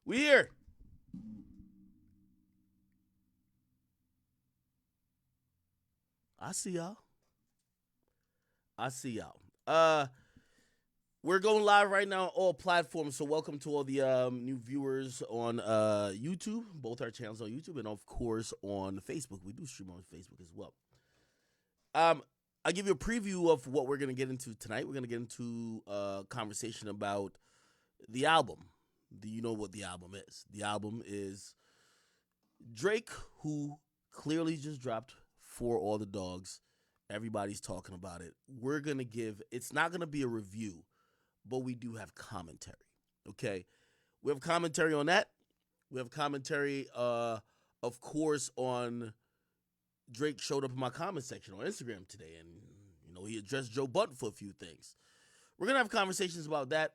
We here. I see y'all. I see y'all. We're going live right now on all platforms. So welcome to all the new viewers on YouTube, both our channels on YouTube, and of course on Facebook. We do stream on Facebook as well. I'll give you a preview of what we're gonna get into tonight. We're gonna get into a conversation about the album. Do you know what the album is? The album is Drake, who clearly just dropped For All the Dogs. Everybody's talking about it. We're going to give, it's not going to be a review, but we do have commentary. Okay. We have commentary on that. We have commentary, of course, on Drake showed up in my comment section on Instagram today, and, he addressed Joe Budden for a few things. We're going to have conversations about that.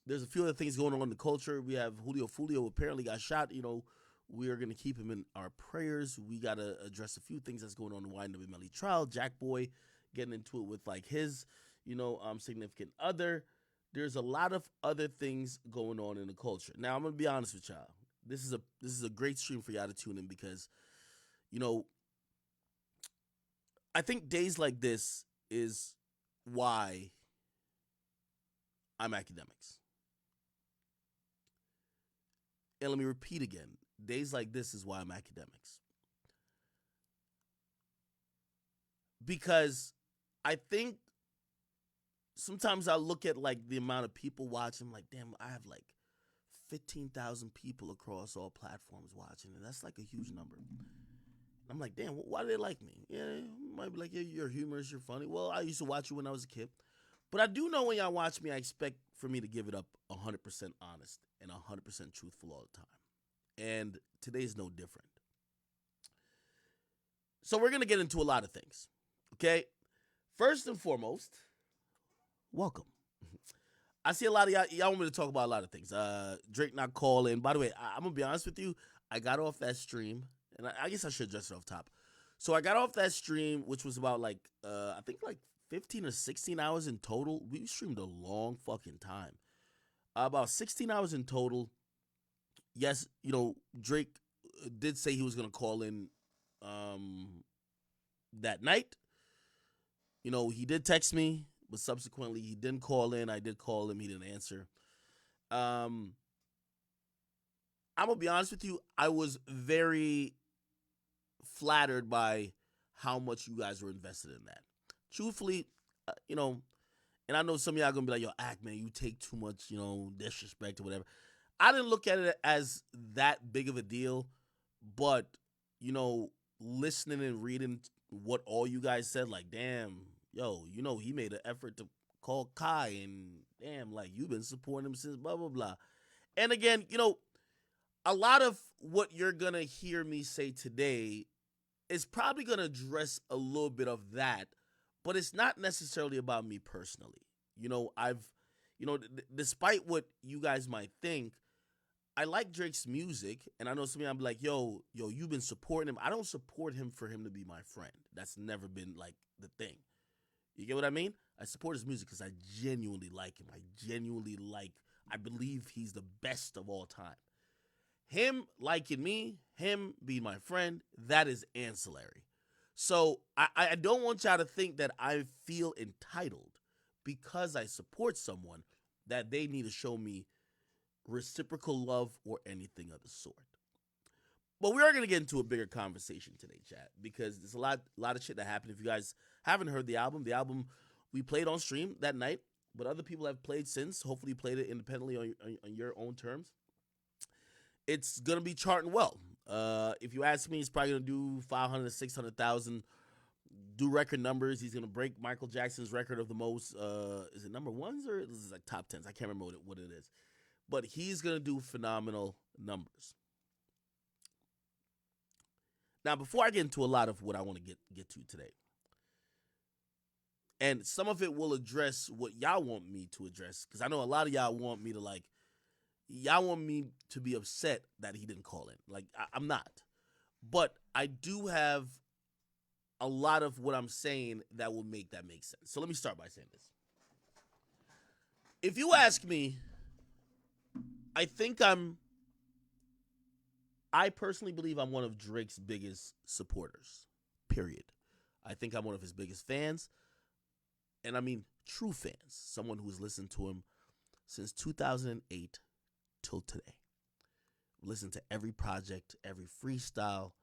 There's a few other things going on in the culture. We have Julio Fulio apparently got shot. We are going to keep him in our prayers. We got to address a few things that's going on in the YNW trial. Jack Boy getting into it with like his, significant other. There's a lot of other things going on in the culture. Now I'm going to be honest with y'all. This is a great stream for y'all to tune in because, I think days like this is why I'm Akademiks. And let me repeat again. Days like this is why I'm Akademiks. Because I think sometimes I look at like the amount of people watching, like, damn, I have like 15,000 people across all platforms watching, and that's like a huge number. I'm like, damn, why do they like me? Yeah, you might be like, yeah, you're humorous, you're funny. Well, I used to watch you when I was a kid. But I do know when y'all watch me, I expect for me to give it up 100% honest and 100% truthful all the time. And today's no different. So we're going to get into a lot of things, okay? First and foremost, welcome. I see a lot of y'all want me to talk about a lot of things. Drake not calling. By the way, I'm going to be honest with you. I got off that stream, and I guess I should address it off top. So I got off that stream, which was about like, I think like 15 or 16 hours in total. We streamed a long fucking time. About 16 hours in total. Yes, Drake did say he was going to call in that night. He did text me, but subsequently he didn't call in. I did call him. He didn't answer. I'm going to be honest with you. I was very flattered by how much you guys were invested in that. Truthfully, and I know some of y'all going to be like, yo, Ack, man, you take too much, disrespect or whatever. I didn't look at it as that big of a deal, but, listening and reading what all you guys said, like, damn, yo, he made an effort to call Kai, and damn, like, you've been supporting him since blah, blah, blah. And again, a lot of what you're going to hear me say today is probably going to address a little bit of that, but it's not necessarily about me personally. Despite what you guys might think, I like Drake's music, and I know some of y'all be like, yo, you've been supporting him. I don't support him for him to be my friend. That's never been, like, the thing. You get what I mean? I support his music because I genuinely like him. I believe he's the best of all time. Him liking me, him being my friend, that is ancillary. So I don't want y'all to think that I feel entitled because I support someone that they need to show me reciprocal love or anything of the sort. But we are going to get into a bigger conversation today, chat, because there's a lot of shit that happened. If you guys haven't heard the album we played on stream that night, but other people have played since. Hopefully you played it independently on your own terms. It's going to be charting well. If you ask me, he's probably going to do 500 to 600,000, do record numbers. He's going to break Michael Jackson's record of the most, is it number ones or is it like top tens? I can't remember what it is. But he's going to do phenomenal numbers. Now, before I get into a lot of what I want to get to today, and some of it will address what y'all want me to address, because I know a lot of y'all want me to y'all want me to be upset that he didn't call in. Like, I'm not. But I do have a lot of what I'm saying that will make that make sense. So let me start by saying this. If you ask me, I think I'm I personally believe I'm one of Drake's biggest supporters. Period. I think I'm one of his biggest fans, and I mean true fans. Someone who's listened to him since 2008 till today. Listened to every project, every freestyle.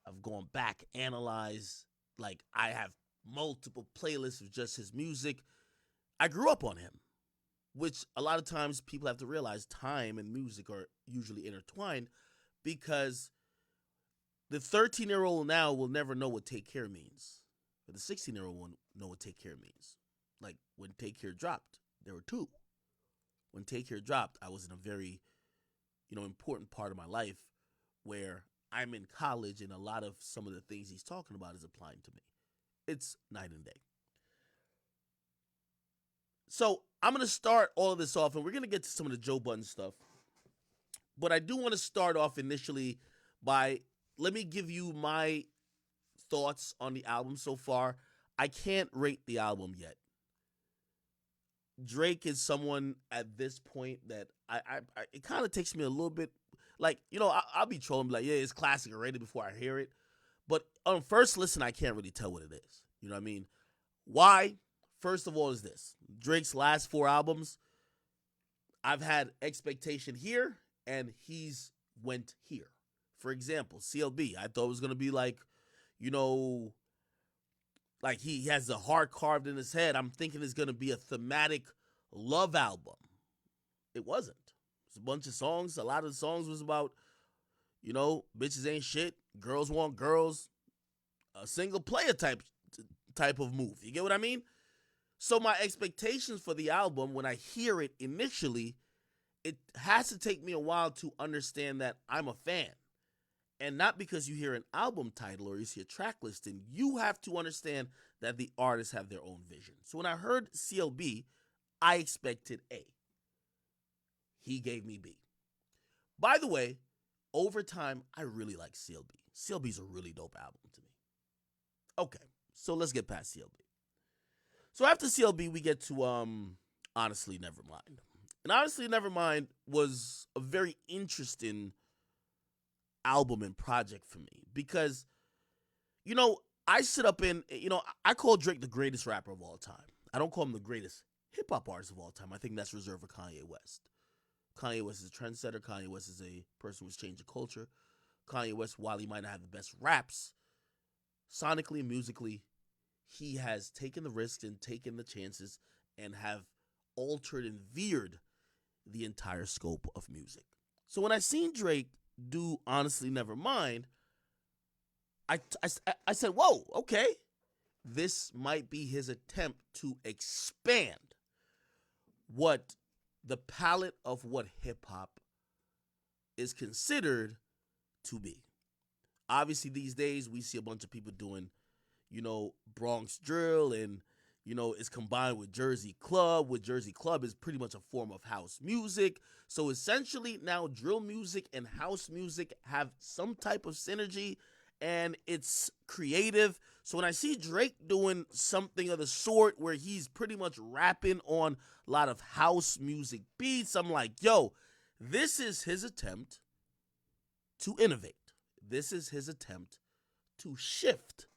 I've gone back, analyzed. Like, I have multiple playlists of just his music. I grew up on him, which a lot of times people have to realize time and music are usually intertwined, because the 13-year-old now will never know what take care means. But the 16-year-old won't know what take care means. Like, when Take Care dropped, there were two. When Take Care dropped, I was in a very, important part of my life where I'm in college, and a lot of some of the things he's talking about is applying to me. It's night and day. So I'm going to start all of this off, and we're going to get to some of the Joe Budden stuff. But I do want to start off initially by, let me give you my thoughts on the album so far. I can't rate the album yet. Drake is someone at this point that I it kind of takes me a little bit, like, I'll be trolling, like, yeah, it's classic already before I hear it. But on first listen, I can't really tell what it is. You know what I mean? Why? First of all, is this Drake's last 4 albums, I've had expectation here, and he's went here. For example, CLB, I thought it was going to be like, like he has a heart carved in his head. I'm thinking it's going to be a thematic love album. It wasn't. It's a bunch of songs. A lot of the songs was about, bitches ain't shit, girls want girls, a single player type of move. You get what I mean? So my expectations for the album, when I hear it initially, it has to take me a while to understand that I'm a fan. And not because you hear an album title or you see a track listing, you have to understand that the artists have their own vision. So when I heard CLB, I expected A. He gave me B. By the way, over time, I really like CLB. CLB's a really dope album to me. Okay, so let's get past CLB. So after CLB, we get to Honestly Nevermind. And Honestly Nevermind was a very interesting album and project for me because, I sit up in, I call Drake the greatest rapper of all time. I don't call him the greatest hip-hop artist of all time. I think that's reserved for Kanye West. Kanye West is a trendsetter. Kanye West is a person who's changed the culture. Kanye West, while he might not have the best raps, sonically and musically, he has taken the risks and taken the chances and have altered and veered the entire scope of music. So when I seen Drake do Honestly Nevermind, I said, whoa, okay. This might be his attempt to expand what the palette of what hip-hop is considered to be. Obviously, these days, we see a bunch of people doing, Bronx drill, and, it's combined with Jersey Club, which Jersey Club is pretty much a form of house music. So essentially, now drill music and house music have some type of synergy, and it's creative. So when I see Drake doing something of the sort where he's pretty much rapping on a lot of house music beats, I'm like, yo, this is his attempt to innovate. This is his attempt to shift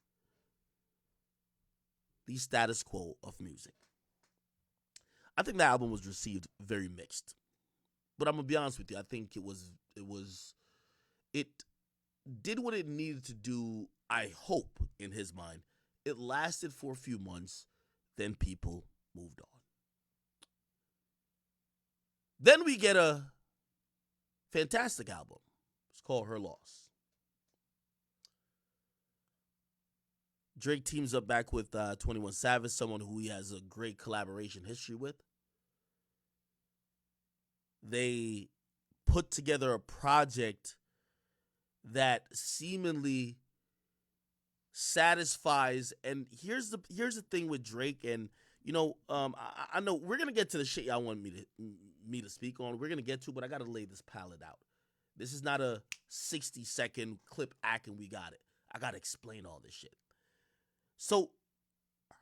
the status quo of music. I think the album was received very mixed. But I'm going to be honest with you, I think it did what it needed to do, I hope, in his mind. It lasted for a few months, then people moved on. Then we get a fantastic album. It's called Her Loss. Drake teams up back with 21 Savage, someone who he has a great collaboration history with. They put together a project that seemingly satisfies. And here's the thing with Drake, and I know we're gonna get to the shit y'all want me to speak on. We're gonna get to, but I gotta lay this palette out. This is not a 60-second clip act and we got it. I gotta explain all this shit. So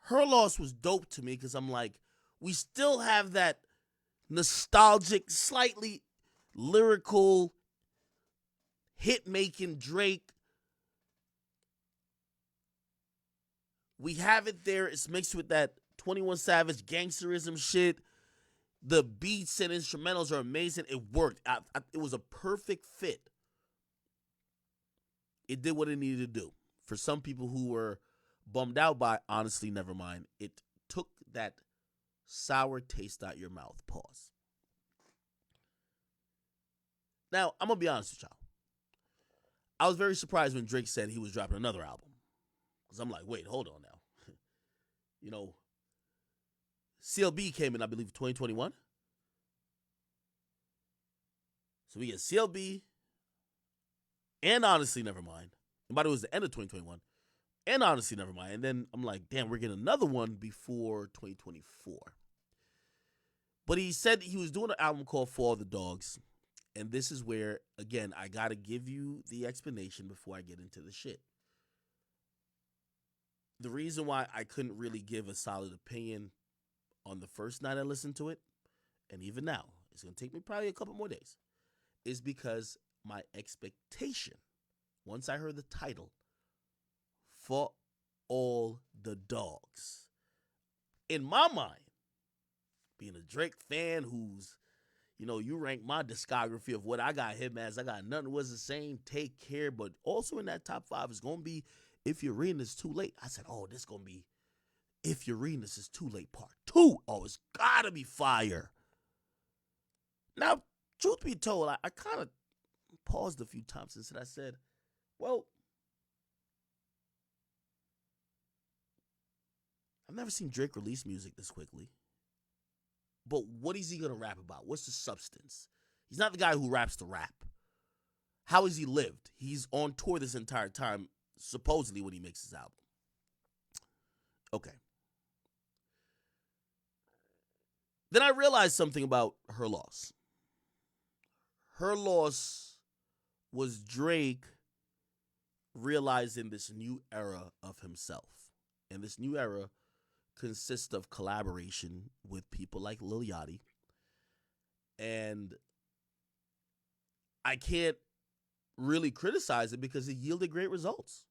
Her Loss was dope to me because I'm like, we still have that nostalgic, slightly lyrical hit making Drake. We have it there. It's mixed with that 21 Savage gangsterism shit. The beats and instrumentals are amazing. It worked. It was a perfect fit. It did what it needed to do. For some people who were bummed out by Honestly Nevermind, it took that sour taste out your mouth. Pause. Now, I'm going to be honest with y'all. I was very surprised when Drake said he was dropping another album. Because I'm like, wait, hold on now. You know, CLB came in, I believe, 2021. So we get CLB and Honestly Nevermind. And by the way, it was the end of 2021. And Honestly Nevermind. And then I'm like, damn, we're getting another one before 2024. But he said he was doing an album called For All the Dogs. And this is where, again, I got to give you the explanation before I get into the shit. The reason why I couldn't really give a solid opinion on the first night I listened to it, and even now, it's going to take me probably a couple more days, is because my expectation, once I heard the title, For All the Dogs, in my mind, being a Drake fan who's, you know, you rank my discography of what I got him as, I got Nothing Was the Same, Take Care, but also in that top 5 is going to be If You're Reading This Too Late. I said, oh, this is going to be If You're Reading This Is Too Late Part 2. Oh, it's got to be fire. Now, truth be told, I kind of paused a few times and I said, well, I've never seen Drake release music this quickly. But what is he going to rap about? What's the substance? He's not the guy who raps to rap. How has he lived? He's on tour this entire time, supposedly, when he makes his album. Okay. Then I realized something about Her Loss. Her Loss was Drake realizing this new era of himself. And this new era consists of collaboration with people like Lil Yachty. And I can't really criticize it because it yielded great results.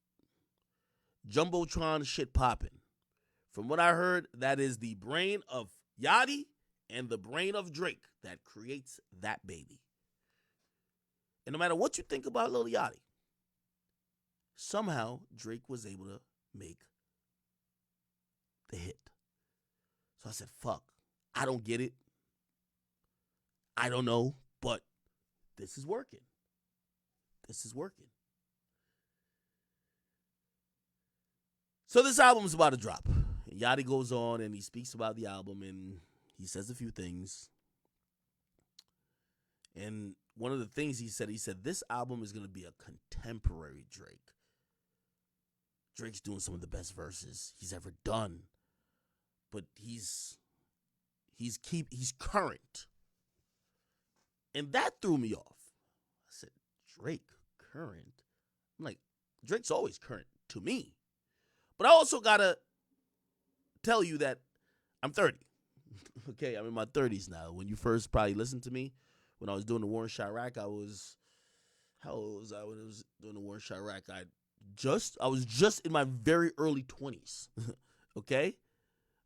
Jumbotron shit popping. From what I heard, that is the brain of Yachty and the brain of Drake that creates that baby. And no matter what you think about Lil Yachty, somehow Drake was able to make the hit. So I said, fuck, I don't get it. I don't know, but this is working. This is working. So this album is about to drop. And Yachty goes on and he speaks about the album and he says a few things. And one of the things he said, this album is going to be a contemporary Drake. Drake's doing some of the best verses he's ever done. But he's current. And that threw me off. I said, Drake, current? I'm like, Drake's always current to me. But I also got to tell you that I'm 30. Okay, I'm in my 30s now. When you first probably listened to me, when I was doing the war in Chirac, how old was I when I was doing the war in Chirac? I was just in my very early 20s. Okay?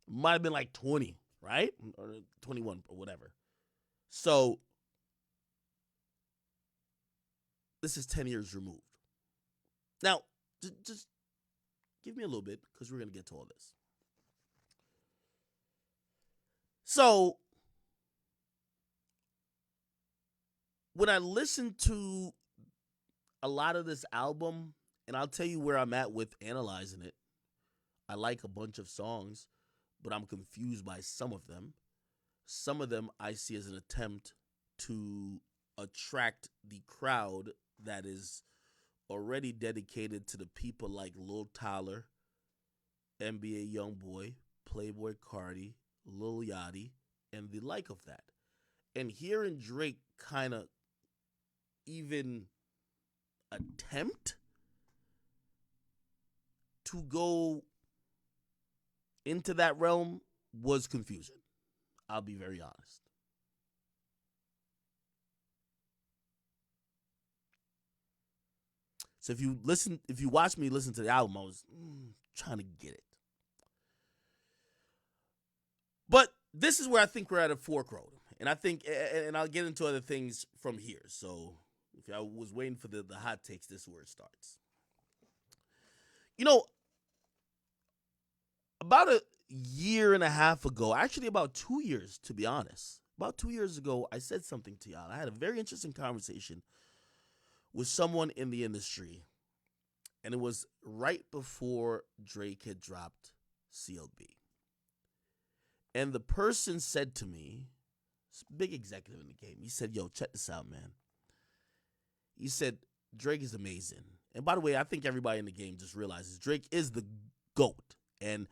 Might have been like 20, right? Or 21 or whatever. So, this is 10 years removed. Now, just give me a little bit because we're going to get to all this. So, when I listen to a lot of this album, and I'll tell you where I'm at with analyzing it, I like a bunch of songs, but I'm confused by some of them. Some of them I see as an attempt to attract the crowd that is already dedicated to the people like Lil Tyler, NBA Youngboy, Playboy Cardi, Lil Yachty, and the like of that. And hearing Drake kind of even attempt to go into that realm was confusing. I'll be very honest. So if you watch me listen to the album, I was trying to get it. But this is where I think we're at a fork road. And I think, and I'll get into other things from here. So if I was waiting for the hot takes, this is where it starts. You know, about a year and a half ago, actually about 2 years, to be honest, about 2 years ago, I said something to y'all. I had a very interesting conversation with someone in the industry, and it was right before Drake had dropped CLB. And the person said to me, this big executive in the game, he said, yo, check this out, man. He said, Drake is amazing. And by the way, I think everybody in the game just realizes Drake is the GOAT. And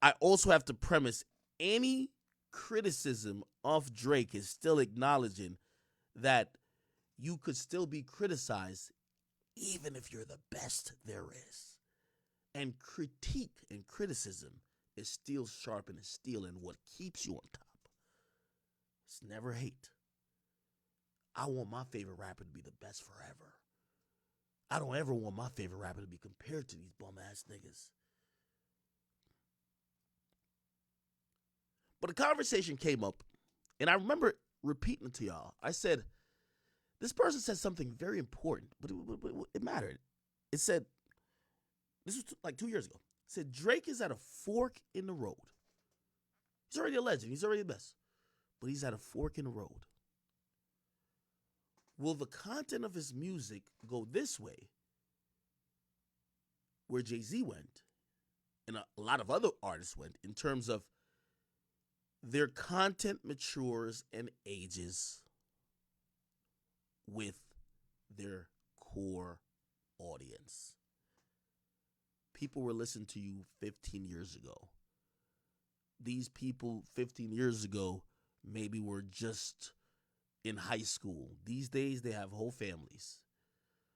I also have to premise any criticism of Drake is still acknowledging that you could still be criticized even if you're the best there is. And critique and criticism is steel sharpening steel, and what keeps you on top. It's never hate. I want my favorite rapper to be the best forever. I don't ever want my favorite rapper to be compared to these bum-ass niggas. But a conversation came up, and I remember repeating it to y'all. I said, this person said something very important, but it mattered. It said, this was like 2 years ago. It said, Drake is at a fork in the road. He's already a legend. He's already the best. But he's at a fork in the road. Will the content of his music go this way, where Jay-Z went, and a lot of other artists went, in terms of their content matures and ages with their core audience? People were listening to you 15 years ago. These people 15 years ago maybe were just in high school. These days, they have whole families.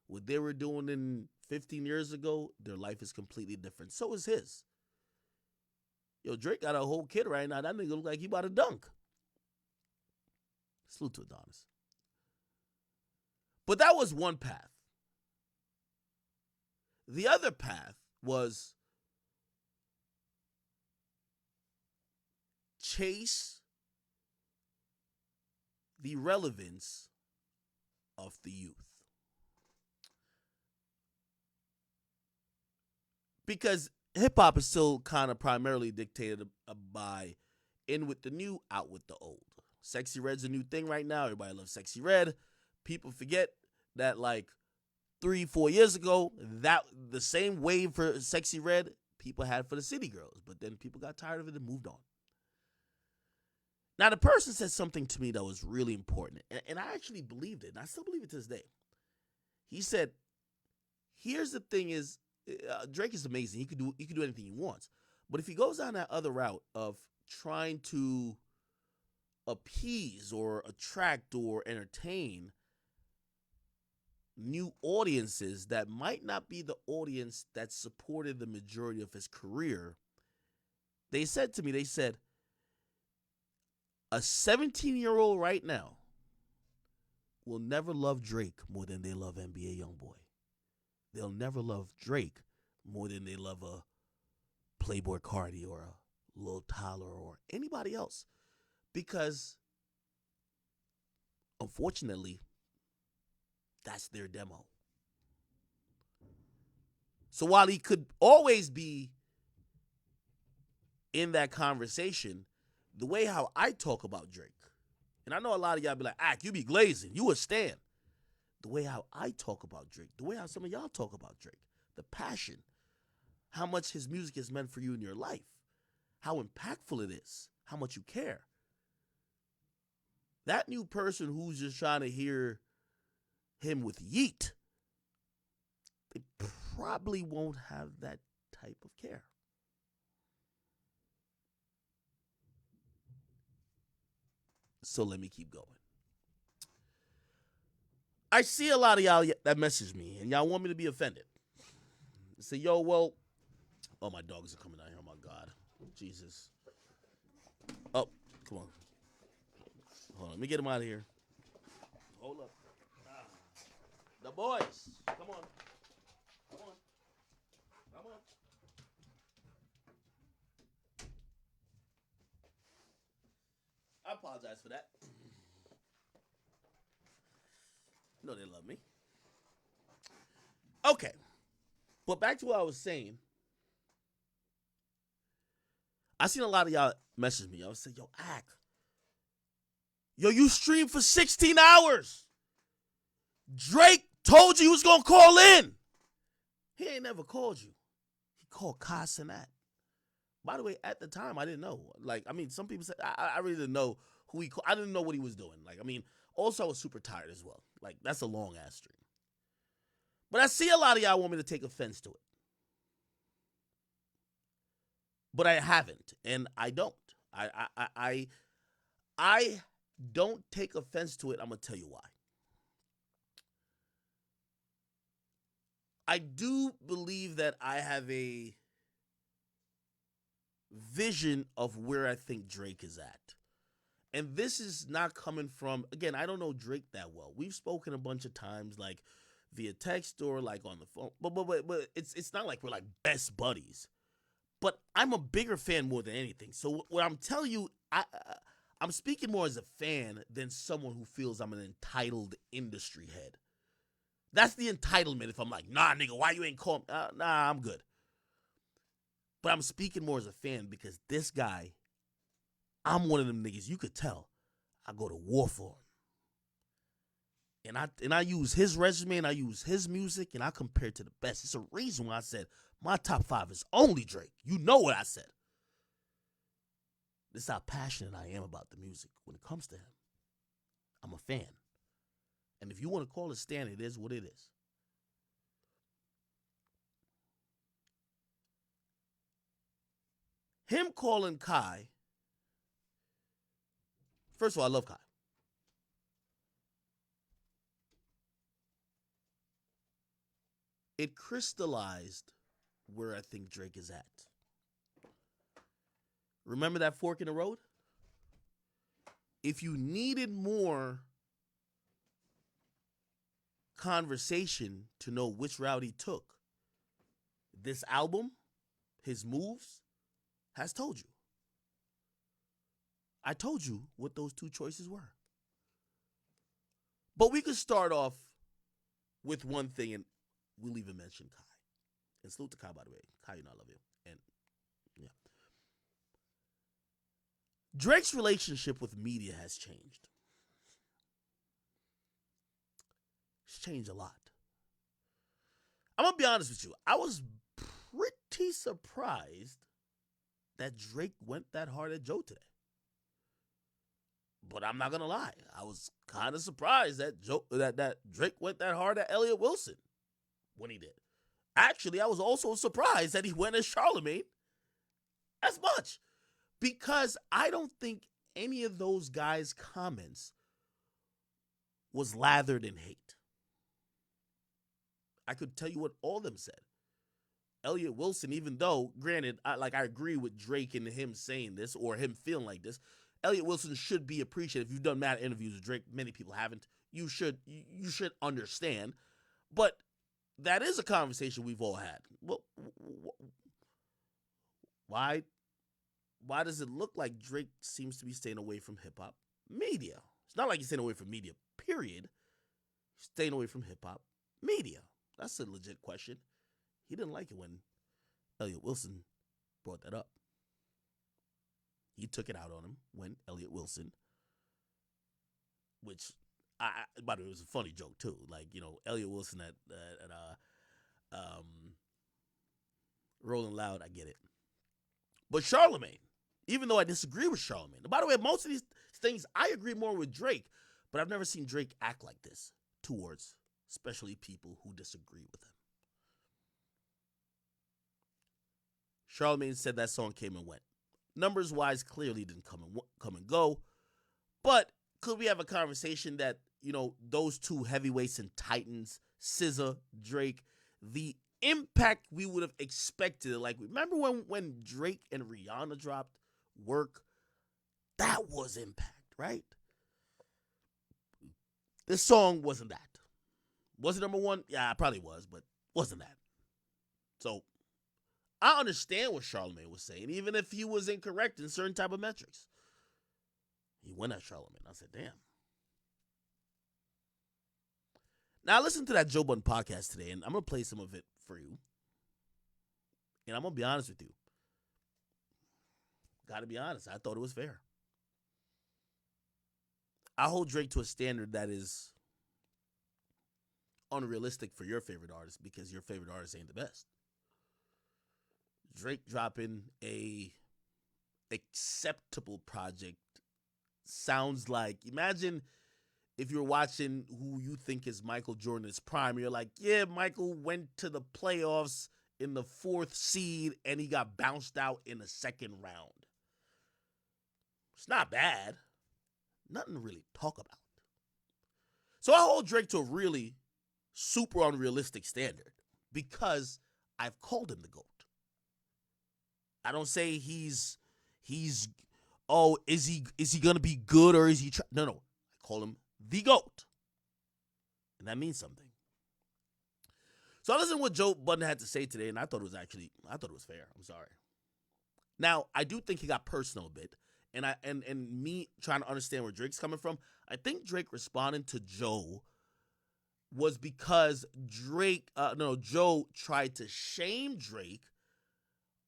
What they were doing in 15 years ago, their life is completely different. So is his. Yo, Drake got a whole kid right now. That nigga look like he about to dunk. Salute to Adonis. But that was one path. The other path was chase the relevance of the youth. Because hip-hop is still kind of primarily dictated by in with the new, out with the old. Sexy Red's a new thing right now. Everybody loves Sexy Red. People forget that like 3-4 years ago, that the same wave for Sexy Red people had for the City Girls. But then people got tired of it and moved on. Now, the person said something to me that was really important, and I actually believed it, and I still believe it to this day. He said, here's the thing is, Drake is amazing. He could do anything he wants. But if he goes down that other route of trying to appease or attract or entertain new audiences that might not be the audience that supported the majority of his career, they said to me, a 17-year-old right now will never love Drake more than they love NBA Youngboy. They'll never love Drake more than they love a Playboy Cardi or a Lil Tyler or anybody else. Because, unfortunately, that's their demo. So while he could always be in that conversation, the way how I talk about Drake, and I know a lot of y'all be like, you be glazing, you a stan. The way how I talk about Drake, the way how some of y'all talk about Drake, the passion, how much his music has meant for you in your life, how impactful it is, how much you care. That new person who's just trying to hear him with yeet, they probably won't have that type of care. So let me keep going. I see a lot of y'all that message me, and y'all want me to be offended. Say, yo, well, oh, my dogs are coming out here. Oh, my God. Jesus. Oh, come on. Hold on. Let me get him out of here. Hold up. The boys. Come on. Come on. Come on. I apologize for that. No, they love me. Okay. But back to what I was saying. I seen a lot of y'all message me. I was saying, yo, Ack. Yo, you streamed for 16 hours. Drake told you he was going to call in. He ain't never called you. He called Kai Cenat. By the way, at the time, I didn't know. Like, I mean, some people said, I really didn't know who he called. I didn't know what he was doing. Like, I mean, also, I was super tired as well. Like, that's a long-ass stream. But I see a lot of y'all want me to take offense to it. But I haven't, and I don't. I don't take offense to it. I'm going to tell you why. I do believe that I have a vision of where I think Drake is at. And this is not coming from, again, I don't know Drake that well. We've spoken a bunch of times, like via text or like on the phone. But it's not like we're like best buddies. But I'm a bigger fan more than anything. So what I'm telling you, I'm speaking more as a fan than someone who feels I'm an entitled industry head. That's the entitlement if I'm like, nah, nigga, why you ain't calling? Nah, I'm good. But I'm speaking more as a fan because this guy, I'm one of them niggas, you could tell, I go to war for him. And I use his resume and I use his music and I compare it to the best. It's a reason why I said my top 5 is only Drake. You know what I said. This is how passionate I am about the music when it comes to him. I'm a fan. And if you want to call it stand, it is what it is. Him calling Kai, first of all, I love Kai. It crystallized where I think Drake is at. Remember that fork in the road? If you needed more conversation to know which route he took, this album, his moves, has told you. I told you what those two choices were. But we could start off with one thing, and we'll even mention Kai. And salute to Kai, by the way. Kai, you know I love you. And yeah. Drake's relationship with media has changed. It's changed a lot. I'm going to be honest with you. I was pretty surprised that Drake went that hard at Joe today. But I'm not going to lie. I was kind of surprised that that Drake went that hard at Elliott Wilson when he did. Actually, I was also surprised that he went at Charlemagne as much. Because I don't think any of those guys' comments was lathered in hate. I could tell you what all of them said. Elliott Wilson, even though, granted, I agree with Drake and him saying this or him feeling like this, Elliott Wilson should be appreciated. If you've done mad interviews with Drake, many people haven't. You should understand. But that is a conversation we've all had. Well, why does it look like Drake seems to be staying away from hip-hop media? It's not like he's staying away from media, period. He's staying away from hip-hop media. That's a legit question. He didn't like it when Elliott Wilson brought that up. He took it out on him when Elliott Wilson, which, by the way, it was a funny joke too. Like, you know, Elliott Wilson at Rolling Loud, I get it. But Charlemagne, even though I disagree with Charlemagne, by the way, most of these things I agree more with Drake, but I've never seen Drake act like this towards especially people who disagree with him. Charlemagne said that song came and went. Numbers wise, clearly didn't come and go. But could we have a conversation that, you know, those two heavyweights and titans, SZA, Drake, the impact we would have expected? Like, remember when Drake and Rihanna dropped Work? That was impact, right? This song wasn't that. Was it number one? Yeah, it probably was, but wasn't that. So I understand what Charlemagne was saying, even if he was incorrect in certain type of metrics. He went at Charlemagne. I said, damn. Now I listened to that Joe Budden podcast today, and I'm gonna play some of it for you. And I'm gonna be honest with you. Gotta be honest, I thought it was fair. I hold Drake to a standard that is unrealistic for your favorite artist because your favorite artist ain't the best. Drake dropping a acceptable project sounds like, imagine if you're watching who you think is Michael Jordan's prime, you're like, yeah, Michael went to the playoffs in the 4th seed and he got bounced out in the 2nd round. It's not bad. Nothing to really talk about. So I hold Drake to a really super unrealistic standard because I've called him the GOAT. I don't say he's oh, is he gonna be good or is he no, I call him the GOAT. And that means something. So I listened to what Joe Budden had to say today, and I thought it was fair. I'm sorry. Now, I do think he got personal a bit. And me trying to understand where Drake's coming from, I think Drake responding to Joe was because Joe tried to shame Drake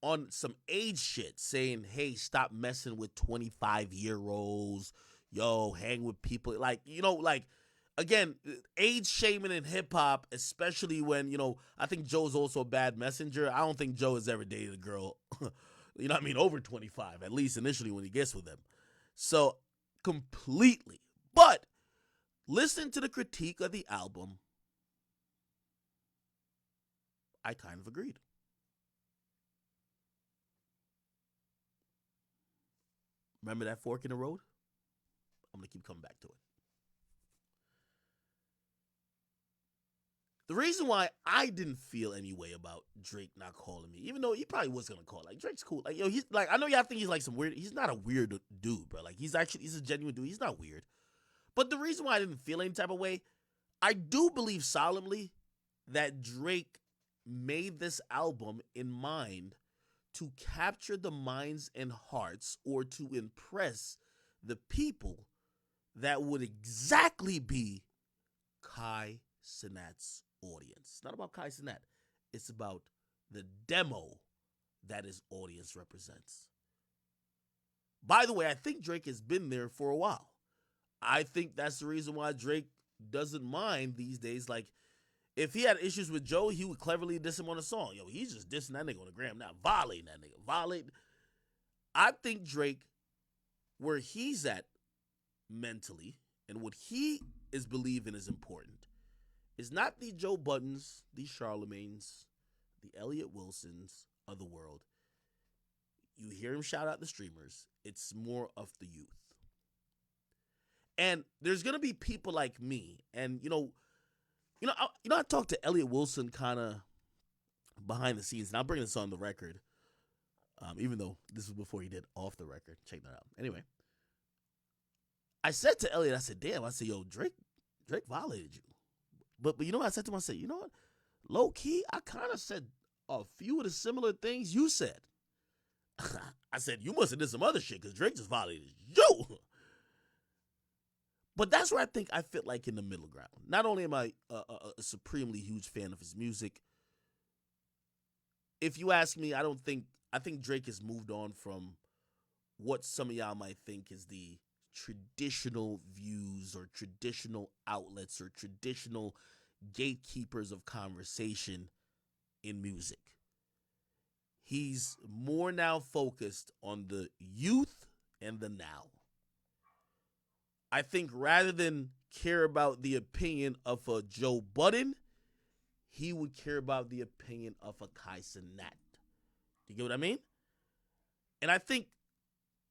on some age shit, saying, hey, stop messing with 25-year-olds. Yo, hang with people. Like, again, age shaming in hip-hop, especially when, I think Joe's also a bad messenger. I don't think Joe has ever dated a girl, you know what I mean, over 25, at least initially when he gets with them. So, completely. But, listen to the critique of the album. I kind of agreed. Remember that fork in the road? I'm going to keep coming back to it. The reason why I didn't feel any way about Drake not calling me, even though he probably was gonna call, like, Drake's cool. Like, he's like, I know y'all think he's like some weird. He's not a weird dude, bro. Like, he's a genuine dude. He's not weird. But the reason why I didn't feel any type of way, I do believe solemnly that Drake made this album in mind to capture the minds and hearts or to impress the people that would exactly be Kai Cenat's audience. It's not about Kai Cenat. It's about the demo that his audience represents. By the way, I think Drake has been there for a while. I think that's the reason why Drake doesn't mind these days. Like, if he had issues with Joe, he would cleverly diss him on a song. Yo, he's just dissing that nigga on the gram now. Violating that nigga. I think Drake, where he's at mentally and what he is believing is important, is not the Joe Buddens, the Charlemagnes, the Elliott Wilsons of the world. You hear him shout out the streamers. It's more of the youth. And there's gonna be people like me, and I talked to Elliott Wilson kind of behind the scenes, and I'll bring this on the record, even though this was before he did off the record. Check that out. Anyway, I said to Elliott, I said, damn, yo, Drake violated you. But you know what I said to him? I said, you know what? Low key, I kind of said a few of the similar things you said. I said, you must have did some other shit because Drake just violated you. But that's where I think I fit like in the middle ground. Not only am I a supremely huge fan of his music, if you ask me, I think Drake has moved on from what some of y'all might think is the traditional views or traditional outlets or traditional gatekeepers of conversation in music. He's more now focused on the youth and the now. I think rather than care about the opinion of a Joe Budden, he would care about the opinion of a Kai Cenat. You get what I mean? And I think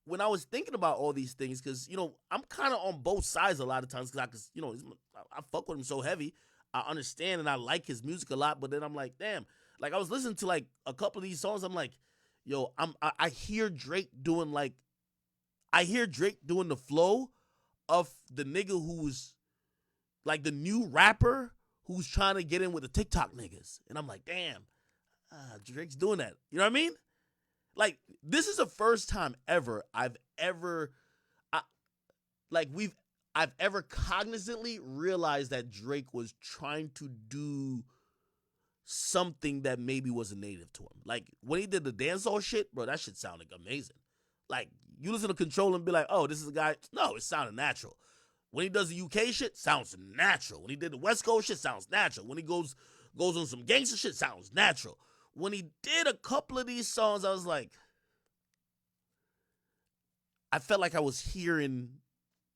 when I was thinking about all these things, because, I'm kind of on both sides a lot of times because I fuck with him so heavy. I understand and I like his music a lot, but then I'm like, damn. Like, I was listening to, like, a couple of these songs. I'm like, yo, I hear Drake doing, the flow of the nigga who's, like, the new rapper who's trying to get in with the TikTok niggas. And I'm like, damn, Drake's doing that. You know what I mean? Like, this is the first time ever I, like, I've ever cognizantly realized that Drake was trying to do something that maybe wasn't native to him. Like, when he did the dancehall shit, bro, that shit sounded amazing. Like, you listen to Control and be like, oh, this is a guy. No, it sounded natural. When he does the UK shit, sounds natural. When he did the West Coast shit, sounds natural. When he goes on some gangster shit, sounds natural. When he did a couple of these songs, I was like, I felt like I was hearing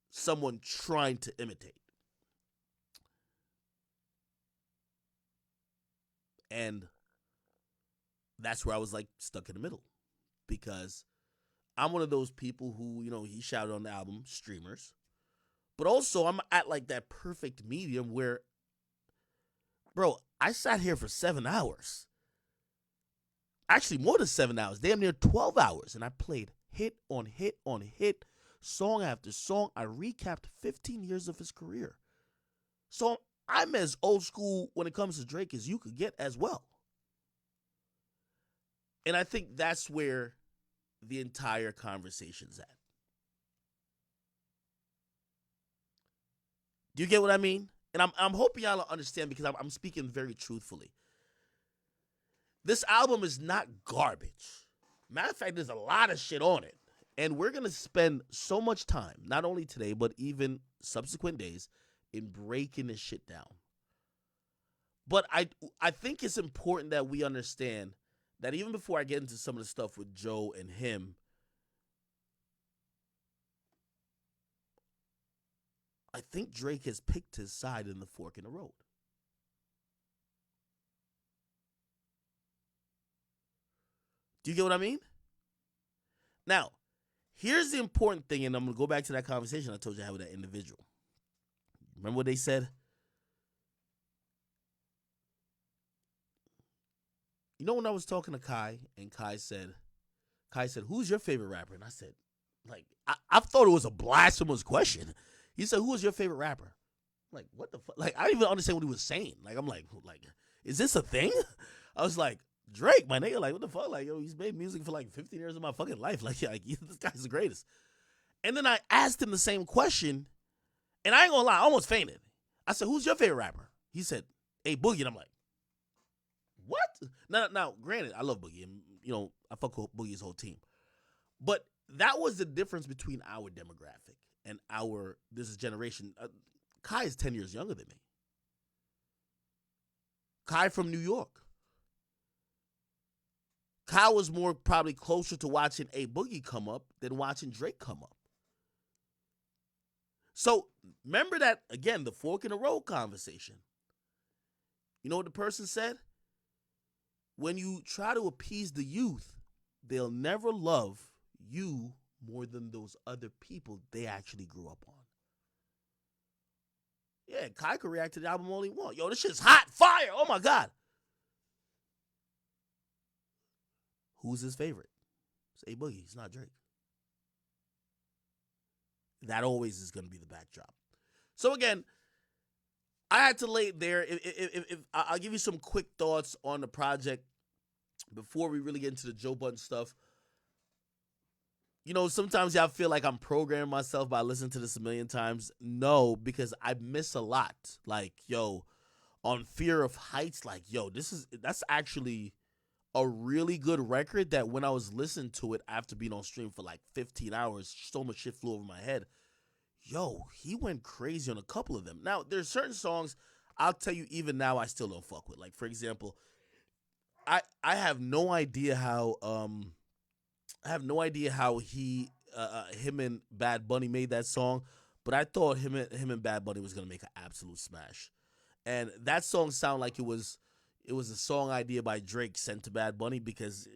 someone trying to imitate. And that's where I was like stuck in the middle. Because I'm one of those people who, he shouted on the album, streamers. But also, I'm at like that perfect medium where, bro, I sat here for 7 hours. Actually, more than 7 hours, damn near 12 hours. And I played hit on hit on hit, song after song. I recapped 15 years of his career. So I'm as old school when it comes to Drake as you could get as well. And I think that's where the entire conversation's at. Do you get what I mean? And I'm hoping y'all understand because I'm speaking very truthfully. This album is not garbage. Matter of fact, there's a lot of shit on it. And we're going to spend so much time, not only today, but even subsequent days, in breaking this shit down. But I think it's important that we understand that even before I get into some of the stuff with Joe and him, I think Drake has picked his side in the fork in the road. Do you get what I mean? Now, here's the important thing, and I'm going to go back to that conversation I told you I had with that individual. Remember what they said? When I was talking to Kai, and Kai said, who's your favorite rapper? And I said, like, I thought it was a blasphemous question. He said, who is your favorite rapper? I'm like, what the fuck? Like, I didn't even understand what he was saying. Like, I'm like, is this a thing? I was like, Drake, my nigga, like, what the fuck? Like, yo, he's made music for like 15 years of my fucking life. Like, this guy's the greatest. And then I asked him the same question, and I ain't gonna lie, I almost fainted. I said, who's your favorite rapper? He said, A Boogie. And I'm like, what? Now, granted, I love Boogie, and, I fuck with Boogie's whole team. But that was the difference between our demographic and this is generation. Kai is 10 years younger than me. Kai from New York. Kai was more probably closer to watching A Boogie come up than watching Drake come up. So remember that, again, the fork in the road conversation. You know what the person said? When you try to appease the youth, they'll never love you more than those other people they actually grew up on. Yeah, Kai could react to the album only once. Yo, this shit's hot, fire, oh my God. Who's his favorite? It's A Boogie, it's not Drake. That always is going to be the backdrop. So again, I had to lay it there. If I'll give you some quick thoughts on the project before we really get into the Joe Budden stuff. Sometimes y'all feel like I'm programming myself by listening to this a million times. No, because I miss a lot. Like, yo, on Fear of Heights, like, yo, that's actually a really good record that when I was listening to it after being on stream for like 15 hours, so much shit flew over my head. Yo, he went crazy on a couple of them. Now, there's certain songs I'll tell you even now I still don't fuck with. Like, for example, I have no idea how he him and Bad Bunny made that song, but I thought him and Bad Bunny was gonna make an absolute smash. And that song sounded like it was a song idea by Drake sent to Bad Bunny because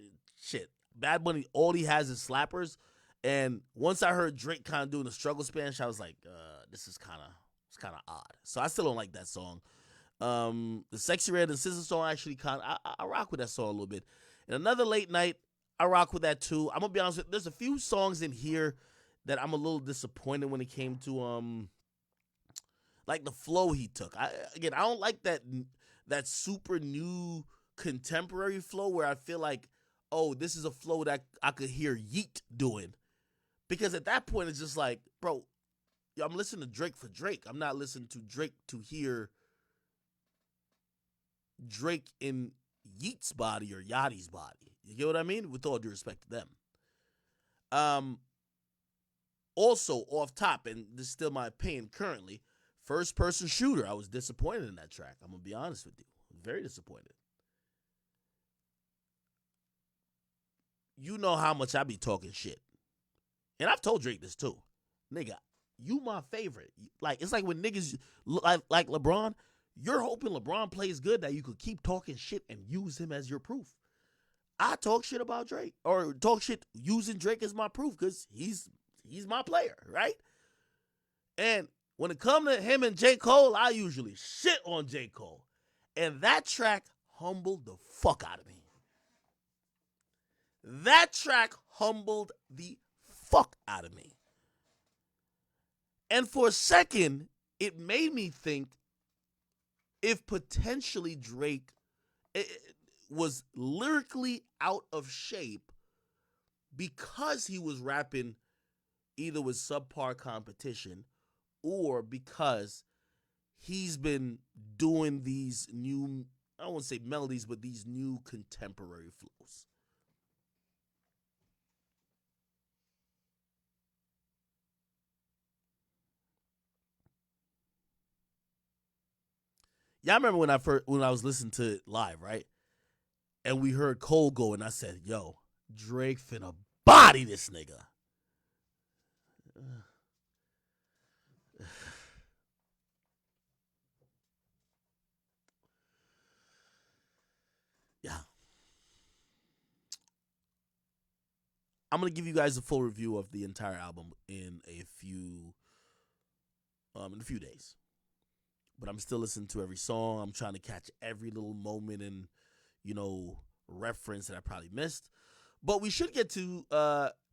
shit, Bad Bunny, all he has is slappers. And once I heard Drake kind of doing the struggle Spanish, I was like, this is kind of odd. So I still don't like that song. The Sexy Red and Sister song actually I rock with that song a little bit. And Another Late Night, I rock with that too. I'm gonna be honest with you, there's a few songs in here that I'm a little disappointed when it came to like the flow he took. I don't like that super new contemporary flow where I feel like, oh, this is a flow that I could hear Yeet doing. Because at that point, it's just like, bro, I'm listening to Drake for Drake. I'm not listening to Drake to hear Drake in Yeet's body or Yachty's body. You get what I mean? With all due respect to them. Also, off top, and this is still my opinion currently, First Person Shooter. I was disappointed in that track. I'm going to be honest with you. Very disappointed. You know how much I be talking shit. And I've told Drake this too. Nigga, you my favorite. Like, it's like when niggas like LeBron, you're hoping LeBron plays good that you could keep talking shit and use him as your proof. I talk shit about Drake, or talk shit using Drake as my proof because he's my player, right? And when it comes to him and J. Cole, I usually shit on J. Cole. And that track humbled the fuck out of me. That track humbled the fuck out of me. And for a second, it made me think if potentially Drake was lyrically out of shape because he was rapping either with subpar competition or because he's been doing these new, I don't want to say melodies, but these new contemporary flows. Y'all remember when I was listening to it live, right? And we heard Cole go, and I said, yo, Drake finna body this nigga. Yeah. I'm going to give you guys a full review of the entire album in a few days. But I'm still listening to every song. I'm trying to catch every little moment and, reference that I probably missed. But we should get to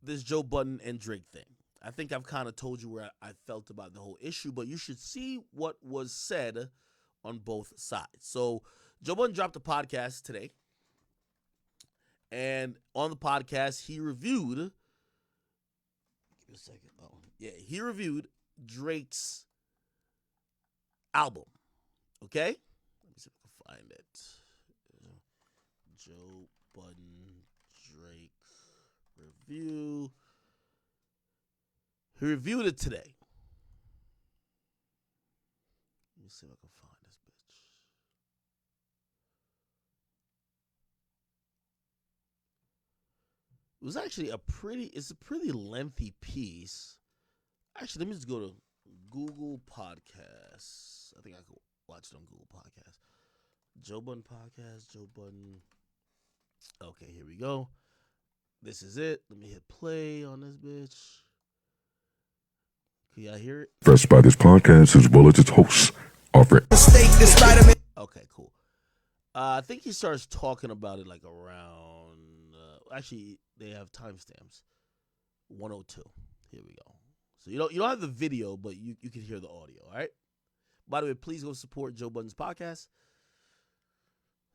this Joe Budden and Drake thing. I think I've kind of told you where I felt about the whole issue, but you should see what was said on both sides. So Joe Budden dropped a podcast today. And on the podcast, he reviewed, give me a second. Oh, yeah, he reviewed Drake's album. Okay? Let me see if I can find it. Joe Budden, Drake review. He reviewed it today. Let me see if I can find this bitch. It was actually it's a pretty lengthy piece. Actually, let me just go to Google Podcasts. I think I could watch it on Google Podcasts. Joe Budden Podcast, Joe Budden. Okay, here we go. This is it. Let me hit play on this bitch. Can y'all hear it? First by this podcast, as well as its hosts, offer. Okay, cool. I think he starts talking about it like around. Actually, they have timestamps. 102. Here we go. So you don't have the video, but you can hear the audio. All right. By the way, please go support Joe Budden's podcast.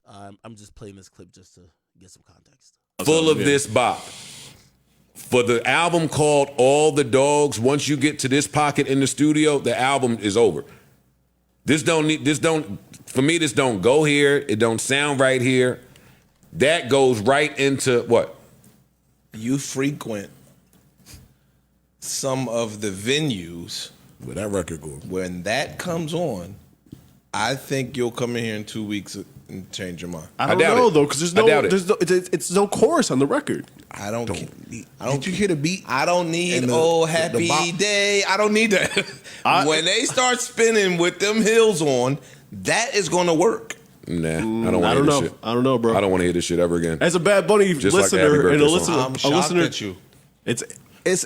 I'm just playing this clip just to get some context. Full of this bop. For the album called All the Dogs, once you get to this pocket in the studio, the album is over. This don't go here. It don't sound right here. That goes right into what? You frequent some of the venues Where that record goes. when that comes on. I think you'll come in here in 2 weeks and change your mind. I don't doubt know it. though, because it's no chorus on the record. I don't. Did you hear the beat? I don't need And happy bop? day. I don't need that. When they start spinning with them hills on, that is going to work. Nah, I don't want to hear this shit. I don't know, bro. I don't want to hear this shit ever again. As a Bad Bunny Just like the Happy listener and Birthday song. I'm shocked at you. it's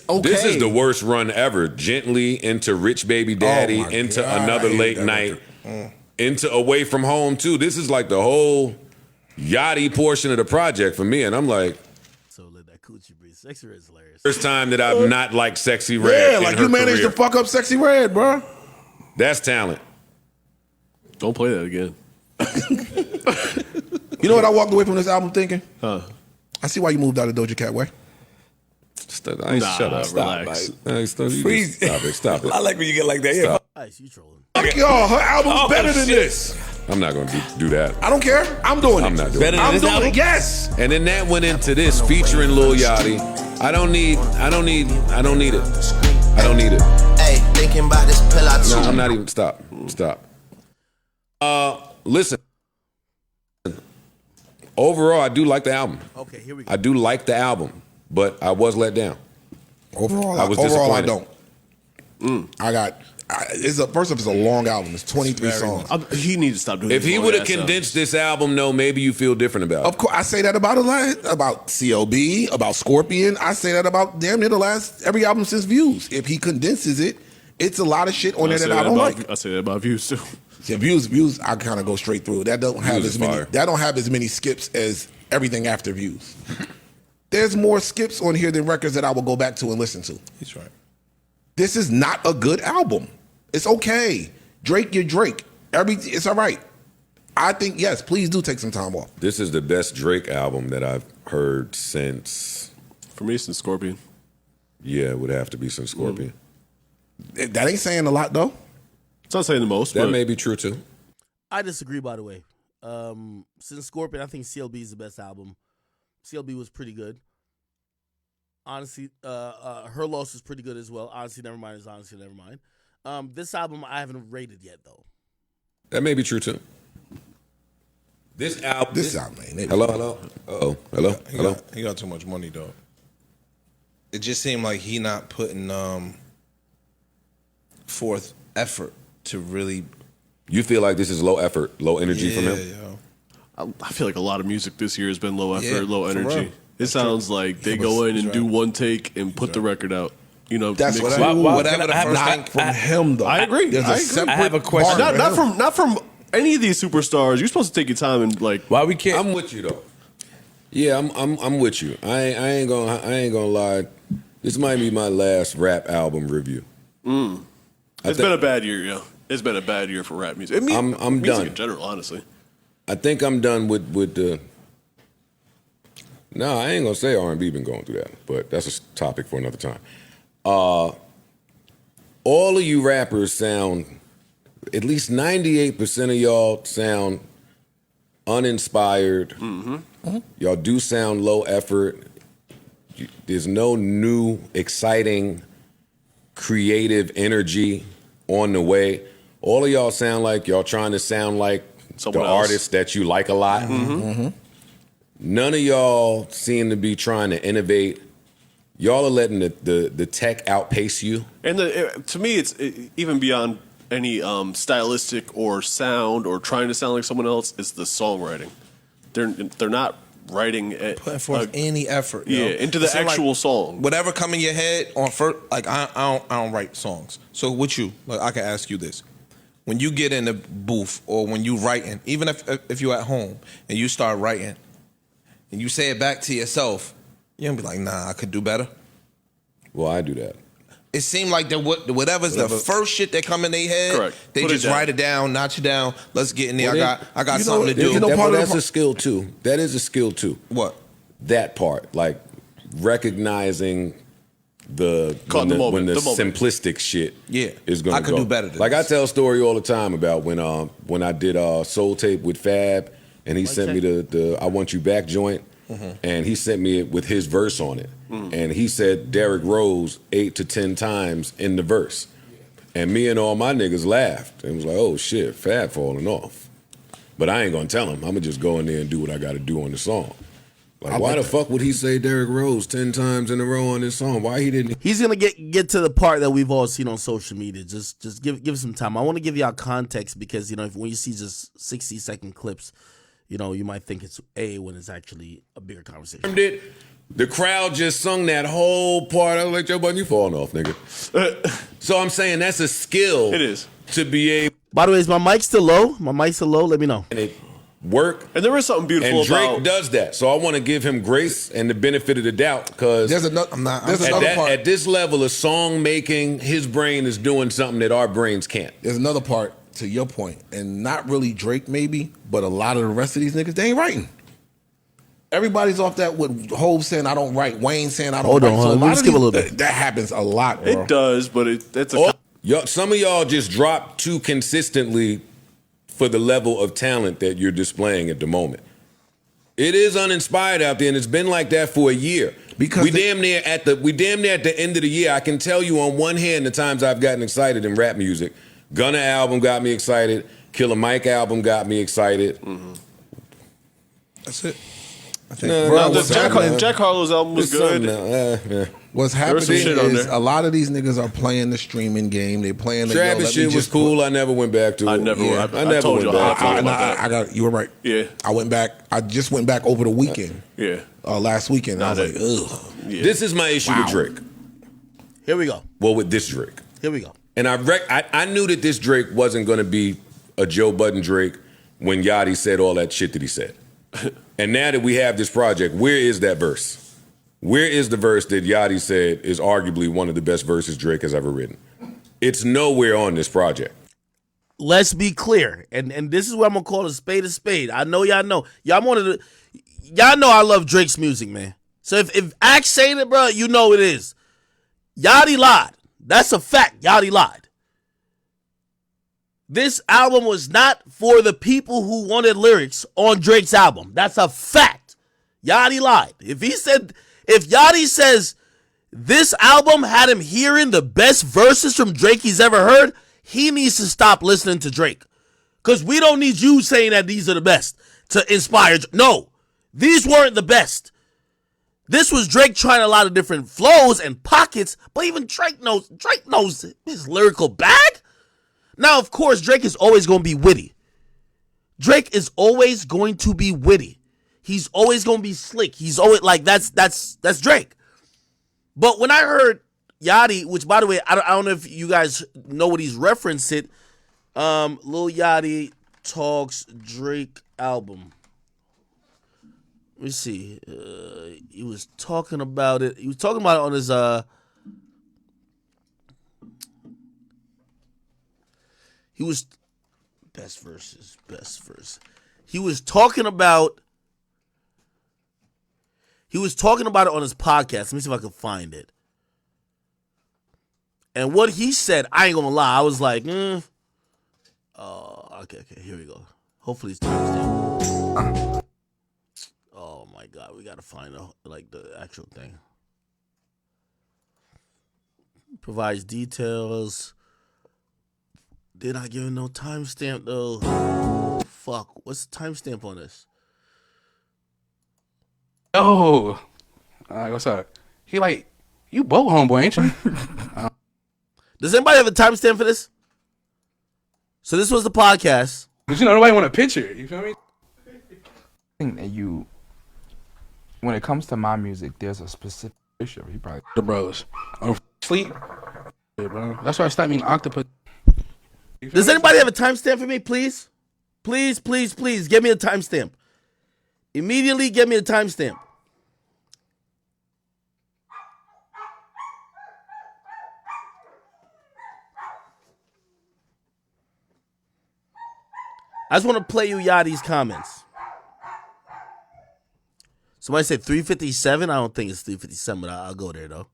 okay. This is the worst run ever. Gently into Rich Baby Daddy, Oh my into God, I Another hate Late that Night, record. into Away From Home too. This is like the whole Yachty portion of the project for me, and I'm like, So let that coochie breathe. Sexy Red is hilarious. first time that I've not liked Sexy Red. Yeah, in like her you managed career. to fuck up Sexy Red, bro. That's talent. Don't play that again. You know what I walked away from this album thinking? Huh. I see why you moved out of Doja Cat way. Shut up. Relax. Freeze. Stop it. I like when you get like that. Yeah. Stop. Ice, you trolling. Fuck y'all, her album's better than this. I'm not going to do that. I don't care. I'm doing it. I'm not doing Better it. than I'm this doing album? it. Yes. And then that went into this featuring Lil Yachty. I don't need it. I don't need it. Hey, thinking about this pill I No, took. I'm not even. Stop. Listen. Overall, I do like the album. Okay, here we go. I do like the album, but I was let down. Overall, I was I disappointed. don't. First off, it's a long album. It's 23 songs. He needs to stop doing. If these he long would have ass condensed this album, though, maybe you feel different about it. Of course, I say that about about CLB, about Scorpion. I say that about damn near every album since Views. If he condenses it, it's a lot of shit on there that I don't like. I say that about Views too. Yeah, Views, I kind of go straight through. That don't have Views as is many. fire. That don't have as many skips as everything after Views. There's more skips on here than records that I will go back to and listen to. He's right. This is not a good album. It's okay. Drake, you're Drake. It's all right. I think, yes, please do take some time off. This is the best Drake album that I've heard since. For me, it's the Scorpion. Yeah, it would have to be since Scorpion. That ain't saying a lot, though. It's not saying the most, That but may be true too. I disagree, by the way. Since Scorpion, I think CLB is the best album. CLB was pretty good. Honestly, Her Loss is pretty good as well. Honestly, Nevermind is Honestly Nevermind. This album I haven't rated yet, though. That may be true too. This album. Ain't it? Hello. Hello. He got too much money, though. It just seemed like he not putting forth effort to really. You feel like this is low effort, low energy from him? Yo. I feel like a lot of music this year has been low effort, Yeah, low for energy. real. It sounds like they go in and do one take and put the record out. You know, That's mix what it. Whatever the first Not thing. from him, though. I agree. There's I a agree. separate I have a question. part Not from any of these superstars. You're supposed to take your time and like. Why we can't? I'm with you though. Yeah, I'm with you. I ain't gonna lie. This might be my last rap album review. It's been a bad year, yeah. It's been a bad year for rap music. I'm music done. in general, honestly. I think I'm done with the. No, I ain't gonna say R&B been going through that, but that's a topic for another time. All of you rappers sound, at least 98% of y'all sound uninspired. Y'all do sound low effort. There's no new, exciting, creative energy on the way. All of y'all sound like y'all trying to sound like Someone the else. artists that you like a lot. None of y'all seem to be trying to innovate. Y'all are letting the tech outpace you. And to me, it's even beyond any stylistic or sound or trying to sound like someone else. It's the songwriting. They're not writing Putting forth any effort. yo. into the It seem actual like song. Whatever come in your head on first, like I don't write songs. So with you, like I can ask you this: when you get in the booth or when you writing, even if you're at home and you start writing, and you say it back to yourself, you don't be like, nah, I could do better. Well, I do that. It seemed like whatever's the first shit that come in their head, Correct. they Put it just down. write it down, notch it down. Let's get in there. Well, I got you something know, to do. you know, That- part of the that's pro- a skill too. That is a skill too. What? That part, like recognizing Caught the moment, when the the moment. simplistic shit Yeah. is going I to could go. do better than Like this. I tell a story all the time about when I did Soul Tape with Fab, and he sent me the I Want You Back joint, and he sent me it with his verse on it, and he said Derrick Rose 8 to 10 times in the verse, and me and all my niggas laughed and was like, oh shit, Fab falling off, but I ain't gonna tell him. I'm gonna just go in there and do what I got to do on the song. Like, why the fuck would he say Derrick Rose 10 times in a row on this song? Why he didn't? He's gonna get to the part that we've all seen on social media. Just give some time. I want to give y'all context because when you see just 60-second clips, you might think it's when it's actually a bigger conversation. The crowd just sung that whole part. I was like, Joe Budden, you falling off, nigga. So I'm saying that's a skill. It is. To be able. By the way, is my mic still low? My mic's still low. Let me know. work. And there is something beautiful And Drake about does that. So I want to give him grace and the benefit of the doubt because There's another. There's another part. at this level of song making, his brain is doing something that our brains can't. There's another part to your point, and not really Drake maybe, but a lot of the rest of these niggas, they ain't writing. Everybody's off that with Hov saying I don't write, Wayne saying I don't Hold write. on, So a hold on. lot Let's of give a these- little bit. That happens a lot, bro. it does, but that's a Some of y'all just dropped too consistently for the level of talent that you're displaying at the moment. It is uninspired out there, and it's been like that for a year. Because we damn near at the end of the year. I can tell you on one hand the times I've gotten excited in rap music. Gunna album got me excited. Killer Mike album got me excited. That's it. I think, No, bro, no, what's happening- Jack Harlow's album was There's something good. now. Yeah. What's was happening some shit on is there. a lot of these niggas are playing the streaming game. They playing the Travis shit was cool. I never went back to it. I never. Yeah. I never told went you. back. I got. You were right. Yeah. I went back. I just went back over the weekend. Yeah. Last weekend. I was Not like, it. ugh. Yeah. This is my issue with Drake. Here we go. Well, with this Drake. Here we go. And I knew that this Drake wasn't going to be a Joe Budden Drake when Yachty said all that shit that he said. And now that we have this project, where is that verse? Where is the verse that Yachty said is arguably one of the best verses Drake has ever written? It's nowhere on this project. Let's be clear, and this is what I'm gonna call a spade a spade. I know y'all know. Y'all know I love Drake's music, man. So if Axe saying it, bro, you know it is. Yachty lied. That's a fact. Yachty lied. This album was not for the people who wanted lyrics on Drake's album. That's a fact. Yachty lied. If Yachty says this album had him hearing the best verses from Drake he's ever heard, he needs to stop listening to Drake. Because we don't need you saying that these are the best to inspire. No, these weren't the best. This was Drake trying a lot of different flows and pockets, but even Drake knows his lyrical bag. Now, of course, Drake is always going to be witty. Drake is always going to be witty. He's always going to be slick. He's always like, that's Drake. But when I heard Yachty, which by the way, I don't know if you guys know what he's referenced it. Lil Yachty talks Drake album. Let me see. He was talking about it. He was talking about it on his he was best verse. He was talking about it on his podcast. Let me see if I can find it. And what he said, I ain't gonna lie, I was like, oh, okay, here we go. Hopefully it's timestamped. Oh my god, we gotta find the actual thing. Provides details. Did not give him no timestamp though. Fuck, what's the timestamp on this? Oh, what's up? He like, you both homeboy, ain't you? Does anybody have a timestamp for this? So this was the podcast. But you know, nobody want a picture. You feel me? I think that when it comes to my music, there's a specific issue. He probably The bros. Oh, sleep. Yeah, bro. That's why I stopped eating octopus. Does anybody have a timestamp for me, please? Please, give me a timestamp. Immediately give me a timestamp. I just want to play you Yachty's comments. Somebody said 357. I don't think it's 357, but I'll go there though.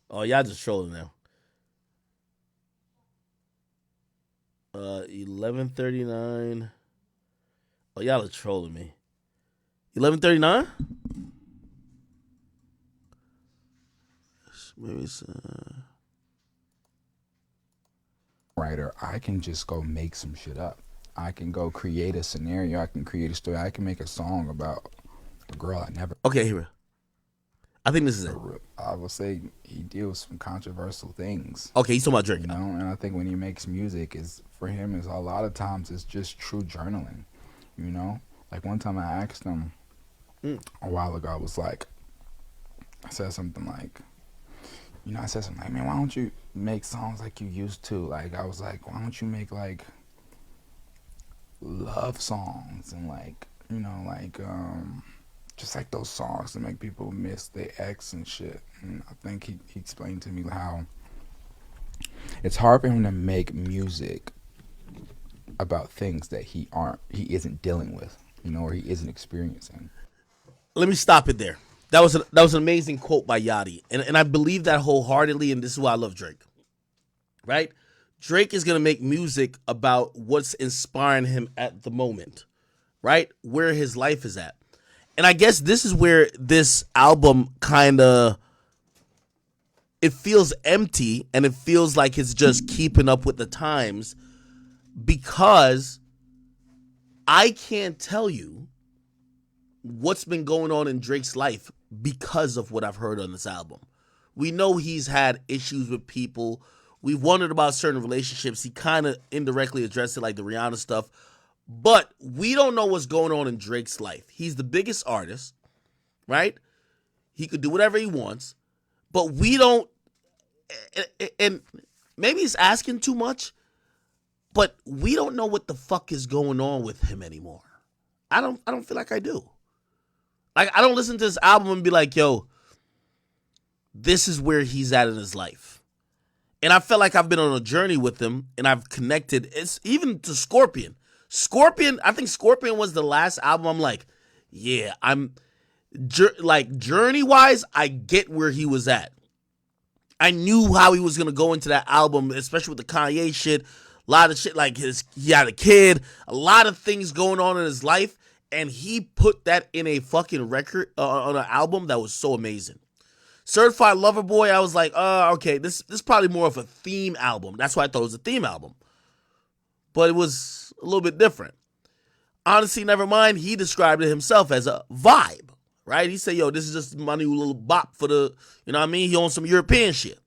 Oh, y'all just trolling now. 11:39. Oh, y'all are trolling me. 11:39. Maybe it's. writer, I can just go make some shit up. I can go create a scenario. I can create a story. I can make a song about a girl I never. Okay, here. I think this is it. I will say he deals with some controversial things. Okay, he's talking about Drake. You know, and I think when he makes music, for him is a lot of times it's just true journaling. You know, like one time I asked him a while ago, I was like, I said something like, man, why don't you make songs like you used to? Like, I was like, why don't you make like love songs and like, you know, like just like those songs that make people miss their ex and shit. And I think he explained to me how it's hard for him to make music about things that he isn't dealing with, you know, or he isn't experiencing. Let me stop it there. That was an amazing quote by Yachty, and I believe that wholeheartedly. And this is why I love Drake. Right, Drake is gonna make music about what's inspiring him at the moment, right, where his life is at, and I guess this is where this album kind of it feels empty and it feels like it's just keeping up with the times because I can't tell you what's been going on in Drake's life because of what I've heard on this album. We know he's had issues with people. We've wondered about certain relationships. He kind of indirectly addressed it, like the Rihanna stuff. But we don't know what's going on in Drake's life. He's the biggest artist, right? He could do whatever he wants. But we don't, and maybe he's asking too much, but we don't know what the fuck is going on with him anymore. I don't feel like I do. Like, I don't listen to this album and be like, yo, this is where he's at in his life. And I felt like I've been on a journey with him and I've connected. It's even to Scorpion. I think Scorpion was the last album I'm like, yeah, like journey-wise, I get where he was at. I knew how he was going to go into that album, especially with the Kanye shit. A lot of shit, like he had a kid, a lot of things going on in his life. And he put that in a fucking record, on an album that was so amazing. Certified Lover Boy, I was like, okay, this is probably more of a theme album. That's why I thought it was a theme album. But it was a little bit different. Honestly, Nevermind, he described it himself as a vibe, right? He said, yo, this is just my new little bop for the, you know what I mean? He on some European shit.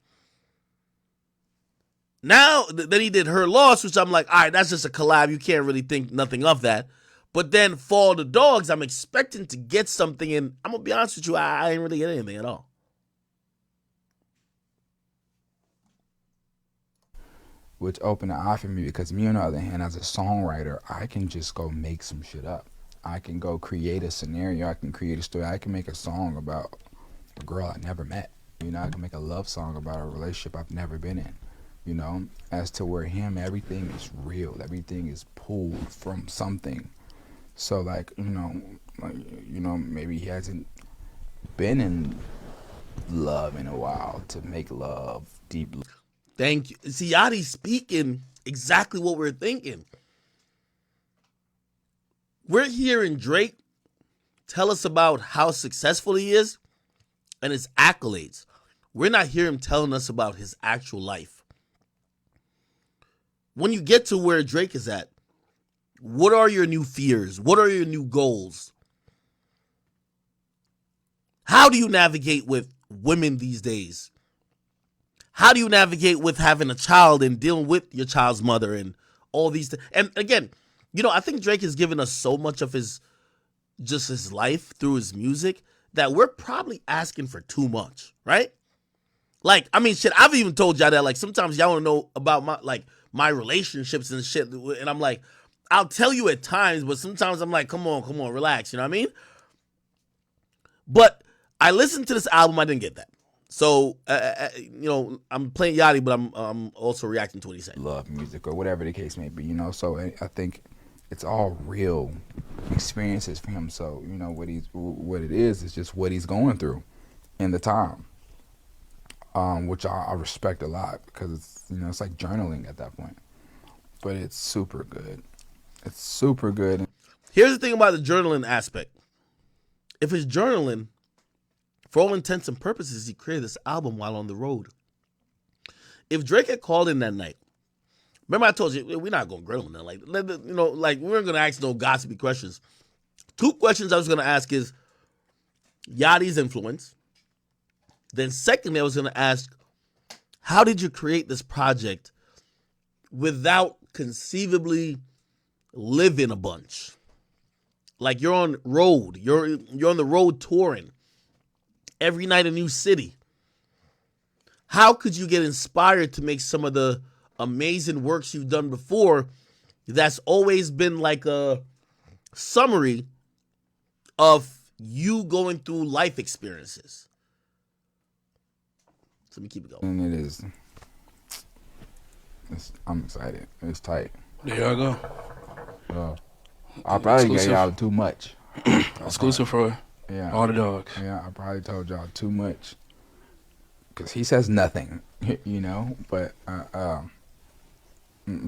Now, then he did Her Loss, which I'm like, all right, that's just a collab. You can't really think nothing of that. But then Fall the Dogs, I'm expecting to get something, and I'm going to be honest with you, I ain't really get anything at all. Which opened the eye for me because me, on the other hand, as a songwriter, I can just go make some shit up. I can go create a scenario. I can create a story. I can make a song about a girl I never met. You know, I can make a love song about a relationship I've never been in. You know, as to where everything is real. Everything is pulled from something. So, like, maybe he hasn't been in love in a while to make love deep. Thank you. See, Yachty's speaking exactly what we're thinking. We're hearing Drake tell us about how successful he is and his accolades. We're not hearing him telling us about his actual life. When you get to where Drake is at, what are your new fears? What are your new goals? How do you navigate with women these days? How do you navigate with having a child and dealing with your child's mother and all these things? And again, I think Drake has given us so much of his life through his music that we're probably asking for too much, right? Like, I mean, shit, I've even told y'all that, like, sometimes y'all want to know about my relationships and shit. And I'm like, I'll tell you at times, but sometimes I'm like, come on, relax. You know what I mean? But I listened to this album. I didn't get that. So, I'm playing Yachty, but I'm also reacting to what he said. Love music or whatever the case may be, So I think it's all real experiences for him. So, what it is just what he's going through in the time, which I respect a lot because it's like journaling at that point. But it's super good. It's super good. Here's the thing about the journaling aspect. If it's journaling, for all intents and purposes, he created this album while on the road. If Drake had called in that night, remember I told you, we're not going to grill him now. Like we weren't going to ask no gossipy questions. 2 questions I was going to ask is Yachty's influence. Then secondly, I was going to ask, how did you create this project without conceivably living a bunch? Like, you're on road. You're on the road touring. Every night a new city. How could you get inspired to make some of the amazing works you've done before that's always been like a summary of you going through life experiences. So let me keep it going. And it is. I'm excited. It's tight. There y'all go. I probably gave Exclusive. y'all too much. Exclusive for all the dogs. Yeah, I probably told y'all too much. Because he says nothing, you know, but I'm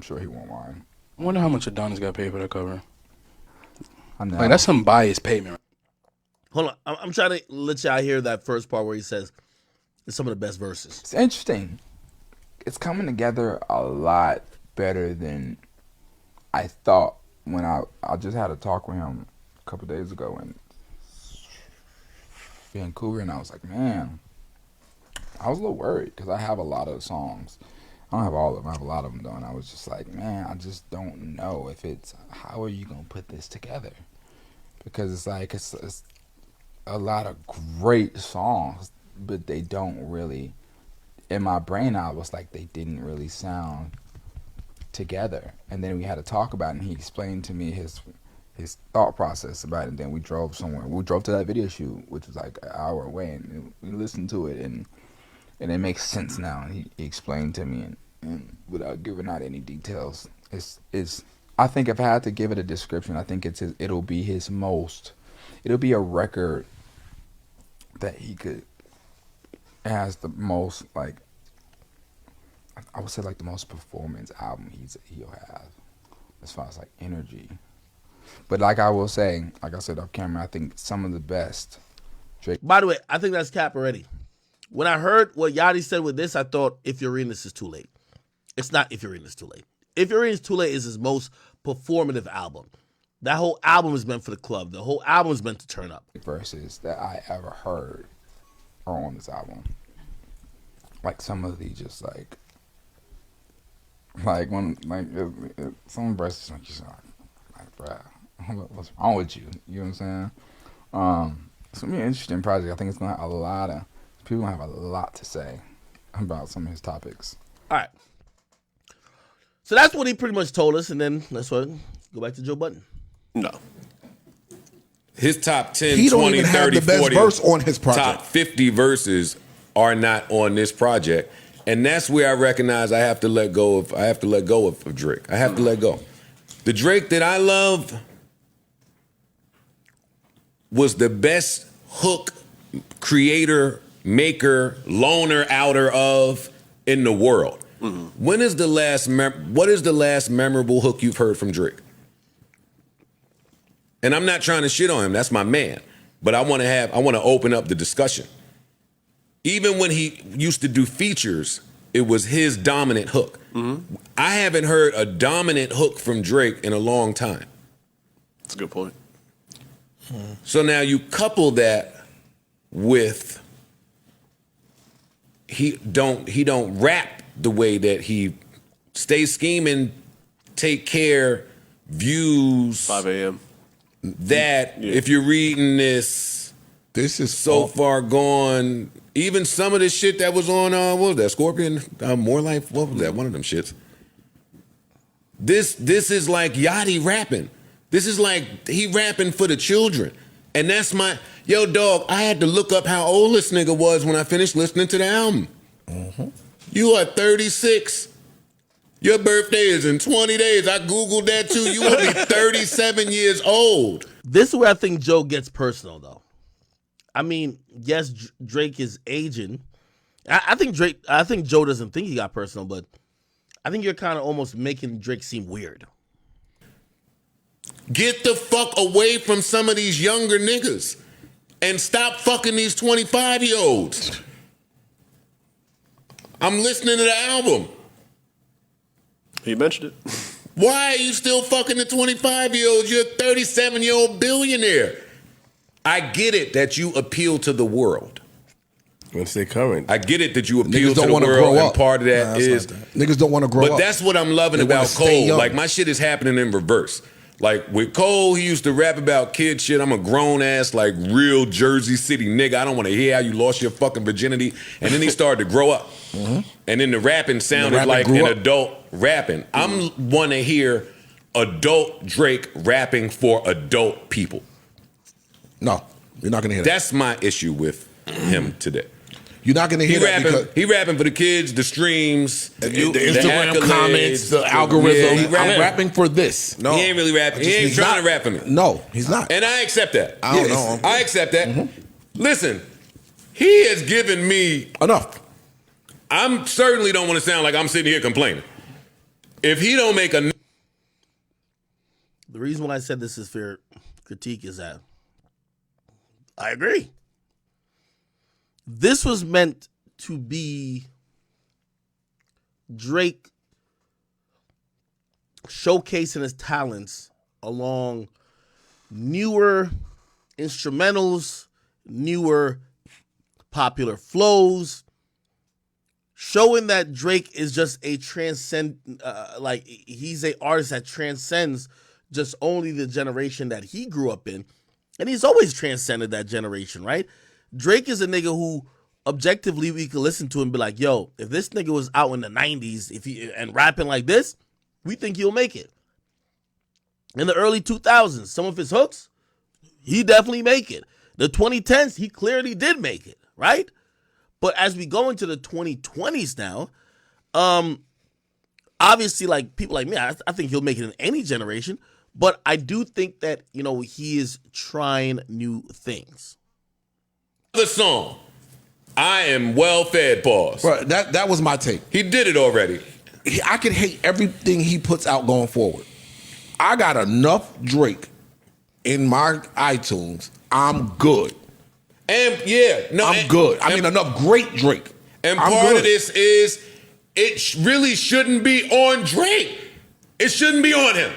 sure he won't mind. I wonder how much Adonis got paid for that cover. I know. Like, that's some biased payment. Hold on. I'm trying to let y'all hear that first part where he says it's some of the best verses. It's interesting. It's coming together a lot better than I thought when I just had a talk with him a couple days ago in Vancouver, and I was like, man, I was a little worried because I have a lot of songs. I don't have all of them. I have a lot of them, though. And I was just like, man, I just don't know if it's, how are you going to put this together? Because it's like, it's a lot of great songs, but they don't really, in my brain, I was like, they didn't really sound together. And then we had to talk about it, and he explained to me his thought process about it. And then we drove somewhere. We drove to that video shoot, which was like an hour away, and we listened to it, and it makes sense now. And he explained to me, and without giving out any details, it's. I think if I had to give it a description, I think it'll be a record that he could, has the most, like, I would say, like, the most performance album he'll have as far as like energy. But like I will say, like I said off camera, I think some of the best Drake. By the way, I think that's cap already. When I heard what Yachty said with this, I thought If You're Reading This is too late. It's not If You're Reading This too late. If You're Reading This too late is his most performative album. That whole album is meant for the club. The whole album is meant to turn up. Verses that I ever heard are on this album. Like some of the just like when some verses make you sound like, bruh, what's wrong with you? You know what I'm saying? It's gonna be an interesting project. I think it's gonna have a lot of people have a lot to say about some of his topics. All right. So that's what he pretty much told us, and then let's go back to Joe Budden. No. His top 10, He don't 20, even have 30, the best 40, verse on his project. top 50 verses are not on this project. And that's where I recognize I have to let go of Drake. I have to let go. The Drake that I love was the best hook creator, maker, loner outer of in the world. Mm-hmm. What is the last memorable hook you've heard from Drake? And I'm not trying to shit on him. That's my man. But I want to open up the discussion. Even when he used to do features, it was his dominant hook. Mm-hmm. I haven't heard a dominant hook from Drake in a long time. That's a good point. So now you couple that with he don't rap the way that he stays scheming, take care, views. 5 a.m. That if you're reading this is so far gone. Even some of the shit that was on what was that, Scorpion? More Life? What was that? One of them shits. This is like Yachty rapping. This is like he rapping for the children. And that's yo, dog, I had to look up how old this nigga was when I finished listening to the album. Mm-hmm. You are 36. Your birthday is in 20 days. I Googled that too. You will be 37 years old. This is where I think Joe gets personal, though. I mean, yes, Drake is aging. I think Joe doesn't think he got personal, but I think you're kind of almost making Drake seem weird. Get the fuck away from some of these younger niggas and stop fucking these 25-year-olds. I'm listening to the album. He mentioned it. Why are you still fucking the 25-year-olds? You're a 37-year-old billionaire. I get it that you appeal to the world. Once they current. I get it that you appeal Niggas to don't the wanna world, grow and up. part of that is Niggas don't want to grow up. But that's what I'm loving They wanna about stay Cole. young. Like, my shit is happening in reverse. Like, with Cole, he used to rap about kid shit. I'm a grown-ass, like, real Jersey City nigga. I don't want to hear how you lost your fucking virginity. And then he started to grow up. Mm-hmm. And then the rapping sounded like an adult rapping. I'm want to hear adult Drake rapping for adult people. No, you're not gonna hear that. That's my issue with him today. You're not gonna hear that because He rapping for the kids, the streams, the Instagram comments, the algorithm. I'm rapping for this. No, he ain't really rapping. He ain't trying to rap for me. No, he's not. And I accept that. I don't know. I accept that. Listen, he has given me enough. I certainly don't want to sound like I'm sitting here complaining. If he don't make a... The reason why I said this is fair critique is that I agree. This was meant to be Drake showcasing his talents along newer instrumentals, newer popular flows, showing that Drake is just a like he's an artist that transcends just only the generation that he grew up in. And he's always transcended that generation, right? Drake is a nigga who objectively we could listen to and be like, yo, if this nigga was out in the 90s and rapping like this, we think he'll make it. In the early 2000s, some of his hooks, he definitely make it. The 2010s, he clearly did make it, right? But as we go into the 2020s now, obviously, like people like me, I think he'll make it in any generation. But I do think that, you know, he is trying new things. The song, I Am Well Fed, pause. Bro, that was my take. He did it already. I can hate everything he puts out going forward. I got enough Drake in my iTunes. I'm good. And I'm good. I mean, enough great Drake. And part of this is it really shouldn't be on Drake. It shouldn't be on him.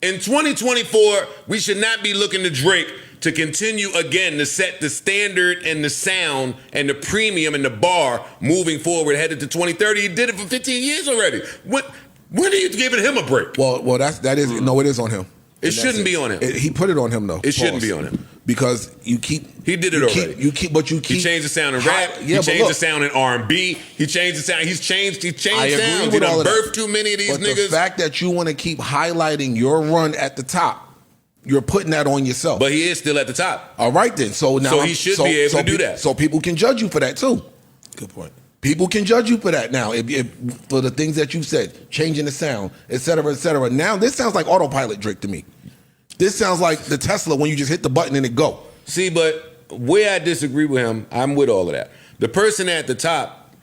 In 2024, we should not be looking to Drake to continue again to set the standard and the sound and the premium and the bar moving forward headed to 2030. He did it for 15 years already. When are you giving him a break? Well, it is on him. It shouldn't be on him. He put it on him though. It shouldn't be on him. Because you keep... He did it already. He changed the sound in rap. He changed the sound in R&B. He changed the sound. He changed sounds. He done birthed too many of these niggas. The fact that you want to keep highlighting your run at the top, you're putting that on yourself. But he is still at the top. All right then. So now he should be able to do that. So people can judge you for that too. Good point. People can judge you for that now, if for the things that you said, changing the sound, et cetera, et cetera. Now this sounds like autopilot Drake to me. This sounds like the Tesla when you just hit the button and it go. See, but where I disagree with him, I'm with all of that. The person at the top,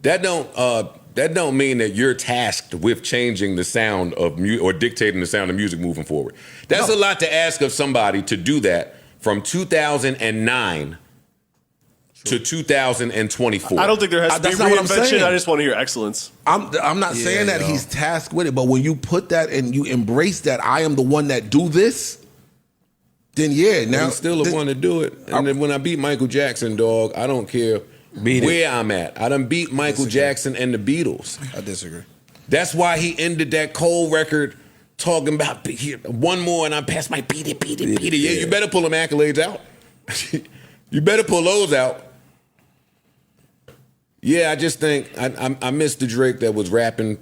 that don't mean that you're tasked with changing the sound of music or dictating the sound of music moving forward. That's a lot to ask of somebody to do that from 2009 to 2024. I don't think there has to be reinvention. I just want to hear excellence. I'm not saying that he's tasked with it, but when you put that and you embrace that I am the one that do this, then now he's still the one to do it. And then when I beat Michael Jackson, dog, I don't care where I'm at. I done beat Michael Jackson and the Beatles. I disagree. That's why he ended that Cole record talking about one more and I pass my beat it. Yeah, you better pull them accolades out. You better pull those out. Yeah, I just think I miss the Drake that was rapping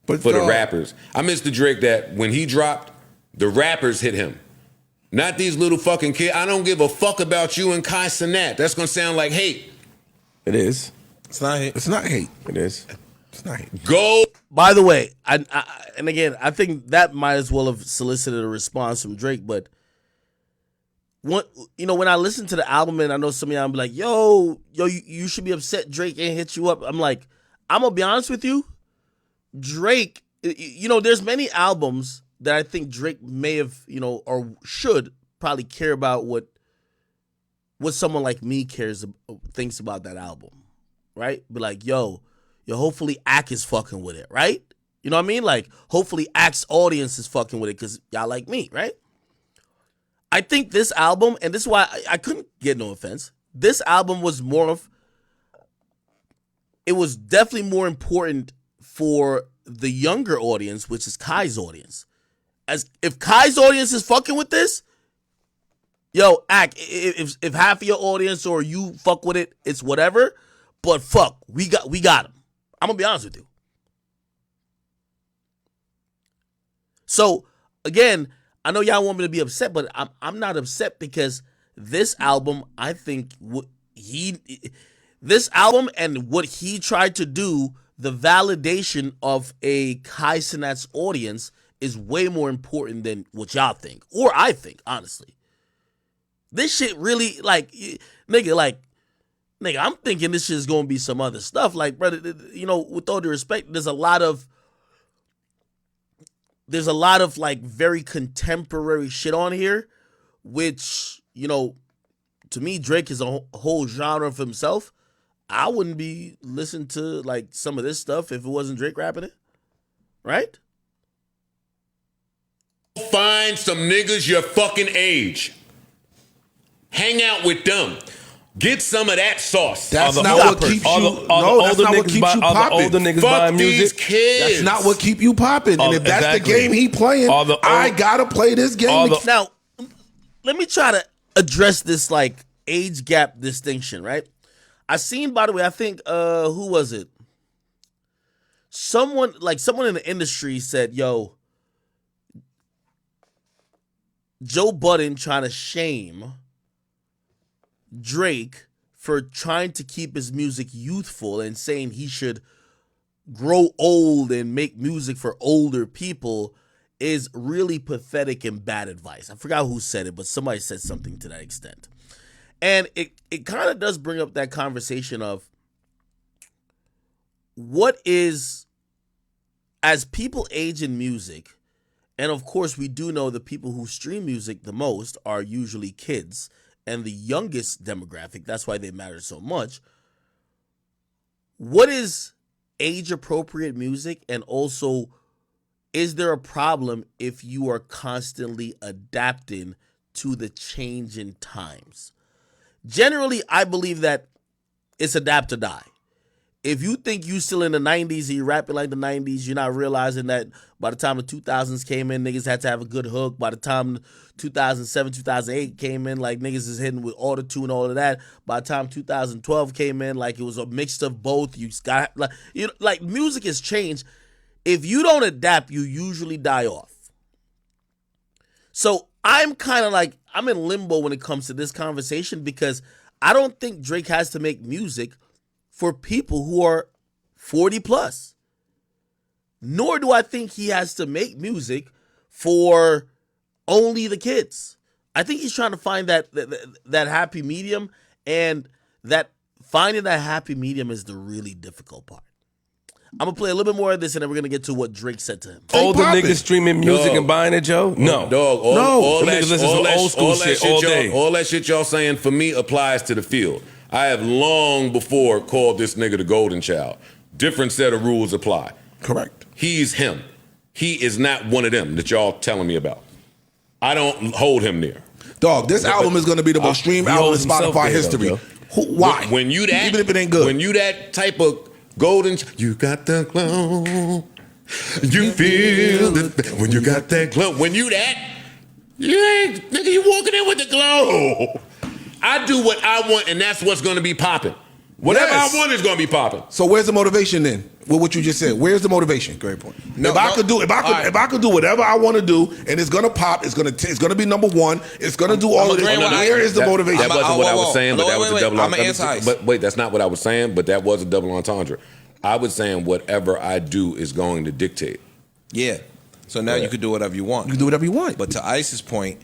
for the rappers. I miss the Drake that when he dropped, the rappers hit him. Not these little fucking kids. I don't give a fuck about you and Kai Cenat. That's going to sound like hate. It is. It's not hate. It's not hate. It is. It's not hate. Go. By the way, and again, I think that might as well have solicited a response from Drake, but when I listen to the album and I know some of y'all be like, yo, you should be upset Drake ain't hit you up. I'm like, I'm going to be honest with you. Drake, there's many albums that I think Drake may have, or should probably care about what someone like me thinks about that album, right? Be like, yo, hopefully Ak is fucking with it, right? You know what I mean? Like, hopefully Ak's audience is fucking with it because y'all like me, right? I think this album, and this is why I couldn't get no offense, this album was it was definitely more important for the younger audience, which is Kai's audience. As if Kai's audience is fucking with this, yo, Ak, if half of your audience or you fuck with it, it's whatever. But fuck, we got him. I'm gonna be honest with you. So again, I know y'all want me to be upset, but I'm not upset because this album, I think this album and what he tried to do, the validation of a Kai Cenat's audience is way more important than what y'all think, or I think, honestly. This shit really, like, nigga, I'm thinking this shit is gonna be some other stuff. Like, brother, you know, with all due respect, there's a lot of like very contemporary shit on here, which, you know, to me, Drake is a whole genre of himself. I wouldn't be listening to like some of this stuff if it wasn't Drake rapping it, right? Find some niggas your fucking age. Hang out with them. Get some of that sauce. That's not what keeps you. No, that's not what keeps you popping. Older niggas Fuck buying these music. kids. That's not what keep you popping. And if that's exactly. the game he playing, I gotta play this game. Now, let me try to address this like age gap distinction, right? I seen, by the way, I think who was it? Someone in the industry said, "Yo, Joe Budden trying to shame Drake for trying to keep his music youthful and saying he should grow old and make music for older people is really pathetic and bad advice." I forgot who said it, but somebody said something to that extent. And it kind of does bring up that conversation of what is, as people age in music, and of course we do know the people who stream music the most are usually kids and the youngest demographic, that's why they matter so much. What is age appropriate music, and also is there a problem if you are constantly adapting to the change in times? Generally, I believe that it's adapt or die. If you think you still in the 90s and you're rapping like the 90s, you're not realizing that by the time the 2000s came in, niggas had to have a good hook. By the time 2007, 2008 came in, like niggas is hitting with auto-tune and all of that. By the time 2012 came in, like it was a mix of both. You got like, you know, like music has changed. If you don't adapt, you usually die off. So I'm kind of like, I'm in limbo when it comes to this conversation because I don't think Drake has to make music for people who are 40 plus. Nor do I think he has to make music for only the kids. I think he's trying to find that happy medium, and that finding that happy medium is the really difficult part. I'm gonna play a little bit more of this, and then we're gonna get to what Drake said to him. Older niggas streaming music and buying it, Joe? No. Dog, Them niggas listen to old school shit all day. All that shit y'all saying for me applies to the field. I have long before called this nigga the golden child. Different set of rules apply. Correct. He's him. He is not one of them that y'all telling me about. I don't hold him near. Dog, this album is going to be the most streamed album in Spotify history. Why? When you that, even if it ain't good. When you that type of golden, you got the glow. You feel it when you got that glow. When you that, you ain't nigga. You walking in with the glow. I do what I want, and that's what's going to be popping. Whatever I want is going to be popping. So where's the motivation then? With what you just said, where's the motivation? Great point. If I could do whatever I want to do, and it's gonna pop, it's gonna be number one. It's gonna do all of this. Where is the motivation? That wasn't what I was saying, but that was a double entendre. But wait, that's not what I was saying. But that was a double entendre. I was saying whatever I do is going to dictate. Yeah. So now you could do whatever you want. You can do whatever you want. But to Ice's point,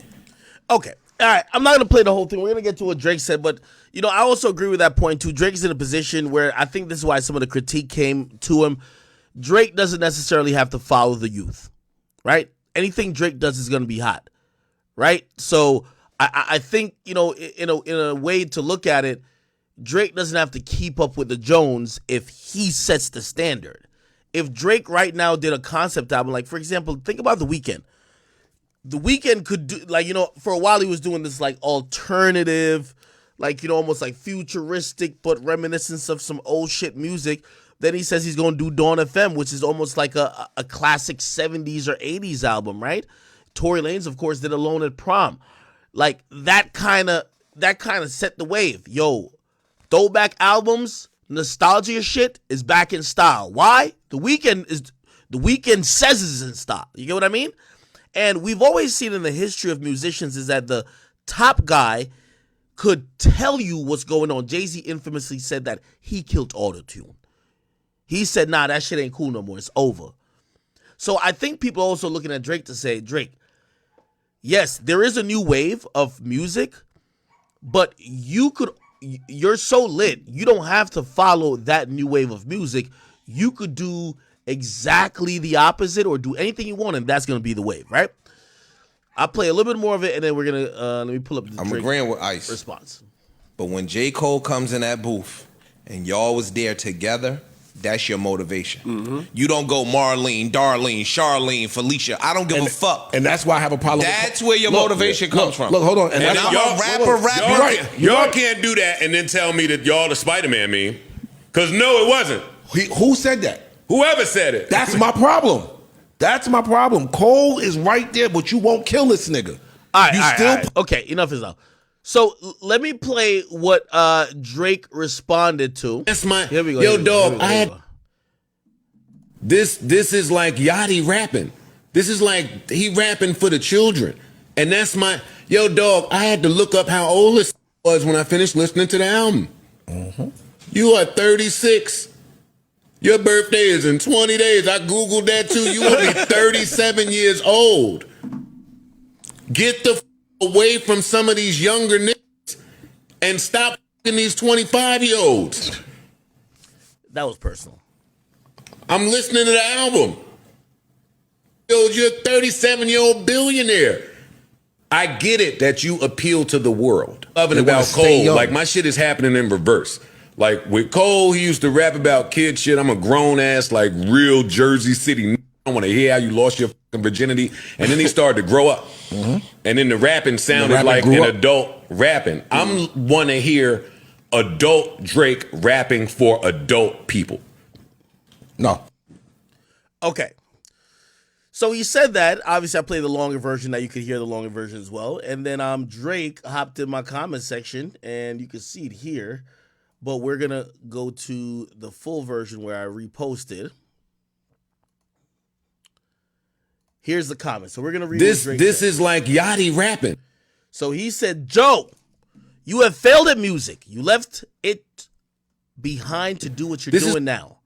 okay. All right, I'm not going to play the whole thing. We're going to get to what Drake said, but, you know, I also agree with that point, too. Drake's in a position where I think this is why some of the critique came to him. Drake doesn't necessarily have to follow the youth, right? Anything Drake does is going to be hot, right? So I think, you know, in a way to look at it, Drake doesn't have to keep up with the Jones if he sets the standard. If Drake right now did a concept album, like, for example, think about The Weeknd. The Weeknd could do, like, you know, for a while he was doing this like alternative, like, you know, almost like futuristic but reminiscence of some old shit music. Then he says he's going to do Dawn FM, which is almost like a classic 70s or 80s album, right? Tory Lanez, of course, did Alone at Prom. Like that kind of set the wave. Yo, throwback albums, nostalgia shit is back in style. Why? The Weeknd says it's in style. You get what I mean? And we've always seen in the history of musicians is that the top guy could tell you what's going on. Jay-Z infamously said that he killed autotune. He said, nah, that shit ain't cool no more. It's over. So I think people are also looking at Drake to say, Drake, yes, there is a new wave of music, but you're so lit, you don't have to follow that new wave of music. You could do exactly the opposite or do anything you want, and that's going to be the wave, right? I'll play a little bit more of it, and then we're going to, let me pull up the I'm Drake agreeing with Ice. response. But when J. Cole comes in that booth and y'all was there together, that's your motivation. Mm-hmm. You don't go Marlene, Darlene, Charlene, Felicia. I don't give a fuck. And that's why I have a problem. That's where your motivation comes from. Look, hold on. And that's I'm why- a rapper. Y'all, right. y'all can't do that and then tell me that y'all the Spider-Man meme. Because no, it wasn't. Who said that? Whoever said it. That's my problem. That's my problem. Cole is right there, but you won't kill this nigga. All right, you all right, still all right. Okay, enough is enough. So let me play what Drake responded to. That's my Here we go. Yo, here we go, dog, here we go, I here had we go. this is like Yachty rapping. This is like he rapping for the children. And that's my yo, dog, I had to look up how old this was when I finished listening to the album. You are 36. Your birthday is in 20 days. I Googled that too. You will be 37 years old. Get the away from some of these younger niggas and stop these 25-year-olds. That was personal. I'm listening to the album. Yo, you're a 37-year-old billionaire. I get it that you appeal to the world. Loving They wanna about stay Cole, young. like my shit is happening in reverse. Like with Cole, he used to rap about kid shit. I'm a grown ass, like real Jersey City. I want to hear how you lost your fucking virginity. And then he started to grow up. And then the rapping sounded rapping like grew an up. adult rapping. I'm want to hear adult Drake rapping for adult people. No. Okay. So he said that. Obviously, I played the longer version. Now you could hear the longer version as well. And then Drake hopped in my comment section, and you can see it here. But we're going to go to the full version where I reposted. Here's the comment. So we're going to read This what Drake this said. is like Yachty rapping. So he said, Joe, you have failed at music. You left it behind to do what you're doing now.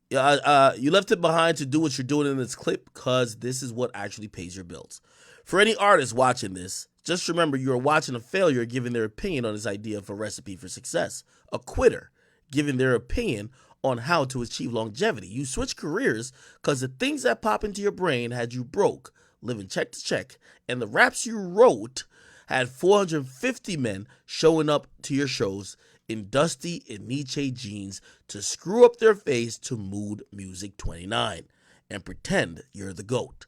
You left it behind to do what you're doing in this clip because this is what actually pays your bills. For any artist watching this, just remember you are watching a failure giving their opinion on his idea of a recipe for success. A quitter giving their opinion on how to achieve longevity. You switch careers because the things that pop into your brain had you broke, living check to check, and the raps you wrote had 450 men showing up to your shows in Dusty and Nietzsche jeans to screw up their face to Mood Music 29 and pretend you're the GOAT.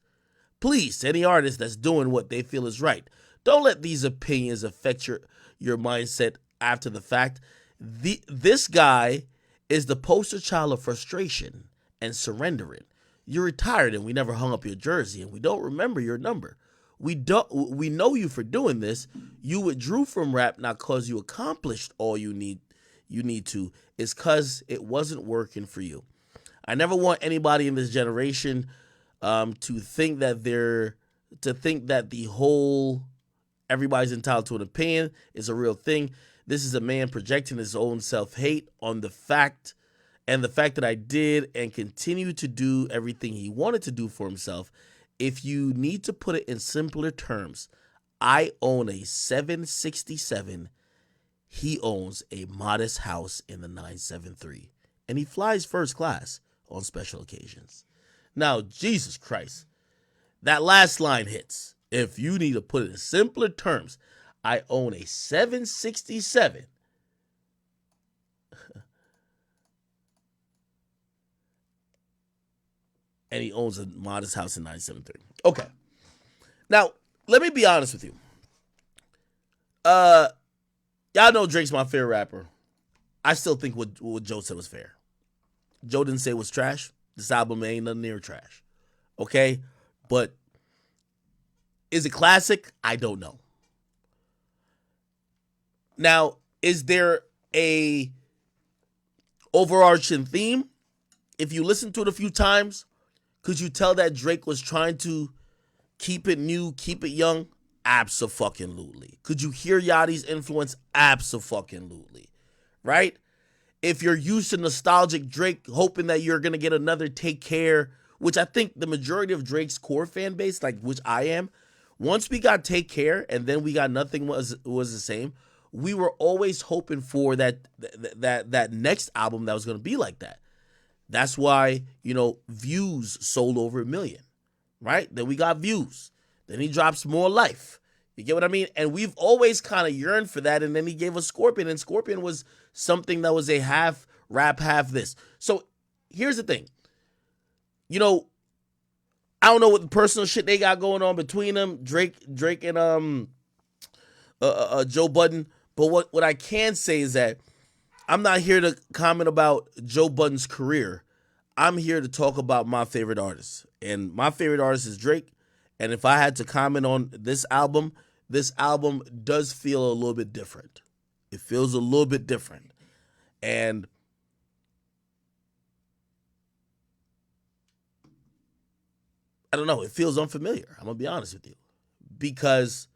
Please, any artist that's doing what they feel is right, don't let these opinions affect your mindset after the fact. This guy is the poster child of frustration and surrendering. You're retired and we never hung up your jersey and we don't remember your number. We know you for doing this. You withdrew from rap not cause you accomplished all you need to. It's cause it wasn't working for you. I never want anybody in this generation to think that the whole everybody's entitled to an opinion is a real thing. This is a man projecting his own self-hate on the fact that I did and continue to do everything he wanted to do for himself. If you need to put it in simpler terms, I own a 767. He owns a modest house in the 973. And he flies first class on special occasions. Now, Jesus Christ, that last line hits. If you need to put it in simpler terms, I own a 767. And he owns a modest house in 973. Okay. Now, let me be honest with you. Y'all know Drake's my favorite rapper. I still think what Joe said was fair. Joe didn't say it was trash. This album ain't nothing near trash. Okay? But is it classic? I don't know. Now, is there a overarching theme? If you listen to it a few times, could you tell that Drake was trying to Keep it new, keep it young? Abso-fucking-lutely. Could you hear Yachty's influence? Abso-fucking-lutely. Right? If you're used to nostalgic Drake, hoping that you're going to get another Take Care, which I think the majority of Drake's core fan base, like which I am, once we got Take Care and then we got Nothing Was the Same, we were always hoping for that next album that was going to be like that. That's why, Views sold over 1 million, right? Then we got Views. Then he drops More Life. You get what I mean? And we've always kind of yearned for that. And then he gave us Scorpion, and Scorpion was something that was a half rap, half this. So here's the thing. I don't know what the personal shit they got going on between them, Drake and Joe Budden. But what I can say is that I'm not here to comment about Joe Budden's career. I'm here to talk about my favorite artist. And my favorite artist is Drake. And if I had to comment on this album does feel a little bit different. It feels a little bit different. And I don't know, it feels unfamiliar. I'm going to be honest with you. Because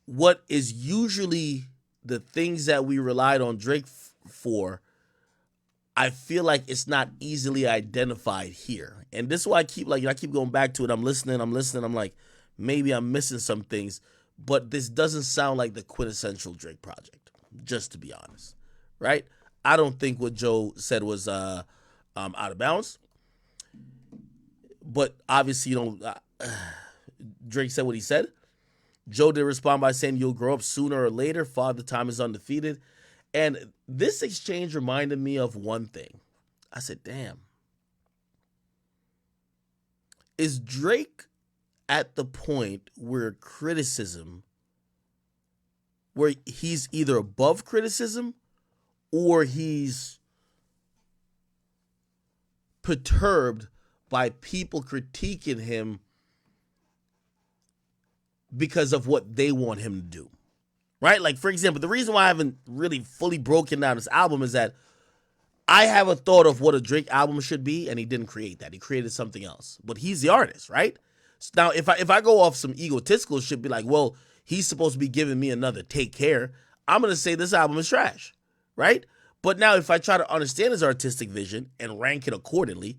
what is usually the things that we relied on Drake for, I feel like it's not easily identified here. And this is why I keep going back to it. I'm listening. I'm like, maybe I'm missing some things. But this doesn't sound like the quintessential Drake project, just to be honest. Right? I don't think what Joe said was out of bounds. But obviously, Drake said what he said. Joe did respond by saying, "You'll grow up sooner or later. Father Time is undefeated." And this exchange reminded me of one thing. I said, damn. Is Drake at the point where he's either above criticism or he's perturbed by people critiquing him because of what they want him to do? Right? Like, for example, the reason why I haven't really fully broken down this album is that I have a thought of what a Drake album should be, and he didn't create that. He created something else. But he's the artist, right? So now, if I go off some egotistical shit, be like, well, he's supposed to be giving me another Take Care, I'm going to say this album is trash, right? But now, if I try to understand his artistic vision and rank it accordingly,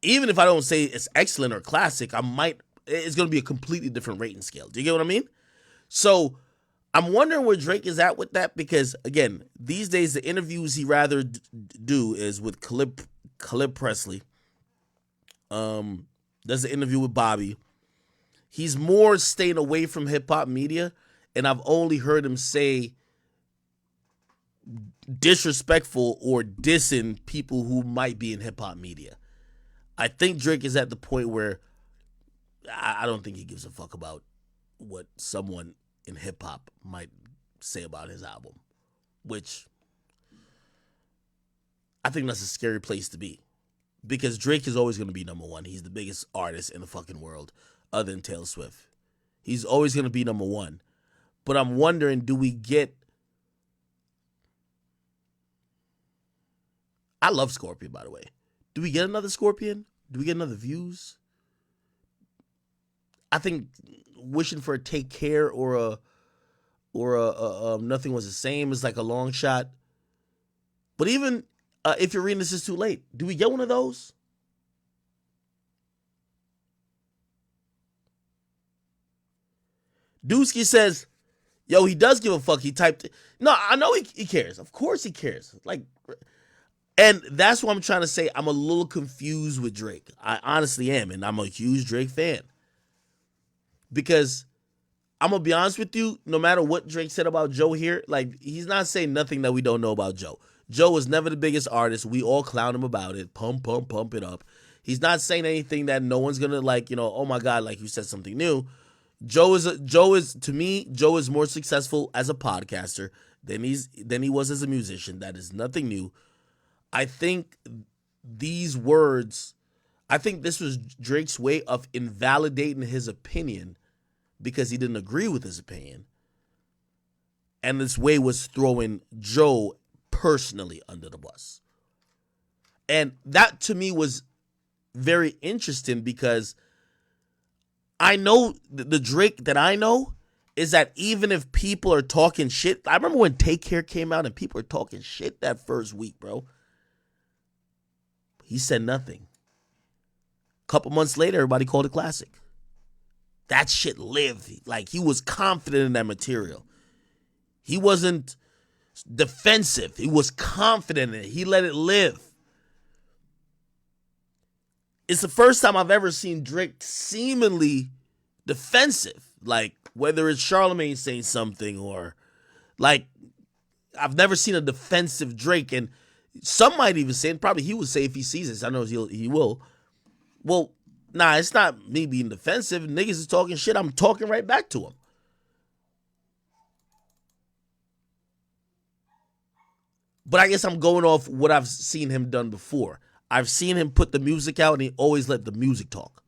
even if I don't say it's excellent or classic, it's going to be a completely different rating scale. Do you get what I mean? So I'm wondering where Drake is at with that, because, again, these days the interviews he rather do is with Khalid Presley. Does an interview with Bobby. He's more staying away from hip-hop media, and I've only heard him say disrespectful or dissing people who might be in hip-hop media. I think Drake is at the point where I don't think he gives a fuck about what someone in hip-hop might say about his album, which I think that's a scary place to be, because Drake is always going to be number one. He's the biggest artist in the fucking world other than Taylor Swift. He's always going to be number one. But I'm wondering, do we get... I love Scorpion, by the way. Do we get another Scorpion? Do we get another Views? I think wishing for a Take Care or a Nothing Was the Same is like a long shot. But even if you're reading This Is Too Late, do we get one of those? Dusky says, yo, he does give a fuck. He typed it. No, I know he cares. Of course he cares. And that's what I'm trying to say. I'm a little confused with Drake. I honestly am, and I'm a huge Drake fan. Because I'm going to be honest with you, no matter what Drake said about Joe here, he's not saying nothing that we don't know about Joe. Joe was never the biggest artist. We all clown him about it. Pump it up. He's not saying anything that no one's going to oh my God, you said something new. Joe is more successful as a podcaster than he was as a musician. That is nothing new. I think this was Drake's way of invalidating his opinion because he didn't agree with his opinion. And this way was throwing Joe personally under the bus. And that to me was very interesting, because I know the Drake that I know is that even if people are talking shit, I remember when Take Care came out and people were talking shit that first week, bro. He said nothing. A couple months later, everybody called it classic. That shit lived. Like, he was confident in that material. He wasn't defensive. He was confident in it. He let it live. It's the first time I've ever seen Drake seemingly defensive. Like, whether it's Charlamagne saying something or, like, I've never seen a defensive Drake. And some might even say, and probably he would say if he sees this, I know he will. Well, nah, it's not me being defensive. Niggas is talking shit. I'm talking right back to him. But I guess I'm going off what I've seen him done before. I've seen him put the music out and he always let the music talk.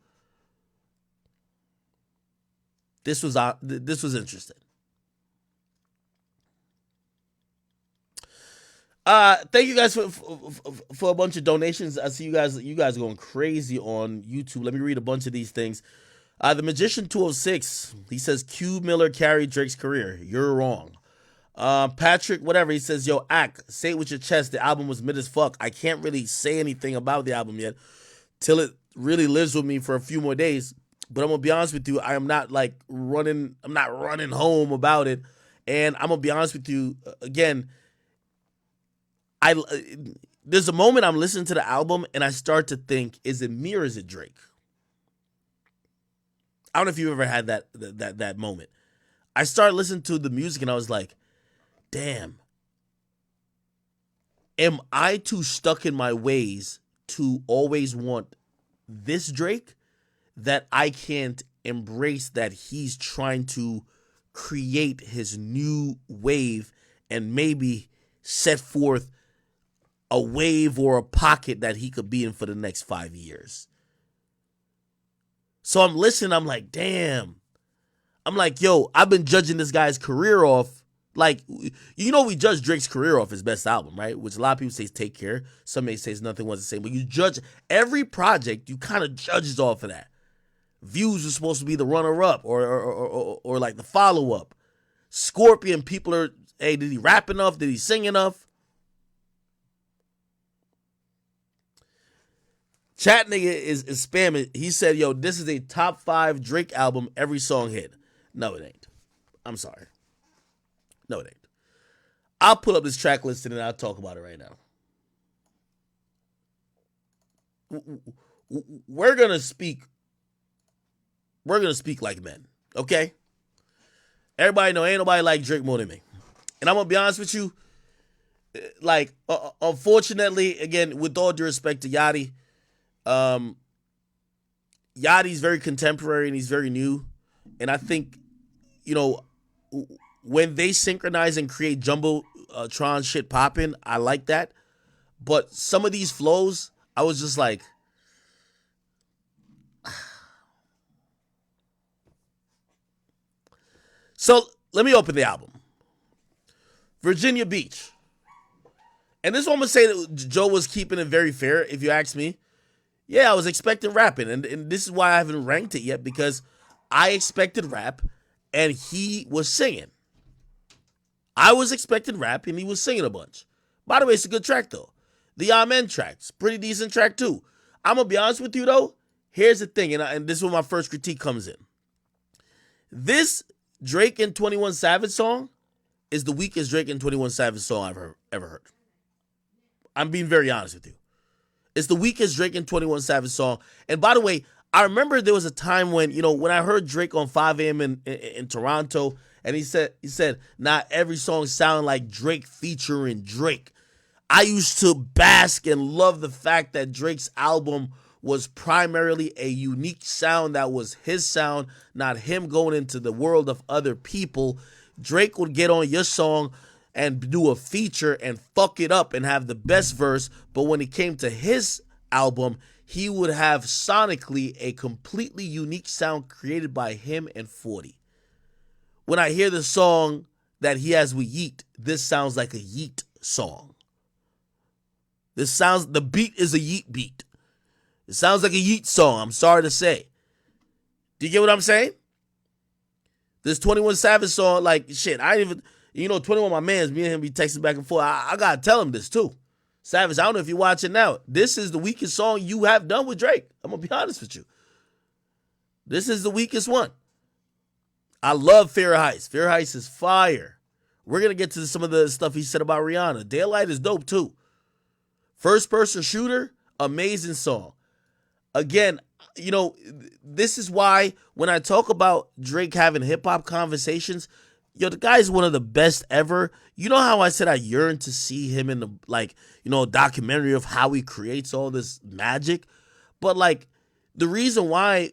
This was interesting. Thank you guys for a bunch of donations. I see you guys going crazy on YouTube. Let me read a bunch of these things. The Magician 206, he says Q Miller carried Drake's career. You're wrong. Patrick, whatever, he says, yo, say it with your chest. The album was mid as fuck. I can't really say anything about the album yet till it really lives with me for a few more days. But I'm gonna be honest with you, I'm not running home about it. And I'm gonna be honest with you, again, there's a moment I'm listening to the album and I start to think, is it me or is it Drake? I don't know if you've ever had that moment. I started listening to the music and I was like, damn, am I too stuck in my ways to always want this Drake that I can't embrace that he's trying to create his new wave and maybe set forth a wave or a pocket that he could be in for the next 5 years? So I'm listening, I'm like, damn. I'm like, yo, I've been judging this guy's career off. Like, you know, we judge Drake's career off his best album, right? Which a lot of people say is Take Care. Some may say Nothing Was the Same. But you judge every project, you kind of judges off of that. Views was supposed to be the runner-up or like the follow-up. Scorpion, people are, hey, did he rap enough? Did he sing enough? Chat nigga is spamming. He said, yo, this is a top 5 Drake album, every song hit. No, it ain't. I'm sorry. No, it ain't. I'll pull up this track list and then I'll talk about it right now. We're gonna speak like men, okay? Everybody know ain't nobody like Drake more than me. And I'm gonna be honest with you, like, unfortunately, again, with all due respect to Yachty, Yachty's very contemporary and he's very new. And I think, you know, when they synchronize and create Jumbotron shit popping, I like that. But some of these flows, I was just like, so let me open the album. Virginia Beach. And this one I'm going to say that Joe was keeping it very fair, if you ask me. Yeah, I was expecting rapping. And this is why I haven't ranked it yet, because I expected rap and he was singing. I was expecting rap and he was singing a bunch. By the way, it's a good track though. The Amen track's pretty decent track too. I'm going to be honest with you though. Here's the thing, and this is where my first critique comes in. This Drake and 21 Savage song is the weakest Drake and 21 Savage song I've ever heard. I'm being very honest with you. It's the weakest Drake and 21 Savage song. And by the way, I remember there was a time when, you know, when I heard Drake on 5 a.m. in Toronto, and he said, not every song sounded like Drake featuring Drake. I used to bask and love the fact that Drake's album was primarily a unique sound that was his sound, not him going into the world of other people. Drake would get on your song and do a feature and fuck it up and have the best verse, but when it came to his album, he would have sonically a completely unique sound created by him and 40. When I hear the song that he has with Yeet, this sounds like a Yeet song. The beat is a Yeet beat. It sounds like a Yeet song, I'm sorry to say. Do you get what I'm saying? This 21 Savage song, like, shit, I didn't even, 21 my mans, me and him be texting back and forth. I gotta tell him this too. Savage, I don't know if you're watching now. This is the weakest song you have done with Drake. I'm gonna be honest with you. This is the weakest one. I love Fair Heights. Fair Heights is fire. We're gonna get to some of the stuff he said about Rihanna. Daylight is dope too. First Person Shooter, amazing song. Again, this is why when I talk about Drake having hip-hop conversations, the guy's one of the best ever. You know how I said I yearn to see him in the, documentary of how he creates all this magic? But, the reason why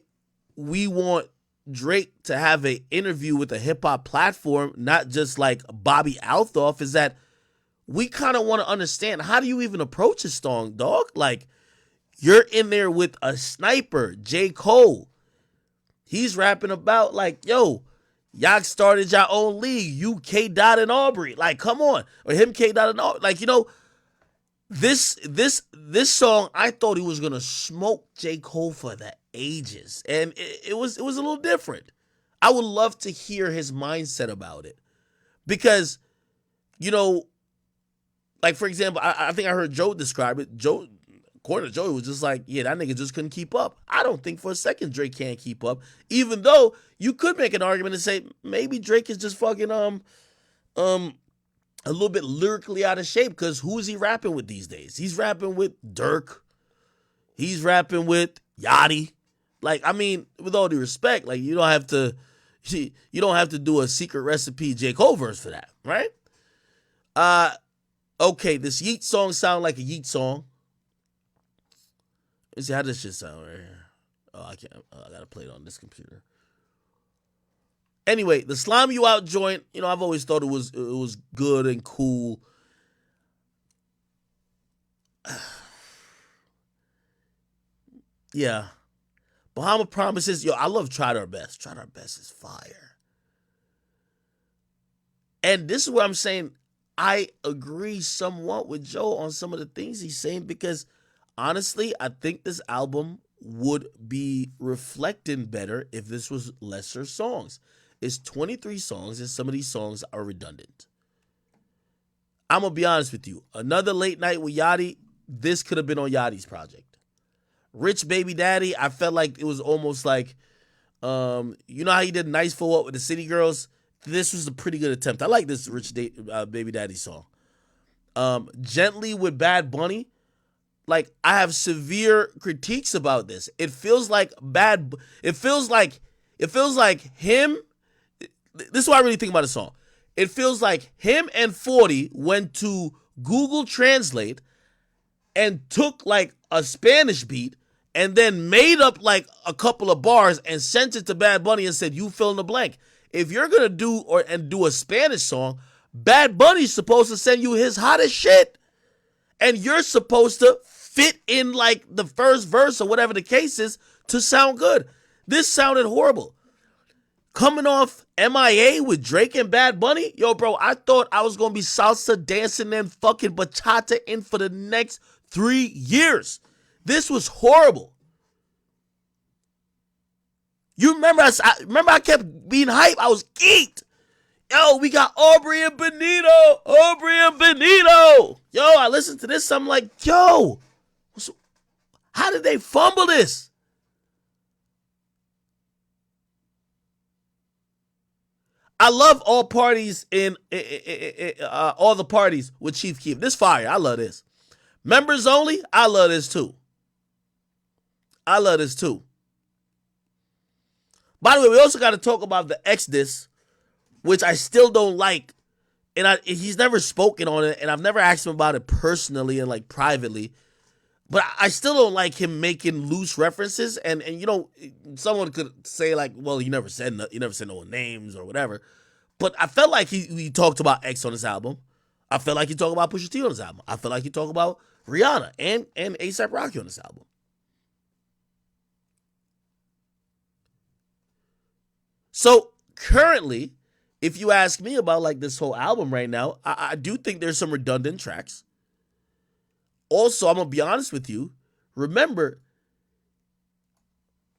we want Drake to have an interview with a hip-hop platform, not just like Bobby Althoff, is that we kind of want to understand, how do you even approach a song, dog? You're in there with a sniper, J. Cole. He's rapping about y'all started your own league, you K. Dot and Aubrey. Come on. Or him, K. Dot and Aubrey. This song, I thought he was gonna smoke J. Cole for the ages. And it was a little different. I would love to hear his mindset about it. Because, for example, I think I heard Joe describe it. Joe, according to Joey, was just like, yeah, that nigga just couldn't keep up. I don't think for a second Drake can't keep up, even though you could make an argument and say maybe Drake is just fucking a little bit lyrically out of shape, because who is he rapping with these days? He's rapping with Dirk. He's rapping with Yachty. With all due respect, you don't have to do a secret recipe J. Cole verse for that, right? Okay, this Yeet song sound like a Yeet song. Let's see how this shit sound right here. Oh, I can't. I gotta play it on this computer. Anyway, the Slime You Out joint, I've always thought it was good and cool. Yeah. Bahama Promises, I love Tried Our Best. Tried Our Best is fire. And this is what I'm saying. I agree somewhat with Joe on some of the things he's saying, because honestly, I think this album would be reflecting better if this was lesser songs. It's 23 songs, and some of these songs are redundant. I'm going to be honest with you. Another Late Night with Yachty, this could have been on Yachty's project. Rich Baby Daddy, I felt like it was almost like, how he did Nice for What with the City Girls? This was a pretty good attempt. I like this Baby Daddy song. Gently with Bad Bunny, I have severe critiques about this. It feels like him. This is what I really think about the song. It feels like him and 40 went to Google Translate and took a Spanish beat and then made up a couple of bars and sent it to Bad Bunny and said, you fill in the blank. If you're gonna do a Spanish song, Bad Bunny's supposed to send you his hottest shit. And you're supposed to fit in the first verse or whatever the case is to sound good. This sounded horrible. Coming off MIA with Drake and Bad Bunny, yo, bro, I thought I was gonna be salsa dancing and fucking bachata in for the next 3 years. This was horrible. You remember I kept being hyped. I was geeked. Yo, we got Aubrey and Benito. Yo, I listened to this. I'm like, yo, how did they fumble this? I love all parties in all the parties with Chief Keef. This fire. I love this. Members only. I love this too. By the way, we also got to talk about the Exodus, which I still don't like. And he's never spoken on it, and I've never asked him about it personally and privately. But I still don't like him making loose references. And someone could say well, you never said no names or whatever. But I felt like he talked about X on his album. I felt like he talked about Pusha T on his album. I felt like he talked about Rihanna and A$AP Rocky on his album. So currently, if you ask me about this whole album right now, I do think there's some redundant tracks. Also, I'm going to be honest with you. Remember,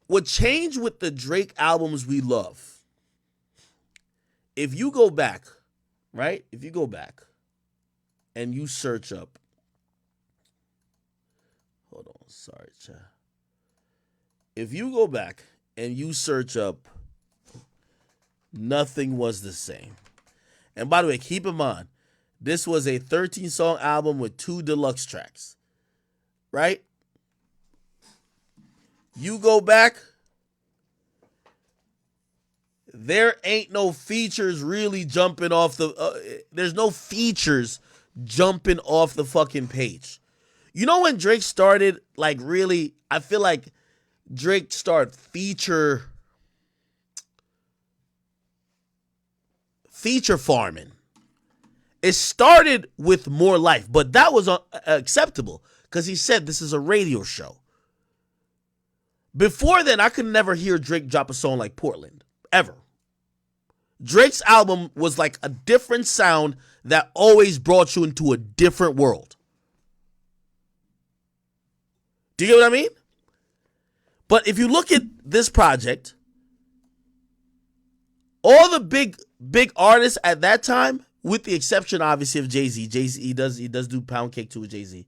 what changed with the Drake albums we love, if you go back, right? If you go back and you search up, hold on, sorry, chat. If you go back and you search up Nothing Was the Same. And by the way, keep in mind, this was a 13-song album with 2 deluxe tracks, right? You go back, there ain't no features really jumping off the, there's no features jumping off the fucking page. You know when Drake started, like really, I feel like Drake started feature farming. It started with More Life, but that was acceptable because he said this is a radio show. Before then, I could never hear Drake drop a song like Portland, ever. Drake's album was like a different sound that always brought you into a different world. Do you get what I mean? But if you look at this project, all the big artists at that time, with the exception obviously of Jay-Z. Jay-Z, he does do Pound Cake too with Jay-Z.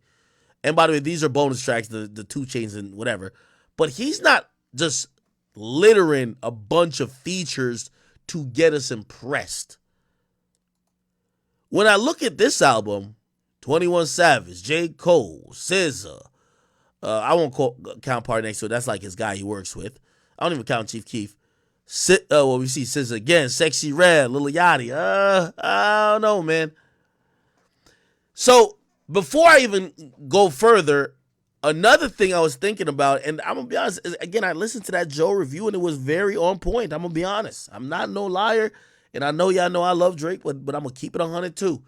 And by the way, these are bonus tracks, the 2 Chainz and whatever. But he's not just littering a bunch of features to get us impressed. When I look at this album, 21 Savage, J. Cole, SZA, I won't count Party Next Door. That's like his guy he works with. I don't even count Chief Keef. We see SZA again, Sexy Red, Lil Yachty. I don't know, man. So before I even go further, another thing I was thinking about, and I'm gonna be honest, again, I listened to that Joe review and it was very on point. I'm gonna be honest. I'm not no liar, and I know y'all know I love Drake, but I'm gonna keep it 100 too.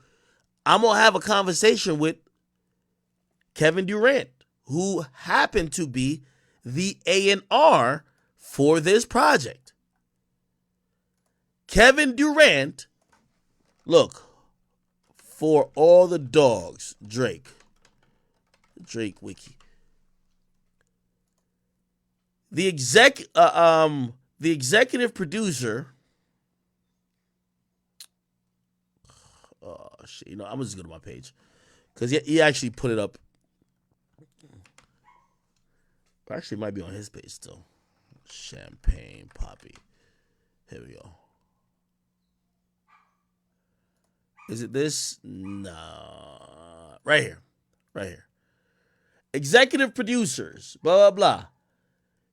I'm gonna have a conversation with Kevin Durant, who happened to be the A&R for this project. Kevin Durant, look, For All the Dogs, Drake Wiki. The executive producer. Oh shit! I'm just going to my page because he actually put it up. Actually, it might be on his page still. Champagne Poppy. Here we go. Is it this? Nah. Right here. Executive producers, blah, blah, blah.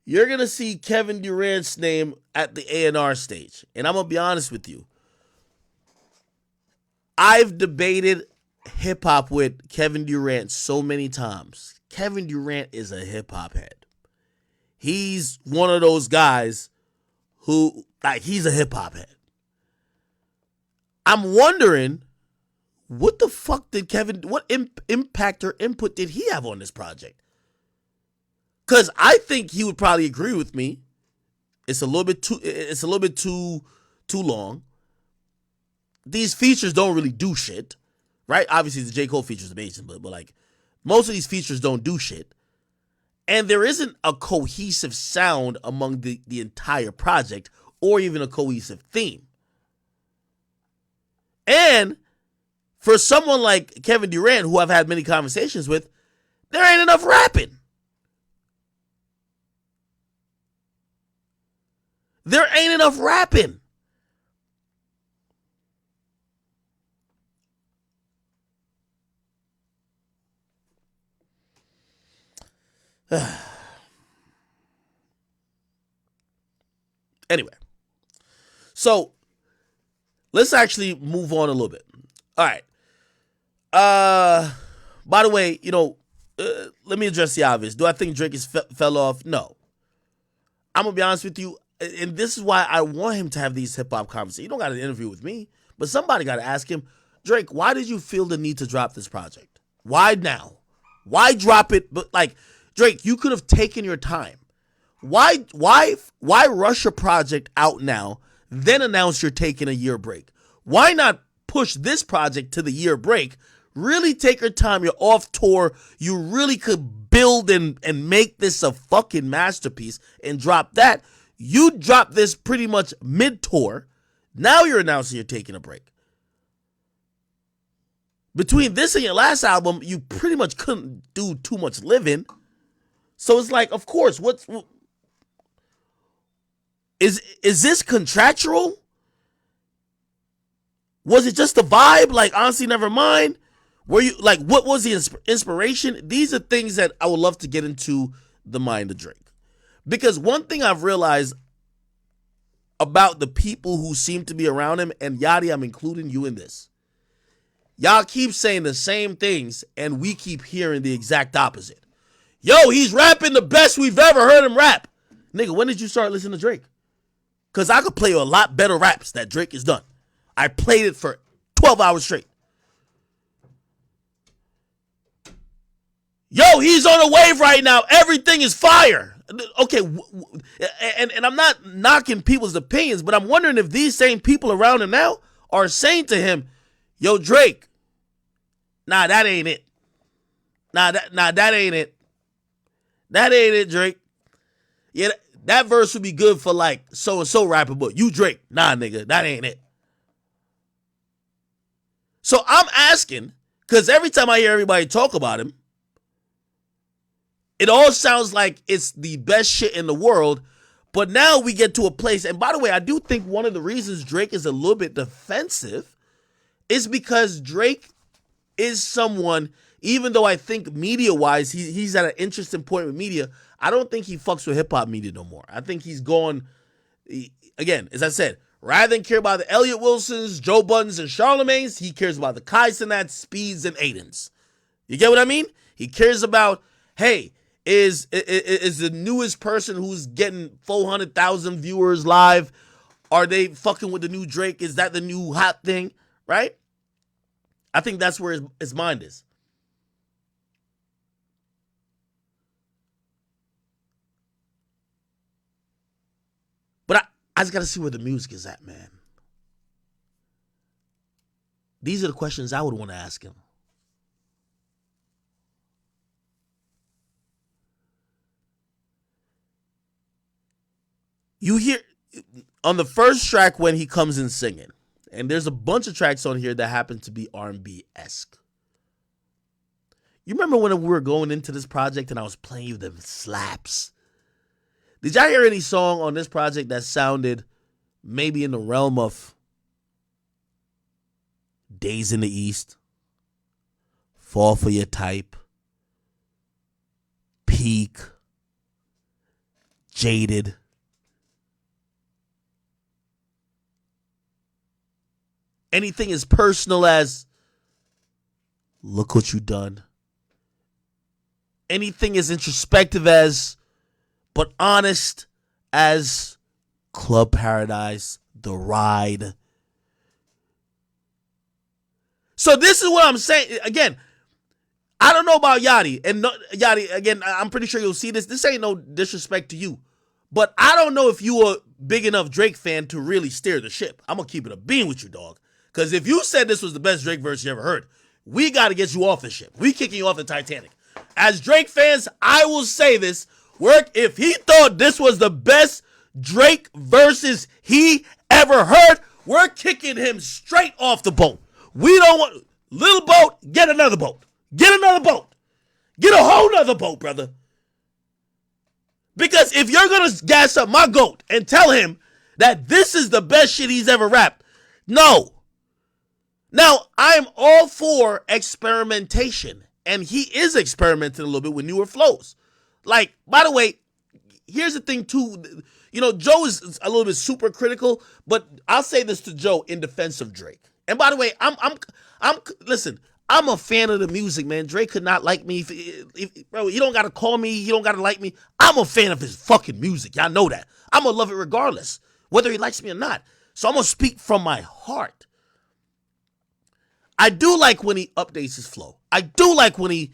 You're going to see Kevin Durant's name at the A&R stage. And I'm going to be honest with you. I've debated hip-hop with Kevin Durant so many times. Kevin Durant is a hip-hop head. He's one of those guys who, like, he's a hip-hop head. I'm wondering, what the fuck did what impact or input did he have on this project? Because I think he would probably agree with me. It's a little bit too long. These features don't really do shit, right? Obviously, the J. Cole feature is amazing, but like, most of these features don't do shit. And there isn't a cohesive sound among the entire project or even a cohesive theme. And for someone like Kevin Durant, who I've had many conversations with, there ain't enough rapping. There ain't enough rapping. Anyway, so let's actually move on a little bit. All right. By the way, let me address the obvious. Do I think Drake is fell off? No. I'm gonna be honest with you, and this is why I want him to have these hip hop conversations. You don't got to interview with me, but somebody got to ask him, Drake, why did you feel the need to drop this project? Why now? Why drop it? But like, Drake, you could have taken your time. Why rush a project out now, then announce you're taking a year break? Why not push this project to the year break, really take your time. You're off tour. You really could build and make this a fucking masterpiece and drop that. You drop this pretty much mid-tour. Now you're announcing you're taking a break. Between this and your last album, you pretty much couldn't do too much living. So it's like, of course, is this contractual? Was it just a vibe? Like, honestly, never mind. Were you like, what was the inspiration? These are things that I would love to get into the mind of Drake. Because one thing I've realized about the people who seem to be around him, and Yachty, I'm including you in this. Y'all keep saying the same things, and we keep hearing the exact opposite. Yo, he's rapping the best we've ever heard him rap. Nigga, when did you start listening to Drake? Because I could play you a lot better raps that Drake has done. I played it for 12 hours straight. Yo, he's on a wave right now. Everything is fire. Okay, and I'm not knocking people's opinions, but I'm wondering if these same people around him now are saying to him, yo, Drake, nah, that ain't it. Nah, that ain't it. That ain't it, Drake. Yeah, that verse would be good for like so-and-so rapper, but you, Drake, nah, nigga, that ain't it. So I'm asking, because every time I hear everybody talk about him, it all sounds like it's the best shit in the world, but now we get to a place, and by the way, I do think one of the reasons Drake is a little bit defensive is because Drake is someone, even though I think media-wise, he's at an interesting point with media, I don't think he fucks with hip-hop media no more. I think he's gone, again, as I said, rather than care about the Elliot Wilsons, Joe Buttons, and Charlemagne's, he cares about the Kai Cenats, Speeds, and Aidens. You get what I mean? He cares about, hey, is the newest person who's getting 400,000 viewers live, are they fucking with the new Drake? Is that the new hot thing? Right? I think that's where his mind is. But I just got to see where the music is at, man. These are the questions I would want to ask him. You hear on the first track when he comes in singing, and there's a bunch of tracks on here that happen to be R&B-esque. You remember when we were going into this project and I was playing you the slaps? Did y'all hear any song on this project that sounded maybe in the realm of Days in the East, Fall for Your Type, Peak, Jaded? Anything as personal as Look What You Done? Anything as introspective as, but honest as Club Paradise, The Ride? So this is what I'm saying. Again, I don't know about Yachty. And no, Yachty, again, I'm pretty sure you'll see this. This ain't no disrespect to you. But I don't know if you a big enough Drake fan to really steer the ship. I'm going to keep it a bean with you, dog. Because if you said this was the best Drake verse you ever heard, we got to get you off the ship. We kicking you off the Titanic. As Drake fans, I will say this. If he thought this was the best Drake verses he ever heard, we're kicking him straight off the boat. We don't want... Little boat, get another boat. Get another boat. Get a whole nother boat, brother. Because if you're going to gas up my goat and tell him that this is the best shit he's ever rapped, no. Now, I'm all for experimentation, and he is experimenting a little bit with newer flows. Like, by the way, here's the thing, too. You know, Joe is a little bit super critical, but I'll say this to Joe in defense of Drake. And by the way, listen, I'm a fan of the music, man. Drake could not like me. Bro, you don't got to call me. You don't got to like me. I'm a fan of his fucking music. Y'all know that. I'm going to love it regardless, whether he likes me or not. So I'm going to speak from my heart. I do like when he updates his flow. I do like when he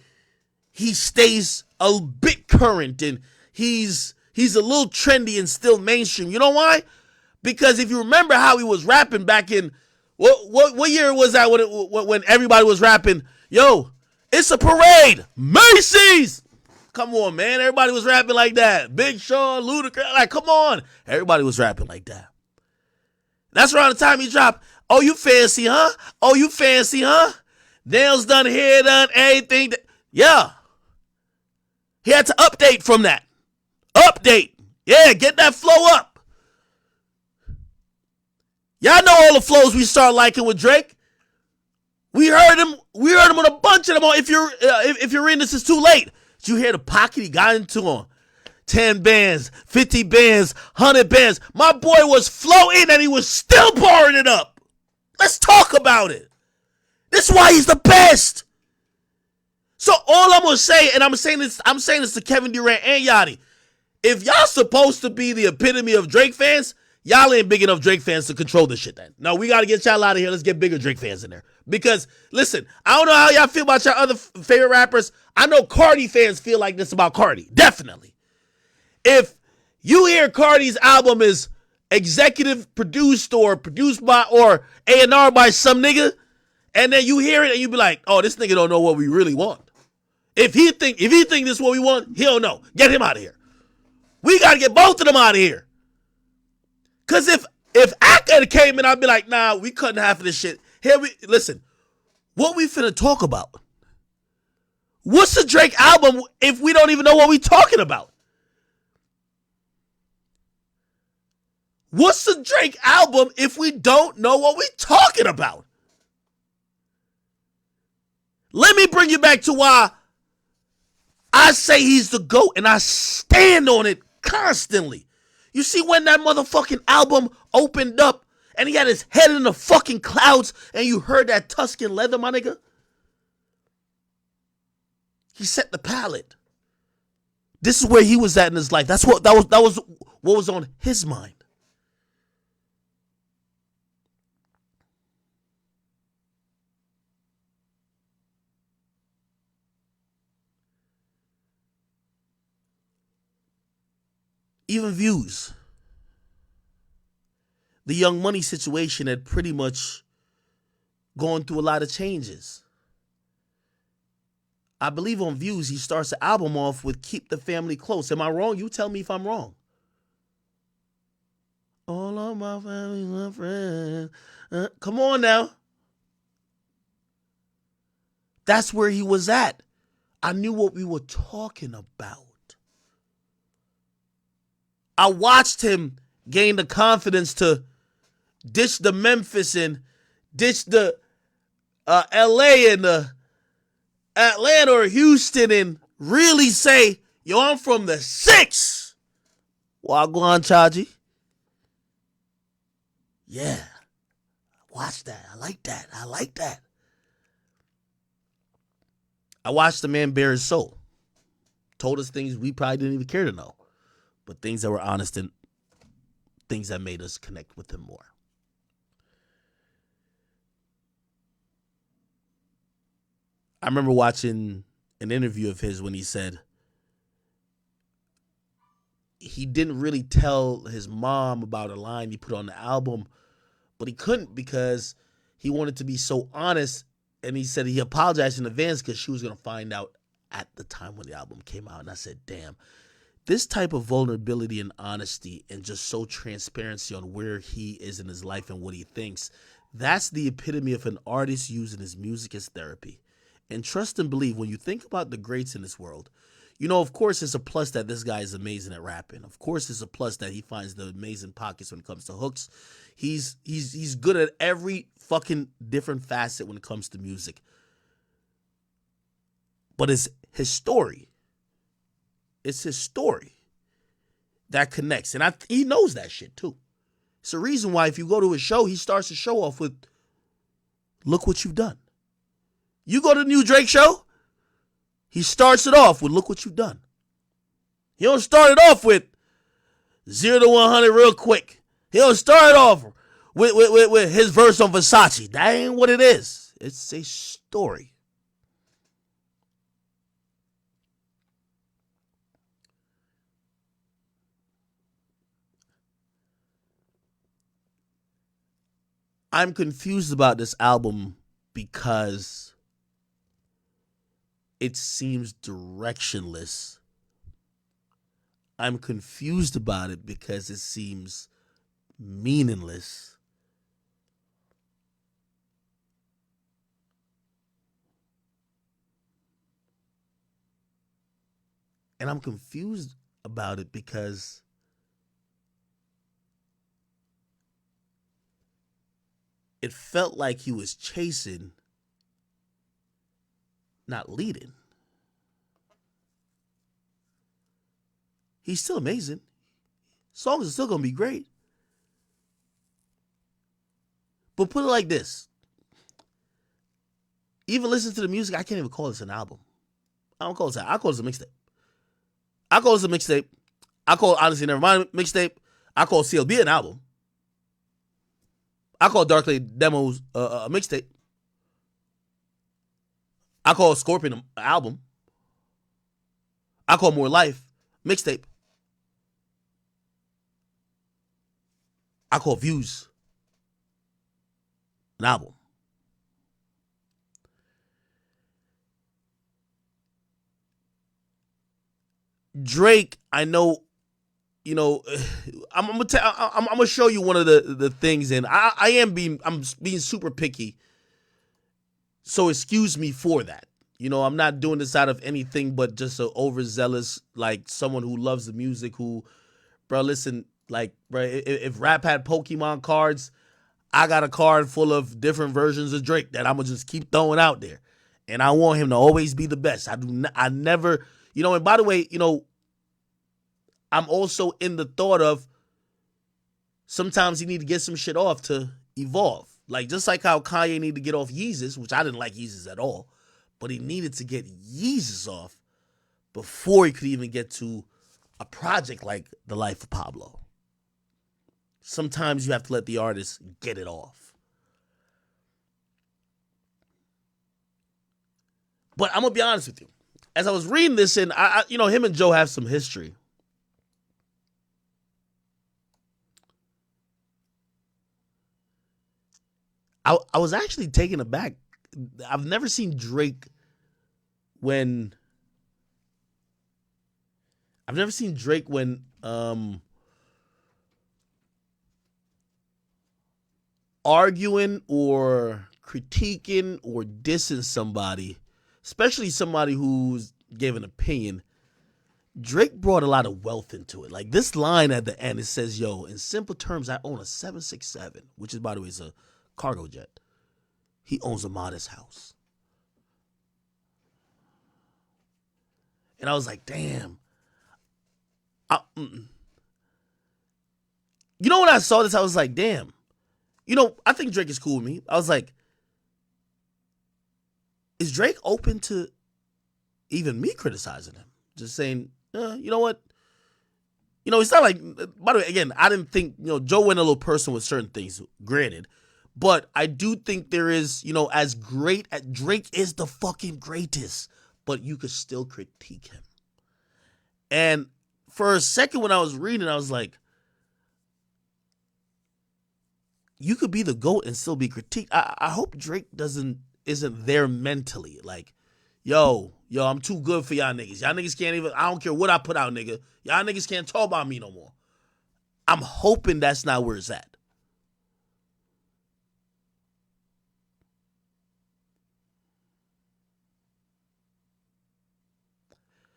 stays a bit current and he's a little trendy and still mainstream. You know why? Because if you remember how he was rapping back in what year was that when everybody was rapping, Yo, it's a parade. Macy's. Come on, man. Everybody was rapping like that. Big Sean, Ludacris. Like, come on. Everybody was rapping like that. That's around the time he dropped. Oh, you fancy, huh? Oh, you fancy, huh? Nails done, hair done, everything. Yeah. He had to update from that. Update. Yeah, get that flow up. Y'all know all the flows we start liking with Drake. We heard him on a bunch of them. If you're in this, it's too late. Did you hear the pocket he got into on? 10 bands, 50 bands, 100 bands. My boy was floating and he was still barring it up. Let's talk about it. This is why he's the best. So all I'm gonna say, and I'm saying this to Kevin Durant and Yachty. If y'all supposed to be the epitome of Drake fans, y'all ain't big enough Drake fans to control this shit then. No, we got to get y'all out of here. Let's get bigger Drake fans in there. Because, listen, I don't know how y'all feel about your other favorite rappers. I know Cardi fans feel like this about Cardi. Definitely. If you hear Cardi's album is executive produced or produced by or A&R by some nigga, and then you hear it and you be like, oh, this nigga don't know what we really want. If he think this is what we want, he don't know. Get him out of here. We got to get both of them out of here. Because if Akka came in, I'd be like, nah, we cutting half of this shit. Listen, what we finna talk about? What's the Drake album if we don't even know what we talking about? What's the Drake album if we don't know what we talking about? Let me bring you back to why I say he's the GOAT, and I stand on it constantly. You see when that motherfucking album opened up and he had his head in the fucking clouds and you heard that Tuscan leather, my nigga? He set the palette. This is where he was at in his life. That was what was on his mind. Even Views. The Young Money situation had pretty much gone through a lot of changes. I believe on Views, he starts the album off with Keep the Family Close. Am I wrong? You tell me if I'm wrong. All of my family, my friends. Come on now. That's where he was at. I knew what we were talking about. I watched him gain the confidence to ditch the Memphis and ditch the LA and the Atlanta or Houston and really say, yo, I'm from the 6. Wagwan Chaji. Yeah. Watch that. I like that. I like that. I watched the man bare his soul. Told us things we probably didn't even care to know. But things that were honest and things that made us connect with him more. I remember watching an interview of his when he said he didn't really tell his mom about a line he put on the album, but he couldn't because he wanted to be so honest. And he said he apologized in advance because she was going to find out at the time when the album came out. And I said, damn. This type of vulnerability and honesty and just so transparency on where he is in his life and what he thinks, that's the epitome of an artist using his music as therapy. And trust and believe, when you think about the greats in this world, you know, of course, it's a plus that this guy is amazing at rapping. Of course, it's a plus that he finds the amazing pockets when it comes to hooks. He's good at every fucking different facet when it comes to music. But it's his story. It's his story that connects. And he knows that shit too. It's the reason why if you go to his show, he starts the show off with, look what you've done. You go to the new Drake show, he starts it off with, look what you've done. He don't start it off with 0 to 100 real quick. He don't start it off with his verse on Versace. That ain't what it is. It's a story. I'm confused about this album because it seems directionless. I'm confused about it because it seems meaningless. And I'm confused about it because it felt like he was chasing, not leading. He's still amazing. Songs are still going to be great. But put it like this. Even listen to the music, I can't even call this an album. I don't call it that. I call it a mixtape. I call it a mixtape. I call Honestly Nevermind mixtape. I call CLB an album. I call Darkly Demos a mixtape. I call Scorpion an album. I call More Life mixtape. I call Views an album. Drake, I know, I'm gonna show you one of the things, and I'm being super picky. So excuse me for that. I'm not doing this out of anything but just an overzealous, like someone who loves the music. Who, bro, listen, like, bro, if rap had Pokemon cards, I got a card full of different versions of Drake that I'm gonna just keep throwing out there, and I want him to always be the best. I never, And by the way, I'm also in the thought of sometimes you need to get some shit off to evolve. Like, just like how Kanye needed to get off Yeezus, which I didn't like Yeezus at all, but he needed to get Yeezus off before he could even get to a project like The Life of Pablo. Sometimes you have to let the artist get it off. But I'm going to be honest with you. As I was reading this, and him and Joe have some history. I was actually taken aback. I've never seen Drake when arguing or critiquing or dissing somebody, especially somebody who's gave an opinion. Drake brought a lot of wealth into it. Like this line at the end, it says, "Yo, in simple terms, I own a 767, which is, by the way, is a cargo jet. He owns a modest house." And I was like, damn. When I saw this, I was like, damn. I think Drake is cool with me. I was like, is Drake open to even me criticizing him? Just saying, you know what? It's not like, by the way, again, I didn't think, Joe went a little personal with certain things, granted. But I do think there is, as great as Drake is the fucking greatest, but you could still critique him. And for a second when I was reading, I was like, you could be the GOAT and still be critiqued. I hope Drake isn't there mentally. Like, yo, I'm too good for y'all niggas. Y'all niggas can't even, I don't care what I put out, nigga. Y'all niggas can't talk about me no more. I'm hoping that's not where it's at.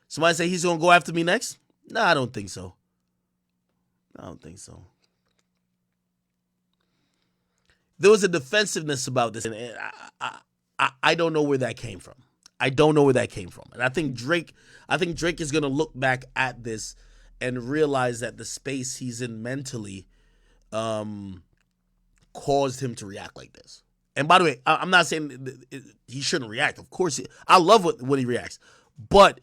Somebody say he's going to go after me next? No, I don't think so. There was a defensiveness about this, and I don't know where that came from. And I think Drake is going to look back at this and realize that the space he's in mentally caused him to react like this. And by the way, I'm not saying he shouldn't react. Of course, I love when he reacts. But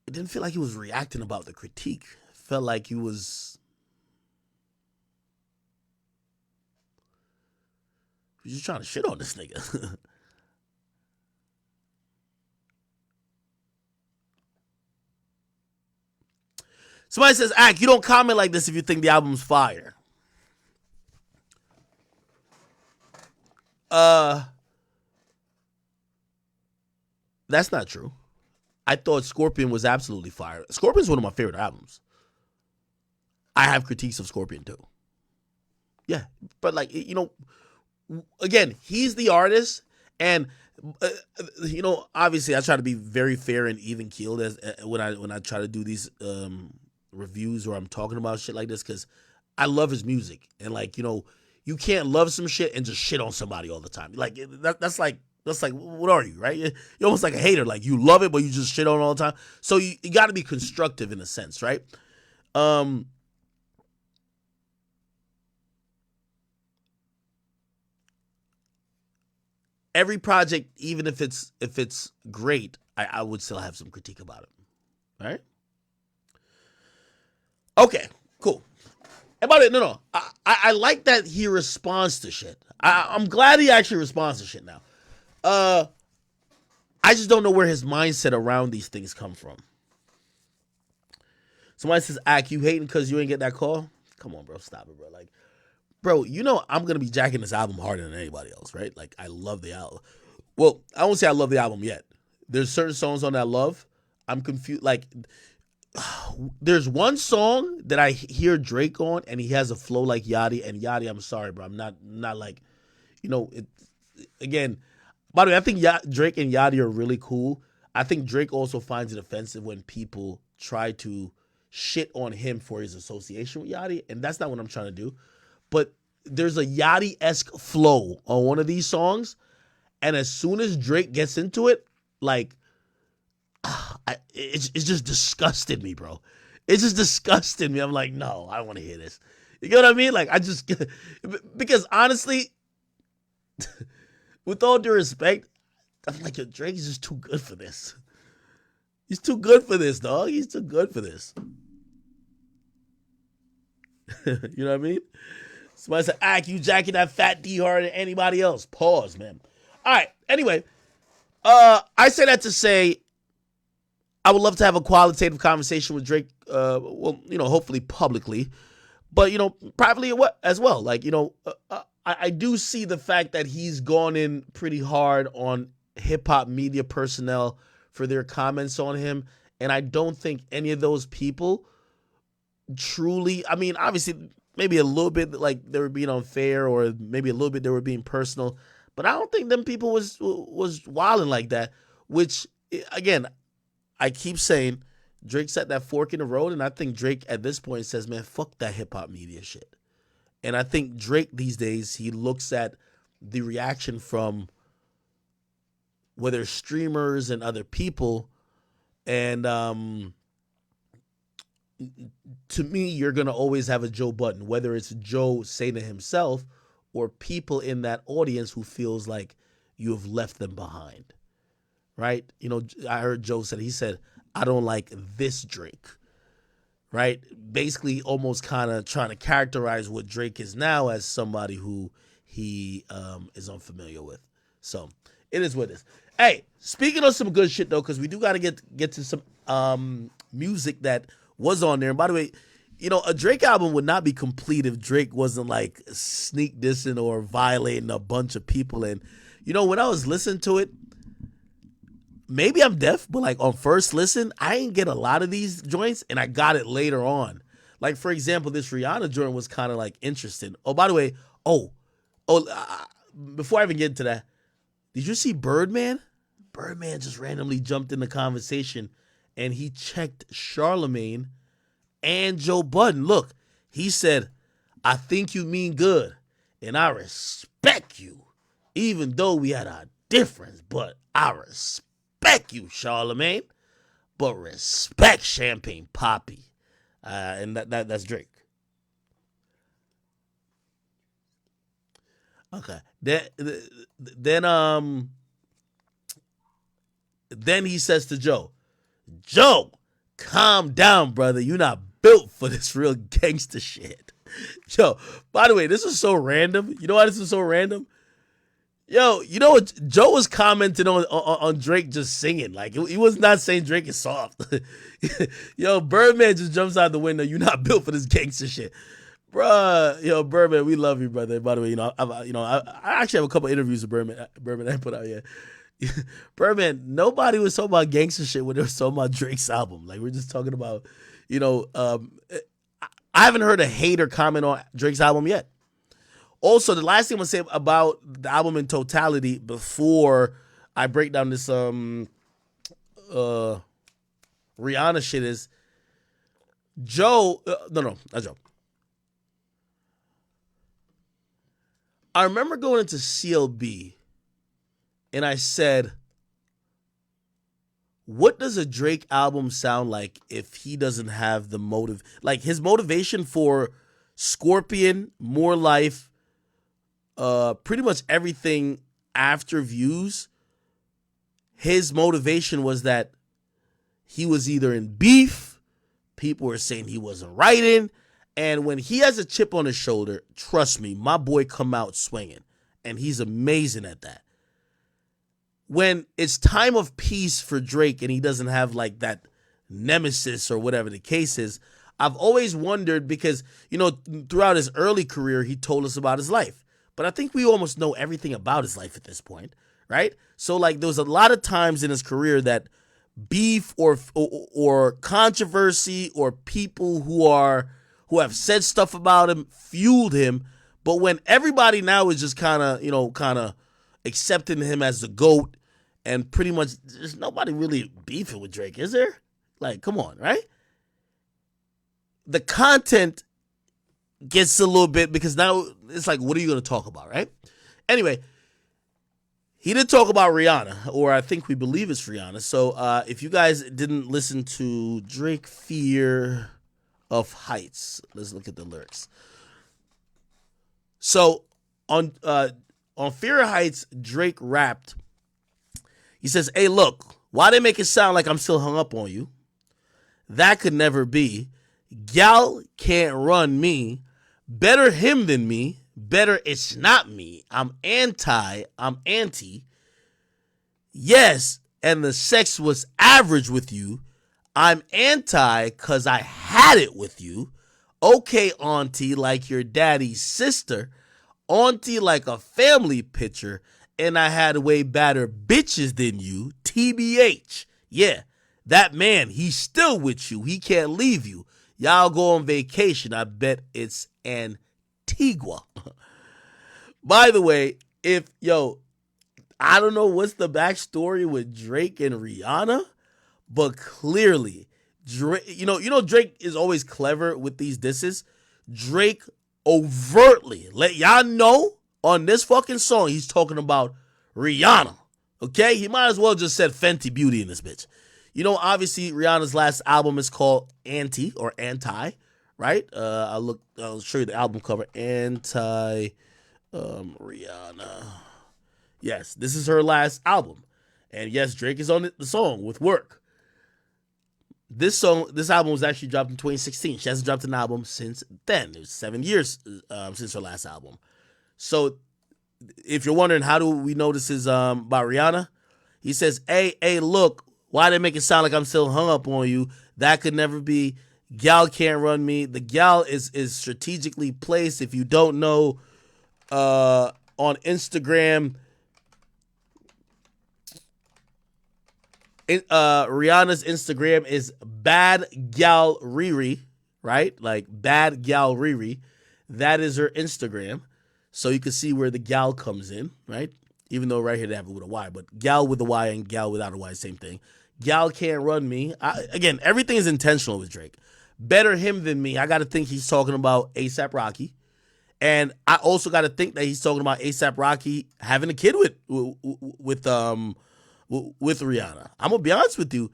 it didn't feel like he was reacting about the critique. It felt like he was just trying to shit on this nigga. Somebody says, Ak, you don't comment like this if you think the album's fire. That's not true. I thought Scorpion was absolutely fire. Scorpion's one of my favorite albums. I have critiques of Scorpion too. Yeah, but like, again, he's the artist, and obviously, I try to be very fair and even keeled as when I try to do these reviews or I'm talking about shit like this, because I love his music, and like, you can't love some shit and just shit on somebody all the time. Like that's like what are you, right? You're almost like a hater. Like, you love it, but you just shit on it all the time. So you got to be constructive in a sense, right? Every project, even if it's great, I would still have some critique about it. All right? Okay, cool. About it, no. I like that he responds to shit. I'm glad he actually responds to shit now. I just don't know where his mindset around these things come from. Somebody says, "Ak, you hating because you ain't get that call?" Come on, bro, stop it, bro. Like, bro, I'm gonna be jacking this album harder than anybody else, right? Like, I love the album. Well, I won't say I love the album yet. There's certain songs on that I love. I'm confused. Like, there's one song that I hear Drake on, and he has a flow like Yachty. And Yachty, I'm sorry, bro, I'm not like, again. By the way, I think Drake and Yachty are really cool. I think Drake also finds it offensive when people try to shit on him for his association with Yachty, and that's not what I'm trying to do. But there's a Yachty-esque flow on one of these songs, and as soon as Drake gets into it, like, it's just disgusted me, bro. It just disgusted me. I'm like, no, I don't want to hear this. You get what I mean? Like, because honestly, with all due respect, I'm like, yo, Drake is just too good for this. He's too good for this, dog. He's too good for this. You know what I mean? Somebody said, "Ak, you jacking that fat D harder than anybody else." Pause, man. All right. Anyway, I say that to say, I would love to have a qualitative conversation with Drake. Hopefully publicly, but privately as well. Like, I do see the fact that he's gone in pretty hard on hip hop media personnel for their comments on him, and I don't think any of those people truly. I mean, obviously, maybe a little bit like they were being unfair, or maybe a little bit they were being personal, but I don't think them people was wilding like that. Which, again, I keep saying, Drake's at that fork in the road, and I think Drake at this point says, "Man, fuck that hip hop media shit." And I think Drake these days, he looks at the reaction from whether streamers and other people, and to me, you're going to always have a Joe Budden, whether it's Joe saying it himself or people in that audience who feels like you have left them behind, right? I heard Joe he said, "I don't like this Drake." Right? Basically almost kind of trying to characterize what Drake is now as somebody who he is unfamiliar with. So it is what it is. Hey, speaking of some good shit though, because we do got to get to some music that was on there. And by the way, a Drake album would not be complete if Drake wasn't like sneak dissing or violating a bunch of people. And when I was listening to it, maybe I'm deaf, but like on first listen, I didn't get a lot of these joints, and I got it later on. Like, for example, this Rihanna joint was kind of like interesting. Oh, by the way, before I even get into that, did you see Birdman? Birdman just randomly jumped in the conversation, and he checked Charlemagne and Joe Budden. Look, he said, "I think you mean good, and I respect you, even though we had a difference, but I respect you, Charlemagne, but respect Champagne Poppy." And that's Drake. Okay. Then he says to Joe, "Joe, calm down, brother. You're not built for this real gangster shit." Yo, by the way, this is so random. You know why this is so random? Yo, you know what? Joe was commenting on Drake just singing. Like, he was not saying Drake is soft. Yo, Birdman just jumps out the window. "You're not built for this gangster shit." Bruh, yo, Birdman, we love you, brother. By the way, I actually have a couple interviews with Birdman I put out here. Birdman, nobody was talking about gangster shit when they were talking about Drake's album. Like we're just talking about, I haven't heard a hater comment on Drake's album yet. Also, the last thing I'm gonna say about the album in totality before I break down this Rihanna shit is Joe. Not Joe. I remember going into CLB and I said, what does a Drake album sound like if he doesn't have the motive? Like his motivation for Scorpion, More Life, pretty much everything after Views, his motivation was that he was either in beef, people were saying he wasn't writing, and when he has a chip on his shoulder, trust me, my boy come out swinging, and he's amazing at that. When it's time of peace for Drake and he doesn't have like that nemesis or whatever the case is, I've always wondered because, throughout his early career, he told us about his life. But I think we almost know everything about his life at this point, right? So like there was a lot of times in his career that beef or controversy or people who have said stuff about him fueled him. But when everybody now is just kind of accepting him as the GOAT and pretty much there's nobody really beefing with Drake, is there? Like, come on, right? The content gets a little bit because now it's like, what are you going to talk about, right? Anyway, he did talk about Rihanna, or I think we believe it's Rihanna. So if you guys didn't listen to Drake Fear of Heights, let's look at the lyrics. So on Fear of Heights, Drake rapped. He says, hey, look, why they make it sound like I'm still hung up on you? That could never be. Gal can't run me. Better him than me. Better it's not me. I'm anti. Yes, and the sex was average with you. I'm anti because I had it with you. Okay, auntie, like your daddy's sister. Auntie like a family picture, and I had way better bitches than you. TBH. Yeah, that man, he's still with you. He can't leave you. Y'all go on vacation. I bet it's Antigua. By the way, I don't know what's the backstory with Drake and Rihanna, but clearly, Drake, Drake is always clever with these disses. Drake overtly let y'all know on this fucking song he's talking about Rihanna. Okay? He might as well just said Fenty Beauty in this bitch. Obviously Rihanna's last album is called Anti or Anti, right? I'll show you the album cover. Anti Rihanna. Yes, this is her last album. And yes, Drake is on the song with Work. This album was actually dropped in 2016. She hasn't dropped an album since then. It was 7 years since her last album. So if you're wondering how do we know this is about Rihanna, he says, hey, look, why they make it sound like I'm still hung up on you? That could never be. Gal can't run me. The gal is strategically placed. If you don't know, on Instagram, Rihanna's Instagram is Bad Gal Riri, right? Like Bad Gal Riri. That is her Instagram. So you can see where the gal comes in, right? Even though right here they have it with a Y, but gal with a Y and gal without a Y, same thing. Gal can't run me. Again, everything is intentional with Drake. Better him than me. I got to think he's talking about A$AP Rocky. And I also got to think that he's talking about A$AP Rocky having a kid with Rihanna. I'm going to be honest with you.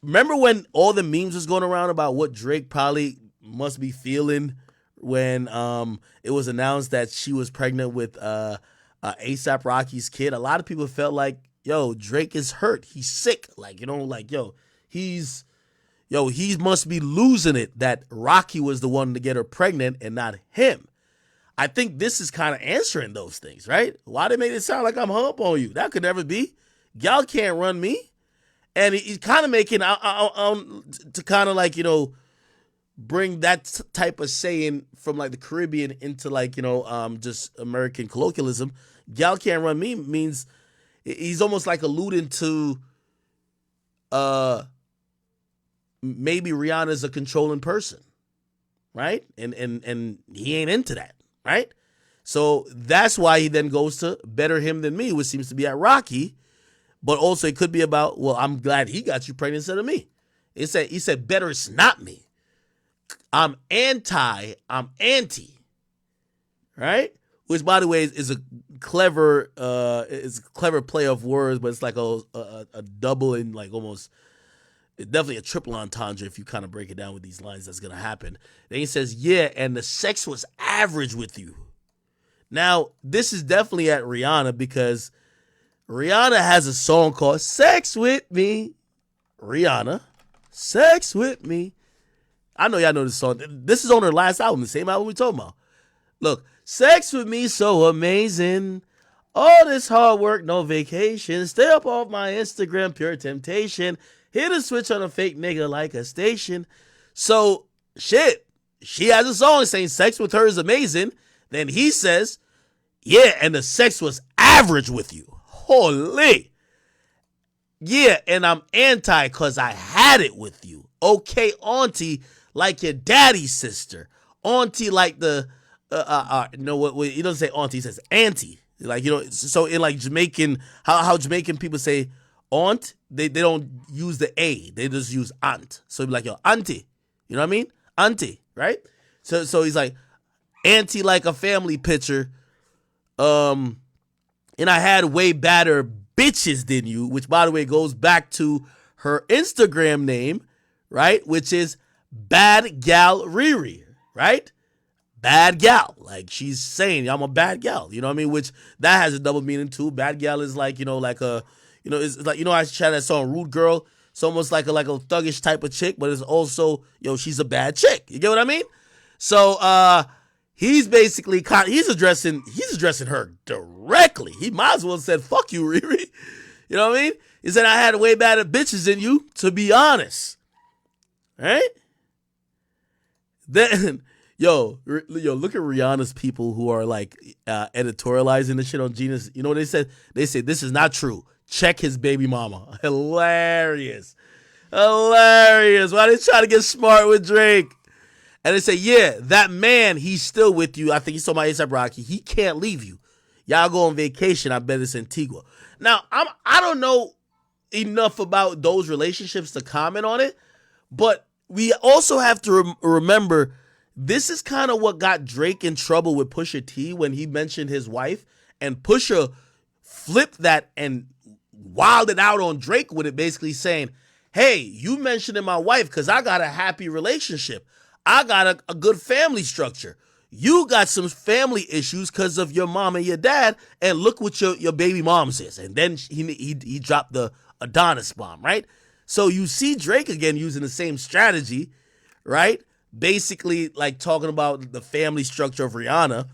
Remember when all the memes was going around about what Drake probably must be feeling when it was announced that she was pregnant with A$AP Rocky's kid? A lot of people felt like, yo, Drake is hurt. He's sick. Like, he must be losing it that Rocky was the one to get her pregnant and not him. I think this is kind of answering those things, right? Why they make it sound like I'm hung up on you? That could never be. Y'all can't run me. And he's kind of making, to kind of like, bring that type of saying from like the Caribbean into like, just American colloquialism. Gal can't run me means he's almost like alluding to maybe Rihanna's a controlling person, right? And he ain't into that, right? So that's why he then goes to Better Him Than Me, which seems to be at Rocky, but also it could be about, well, I'm glad he got you pregnant instead of me. He said better it's not me. I'm anti, right? Which, by the way, is a clever play of words, but it's like a double and like almost definitely a triple entendre if you kind of break it down with these lines. That's gonna happen. Then he says, "Yeah, and the sex was average with you." Now, this is definitely at Rihanna because Rihanna has a song called "Sex with Me." Rihanna, "Sex with Me." I know y'all know this song. This is on her last album, the same album we talking about. Look, sex with me so amazing. All this hard work, no vacation. Stay up off my Instagram, pure temptation. Hit a switch on a fake nigga like a station. So, shit, she has a song saying sex with her is amazing. Then he says, yeah, and the sex was average with you. Holy. Yeah, and I'm anti because I had it with you. Okay, auntie, like your daddy's sister. Auntie like the, what he doesn't say auntie, he says auntie. Like, so in like Jamaican, how Jamaican people say aunt, they don't use the A, they just use aunt. So it'd be like, yo, auntie. You know what I mean? Auntie, right? So he's like, auntie like a family picture. And I had way badder bitches than you, which by the way goes back to her Instagram name, right? Which is Bad Gal Riri, right? Bad gal. Like she's saying, I'm a bad gal. You know what I mean? Which that has a double meaning too. Bad gal is like, like a, it's like, I chat that song Rude Girl. It's almost like a thuggish type of chick, but it's also, she's a bad chick. You get what I mean? So he's basically he's addressing her directly. He might as well have said, fuck you, Riri. You know what I mean? He said, I had way better bitches than you, to be honest. Right? Then, look at Rihanna's people who are like editorializing the shit on Genius. You know what they said? They say, this is not true. Check his baby mama. Hilarious. Why they try to get smart with Drake? And they say, yeah, that man, he's still with you. I think he's talking about A$AP Rocky. He can't leave you. Y'all go on vacation. I bet it's Antigua. Now, I don't know enough about those relationships to comment on it, but we also have to remember this is kind of what got Drake in trouble with Pusha T when he mentioned his wife, and Pusha flipped that and wilded out on Drake with it, basically saying, hey, you mentioning my wife because I got a happy relationship. I got a good family structure. You got some family issues because of your mom and your dad, and look what your baby mom says. And then he dropped the Adonis bomb, right? So you see Drake again using the same strategy, right? Basically, like talking about the family structure of Rihanna.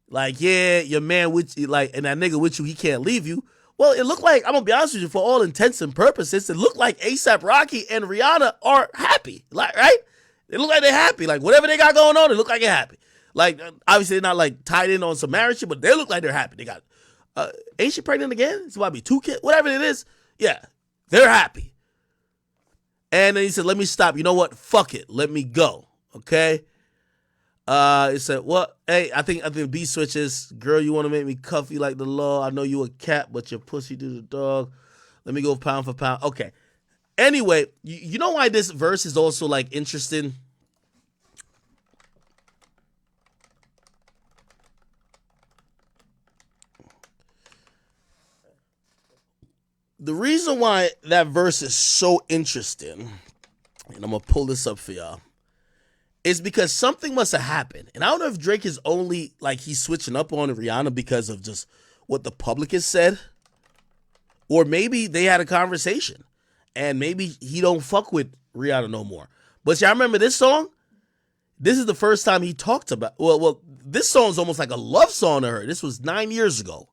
Like, yeah, your man with you, like, and that nigga with you, he can't leave you. Well, it looked like, I'm gonna be honest with you, for all intents and purposes, it looked like A$AP Rocky and Rihanna are happy, like, right? They look like they're happy. Like, whatever they got going on, they look like they're happy. Like, obviously they're not like tied in on some marriage shit, but they look like they're happy. They got, ain't she pregnant again? It's about to be 2 kids, whatever it is. Yeah, they're happy. And then he said, let me stop. You know what? Fuck it. Let me go. Okay? He said, what? Hey, I think B switches. Girl, you want to make me cuff you like the law. I know you a cat, but your pussy do the dog. Let me go pound for pound. Okay. Anyway, you know why this verse is also like interesting? The reason why that verse is so interesting, and I'm going to pull this up for y'all, is because something must have happened. And I don't know if Drake is only like he's switching up on Rihanna because of just what the public has said, or maybe they had a conversation and maybe he don't fuck with Rihanna no more. But y'all remember this song? This is the first time he talked about, well, this song is almost like a love song to her. This was 9 years ago.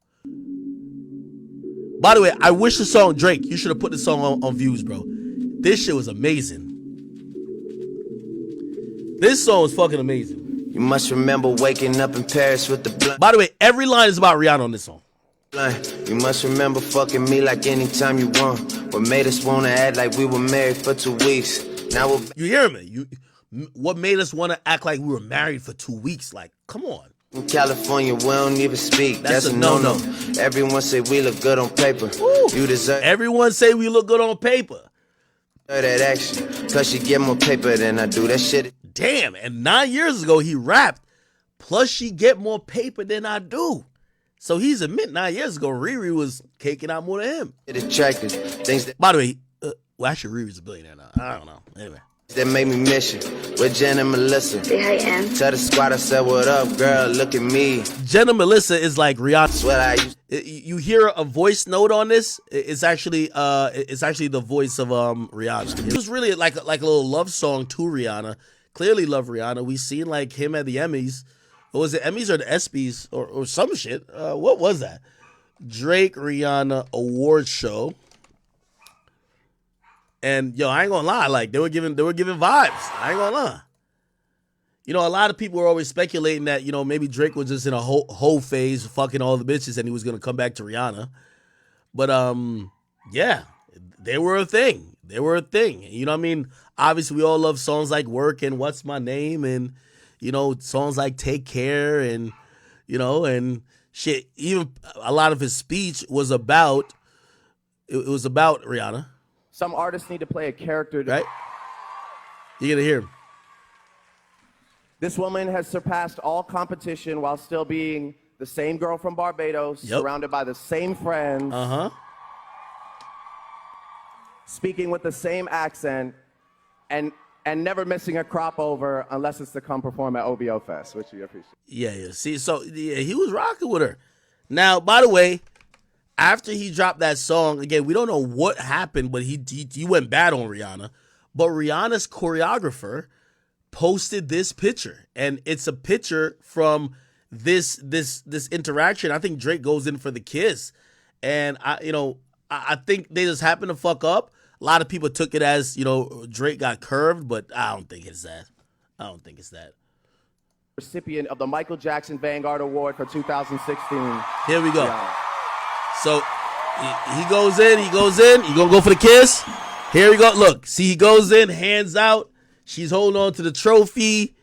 By the way, I wish the song, Drake, you should have put the song on views, bro. This shit was amazing. This song is fucking amazing. You must remember waking up in Paris with the blood. By the way, every line is about Rihanna on this song. You must remember fucking me like anytime you want. What made us wanna act like we were married for 2 weeks? Now we're You hear me? What made us want to act like we were married for 2 weeks? Like, come on. in California, we don't even speak. That's That's a a no-no. no-no. Everyone say we look good on paper. Woo. You deserve Everyone say we look good on paper. that action. Cause she get more paper than I do. That shit. Damn, and 9 years ago he rapped, plus she get more paper than I do. So he's admitting 9 years ago Riri was caking out more than him. It attractive. Things that By the way, well, actually Riri's a billionaire now. I don't know. Anyway. make me miss you. With Jen and Melissa. Say hi, Em. Tell the squad I said, what up, girl? Look at me. Jenna Melissa is like Rihanna. Swear I used You hear a voice note on this? It's actually the voice of Rihanna. It was really like a little love song to Rihanna. Clearly love Rihanna. We seen like him at the Emmys. What was it, Emmys or the ESPYs or some shit? What was that? Drake Rihanna award show. And yo, I ain't gonna lie, like they were giving vibes. I ain't gonna lie. You know, a lot of people were always speculating that, you know, maybe Drake was just in a whole phase, fucking all the bitches, and he was gonna come back to Rihanna. But yeah, they were a thing. They were a thing. You know what I mean? Obviously, we all love songs like "Work" and "What's My Name" and, you know, songs like "Take Care" and, you know, and shit. Even a lot of his speech was about it was about Rihanna. Some artists need to play a character. Right? You're going to hear him. This woman has surpassed all competition while still being the same girl from Barbados, surrounded by the same friends, speaking with the same accent, and never missing a crop over unless it's to come perform at OVO Fest, which we appreciate. Yeah. See, so yeah, he was rocking with her. Now, by the way, after he dropped that song, again, we don't know what happened, but he went bad on Rihanna. But Rihanna's choreographer posted this picture, and it's a picture from this interaction. I think Drake goes in for the kiss, and I think they just happened to fuck up. A lot of people took it as, you know, Drake got curved, but I don't think it's that. Recipient of the Michael Jackson Vanguard Award for 2016. Here we go. Rihanna. So he goes in. You gonna go for the kiss? Here we go. Look, see, he goes in, hands out. She's holding on to the trophy,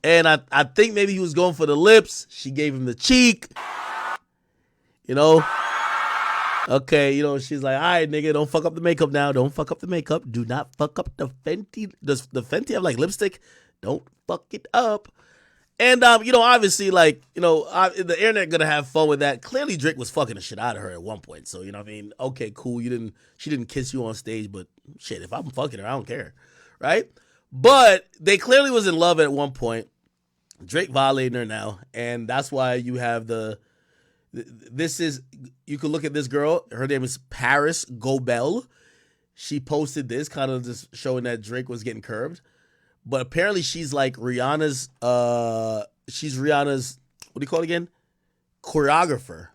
and I think maybe he was going for the lips. She gave him the cheek. You know. Okay, you know, she's like, all right, nigga, don't fuck up the makeup now. Don't fuck up the makeup. Do not fuck up the Fenty. Does the Fenty have like lipstick? Don't fuck it up. And, you know, obviously, like, you know, the internet gonna have fun with that. Clearly, Drake was fucking the shit out of her at one point. So, you know what I mean? Okay, cool. She didn't kiss you on stage, but shit, if I'm fucking her, I don't care. Right? But they clearly was in love at one point. Drake violating her now. And that's why you have you can look at this girl. Her name is Paris Gobel. She posted this, kind of just showing that Drake was getting curved. But apparently she's like Rihanna's, what do you call it again? Choreographer.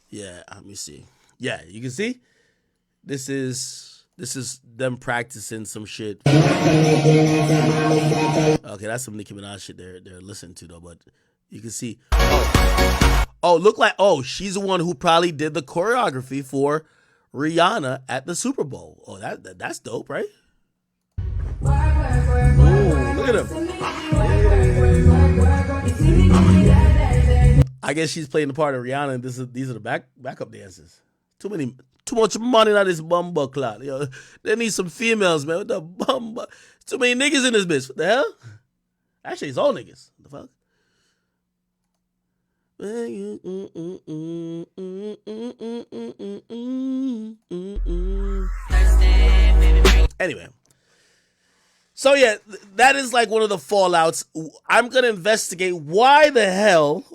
Yeah, let me see. Yeah, you can see? This is them practicing some shit. Okay, that's some Nicki Minaj shit they're listening to though, but you can see. She's the one who probably did the choreography for Rihanna at the Super Bowl. Oh, that's dope, right? Ooh, look at him. I guess she's playing the part of Rihanna, and these are the backup dancers. Too much money on this bumbo clout. Yo, they need some females, man. What the bumbo? Too many niggas in this bitch. What the hell? Actually, it's all niggas. What the fuck? Anyway, so yeah, that is like one of the fallouts. I'm gonna investigate why the hell,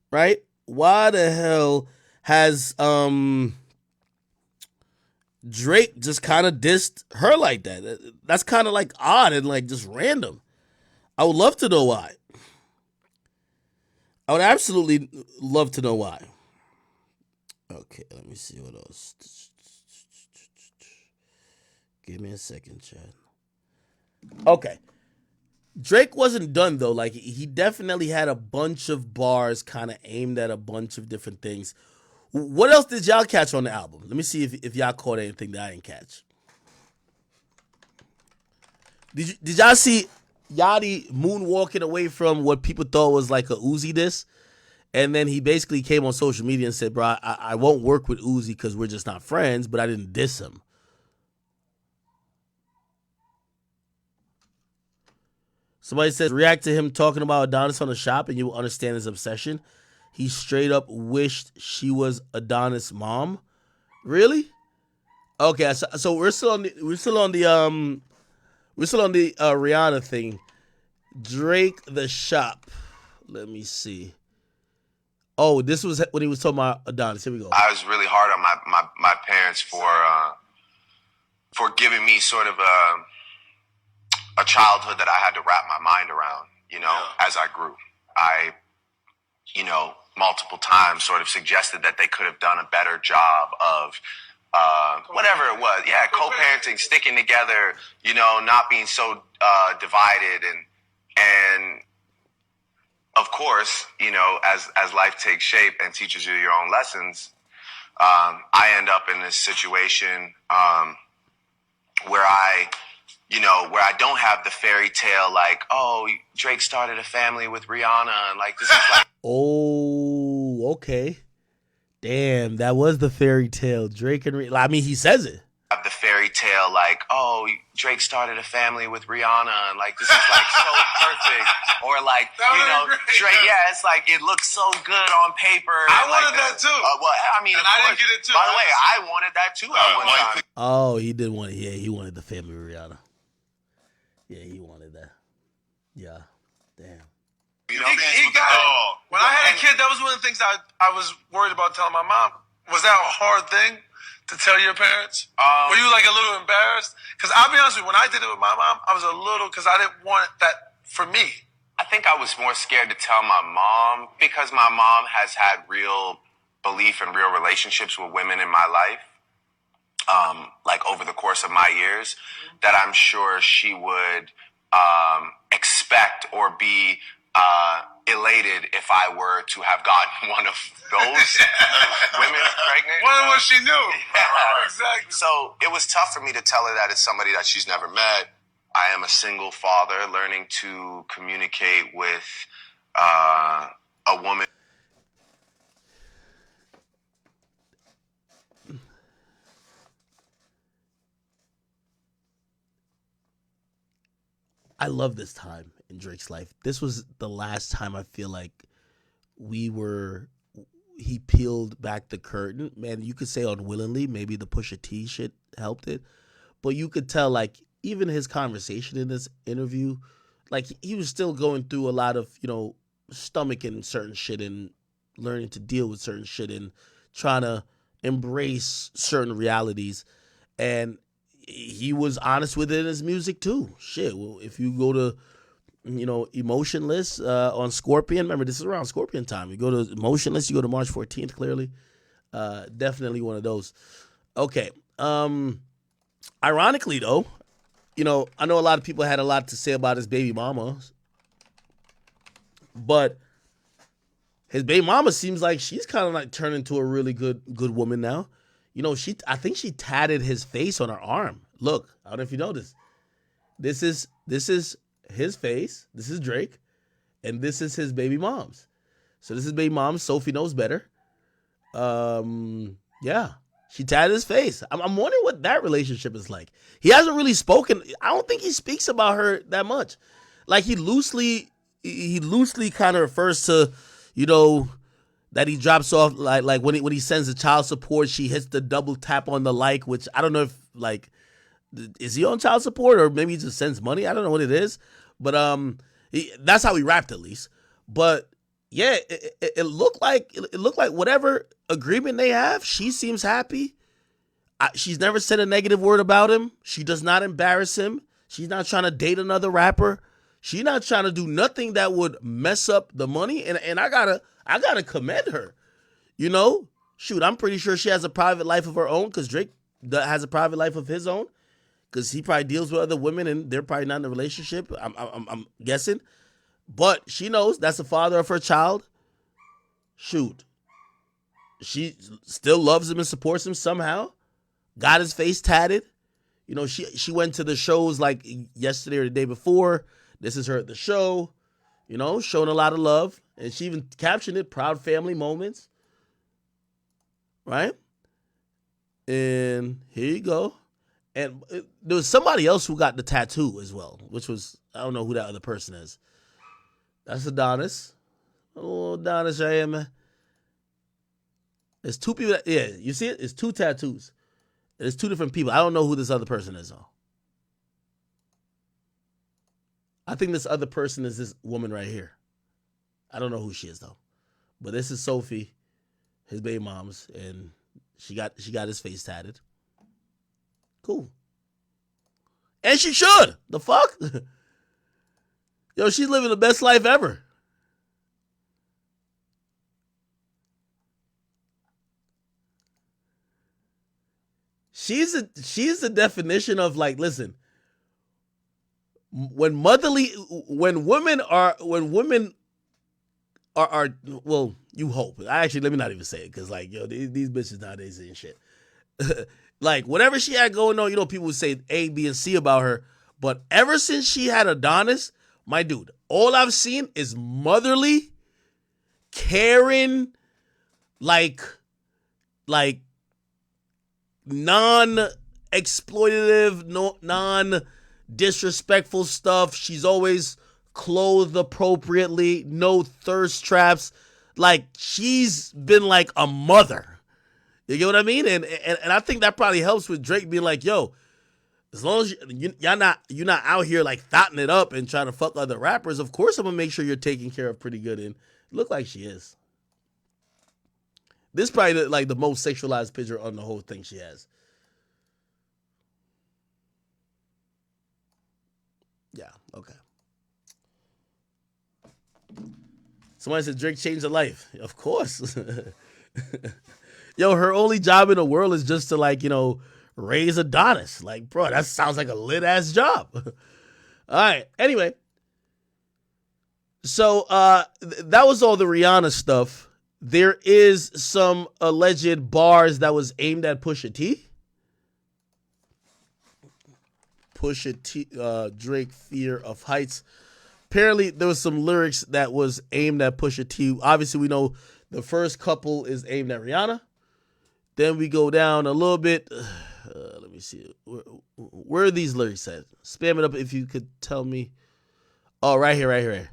right? Why the hell has Drake just kind of dissed her like that? That's kind of like odd and like just random. I would love to know why. I would absolutely love to know why. Okay, let me see what else. Give me a second, Chad. Okay. Drake wasn't done though. Like he definitely had a bunch of bars kind of aimed at a bunch of different things. What else did y'all catch on the album? Let me see if y'all caught anything that I didn't catch. Did y'all see Yachty moonwalking away from what people thought was like a Uzi diss? And then he basically came on social media and said, bro, I won't work with Uzi because we're just not friends, but I didn't diss him. Somebody says, react to him talking about Adonis on the shop and you will understand his obsession. He straight up wished she was Adonis' mom. Really? Okay, so we're still on the Rihanna thing. Drake the shop. Let me see. Oh, this was when he was talking about Adonis. Here we go. I was really hard on my parents for giving me sort of a childhood that I had to wrap my mind around, as I grew. I, multiple times sort of suggested that they could have done a better job of whatever it was. Yeah, co-parenting, sticking together, not being so divided and of course, as life takes shape and teaches you your own lessons, I end up in this situation where I don't have the fairy tale like, oh, Drake started a family with Rihanna, and like this is like. Oh, okay. Damn, that was the fairy tale. Drake and Rihanna. I mean, he says it. The fairy tale like, oh, Drake started a family with Rihanna, and like this is like so perfect, or like Drake. Yeah, it's like it looks so good on paper. I wanted that too. Well, I mean, and I didn't get it too. By the way, I wanted that too at one time. Oh, he did want it. Yeah, he wanted the family with Rihanna. Yeah, he wanted that. Yeah, damn. He got it. When I had a kid, that was one of the things I was worried about telling my mom. Was that a hard thing to tell your parents? Were you like a little embarrassed? Because I'll be honest with you, when I did it with my mom, I was a little, because I didn't want that for me. I think I was more scared to tell my mom because my mom has had real belief and real relationships with women in my life, like over the course of my years, that I'm sure she would expect or be elated if I were to have gotten one of those women pregnant. One of what she knew. Yeah. Exactly. So it was tough for me to tell her that it's somebody that she's never met. I am a single father learning to communicate with a woman. I love this time in Drake's life. This was the last time I feel like he peeled back the curtain. Man, you could say unwillingly, maybe the Pusha T shit helped it. But you could tell, like, even his conversation in this interview, like, he was still going through a lot of, stomaching certain shit and learning to deal with certain shit and trying to embrace certain realities. And he was honest with it in his music too. Shit, well, if you go to, Emotionless on Scorpion, remember this is around Scorpion time. You go to Emotionless, you go to March 14th, clearly. Definitely one of those. Okay. Ironically though, I know a lot of people had a lot to say about his baby mama, but his baby mama seems like she's kind of like turned into a really good woman now. I think she tatted his face on her arm. Look, I don't know if you noticed. This is his face. This is Drake, and this is his baby mom's. So this is baby mom. Sophie knows better. Yeah, she tatted his face. I'm wondering what that relationship is like. He hasn't really spoken. I don't think he speaks about her that much. Like he loosely kind of refers to, that he drops off like when he sends the child support, she hits the double tap on the like, which I don't know if like is he on child support or maybe he just sends money. I don't know what it is, but that's how he rapped at least. But yeah, it looked like whatever agreement they have, she seems happy. She's never said a negative word about him. She does not embarrass him. She's not trying to date another rapper. She's not trying to do nothing that would mess up the money. And I gotta commend her. Shoot, I'm pretty sure she has a private life of her own because Drake has a private life of his own because he probably deals with other women and they're probably not in a relationship. I'm guessing. But she knows that's the father of her child. Shoot. She still loves him and supports him somehow. Got his face tatted. You know, she went to the shows like yesterday or the day before. This is her at the show. You know, showing a lot of love. And she even captioned it, proud family moments. Right? And here you go. And there was somebody else who got the tattoo as well, which was, I don't know who that other person is. That's Adonis. Oh, Adonis, I am. There's two people. Yeah, you see it? It's two tattoos. It's two different people. I don't know who this other person is, though. I think this other person is this woman right here. I don't know who she is, though. But this is Sophie, his baby mom's, and she got his face tatted. Cool. And she should. The fuck? Yo, she's living the best life ever. She's the definition of like, listen, when women are well, you hope. Let me not even say it because like, yo, these bitches nowadays ain't shit. Like whatever she had going on, you know, people would say A, B, and C about her. But ever since she had Adonis, my dude, all I've seen is motherly, caring, like non-exploitative, non-disrespectful stuff. She's always clothed appropriately, no thirst traps. Like she's been like a mother. You get what I mean? And I think that probably helps with Drake being like, yo, as long as you're not out here like thotting it up and trying to fuck other rappers, of course I'm gonna make sure you're taken care of pretty good. And look like she is. This is probably like the most sexualized picture on the whole thing she has. Yeah, okay. Somebody said Drake changed her life. Of course. Yo, her only job in the world is just to like, you know, raise Adonis. Like, bro, that sounds like a lit ass job. All right. Anyway. So that was all the Rihanna stuff. There is some alleged bars that was aimed at Pusha T. Pusha T, Drake, Fear of Heights. Apparently, there was some lyrics that was aimed at Pusha T. Obviously, we know the first couple is aimed at Rihanna. Then we go down a little bit. Let me see. Where are these lyrics at? Spam it up if you could tell me. Oh, right here.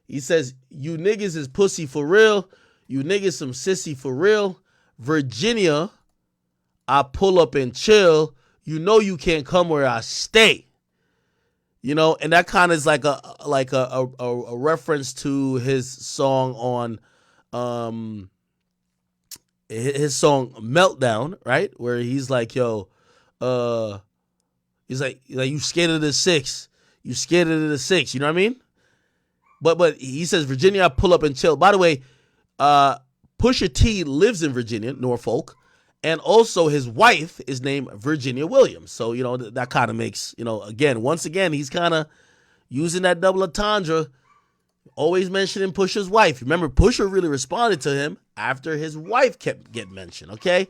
He says, you niggas is pussy for real. You niggas some sissy for real. Virginia, I pull up and chill. You know you can't come where I stay. You know, and that kind of is like a reference to his song on his song Meltdown, right? Where he's like, yo, he's like you scared of the six. You scared of the six, you know what I mean? But he says, Virginia, I pull up and chill. By the way, Pusha T lives in Virginia, Norfolk, and also his wife is named Virginia Williams. So, you know, that kind of makes, you know, once again, he's kind of using that double entendre, always mentioning Pusha's wife. Remember, Pusha really responded to him after his wife kept getting mentioned, okay?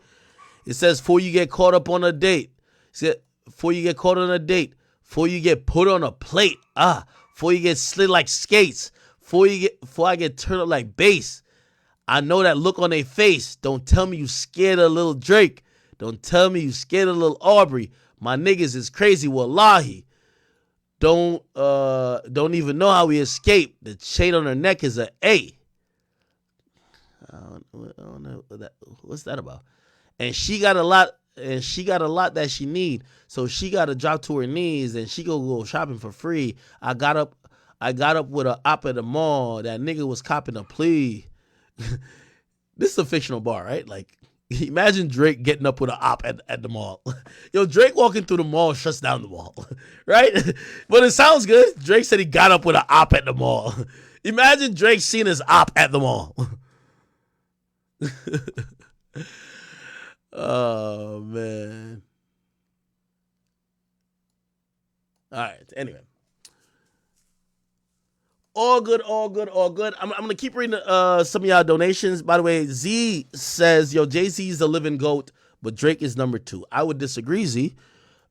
It says, before you get caught up on a date, before you get caught on a date, before you get put on a plate, before you get slid like skates, before I get turned up like bass. I know that look on their face. Don't tell me you scared of little Drake. Don't tell me you scared of little Aubrey. My niggas is crazy, wallahi. Don't even know how we escaped. The chain on her neck is an A. I don't know what's that about. And she got a lot that she need. So she got to drop to her knees and she go shopping for free. I got up with a op at the mall. That nigga was copping a plea. This is a fictional bar, right? Like, imagine Drake getting up with an op at the mall. Yo, Drake walking through the mall shuts down the mall, right? But it sounds good. Drake said he got up with an op at the mall. Imagine Drake seeing his op at the mall. all good. I'm gonna keep reading some of y'all donations. By the way, Z says, "Yo, Jay-Z is the living GOAT, but Drake is number 2." I would disagree, Z.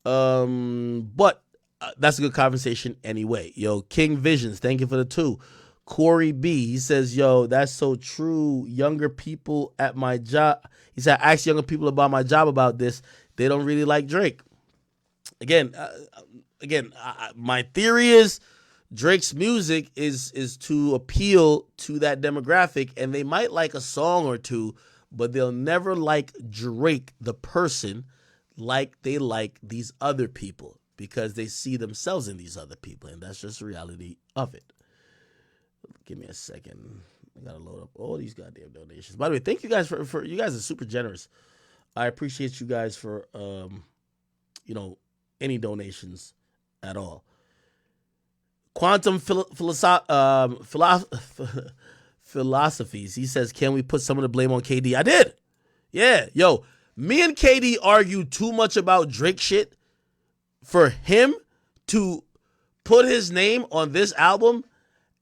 But that's a good conversation anyway. Yo, King Visions, thank you for the 2. Corey B, he says, "Yo, that's so true. Younger people at my job," he said, "I asked younger people about my job about this. They don't really like Drake." Again, my theory is Drake's music is to appeal to that demographic, and they might like a song or two, but they'll never like Drake, the person, like they like these other people because they see themselves in these other people, and that's just the reality of it. Give me a second. I gotta load up all these goddamn donations. By the way, thank you guys for you guys are super generous. I appreciate you guys for any donations at all. Quantum philosophies. He says, "Can we put some of the blame on KD?" I did. Yeah, yo, me and KD argued too much about Drake shit for him to put his name on this album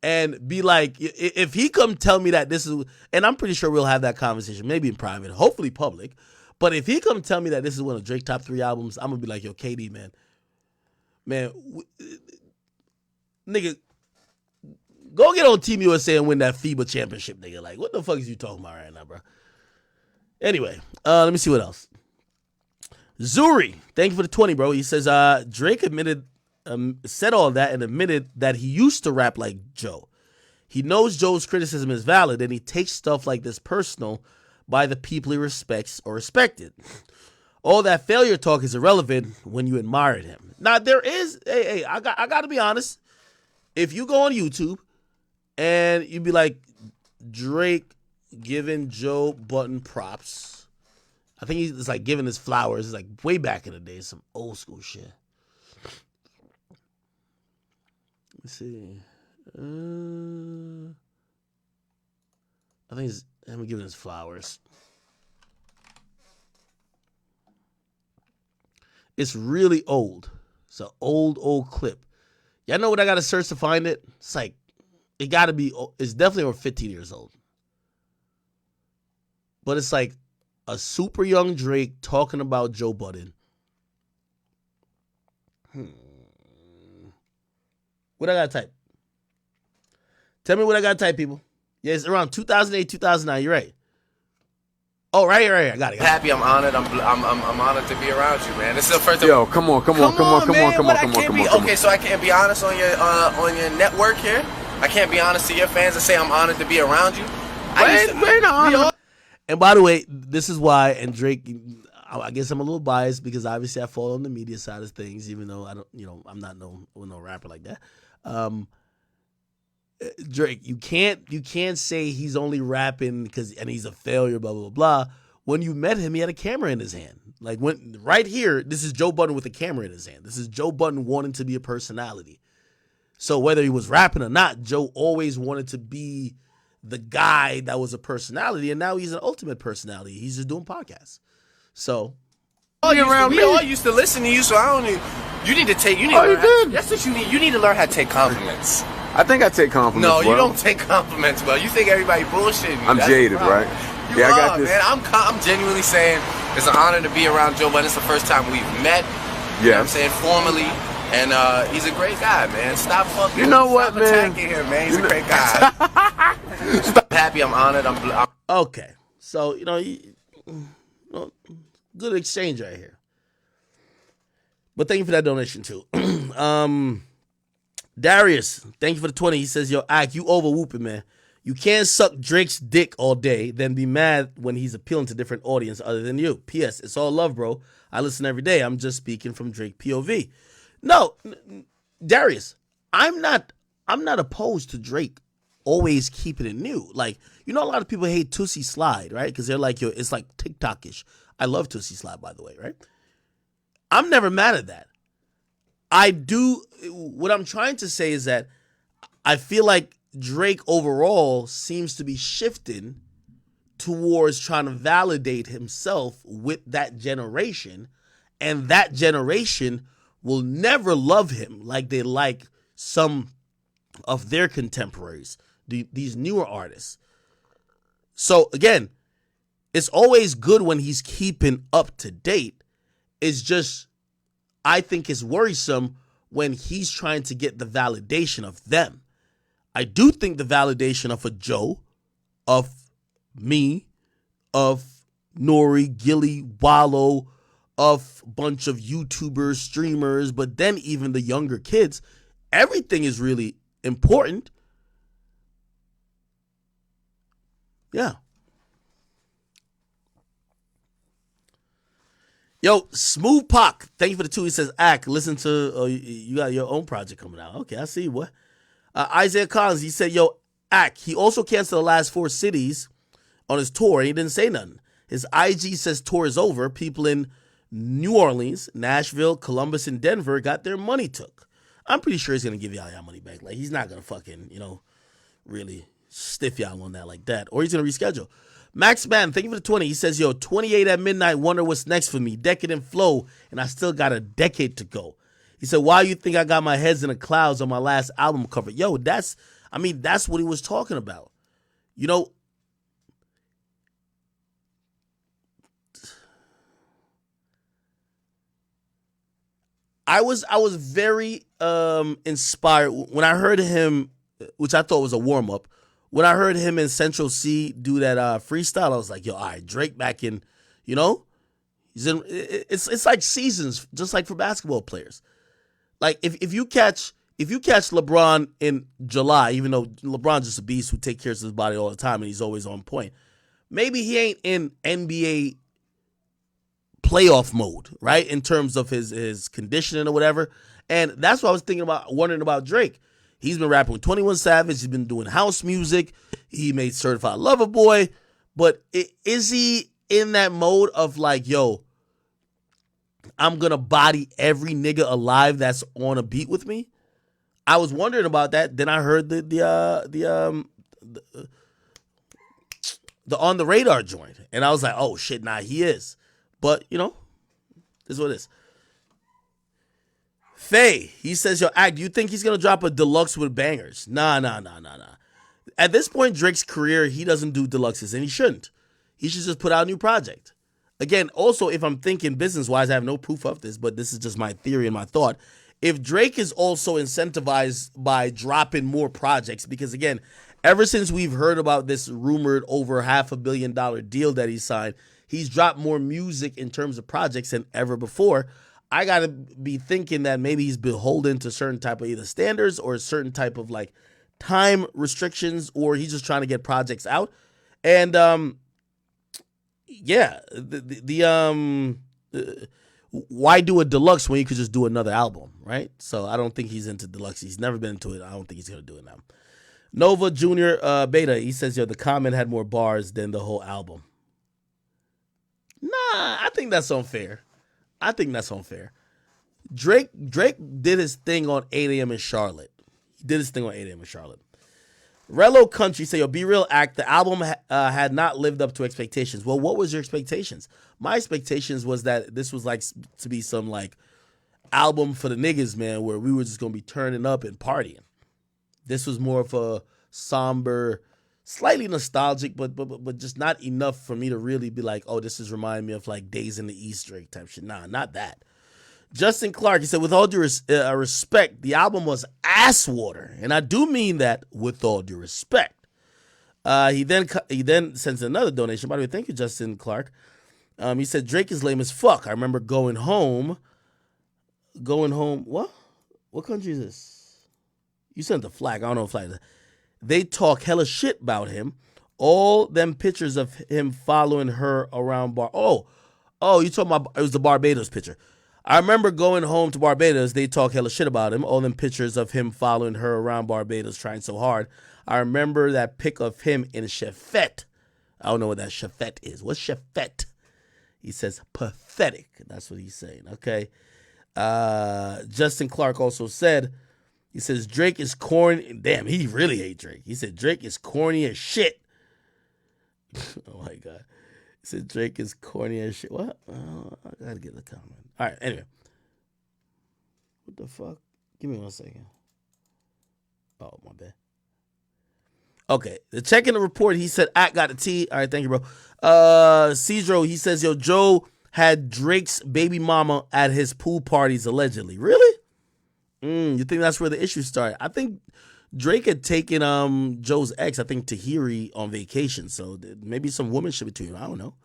and be like, if he come tell me that this is, and I'm pretty sure we'll have that conversation, maybe in private, hopefully public, but if he come tell me that this is one of Drake's top 3 albums, I'm gonna be like, yo, KD, man, nigga, go get on Team USA and win that FIBA championship, nigga. Like, what the fuck is you talking about right now, bro? Anyway, let me see what else. Zuri, thank you for the 20, bro. He says, Drake said all that and admitted that he used to rap like Joe. He knows Joe's criticism is valid, and he takes stuff like this personal by the people he respects or respected. All that failure talk is irrelevant when you admired him. Now, there is, I got to be honest. If you go on YouTube and you be like, Drake giving Joe Budden props, I think he's like giving his flowers. It's like way back in the day, some old school shit. Let's see. I think he's giving his flowers. It's really old. It's an old clip. Y'all know what I got to search to find it? It's like, it's definitely over 15 years old. But it's like a super young Drake talking about Joe Budden. What I got to type? Tell me what I got to type, people. Yeah, it's around 2008, 2009. You're right. Oh, right. I got it. Happy, I'm honored. I'm honored to be around you, man. This is the first time. Yo, come on. Okay, so I can't be honest on your network here. I can't be honest to your fans and say I'm honored to be around you. And by the way, this is why. And Drake, I guess I'm a little biased because obviously I fall on the media side of things, even though I don't, I'm not no rapper like that. Drake, you can't say he's only rapping and he's a failure, blah, blah, blah. When you met him, he had a camera in his hand. Like right here, this is Joe Budden with a camera in his hand. This is Joe Budden wanting to be a personality. So whether he was rapping or not, Joe always wanted to be the guy that was a personality, and now he's an ultimate personality. He's just doing podcasts. So we all used to listen to you, so I don't need. You need to take. You need. Oh, you did. That's what you need. You need to learn how to take compliments. I think I take compliments. No, well. You don't take compliments well. You think everybody bullshitting you. I'm jaded, right? I got this. Man, I'm genuinely saying it's an honor to be around Joe Budden. It's the first time we've met. You know what I'm saying, formally. And he's a great guy, man. Stop fucking. You know what, stop man? Attacking him, man. He's a great guy. I'm happy. I'm honored. I'm okay. So good exchange right here. But thank you for that donation too. Darius, thank you for the 20. He says, "Yo, Ak, you over whooping, man. You can't suck Drake's dick all day, then be mad when he's appealing to different audience other than you. P.S. It's all love, bro. I listen every day. I'm just speaking from Drake POV." No, Darius, I'm not opposed to Drake always keeping it new. Like, a lot of people hate Tootsie Slide, right? Because they're like, yo, it's like TikTok-ish. I love Tootsie Slide, by the way, right? I'm never mad at that. What I'm trying to say is that I feel like Drake overall seems to be shifting towards trying to validate himself with that generation, and that generation will never love him like they like some of their contemporaries, these newer artists. So again, it's always good when he's keeping up to date. It's just, I think it's worrisome when he's trying to get the validation of them. I do think the validation of a Joe, of me, of Nori, Gilly, Wallow, of a bunch of YouTubers, streamers, but then even the younger kids, everything is really important. Yeah. Yo, Smooth Pock, thank you for the 2. He says, Ack, listen to, you got your own project coming out. Okay, I see what. Isaiah Collins, he said, yo, Ack, he also canceled the last 4 cities on his tour. He didn't say nothing. His IG says tour is over. People in New Orleans, Nashville, Columbus, and Denver got their money took. I'm pretty sure he's going to give y'all money back. Like, he's not going to fucking, really stiff y'all on that like that. Or he's going to reschedule. Max Man, thank you for the 20. He says, yo, 28 at midnight, wonder what's next for me. Decadent flow, and I still got a decade to go. He said, why you think I got my heads in the clouds on my last album cover? Yo, that's what he was talking about. I was very inspired when I heard him, which I thought was a warm-up. When I heard him and Central C do that freestyle, I was like, yo, all right, Drake back in, he's in. It's like seasons, just like for basketball players. Like if you catch LeBron in July, even though LeBron's just a beast who takes care of his body all the time and he's always on point, maybe he ain't in NBA playoff mode, right? In terms of his conditioning or whatever. And that's what I was wondering about Drake. He's been rapping with 21 Savage. He's been doing house music. He made Certified Lover Boy. But is he in that mode of like, yo, I'm going to body every nigga alive that's on a beat with me? I was wondering about that. Then I heard the On the Radar joint. And I was like, oh, shit, nah, he is. But, this is what it is. Faye, he says, yo, Ack, do you think he's going to drop a deluxe with bangers? Nah. At this point, Drake's career, he doesn't do deluxes, and he shouldn't. He should just put out a new project. Again, also, if I'm thinking business-wise, I have no proof of this, but this is just my theory and my thought. If Drake is also incentivized by dropping more projects, because again, ever since we've heard about this rumored over $500 million deal that he signed, he's dropped more music in terms of projects than ever before. I got to be thinking that maybe he's beholden to certain type of either standards or a certain type of like time restrictions, or he's just trying to get projects out. And why do a deluxe when you could just do another album, right? So I don't think he's into deluxe. He's never been into it. I don't think he's going to do it now. Nova Jr. Beta, he says, yo, the comment had more bars than the whole album. Nah, I think that's unfair. Drake did his thing on 8 a.m. in Charlotte. Rello Country say, yo, be real, Act. The album had not lived up to expectations. Well, what was your expectations? My expectations was that this was like to be some like album for the niggas, man, where we were just going to be turning up and partying. This was more of a somber, slightly nostalgic, but just not enough for me to really be like, oh, this is reminding me of like Days in the East Drake type shit. Nah, not that. Justin Clark, he said, with all due respect, the album was ass water. And I do mean that with all due respect. He then sends another donation. By the way, thank you, Justin Clark. He said, Drake is lame as fuck. I remember going home. What? What country is this? You sent the flag. I don't know what flag. They talk hella shit about him. All them pictures of him following her around Oh, you talking about, it was the Barbados picture. I remember going home to Barbados. They talk hella shit about him. All them pictures of him following her around Barbados, trying so hard. I remember that pic of him in Chefette. I don't know what that Chefette is. What's Chefette? He says pathetic. That's what he's saying. Okay. Justin Clark also said, he says Drake is corny. Damn, he really hate Drake. He said Drake is corny as shit. Oh my God. He said Drake is corny as shit. What? I gotta get the comment. All right, anyway. What the fuck? Give me 1 second. Oh, my bad. Okay, the check in the report, he said, Act got the T. All right, thank you, bro. Cedro, he says, yo, Joe had Drake's baby mama at his pool parties, allegedly. Really? You think that's where the issue started? I think Drake had taken Joe's ex, I think Tahiri, on vacation, so maybe some womanship between them. I don't know.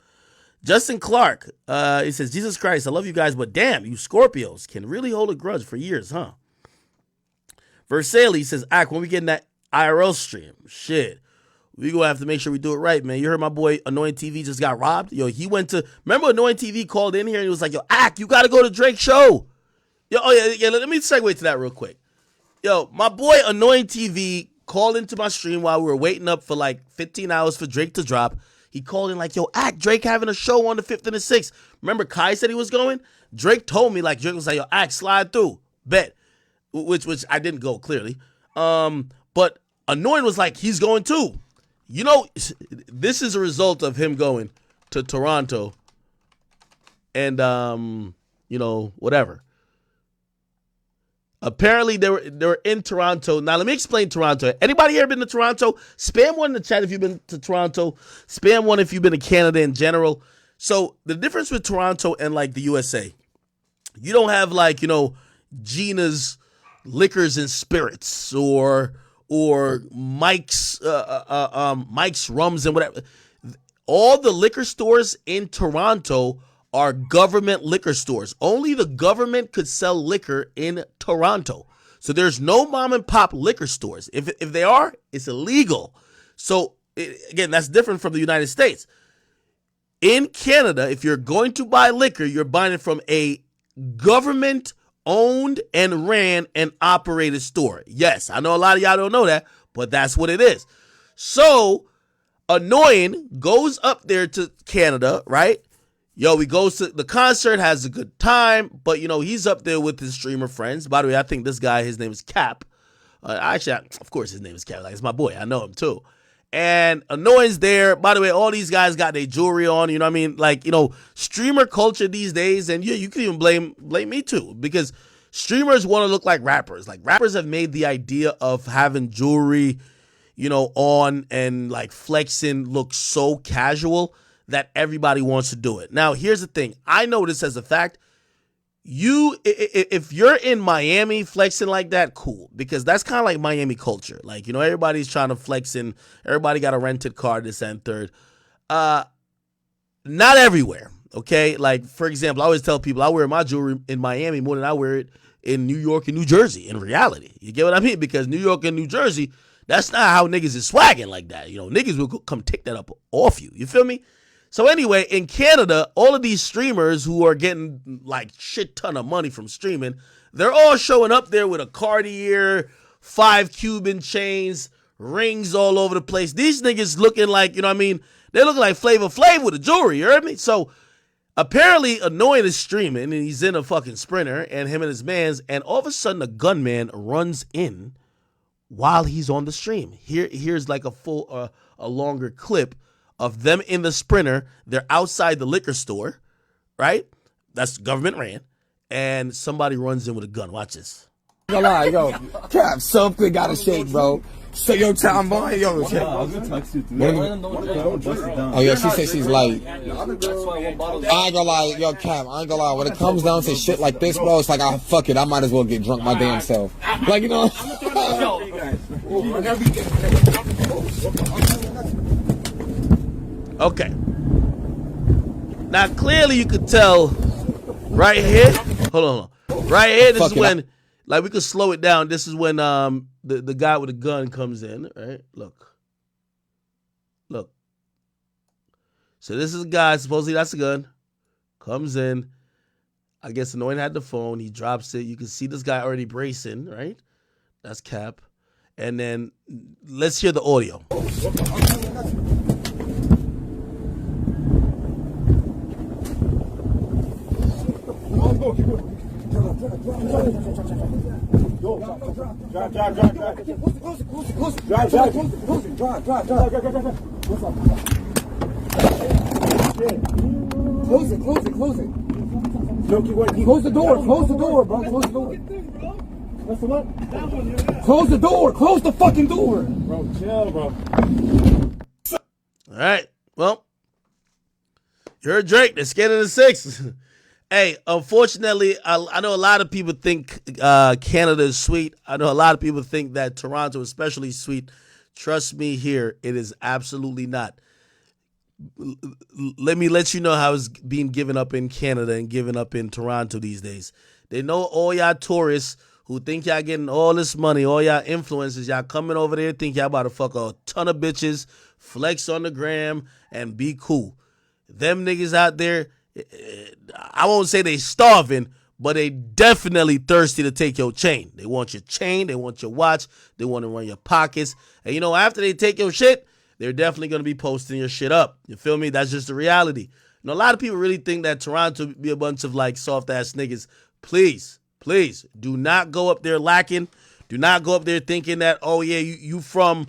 Justin Clark, he says, Jesus Christ, I love you guys, but damn, you Scorpios can really hold a grudge for years, huh? Versailles says, Ack, when we get in that IRL stream, shit, we gonna have to make sure we do it right, man. You heard my boy Annoying TV just got robbed? Yo, he went to, remember Annoying TV called in here and he was like, yo, Ack, you gotta go to Drake's show. Yo, oh yeah, let me segue to that real quick. Yo, my boy Annoying TV called into my stream while we were waiting up for like 15 hours for Drake to drop. He called in like, yo, Ack, Drake having a show on the 5th and the 6th. Remember Kai said he was going? Drake told me, like, Drake was like, yo, Ack, slide through. Bet. Which I didn't go, clearly. But Annoying was like, he's going too. You know, this is a result of him going to Toronto and, you know, whatever. Apparently, they were in Toronto. Now, let me explain Toronto. Anybody here been to Toronto? Spam one in the chat if you've been to Toronto. Spam one if you've been to Canada in general. So, the difference with Toronto and, like, the USA, you don't have, like, you know, Gina's Liquors and Spirits or Mike's Rums and whatever. All the liquor stores in Toronto are government liquor stores. Only the government could sell liquor in Toronto. So there's no mom and pop liquor stores. If they are, it's illegal. So again, that's different from the United States. In Canada, if you're going to buy liquor, you're buying it from a government owned and ran and operated store. Yes, I know a lot of y'all don't know that, but that's what it is. So Annoying goes up there to Canada, right? Yo, he goes to the concert, has a good time, but, you know, he's up there with his streamer friends. By the way, I think this guy, his name is Cap. Of course, his name is Cap. Like, it's my boy. I know him, too. And Annoying's there. By the way, all these guys got their jewelry on, you know what I mean? Like, you know, streamer culture these days, and you can even blame me, too, because streamers want to look like rappers. Like, rappers have made the idea of having jewelry, you know, on and, like, flexing look so casual that everybody wants to do it. Now, here's the thing. I know this as a fact. If you're in Miami flexing like that, cool. Because that's kind of like Miami culture. Like, you know, everybody's trying to flex in. Everybody got a rented car, this and third. Not everywhere, okay? Like, for example, I always tell people I wear my jewelry in Miami more than I wear it in New York and New Jersey, in reality. You get what I mean? Because New York and New Jersey, that's not how niggas is swagging like that. You know, niggas will come take that up off you. You feel me? So anyway, in Canada, all of these streamers who are getting like shit ton of money from streaming, they're all showing up there with a Cartier, 5 Cuban chains, rings all over the place. These niggas looking like, you know what I mean? They look like Flavor Flav with the jewelry, you heard me? So apparently Annoying is streaming and he's in a fucking Sprinter and him and his mans, and all of a sudden a gunman runs in while he's on the stream. Here's like a longer clip of them in the Sprinter. They're outside the liquor store, right? That's government ran. And somebody runs in with a gun. Watch this. Yo, Cap, something gotta shake, bro. So, yo, town boy, yo, shit. Oh, yeah, she said she's light. I ain't gonna lie, yo, Cap, I ain't gonna lie. When it comes down to shit like this, bro, it's like, fuck it, I might as well get drunk my damn self. Like, you know. Okay. Now, clearly you could tell right here. Hold on. Right here, this is when, like, we could slow it down. This is when the guy with the gun comes in, right? Look. So this is a guy, supposedly that's a gun. Comes in. I guess Annoying had the phone. He drops it. You can see this guy already bracing, right? That's Cap. And then let's hear the audio. Close it. Close the door, bro. Close the door. What's the what? Close the door. Close the fucking door. Bro, chill, bro. All right. Well, you heard Drake. They're scared of the six. Hey, unfortunately, I know a lot of people think Canada is sweet. I know a lot of people think that Toronto is especially sweet. Trust me here, it is absolutely not. Let me let you know how it's being given up in Canada and given up in Toronto these days. They know all y'all tourists who think y'all getting all this money, all y'all influencers, y'all coming over there think y'all about to fuck a ton of bitches, flex on the gram, and be cool. Them niggas out there, I won't say they starving, but they definitely thirsty to take your chain. They want your chain, they want your watch, they want to run your pockets. And you know, after they take your shit, they're definitely going to be posting your shit up. You feel me? That's just the reality. You know, a lot of people really think that Toronto be a bunch of like soft-ass niggas. Please, do not go up there lacking. Do not go up there thinking that, oh yeah, you from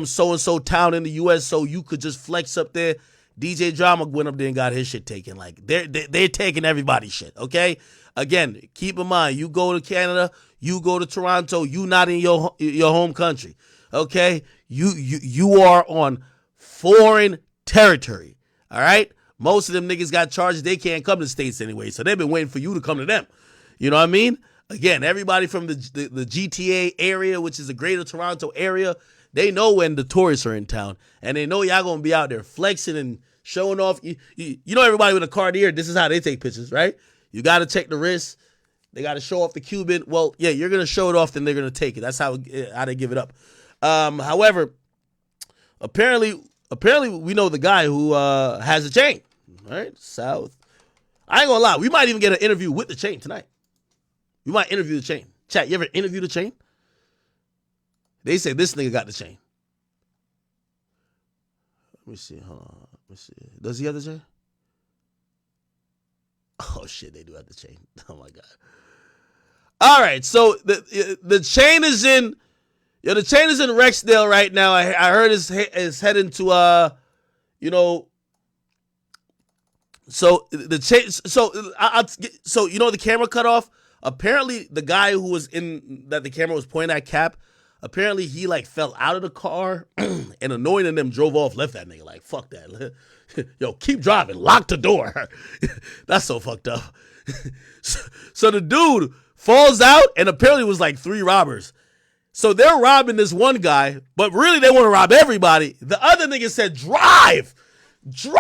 so-and-so town in the U.S., so you could just flex up there. DJ Drama went up there and got his shit taken. Like, they're taking everybody's shit, okay? Again, keep in mind, you go to Canada, you go to Toronto, you not in your home country, okay? You are on foreign territory, all right? Most of them niggas got charges. They can't come to the States anyway, so they've been waiting for you to come to them. You know what I mean? Again, everybody from the GTA area, which is the greater Toronto area, they know when the tourists are in town, and they know y'all gonna be out there flexing and showing off. You know everybody with a Cartier, this is how they take pictures, right? You got to check the wrist. They got to show off the Cuban. Well, yeah, you're gonna show it off, then they're gonna take it. That's how they give it up. However, apparently we know the guy who has a chain, right? South. I ain't gonna lie, we might even get an interview with the chain tonight. We might interview the chain. Chat, you ever interview the chain? They say this nigga got the chain. Let me see. Hold on. Let me see. Does he have the chain? Oh shit, they do have the chain. Oh my god. All right, so the chain is in. The chain is in Rexdale right now. I heard is heading to So the chain. So you know the camera cut off. Apparently, the guy who was in that the camera was pointing at Cap. Apparently, he like fell out of the car and annoying them drove off, left that nigga like fuck that. Yo, keep driving, lock the door. That's so fucked up. So the dude falls out and apparently it was like 3 robbers. So they're robbing this one guy, but really they want to rob everybody. The other nigga said, drive. You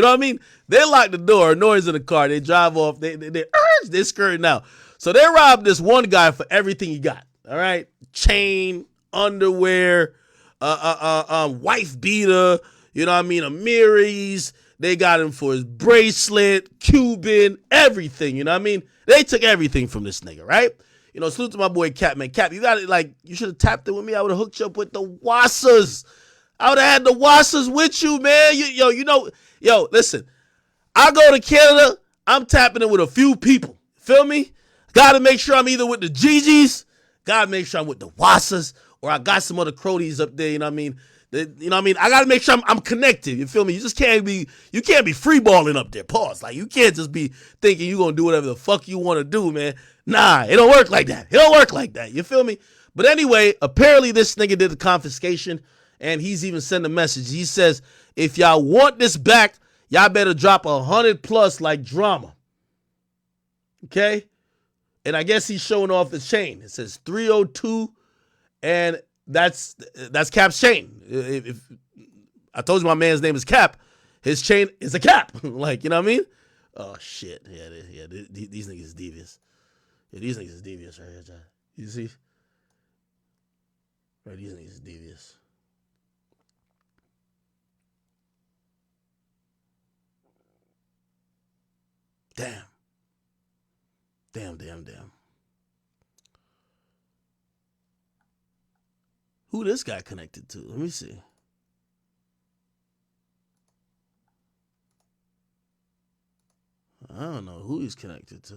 know what I mean? They lock the door, noise in the car. They drive off. They're skirting out. So they robbed this one guy for everything he got. All right, chain, underwear, wife beater. You know what I mean? Amiris. They got him for his bracelet, Cuban, everything. You know what I mean? They took everything from this nigga, right? You know, salute to my boy Cap, man. Cap, you got it. Like, you should have tapped it with me. I would have hooked you up with the Wassers. I would have had the Wassers with you, man. Listen. I go to Canada. I'm tapping it with a few people. Feel me? Got to make sure I'm either with the Gigi's. Got to make sure I'm with the Wassers, or I got some other cronies up there. You know what I mean? I got to make sure I'm connected. You feel me? You just can't be free balling up there. Pause. Like, you can't just be thinking you going to do whatever the fuck you want to do, man. Nah, it don't work like that. It don't work like that. You feel me? But anyway, apparently this nigga did the confiscation, and he's even sent a message. He says, if y'all want this back, y'all better drop 100+ like Drama. Okay? And I guess he's showing off the chain. It says 302, and that's Cap's chain. If I told you my man's name is Cap, his chain is a cap. Like, you know what I mean? Oh shit. Yeah, these niggas is devious. Yeah, these niggas is devious right here, John. You see? Right, these niggas is devious. Damn. Who this guy connected to? Let me see. I don't know who he's connected to.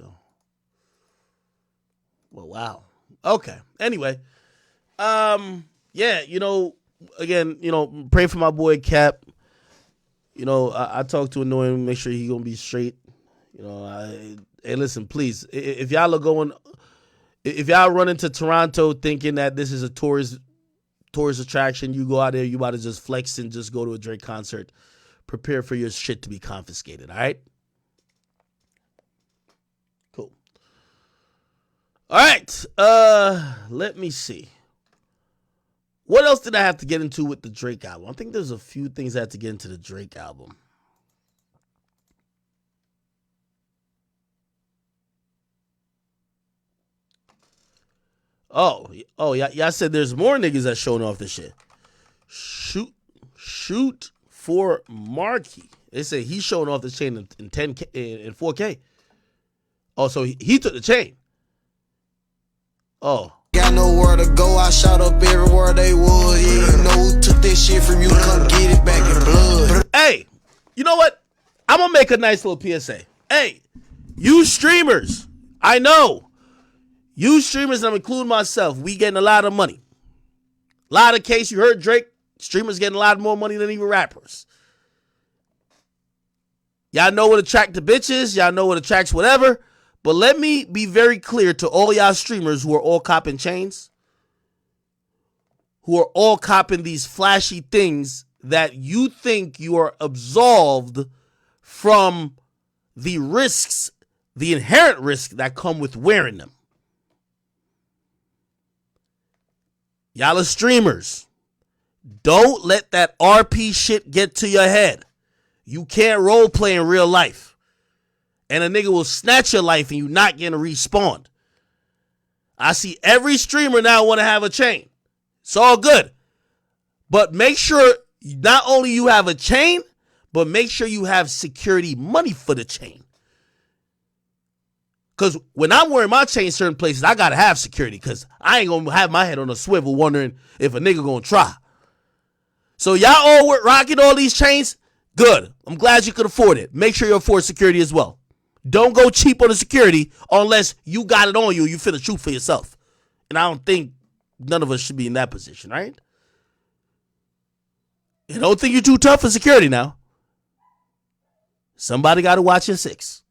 Well, wow. Okay. Anyway. Yeah, again, pray for my boy Cap. I talked to Annoying, make sure he gonna be straight. Hey, listen, please, if y'all are going, If y'all run into Toronto thinking that this is a tourist attraction, you go out there, you about to just flex and just go to a Drake concert. Prepare for your shit to be confiscated, all right? Cool. All right. Let me see. What else did I have to get into with the Drake album? I think there's a few things I had to get into the Drake album. Oh, yeah, y'all said there's more niggas that's showing off this shit. Shoot for Markey. They say he's showing off the chain in 10K in 4K. Oh, so he took the chain. Oh. Got nowhere to go, I shot up everywhere they would. Yeah, you know who took this shit from you, come get it back in blood. Hey, you know what? I'm gonna make a nice little PSA. Hey, you streamers, I know. You streamers, and I'm including myself, we getting a lot of money. A lot of case, you heard Drake, streamers getting a lot more money than even rappers. Y'all know what attract the bitches, y'all know what attracts whatever, but let me be very clear to all y'all streamers who are all copping chains, who are all copping these flashy things that you think you are absolved from the risks, the inherent risks that come with wearing them. Y'all are streamers. Don't let that RP shit get to your head. You can't role play in real life. And a nigga will snatch your life and you not getting respawned. I see every streamer now want to have a chain. It's all good. But make sure not only you have a chain, but make sure you have security money for the chain. Because when I'm wearing my chain certain places, I got to have security because I ain't going to have my head on a swivel wondering if a nigga going to try. So y'all all rocking all these chains? Good. I'm glad you could afford it. Make sure you afford security as well. Don't go cheap on the security unless you got it on you. You finna shoot for yourself. And I don't think none of us should be in that position, right? You don't think you're too tough for security now. Somebody got to watch your six.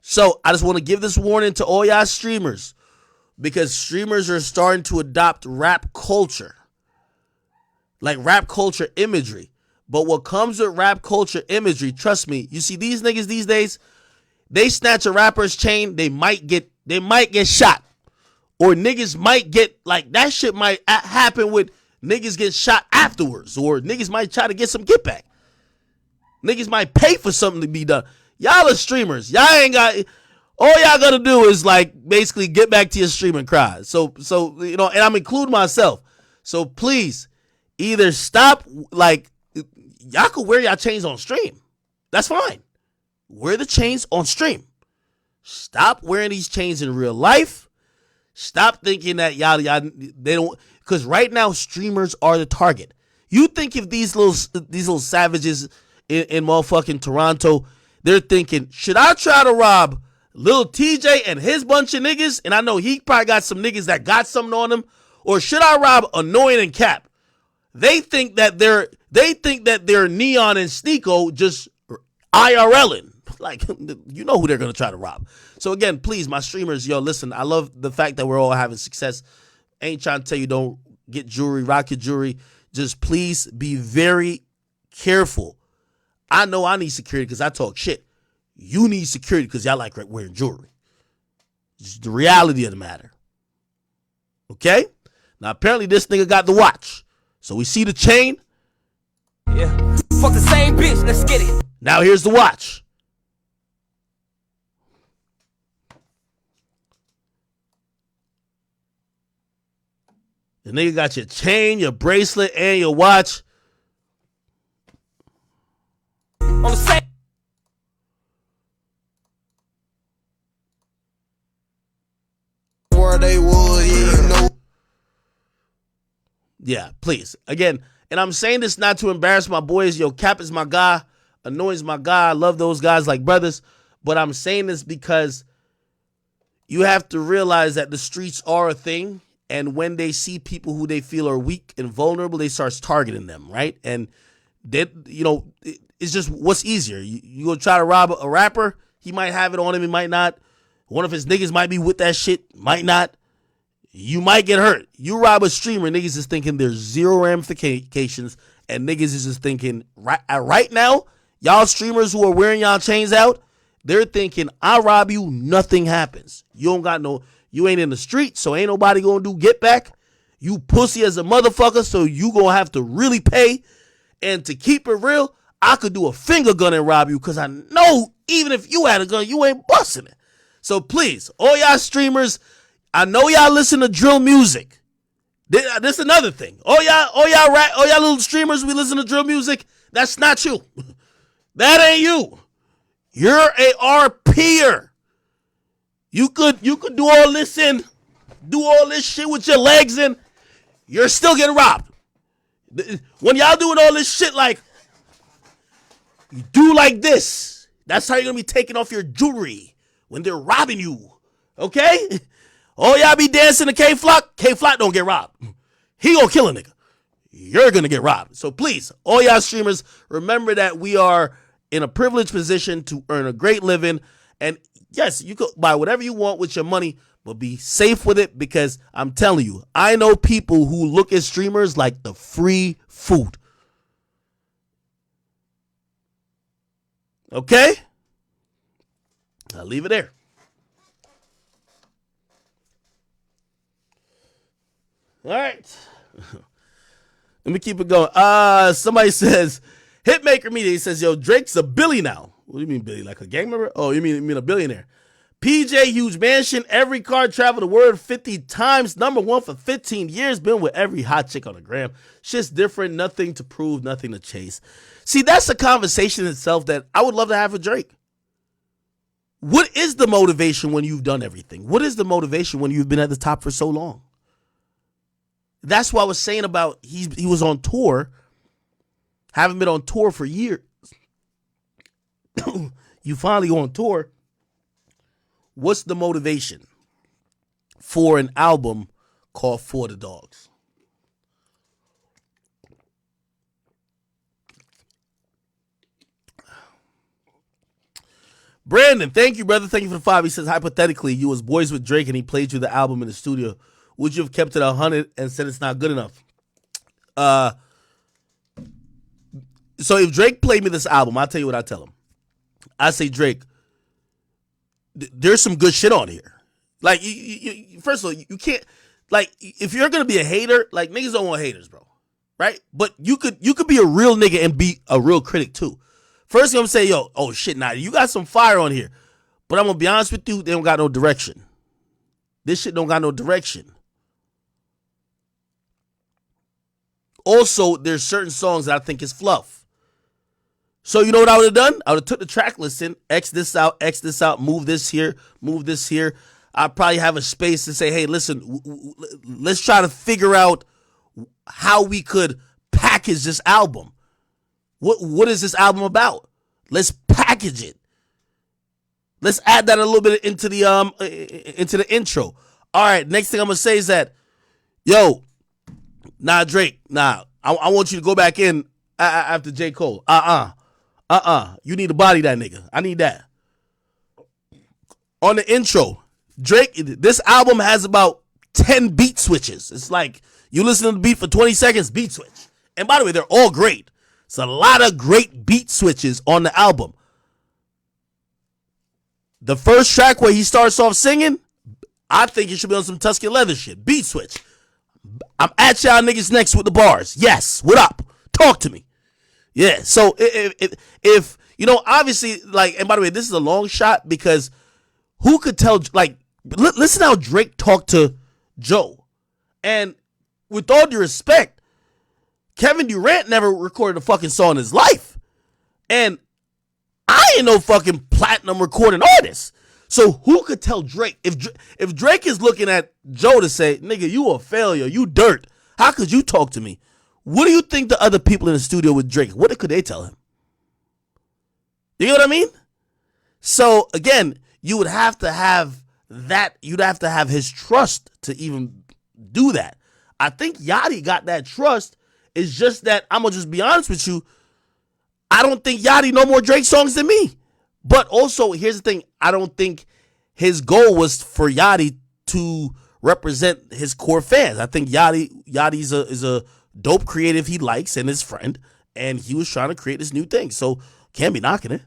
So I just want to give this warning to all y'all streamers because streamers are starting to adopt rap culture, like rap culture imagery. But what comes with rap culture imagery, trust me, you see these niggas these days, they snatch a rapper's chain, they might get shot. Or niggas might get, like, that shit might happen with niggas get shot afterwards. Or niggas might try to get some get back. Niggas might pay for something to be done. Y'all are streamers. Y'all ain't got, all y'all gotta do is, like, basically get back to your streaming cry. So you know, and I'm including myself. So please, either stop, like, y'all could wear y'all chains on stream. That's fine. Wear the chains on stream. Stop wearing these chains in real life. Stop thinking that y'all they don't, because right now streamers are the target. You think if these little savages in motherfucking Toronto, they're thinking, should I try to rob Lil TJ and his bunch of niggas? And I know he probably got some niggas that got something on him. Or should I rob Annoying and Cap? They think that they're Neon and Sneeko just IRLing. Like, you know who they're going to try to rob. So again, please, my streamers, yo, listen, I love the fact that we're all having success. Ain't trying to tell you don't get jewelry, rock your jewelry. Just please be very careful. I know I need security because I talk shit. You need security because y'all like wearing jewelry. It's the reality of the matter. Okay? Now, apparently this nigga got the watch. So we see the chain. Yeah. Fuck the same bitch, let's get it. Now here's the watch. The nigga got your chain, your bracelet, and your watch. On the same. Where they would, you know. Yeah, please. Again, and I'm saying this not to embarrass my boys. Yo, Cap is my guy. Annoys my guy. I love those guys like brothers. But I'm saying this because you have to realize that the streets are a thing. And when they see people who they feel are weak and vulnerable, they start targeting them, right? And they, you know, it's just what's easier. You go try to rob a rapper, He might have it on him, he might not. One of his niggas might be with that shit, might not. You might get hurt. You rob a streamer, niggas is thinking there's zero ramifications, and niggas is just thinking, right now, y'all streamers who are wearing y'all chains out, they're thinking, I rob you, nothing happens. You ain't in the street, so ain't nobody gonna do get back. You pussy as a motherfucker, so you gonna have to really pay. And to keep it real, I could do a finger gun and rob you, because I know even if you had a gun, you ain't busting it. So please, all y'all streamers, I know y'all listen to drill music. This is another thing. All y'all little streamers, we listen to drill music. That's not you. That ain't you. You're a RPer. You could do all this shit with your legs in. You're still getting robbed. When y'all doing all this shit, like, you do like this. That's how you're gonna be taking off your jewelry when they're robbing you. Okay? All y'all be dancing to K-Flock. K-Flock don't get robbed. He gonna kill a nigga. You're gonna get robbed. So please, all y'all streamers, remember that we are in a privileged position to earn a great living. And yes, you could buy whatever you want with your money, but be safe with it, because I'm telling you, I know people who look at streamers like the free food. Okay? I'll leave it there. All right. Let me keep it going. Somebody says, Hitmaker Media, he says, yo, Drake's a Billy now. What do you mean Billy? Like a gang member? Oh, you mean a billionaire. PJ, huge mansion, every car traveled the world 50 times, #1 for 15 years, been with every hot chick on the gram. Shit's different, nothing to prove, nothing to chase. See, that's a conversation itself that I would love to have with Drake. What is the motivation when you've done everything? What is the motivation when you've been at the top for so long? That's what I was saying about he was on tour, haven't been on tour for years. You finally go on tour. What's the motivation for an album called For the Dogs? Brandon, thank you, brother. Thank you for the 5. He says, hypothetically, you was boys with Drake and he played you the album in the studio. Would you have kept it 100 and said it's not good enough? So if Drake played me this album, I'll tell you what I tell him. I say, Drake, there's some good shit on here. Like, you first of all, you can't, like, if you're gonna be a hater, like, niggas don't want haters, bro, right? But you could be a real nigga and be a real critic too. First, I'm gonna say, yo, oh shit, nah, you got some fire on here, but I'm gonna be honest with you, they don't got no direction. This shit don't got no direction. Also, there's certain songs that I think is fluff. So you know what I would have done? I would have took the track listing, X this out, move this here, move this here. I'd probably have a space to say, hey, listen, let's try to figure out how we could package this album. What is this album about? Let's package it. Let's add that a little bit into the intro. All right, next thing I'm gonna say is that, yo, nah, Drake, nah, I want you to go back in after J. Cole. You need to body that nigga. I need that. On the intro, Drake, this album has about 10 beat switches. It's like you listen to the beat for 20 seconds, beat switch. And by the way, they're all great. It's a lot of great beat switches on the album. The first track where he starts off singing, I think it should be on some Tuscan Leather shit. Beat switch. I'm at y'all niggas next with the bars. Yes, what up? Talk to me. Yeah, so if you know, obviously, like, and by the way, this is a long shot because who could tell, like, listen how Drake talked to Joe. And with all due respect, Kevin Durant never recorded a fucking song in his life. And I ain't no fucking platinum recording artist. So who could tell Drake? If Drake is looking at Joe to say, nigga, you a failure, you dirt, how could you talk to me? What do you think the other people in the studio with Drake, what could they tell him? You know what I mean? So again, you would have to have that, you'd have to have his trust to even do that. I think Yachty got that trust. It's just that, I'm going to just be honest with you, I don't think Yachty know more Drake songs than me. But also, here's the thing. I don't think his goal was for Yachty to represent his core fans. I think Yachty's is a dope creative he likes and his friend, and he was trying to create this new thing. So can't be knocking it.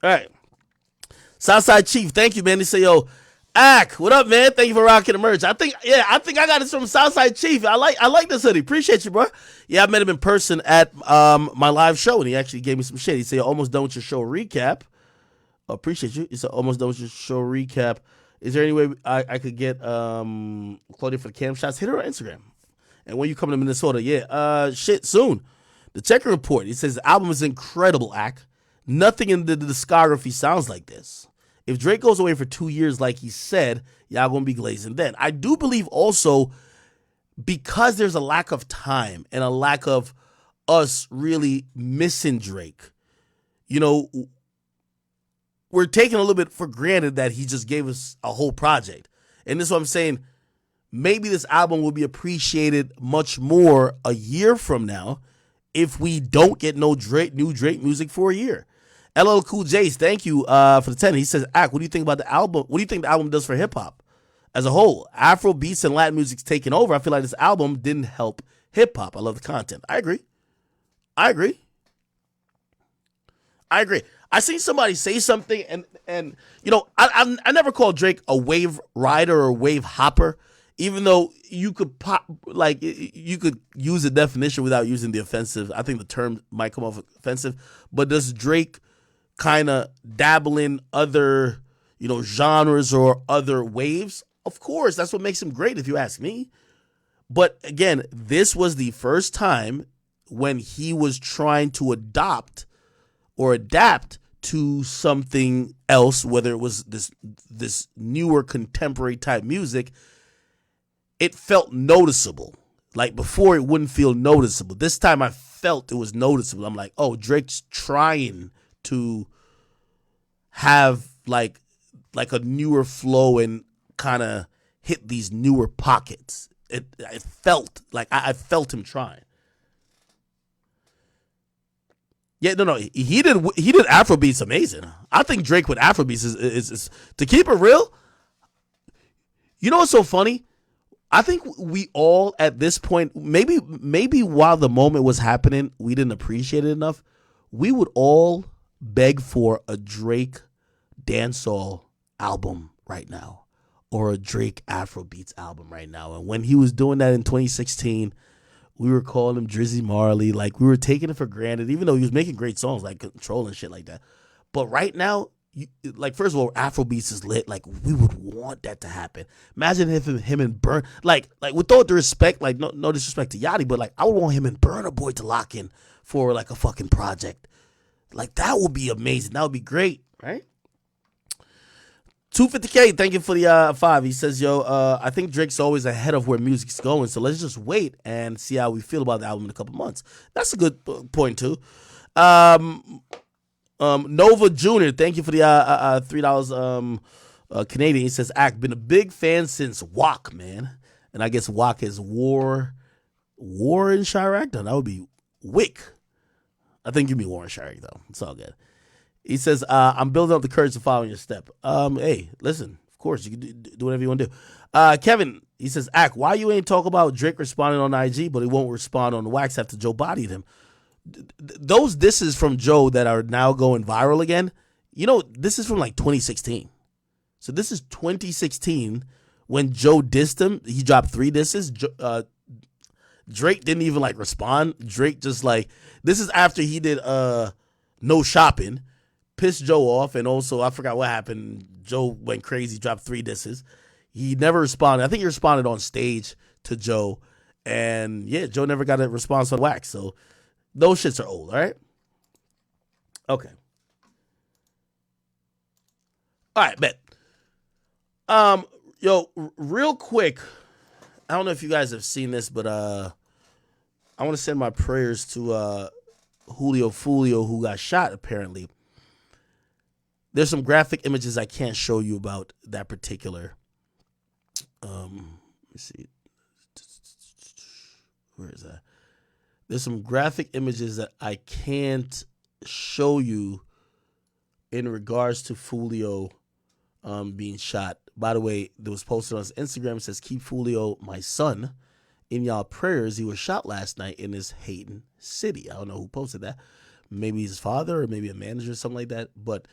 All right. Southside Chief, thank you, man. They say, yo, Ak, what up, man? Thank you for rocking the merch. I think I got this from Southside Chief. I like this hoodie. Appreciate you, bro. Yeah, I met him in person at my live show, and he actually gave me some shit. He said, almost done with your show recap. Appreciate you. He said, almost done with your show recap. Is there any way I could get Claudia for the cam shots? Hit her on Instagram. And when you come to Minnesota, shit, soon. The Checker Report, he says, the album is incredible, Ak. Nothing in the discography sounds like this. If Drake goes away for 2 years, like he said, y'all gonna be glazing then. I do believe also because there's a lack of time and a lack of us really missing Drake, you know, we're taking a little bit for granted that he just gave us a whole project. And this is what I'm saying. Maybe this album will be appreciated much more a year from now if we don't get new Drake music for a year. LL Cool Jace, thank you for the 10. He says, Ak, what do you think about the album? What do you think the album does for hip-hop as a whole? Afro beats and Latin music's taking over. I feel like this album didn't help hip-hop. I love the content. I agree. I seen somebody say something, and you know, I never called Drake a wave rider or wave hopper, even though you could you could use the definition without using the offensive. I think the term might come off offensive, but does Drake kind of dabble in other, you know, genres or other waves? Of course, that's what makes him great, if you ask me. But again, this was the first time when he was trying to adapt to something else, whether it was this newer contemporary type music. It felt noticeable. Like before, it wouldn't feel noticeable. This time I felt it was noticeable. I'm like, oh, Drake's trying to have like a newer flow and kind of hit these newer pockets. It felt like I felt him trying. Yeah, no, he did Afrobeats amazing. I think Drake with Afrobeats is to keep it real. You know what's so funny? I think we all at this point, maybe while the moment was happening, we didn't appreciate it enough. We would all beg for a Drake dancehall album right now, or a Drake Afrobeats album right now. And when he was doing that in 2016, we were calling him Drizzy Marley. Like, we were taking it for granted, even though he was making great songs like Control and shit like that. But right now, like, first of all, Afrobeats is lit. Like, we would want that to happen. Imagine if him and Burn, like with all the respect, like no disrespect to Yachty, but like I would want him and Burna Boy to lock in for like a fucking project. Like, that would be amazing. That would be great, right? 250K, thank you for the 5. He says, yo, I think Drake's always ahead of where music's going, so let's just wait and see how we feel about the album in a couple months. That's a good point, too. Nova Jr., thank you for the $3 Canadian. He says, Ak, been a big fan since WAC, man. And I guess WAC is War in Chirac? No, that would be Wick. I think you mean War in Chirac, though. It's all good. He says, I'm building up the courage to follow your step. Hey, listen, of course, you can do whatever you want to do. Kevin, he says, Ak, why you ain't talk about Drake responding on IG, but he won't respond on the wax after Joe bodied him? Those disses from Joe that are now going viral again, you know, this is from like 2016. So this is 2016 when Joe dissed him. He dropped 3 disses. Drake didn't even like respond. Drake just like, this is after he did No Shopping, pissed Joe off, and also I forgot what happened. Joe went crazy, dropped 3 disses. He never responded. I think he responded on stage to Joe, and yeah, Joe never got a response on wax. So those shits are old, all right? Okay. All right, bet. Yo, real quick, I don't know if you guys have seen this, but I want to send my prayers to Julio Fulio, who got shot, apparently. There's some graphic images I can't show you about that particular. Let me see. Where is that? There's some graphic images that I can't show you in regards to Fulio being shot. By the way, there was posted on his Instagram. It says, "Keep Fulio, my son, in y'all prayers. He was shot last night in his Hayden City." I don't know who posted that. Maybe his father or maybe a manager or something like that. But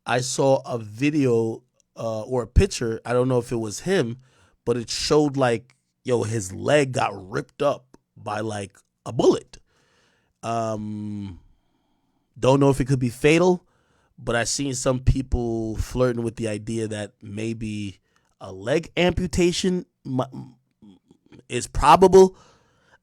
I saw a video or a picture. I don't know if it was him, but it showed like, his leg got ripped up by like a bullet. Don't know if it could be fatal, but I've seen some people flirting with the idea that maybe a leg amputation is probable.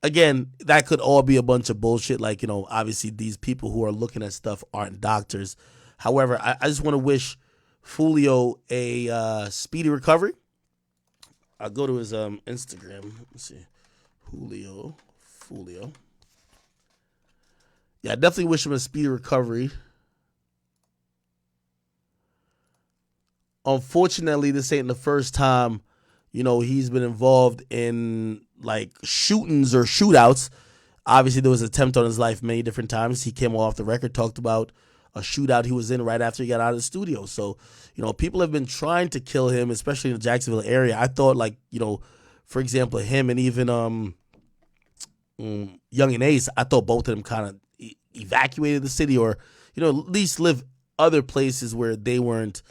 Again, that could all be a bunch of bullshit. Like, obviously these people who are looking at stuff aren't doctors. However, I just want to wish Fulio a speedy recovery. I'll go to his Instagram. Let's see. Fulio. Yeah, I definitely wish him a speedy recovery. Unfortunately, this ain't the first time, he's been involved in like shootings or shootouts. Obviously, there was an attempt on his life many different times. He came off the record, talked about a shootout he was in right after he got out of the studio. So, people have been trying to kill him, especially in the Jacksonville area. I thought, like, for example, him and even Young and Ace, I thought both of them kind of evacuated the city, or, at least live other places where they weren't,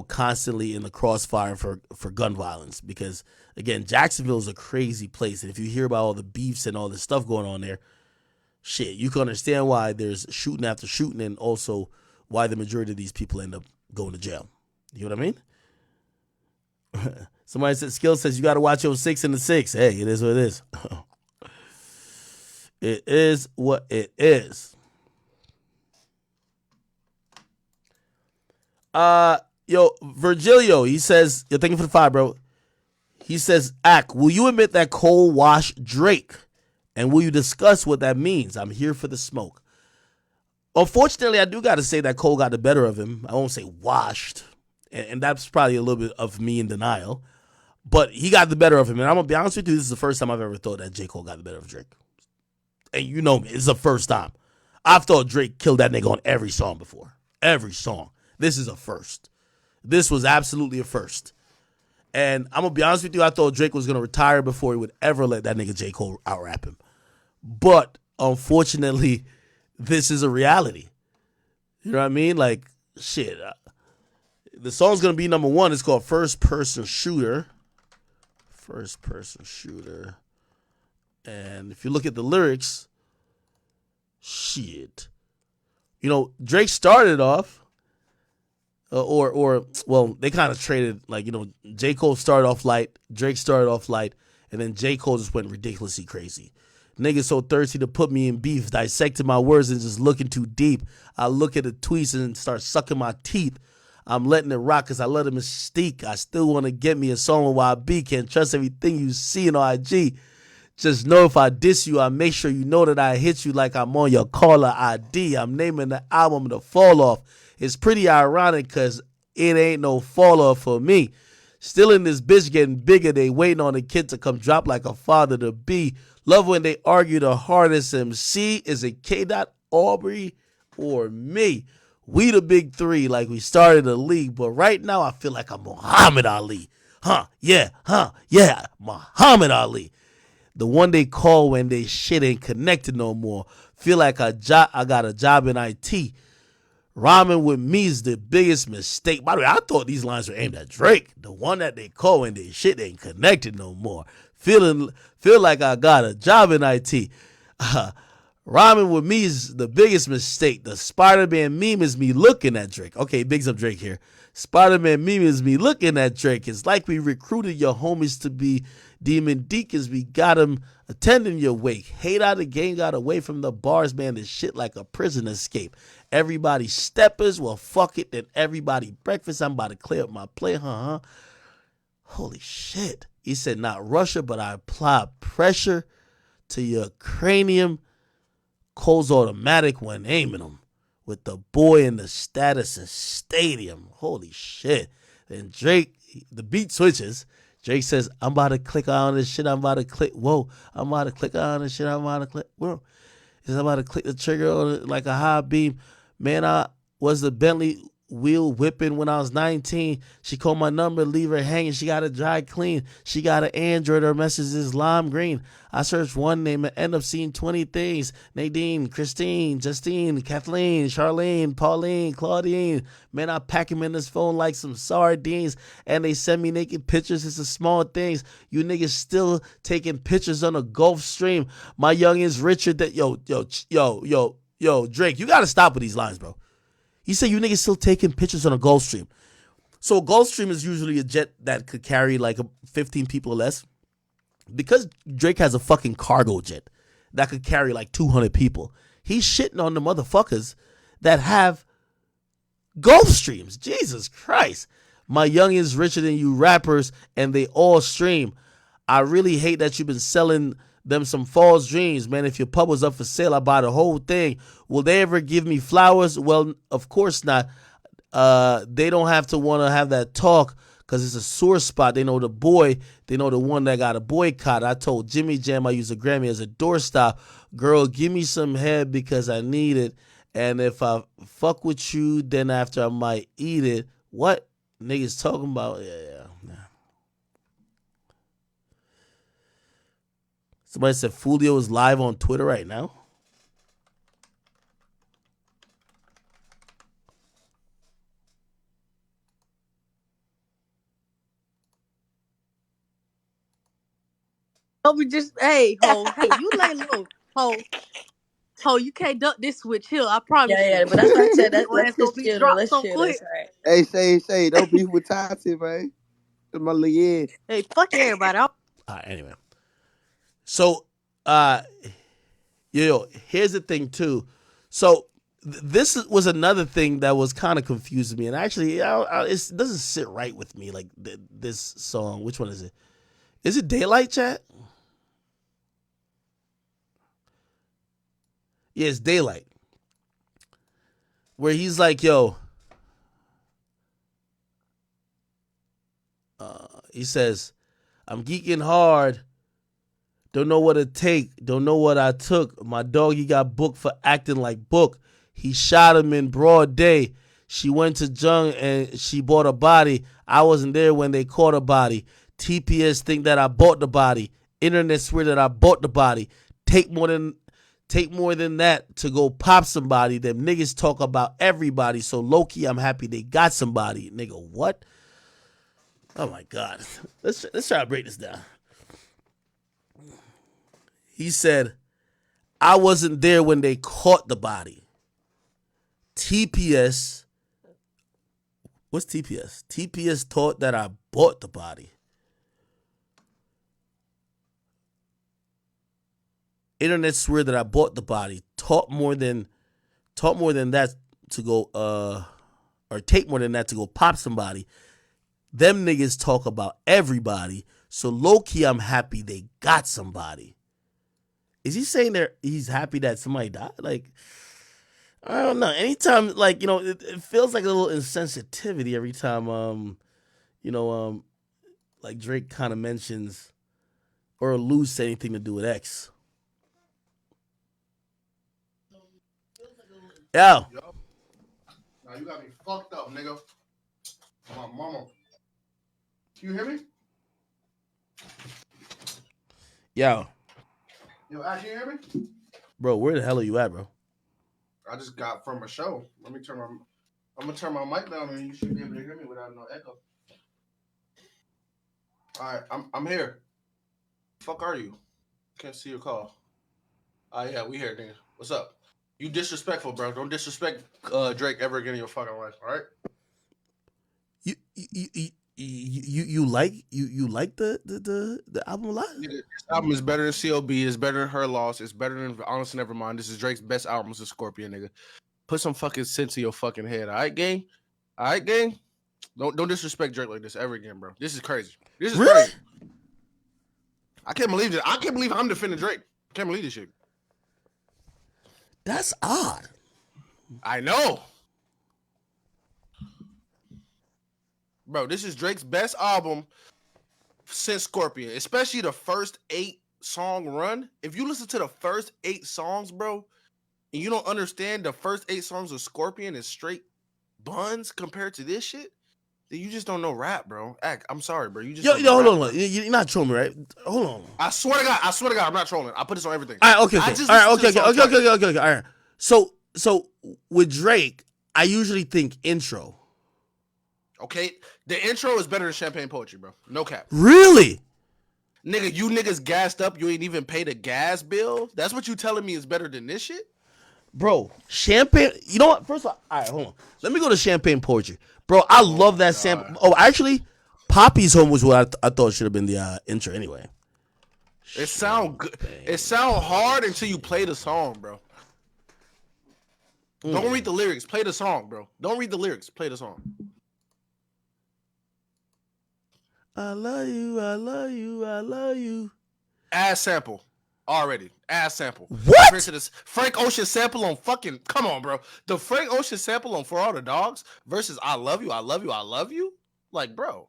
constantly in the crossfire for gun violence. Because, again, Jacksonville is a crazy place. And if you hear about all the beefs and all the stuff going on there, shit, you can understand why there's shooting after shooting, and also why the majority of these people end up going to jail. You know what I mean? Somebody said, Skill says, you got to watch 06 and the 6. Hey, it is what it is. It is what it is. Virgilio, he says, you're thanking for the 5, bro. He says, Ak, will you admit that Cole washed Drake? And will you discuss what that means? I'm here for the smoke. Unfortunately, I do got to say that Cole got the better of him. I won't say washed. And that's probably a little bit of me in denial. But he got the better of him. And I'm going to be honest with you, this is the first time I've ever thought that J. Cole got the better of Drake. And you know me, it's the first time. I've thought Drake killed that nigga on every song before. Every song. This is a first. This was absolutely a first. And I'm going to be honest with you, I thought Drake was going to retire before he would ever let that nigga J. Cole out-rap him. But, unfortunately, this is a reality. You know what I mean? Like, shit. The song's going to be number 1. It's called First Person Shooter. First Person Shooter. And if you look at the lyrics, shit. Drake started off, they kind of traded, like, J. Cole started off light, Drake started off light, and then J. Cole just went ridiculously crazy. Niggas so thirsty to put me in beef, dissecting my words and just looking too deep. I look at the tweets and start sucking my teeth. I'm letting it rock because I let it mystique. I still want to get me a song with YB. Can't trust everything you see on IG. Just know if I diss you, I make sure you know that I hit you like I'm on your caller ID. I'm naming the album The Fall Off. It's pretty ironic because it ain't no fall off for me. Still in this bitch getting bigger. They waiting on the kid to come drop like a father to be. Love when they argue the hardest MC. Is it K. Aubrey or me? We the big 3 like we started the league. But right now I feel like I'm Muhammad Ali. Yeah, Muhammad Ali. The one they call when they shit ain't connected no more. Feel like I got a job in IT. Rhyming with me is the biggest mistake. By the way, I thought these lines were aimed at Drake. The one that they call when they shit ain't connected no more. Feel like I got a job in IT. Rhyming with me is the biggest mistake. The Spider-Man meme is me looking at Drake. Okay, bigs up Drake here. Spider-Man meme is me looking at Drake. It's like we recruited your homies to be demon deacons. We got them attending your wake. Hate how the game got away from the bars, man. This shit like a prison escape. Everybody steppers, well, fuck it. Then everybody breakfast. I'm about to clear up my plate, Holy shit. He said, not Russia, but I apply pressure to your cranium. Cole's automatic when aiming him. With the boy in the status of stadium. Holy shit. Then Drake, the beat switches. Drake says, I'm about to click on this shit. I'm about to click. Whoa. I'm about to click on this shit. I'm about to click. Whoa. He's about to click the trigger on it like a high beam. Man, I was the Bentley wheel whipping when I was 19. She called my number, leave her hanging. She got it dry clean. She got an Android. Her message is lime green. I searched one name and end up seeing 20 things. Nadine, Christine, Justine, Kathleen, Charlene, Pauline, Claudine. Man, I pack him in this phone like some sardines. And they send me naked pictures. It's the small things. You niggas still taking pictures on a Gulf Stream. My youngins Richard that yo, Drake, you gotta stop with these lines, bro. He said you niggas still taking pictures on a Gulfstream. So a Gulfstream is usually a jet that could carry like 15 people or less. Because Drake has a fucking cargo jet that could carry like 200 people, he's shitting on the motherfuckers that have Gulfstreams. Jesus Christ. My youngins richer than you rappers and they all stream. I really hate that you've been selling them some false dreams, man. If your pub was up for sale, I buy the whole thing. Will they ever give me flowers? Well, of course not. They don't have to want to have that talk because it's a sore spot. They know the boy. They know the one that got a boycott. I told Jimmy Jam I use a Grammy as a doorstop. Girl, give me some head because I need it. And if I fuck with you, then after I might eat it. What niggas talking about? Yeah. Somebody said Fulio is live on Twitter right now. Don't be just hey you lay low ho you can't duck this switch here. I promise you. Yeah, but that's what I said. Your Let's ass gonna just be chill though. dropped Let's so chill. quick. That's all right. Hey, say, don't beef with Tati, man. That's my little yeah. Hey, fuck everybody. Anyway, so here's the thing too. So this was another thing that was kind of confusing me, and actually, it doesn't sit right with me. Like this song, which one is it? Is it Daylight, chat? Yeah, it's Daylight. Where he's like, yo, he says, I'm geeking hard. Don't know what it take. Don't know what I took. My dog, he got booked for acting like Book. He shot him in broad day. She went to Jung and she bought a body. I wasn't there when they caught a body. TPS think that I bought the body. Internet swear that I bought the body. Take more than that to go pop somebody. Them niggas talk about everybody. So low-key, I'm happy they got somebody. Nigga, what? Oh my God. Let's try to break this down. He said, I wasn't there when they caught the body. TPS. What's TPS? TPS thought that I bought the body. Internet swear that I bought the body. Taught more than that to go or take more than that to go pop somebody. Them niggas talk about everybody. So low-key, I'm happy they got somebody. Is he saying that he's happy that somebody died? Like, I don't know. Anytime, like, it feels like a little insensitivity every time, like Drake kind of mentions or alludes to anything to do with X. Yo. Now you got me fucked up, nigga. My mama. You hear me? Yo. Yo, Ash, you hear me? Bro, where the hell are you at, bro? I just got from a show. I'm gonna turn my mic down and you should be able to hear me without no echo. Alright, I'm here. Fuck are you? Can't see your call. Yeah, we here, nigga. What's up? You disrespectful, bro. Don't disrespect Drake ever again in your fucking life, alright? You like the album a lot? This album is better than C.O.B. It's better than Her Loss. It's better than Honest Nevermind. This is Drake's best album as a Scorpion, nigga. Put some fucking sense in your fucking head, all right, gang? All right, gang? Don't disrespect Drake like this ever again, bro. This is crazy. This is really crazy. I can't believe this. I can't believe I'm defending Drake. I can't believe this shit. That's odd. I know. Bro, this is Drake's best album since Scorpion, especially the first 8-song run. If you listen to the first 8 songs, bro, and you don't understand the first 8 songs of Scorpion is straight buns compared to this shit, then you just don't know rap, bro. I'm sorry, bro. You just hold on. You're not trolling me, right? Hold on. I swear to God, I'm not trolling. I put this on everything. All right, okay. All right. So with Drake, I usually think intro. Okay, the intro is better than Champagne Poetry, bro. No cap. Really? Nigga, you niggas gassed up. You ain't even paid a gas bill. That's what you telling me is better than this shit? Bro, Champagne. You know what? First of all right, hold on. Let me go to Champagne Poetry. Bro, I love that sample. Oh, actually, Poppy's Home was what I thought should have been the intro anyway. It sound good. It sound hard until you play the song, bro. Don't read the lyrics. Play the song, bro. Don't read the lyrics. Play the song. I love you, I love you, I love you. Ass sample. Already. Ass sample. What? Frank Ocean sample on fucking... Come on, bro. The Frank Ocean sample on For All the Dogs versus I love you, I love you, I love you? Like, bro.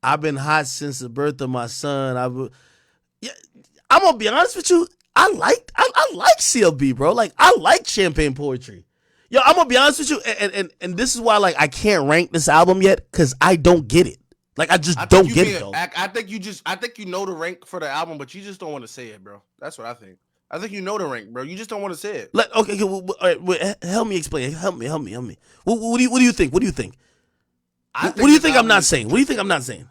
I've been hot since the birth of my son. I'm gonna be honest with you. I like CLB, bro. Like, I like Champagne Poetry. Yo, I'm gonna be honest with you, and this is why like I can't rank this album yet because I don't get it. Like I just don't get it though. I think you know the rank for the album, but you just don't want to say it, bro. That's what I think. I think you know the rank, bro. You just don't want to say it. Okay, all right, help me explain. Help me. What do you think? What do you think? What do you think I'm not saying? What do you think I'm not saying?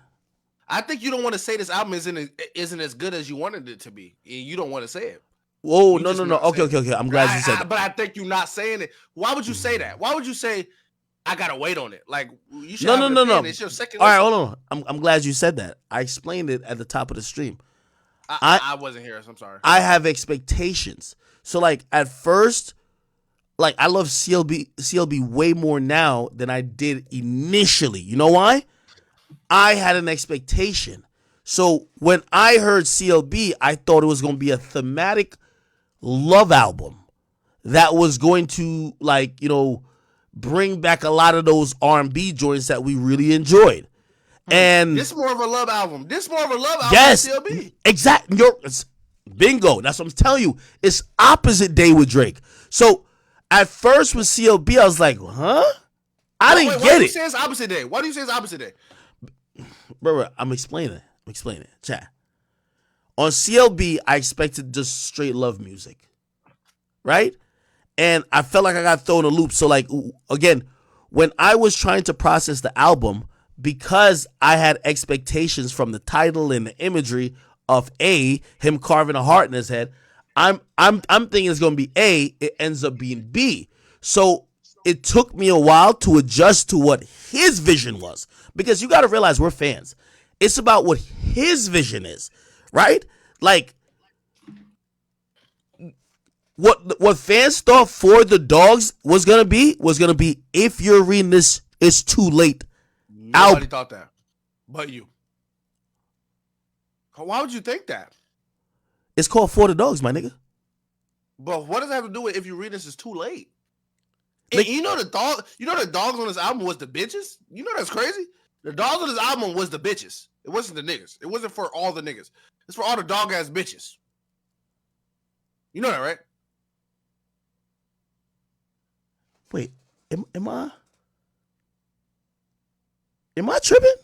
I think you don't want to say this album isn't as good as you wanted it to be. You don't want to say it. Whoa, no. Okay. I'm glad you said that. But I think you're not saying it. Why would you say that? Why would you say I gotta wait on it? Like you should. No. It's your second. All right, hold on. I'm glad you said that. I explained it at the top of the stream. I wasn't here, so I'm sorry. I have expectations. So like at first, like I love CLB way more now than I did initially. You know why? I had an expectation. So when I heard CLB, I thought it was going to be a thematic love album that was going to bring back a lot of those R&B joints that we really enjoyed. And this more of a love album. Yes, than CLB. Exactly. Bingo. That's what I'm telling you. It's opposite day with Drake. So at first with CLB, I was like, huh? I didn't get it. Why do you say it's opposite day? Why do you say it's opposite day? Bro, I'm explaining it. Chat. On CLB, I expected just straight love music. Right? And I felt like I got thrown a loop. So, like, again, when I was trying to process the album, because I had expectations from the title and the imagery of him carving a heart in his head, I'm thinking it's gonna be A, it ends up being B. So it took me a while to adjust to what his vision was. Because you gotta realize we're fans. It's about what his vision is, right? Like what fans thought For the Dogs was gonna be if you're reading this, it's too late. Nobody thought that, but you. Why would you think that? It's called For the Dogs, my nigga. But what does that have to do with if you read this is too late? And you know the dogs on this album was the bitches? You know that's crazy? The dogs on this album was the bitches. It wasn't the niggas. It wasn't for all the niggas. It's for all the dog ass bitches. You know that, right? Wait, am I tripping?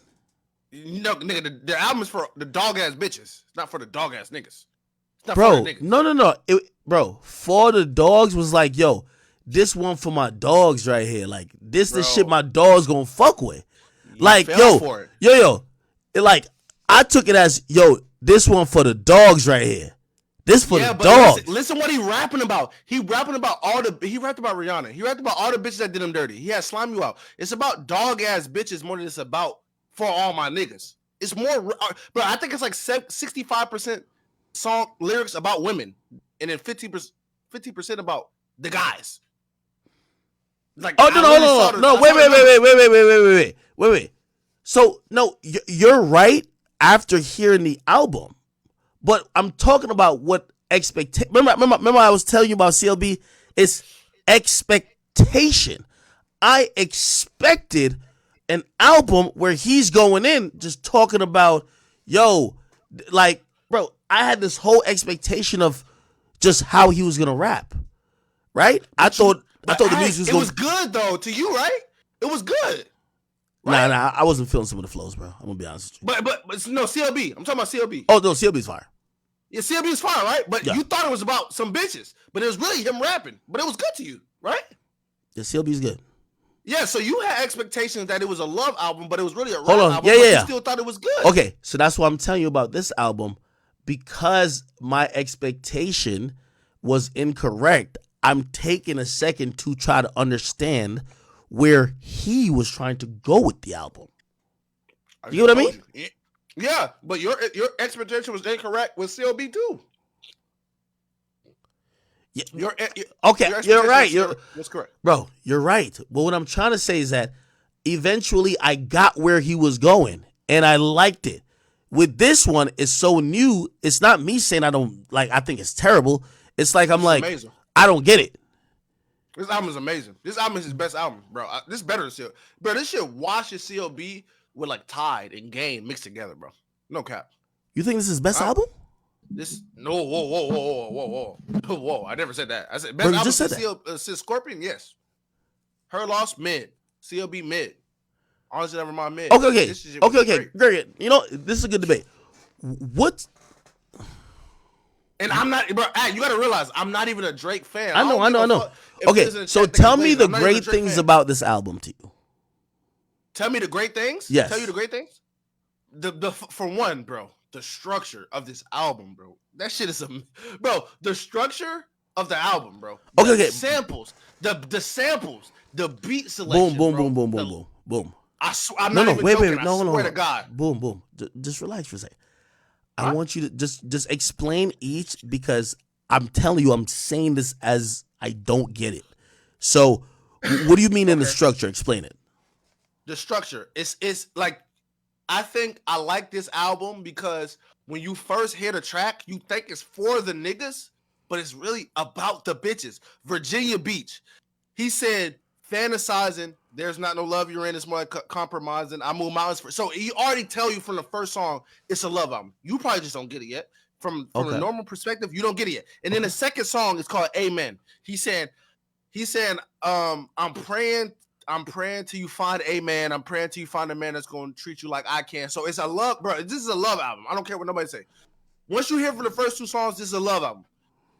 No, nigga, the album is for the dog ass bitches. It's not for the dog ass niggas. It's not Bro, for the niggas. no. Bro, For the Dogs was like, yo, this one for my dogs right here. Like, this the shit my dogs gonna fuck with. Like, for it. yo. Like, I took it as, yo, this one for the dogs right here. This for the dogs. Listen what he rapping about. He rapped about Rihanna. He rapped about all the bitches that did him dirty. He had Slime You Out. It's about dog ass bitches more than it's about for all my niggas. It's more, bro. I think it's like 65% song lyrics about women, and then 50% about the guys. Like, no, wait. So no, you're right after hearing the album. But I'm talking about what expectation. Remember I was telling you about CLB? It's expectation. I expected an album where he's going in just talking about, yo, like, bro, I had this whole expectation of just how he was gonna rap, right? I thought the music was It was good though to you, right? It was good. Right? Nah, I wasn't feeling some of the flows, bro. I'm gonna be honest with you. But no, CLB. I'm talking about CLB. Oh no, CLB's fire. Yeah, CLB is fine, right? But Yeah. you thought it was about some bitches, but it was really him rapping. But it was good to you, right? Yeah, CLB's good. Yeah, so you had expectations that it was a love album, but it was really a rap Hold on. album. Yeah, but yeah, you yeah. still thought it was good. Okay, so that's what I'm telling you about this album. Because my expectation was incorrect, I'm taking a second to try to understand where he was trying to go with the album. You get what I mean? Yeah, but your expectation was incorrect with CLB too. Yeah. Your You're right. That's correct. Bro, you're right. But what I'm trying to say is that eventually I got where he was going and I liked it. With this one, it's so new. It's not me saying I think it's terrible. It's like Amazing. I don't get it. This album is amazing. This album is his best album, bro. This is better than CLB. Bro, this shit washes CLB with like Tide and Game mixed together, bro. No cap. You think this is his best album? Whoa. I never said that. I said best Bro, you album just said since Scorpion, yes. Her Loss, mid. CLB, mid. Honestly, never mind, mid. Okay. This shit was Okay. great. Great. You know, this is a good debate. What? And I'm not, bro. You gotta realize I'm not even a Drake fan. I know. Okay, so tell me the great things about this album to you. Tell me the great things. Yes. Tell you the great things. For one, bro, the structure of this album, bro. That shit is bro. The structure of the album, bro. Okay. Samples, the samples, the beat selection. Boom. I'm not even joking. I swear to God. Boom. Just relax for a second. I want you to just explain each because I'm telling you, I'm saying this as I don't get it. So, what do you mean in the structure? Explain it. The structure. It's like, I think I like this album because when you first hear the track, you think it's for the niggas, but it's really about the bitches. Virginia Beach. He said, fantasizing, there's not no love you're in, it's more like compromising. I move mountains for. So he already tell you from the first song, it's a love album. You probably just don't get it yet. From a normal perspective, you don't get it yet. And then the second song is called Amen. He's saying, I'm praying till you find a man. I'm praying till you find a man that's going to treat you like I can. So it's a love, bro. This is a love album. I don't care what nobody say. Once you hear from the first two songs, this is a love album.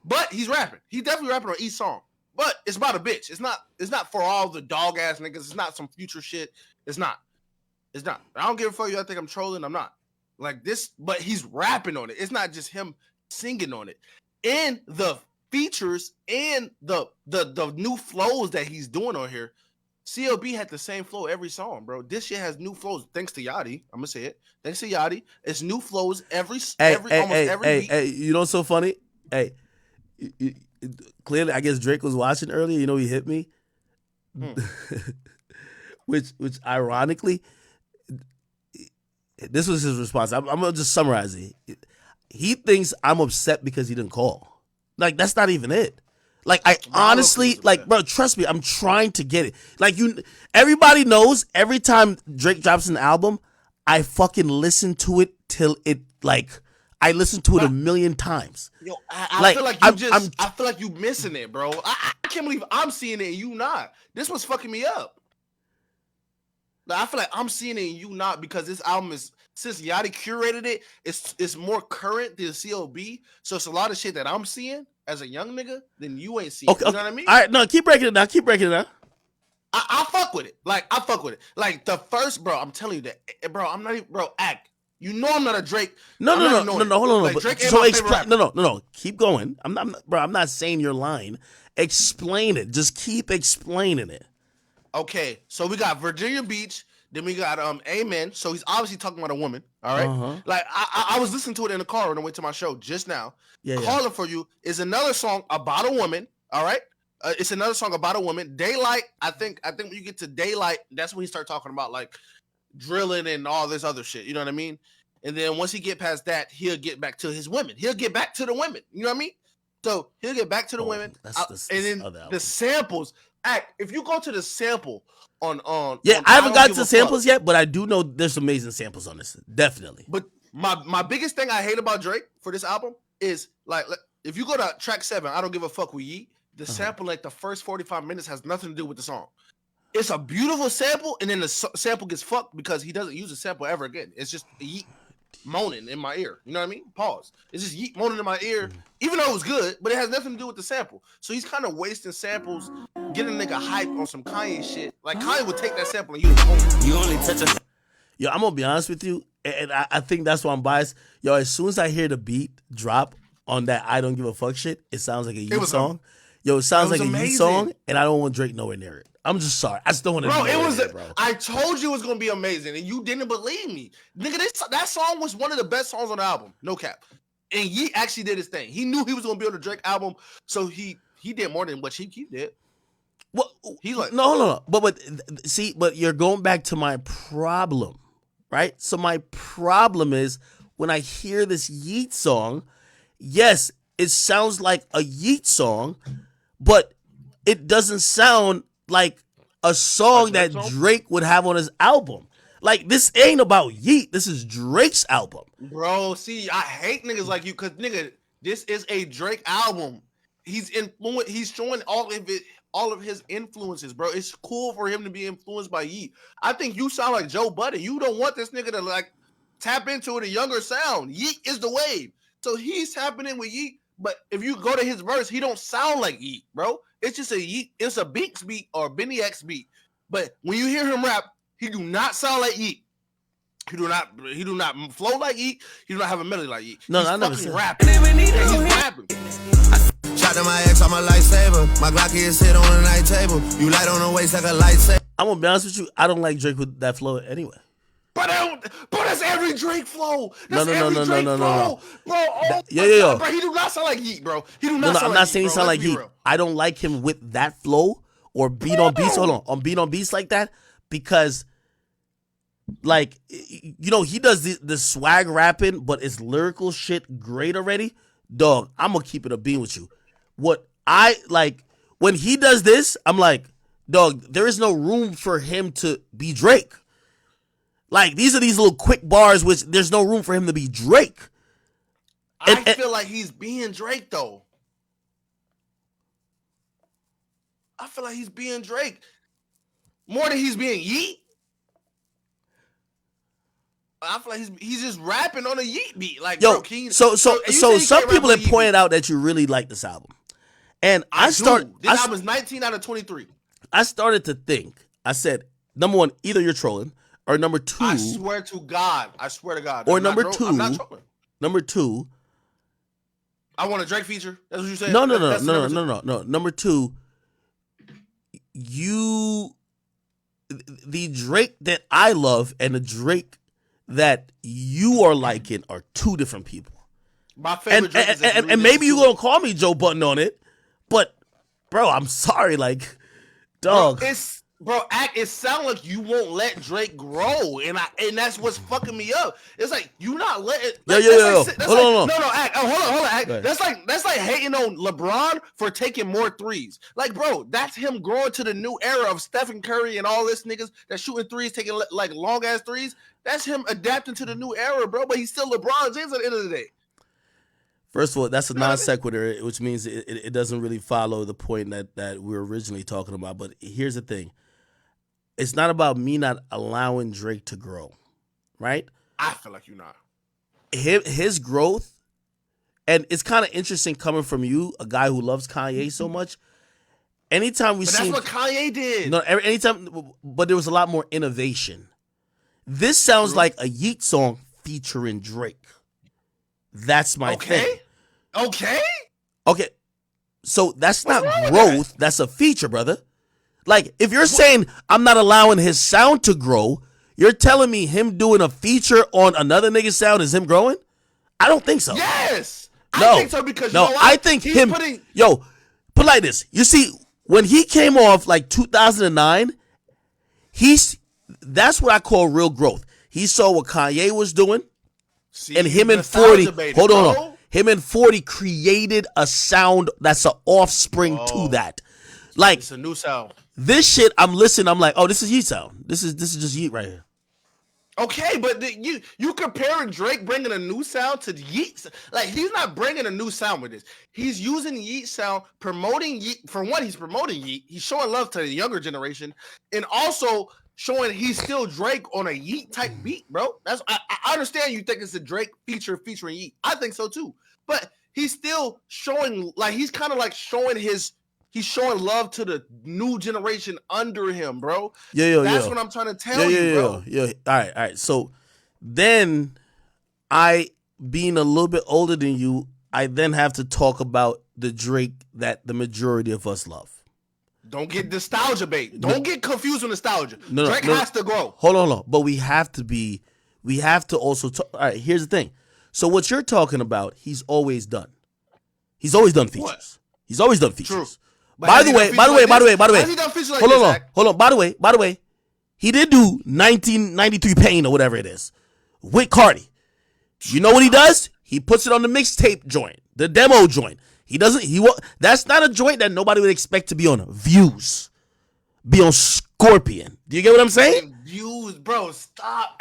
But he's rapping. He's definitely rapping on each song. But it's about a bitch. It's not for all the dog ass niggas. It's not some future shit. It's not. I don't give a fuck. You think I'm trolling? I'm not. Like this, but he's rapping on it. It's not just him singing on it. And the features and the new flows that he's doing on here. CLB had the same flow every song, bro. This shit has new flows. Thanks to Yachty. I'm gonna say it. Thanks to Yachty. It's new flows every beat. Hey, you know what's so funny? Hey, clearly, I guess Drake was watching earlier. You know, he hit me. which ironically, this was his response. I'm gonna just summarize it. He thinks I'm upset because he didn't call. Like, that's not even it. Like, I honestly, like, bro, trust me, I'm trying to get it. Like, everybody knows every time Drake drops an album, I fucking listen to it till it, like, I listen to it a million times. Yo, I feel like I feel like you missing it, bro. I can't believe I'm seeing it and you not. This was fucking me up. Like, I feel like I'm seeing it and you not because this album is, since Yachty curated it, it's more current than CLB. So it's a lot of shit that I'm seeing as a young nigga than you ain't seeing. You know what I mean? All right, no, keep breaking it down. I fuck with it. Like, I fuck with it. Like, the first, bro, I'm telling you that, bro, I'm not even, bro, act. You know I'm not a Drake. No, hold on. Like, But, Drake ain't so my favorite rapper. no. Keep going. I'm not saying your line. Explain it. Just keep explaining it. Okay, so we got Virginia Beach. Then we got Amen. So he's obviously talking about a woman. All right. Uh-huh. Like I was listening to it in the car when I went to my show just now. Calling for You is another song about a woman. All right. It's another song about a woman. Daylight. I think when you get to Daylight, that's when he start talking about like drilling and all this other shit. You know what I mean? And then once he get past that, he'll get back to his women. He'll get back to the women. You know what I mean? So he'll get back to the women. And then the samples. Act. If you go to the sample on Yeah, on I haven't Don't got Give to a samples Fuck, yet, but I do know there's amazing samples on this. Definitely. But my biggest thing I hate about Drake for this album is like if you go to track 7, I Don't Give a Fuck with Yeet, the sample like the first 45 minutes has nothing to do with the song. It's a beautiful sample, and then the sample gets fucked because he doesn't use a sample ever again. It's just Yeet moaning in my ear. You know what I mean? Pause. It's just Yeet moaning in my ear, even though it was good, but it has nothing to do with the sample. So he's kind of wasting samples, getting a nigga hype on some Kanye shit. Like Kanye would take that sample and use it. You only touch a. Yo, I'm gonna be honest with you, and I think that's why I'm biased. Yo, as soon as I hear the beat drop on that I Don't Give a Fuck shit, it sounds like a Yeet song. Yo, it sounds like a Yeet song, and I don't want Drake nowhere near it. I'm just sorry. I just don't want to. Bro, it was. Bro. I told you it was gonna be amazing, and you didn't believe me, nigga. That song was one of the best songs on the album, no cap. And Yeet actually did his thing. He knew he was gonna be on the Drake album, so he did more than what he did. Well, he like no. But see, but you're going back to my problem, right? So my problem is when I hear this Yeet song, yes, it sounds like a Yeet song, but it doesn't sound like a song that Drake would have on his album. Like, this ain't about Yeet. This is Drake's album. Bro, see, I hate niggas like you because, nigga, this is a Drake album. He's showing all of his influences, bro. It's cool for him to be influenced by Yeet. I think you sound like Joe Budden. You don't want this nigga to, like, tap into a younger sound. Yeet is the wave. So he's tapping in with Yeet. But if you go to his verse, he don't sound like Yeet, bro. It's just a Yeet. It's a Beats beat or Benny X beat. But when you hear him rap, he do not sound like Yeet. He do not flow like Yeet. He do not have a melody like Yeet. No, he's I never said rapping. Yeah, he's rapping. Shot to my ex, I'm a lifesaver. My Glock is hit on the night table. You light on the waist like a lightsaber. I'm gonna be honest with you. I don't like Drake with that flow anyway. But that's every Drake flow. No. Bro, Yeah. Bro, he do not sound like Yeet, bro. He do not No, sound I'm like not Yeet, saying he bro. sound like Let's be Yeet. real. I don't like him with that flow or beat on beats. Hold on beat on beats like that because, like, you know, he does the swag rapping, but it's lyrical shit great already. Dog, I'm gonna keep it a bean with you. What I like when he does this, I'm like, dog, there is no room for him to be Drake. Like, these are these little quick bars, which there's no room for him to be Drake. I feel like he's being Drake, though. I feel like he's being Drake more than he's being Yeet. I feel like he's just rapping on a Yeet beat. Like, yo, bro, so some people have pointed out that you really like this album, and this album is 19 out of 23. I started to think. I said, number one, either you're trolling, or number two, I swear to God, or I'm number not two, I'm not trolling. Number two, I want a Drake feature. That's what you said. No. Number two, the Drake that I love and the Drake that you are liking are two different people. My favorite Drake is and maybe you're gonna call me Joe Budden on it, but bro, I'm sorry, like, dog. It sounds like you won't let Drake grow, and that's what's fucking me up. It's like you not letting. Hold on. No, Act. Oh, hold on, Act. That's like hating on LeBron for taking more threes. Like, bro, that's him growing to the new era of Stephen Curry and all this niggas that shooting threes, taking like long ass threes. That's him adapting to the new era, bro. But he's still LeBron James at the end of the day. First of all, that's a non sequitur, which means it doesn't really follow the point that we were originally talking about. But here's the thing. It's not about me not allowing Drake to grow, right? I feel like you're not. His growth, and it's kind of interesting coming from you, a guy who loves Kanye so much. Anytime we see, that's what Kanye did. No, anytime, but there was a lot more innovation. This sounds like a Yeet song featuring Drake. That's my thing. Okay. So that's not growth. That's a feature, brother. Like, if you're saying I'm not allowing his sound to grow, you're telling me him doing a feature on another nigga's sound is him growing? I don't think so. Yes. No. I think so because you know what? I think He's him. putting... Yo, put it like this. You see, when he came off like 2009, that's what I call real growth. He saw what Kanye was doing, and him and 40. Hold on. Him and 40 created a sound that's an offspring to that. Like It's a new sound. this shit, I'm listening. I'm like, oh, this is Yeet sound. This is just Yeet right here. Okay, but you comparing Drake bringing a new sound to Yeet, like he's not bringing a new sound with this. He's using Yeet sound, promoting Yeet. For one, he's promoting Yeet. He's showing love to the younger generation, and also showing he's still Drake on a Yeet type beat, bro. I understand you think it's a Drake featuring Yeet. I think so too, but he's still showing like he's kind of like showing he's showing love to the new generation under him, bro. That's what I'm trying to tell you, bro. Yeah. All right. So then I, being a little bit older than you, I then have to talk about the Drake that the majority of us love. Don't get nostalgia bait. Don't get confused with nostalgia. Drake has to grow. Hold on. But we have to also talk. All right, here's the thing. So what you're talking about, he's always done. He's always done features. What? He's always done features. True. By the way, Has he done features like this, hold on. By the way, he did do 1993 Pain or whatever it is with Cardi. You know what he does? He puts it on the mixtape joint, the demo joint. That's not a joint that nobody would expect to be on Views, be on Scorpion. Do you get what I'm saying? Views, bro. Stop.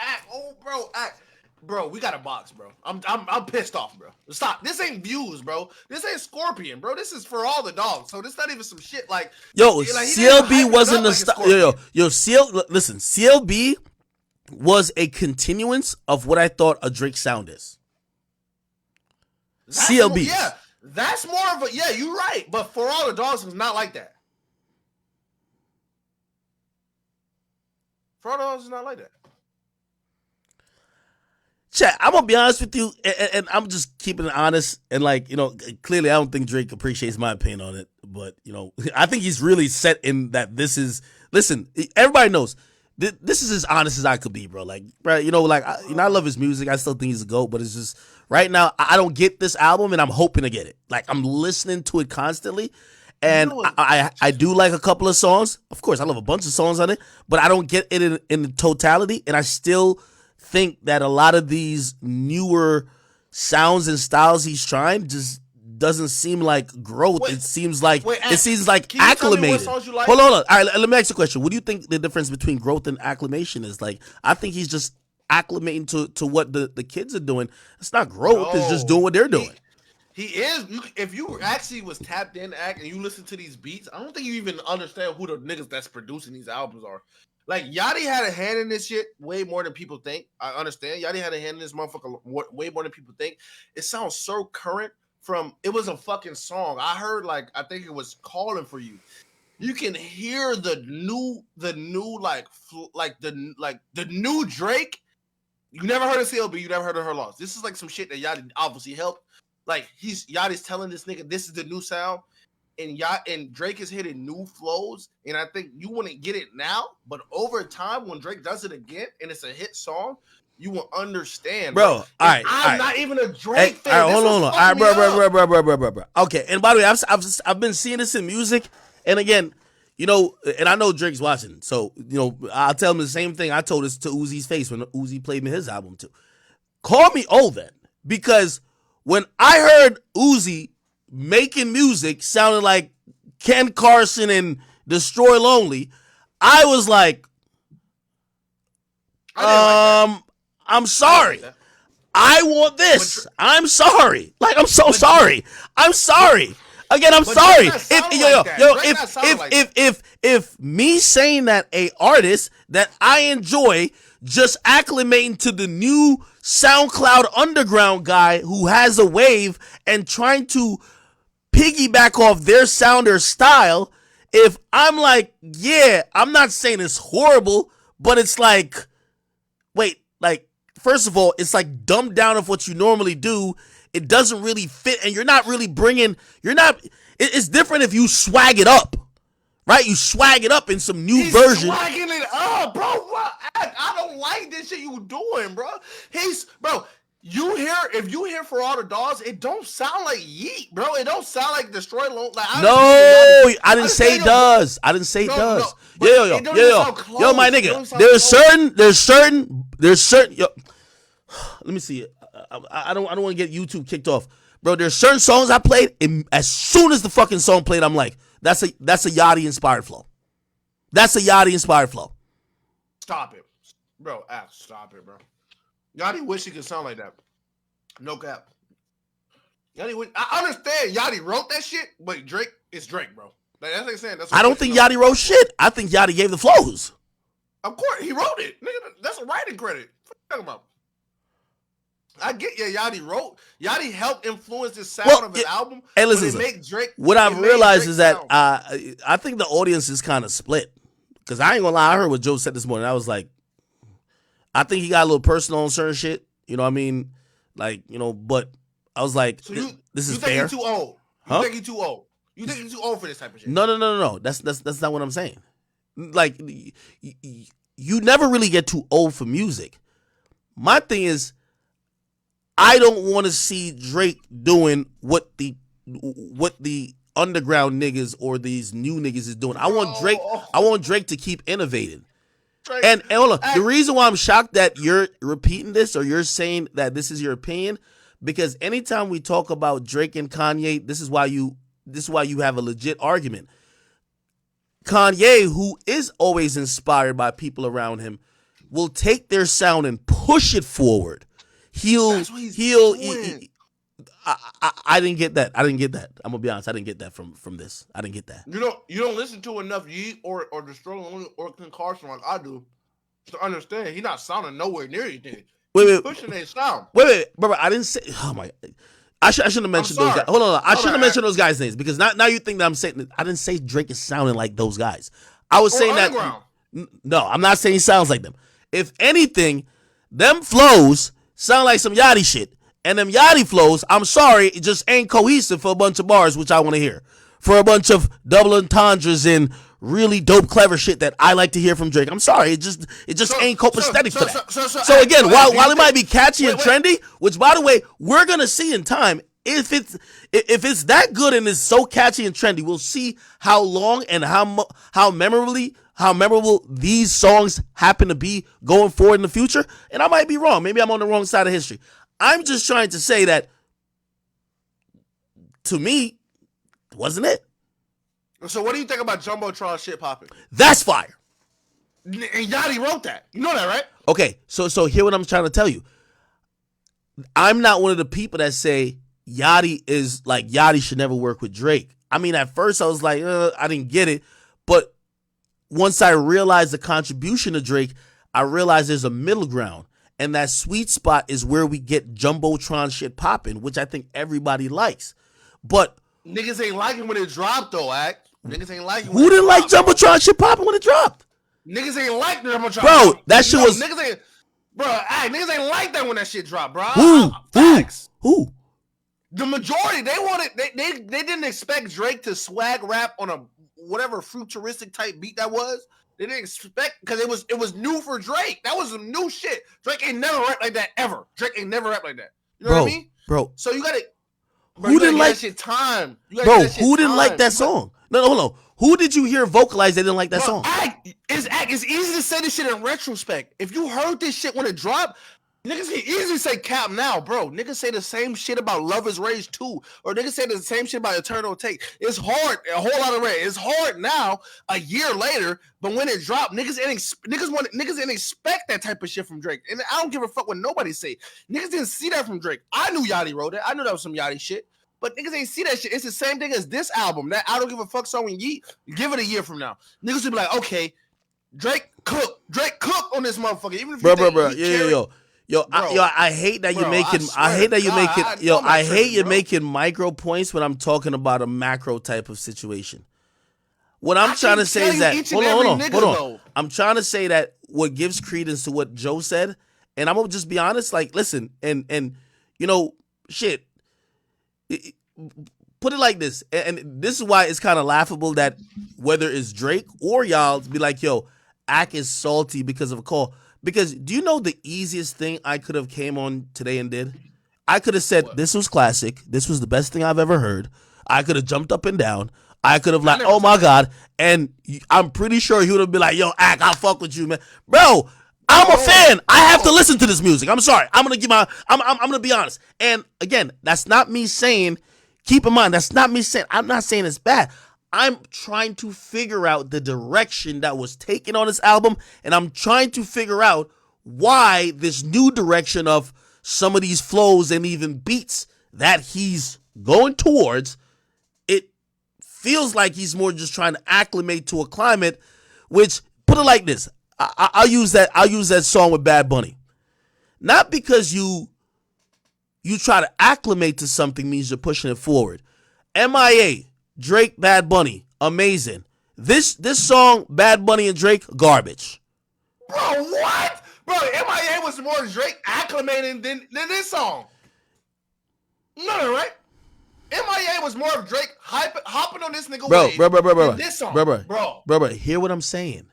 Bro, we got a box, bro. I'm pissed off, bro. Stop. This ain't Views, bro. This ain't Scorpion, bro. This is for all the dogs. So this not even some shit like CLB wasn't listen, CLB was a continuance of what I thought a Drake sound is. CLB. Yeah, that's more of a you're right. But for all the dogs, it's not like that. For all the dogs, it's not like that. Chat, I'm gonna be honest with you, and I'm just keeping it honest. And clearly, I don't think Drake appreciates my opinion on it. But I think he's really set in that this is. Listen, everybody knows this is as honest as I could be, bro. Like, bro, I love his music. I still think he's a GOAT, but it's just right now I don't get this album, and I'm hoping to get it. Like, I'm listening to it constantly, and I do like a couple of songs. Of course, I love a bunch of songs on it, but I don't get it in the totality, and I still think that a lot of these newer sounds and styles he's trying just doesn't seem like growth. It seems like acclimated. Like? Hold on. All right, let me ask you a question. What do you think the difference between growth and acclimation is? Like, I think he's just acclimating to what the kids are doing. It's not growth. It's just doing what they're doing. He is. If you actually was tapped in and you listen to these beats, I don't think you even understand who the niggas that's producing these albums are. Like, Yachty had a hand in this shit way more than people think. I understand. Yachty had a hand in this motherfucker way more than people think. It sounds so current it was a fucking song. I heard, I think it was Calling For You. You can hear the new Drake. You never heard of CLB. You never heard of Her Loss. This is like some shit that Yachty obviously helped. Like, Yachty's telling this nigga, this is the new sound. And Drake is hitting new flows, and I think you wouldn't get it now, but over time, when Drake does it again and it's a hit song, you will understand, bro. All right, I'm not even a Drake fan. All right, hold on. All right, bro. Okay, and by the way, I've been seeing this in music, and again, and I know Drake's watching, so I'll tell him the same thing I told this to Uzi's face when Uzi played me his album too. Call me old then, because when I heard Uzi making music sounding like Ken Carson and Destroy Lonely, I was like, I'm sorry. I want this. I'm sorry. Like, I'm so sorry. I'm sorry. Again, I'm sorry. If me saying that a artist that I enjoy just acclimating to the new SoundCloud underground guy who has a wave and trying to piggyback off their sound or style, if I'm like, yeah, I'm not saying it's horrible, but it's like, wait, like, first of all, it's like dumbed down of what you normally do. It doesn't really fit, and you're not really it's different if you swag it up, right? You swag it up in some new version. Swagging it up, bro. I don't like this shit you doing, bro. If you hear For All the Dogs, it don't sound like Yeet, bro. It don't sound like Destroy Lone. Like, I didn't say it does. I didn't say it does. Yo, my nigga. There's certain. Yo, let me see. I don't want to get YouTube kicked off, bro. There's certain songs I played, and as soon as the fucking song played, I'm like, That's a Yachty inspired flow. That's a Yachty inspired flow. Stop it, bro. Stop it, bro. Yachty wish he could sound like that. No cap. Yachty, I understand Yachty wrote that shit, but Drake is Drake, bro. Like, that's what I'm saying. I don't think Yachty wrote shit. I think Yachty gave the flows. Of course, he wrote it. Nigga, that's a writing credit. What are you talking about? I get Yachty helped influence the sound of his album. Hey, listen, make Drake. What I've realized is that I think the audience is kind of split. Because I ain't gonna lie, I heard what Joe said this morning. I was like, I think he got a little personal on certain shit. You know what I mean? Like, you know, but I was like, so this is you fair. Think he's too old? You think he's too old? You think he's too old for this type of shit? No. That's not what I'm saying. Like, you never really get too old for music. My thing is, I don't want to see Drake doing what the underground niggas or these new niggas is doing. I want Drake to keep innovating. Drake, and hold on, the reason why I'm shocked that you're repeating this or you're saying that this is your opinion, because anytime we talk about Drake and Kanye, this is why you have a legit argument. Kanye, who is always inspired by people around him, will take their sound and push it forward. I didn't get that. I'm gonna be honest. I didn't get that from this. I didn't get that. You don't listen to enough Yeet or the Strolling or Ken Carson like I do to understand. He's not sounding nowhere near anything. He's pushing their sound. Wait, brother. I didn't say. Oh my. I shouldn't have mentioned those guys. Hold on. I shouldn't have mentioned those guys' names because now you think that I'm saying. I didn't say Drake is sounding like those guys. I was saying that. No, I'm not saying he sounds like them. If anything, them flows sound like some Yachty shit. And them Yachty flows, I'm sorry, it just ain't cohesive for a bunch of bars, which I want to hear. For a bunch of double entendres and really dope, clever shit that I like to hear from Drake. I'm sorry, it just ain't copacetic for that. So again, while it might be catchy and trendy, which by the way, we're gonna see in time, if it's that good and it's so catchy and trendy, we'll see how long and how memorable these songs happen to be going forward in the future. And I might be wrong. Maybe I'm on the wrong side of history. I'm just trying to say that, to me, it wasn't it. So what do you think about Jumbotron shit popping? That's fire. And Yachty wrote that. You know that, right? Okay, so hear what I'm trying to tell you. I'm not one of the people that say Yachty should never work with Drake. I mean, at first I was like, I didn't get it. But once I realized the contribution of Drake, I realized there's a middle ground. And that sweet spot is where we get Jumbotron shit popping, which I think everybody likes. But niggas ain't liking when it dropped, though, Act. Niggas ain't liking who didn't like Jumbotron shit popping when it dropped? Niggas ain't like Jumbotron. Bro, that shit was... Niggas ain't like that when that shit dropped, bro. Who? The majority, they didn't expect Drake to swag rap on a whatever futuristic type beat that was. They didn't expect, because it was new for Drake. That was some new shit. Drake ain't never rapped like that ever. Drake ain't never rapped like that. You know what I mean? Bro. So you gotta. Who didn't like that shit time? Who didn't like that song? No, hold on. Who did you hear vocalize they didn't like that song? It's easy to say this shit in retrospect. If you heard this shit when it dropped, niggas can easily say cap now, bro. Niggas say the same shit about Love is Rage 2. Or niggas say the same shit about Eternal Take. It's hard, a whole lot of red. It's hard now, a year later, but when it dropped, niggas didn't expect that type of shit from Drake. And I don't give a fuck what nobody say. Niggas didn't see that from Drake. I knew Yachty wrote it. I knew that was some Yachty shit. But niggas ain't see that shit. It's the same thing as this album. That I Don't Give a Fuck song with Yeet, give it a year from now. Niggas will be like, okay, Drake cooked on this motherfucker. Even if bro. I hate that you're making. I hate that you're making. I hate you're making micro points when I'm talking about a macro type of situation. What I'm trying to say is that hold on. I'm trying to say that what gives credence to what Joe said, and I'm gonna just be honest. Like, listen, and you know, shit. Put it like this, and this is why it's kind of laughable that whether it's Drake or y'all be like, yo, Ak is salty because of a call. Because do you know the easiest thing I could have came on today and did? I could have said, this was classic. This was the best thing I've ever heard. I could have jumped up and down. I could have like, oh my God. And I'm pretty sure he would have been like, yo, Ak, I'll fuck with you, man. Bro, I'm a fan. I have to listen to this music. I'm sorry. I'm going to be honest. And again, that's not me saying, keep in mind, that's not me saying, I'm not saying it's bad. I'm trying to figure out the direction that was taken on this album, and I'm trying to figure out why this new direction of some of these flows and even beats that he's going towards, it feels like he's more just trying to acclimate to a climate, which, put it like this, I'll use that song with Bad Bunny. Not because you try to acclimate to something means you're pushing it forward. MIA, Drake, Bad Bunny, amazing. This song, Bad Bunny and Drake, garbage. Bro, what? Bro, MIA was more Drake acclimating than this song. No, right? MIA was more of Drake hopping on this nigga wave than this song. Bro, hear what I'm saying.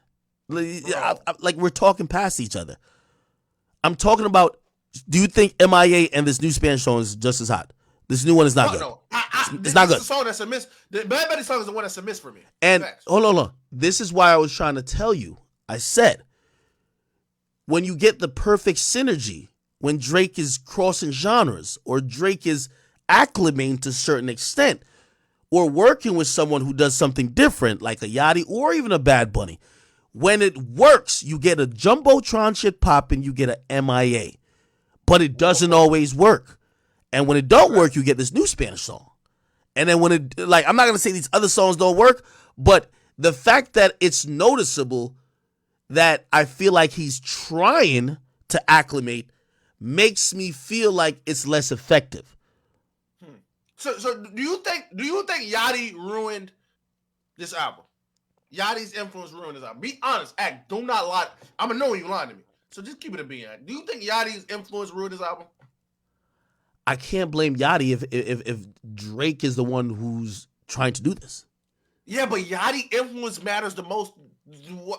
Like we're talking past each other. I'm talking about, do you think MIA and this new Spanish song is just as hot? This new one is not good. No. It's not good. This is a song that's a miss. The Bad Bunny song is the one that's a miss for me. And hold on. This is why I was trying to tell you. I said, when you get the perfect synergy, when Drake is crossing genres or Drake is acclimating to a certain extent or working with someone who does something different like a Yachty or even a Bad Bunny, when it works, you get a Jumbotron shit popping, you get a MIA. But it doesn't always work. And when it don't work, you get this new Spanish song. And then when it, like, I'm not going to say these other songs don't work, but the fact that it's noticeable that I feel like he's trying to acclimate makes me feel like it's less effective. So do you think Yachty ruined this album? Yachty's influence ruined this album. Be honest. Do not lie. I'm going to know when you lying to me. So just keep it a being. Do you think Yachty's influence ruined this album? I can't blame Yachty if Drake is the one who's trying to do this. Yeah, but Yachty influence matters the most.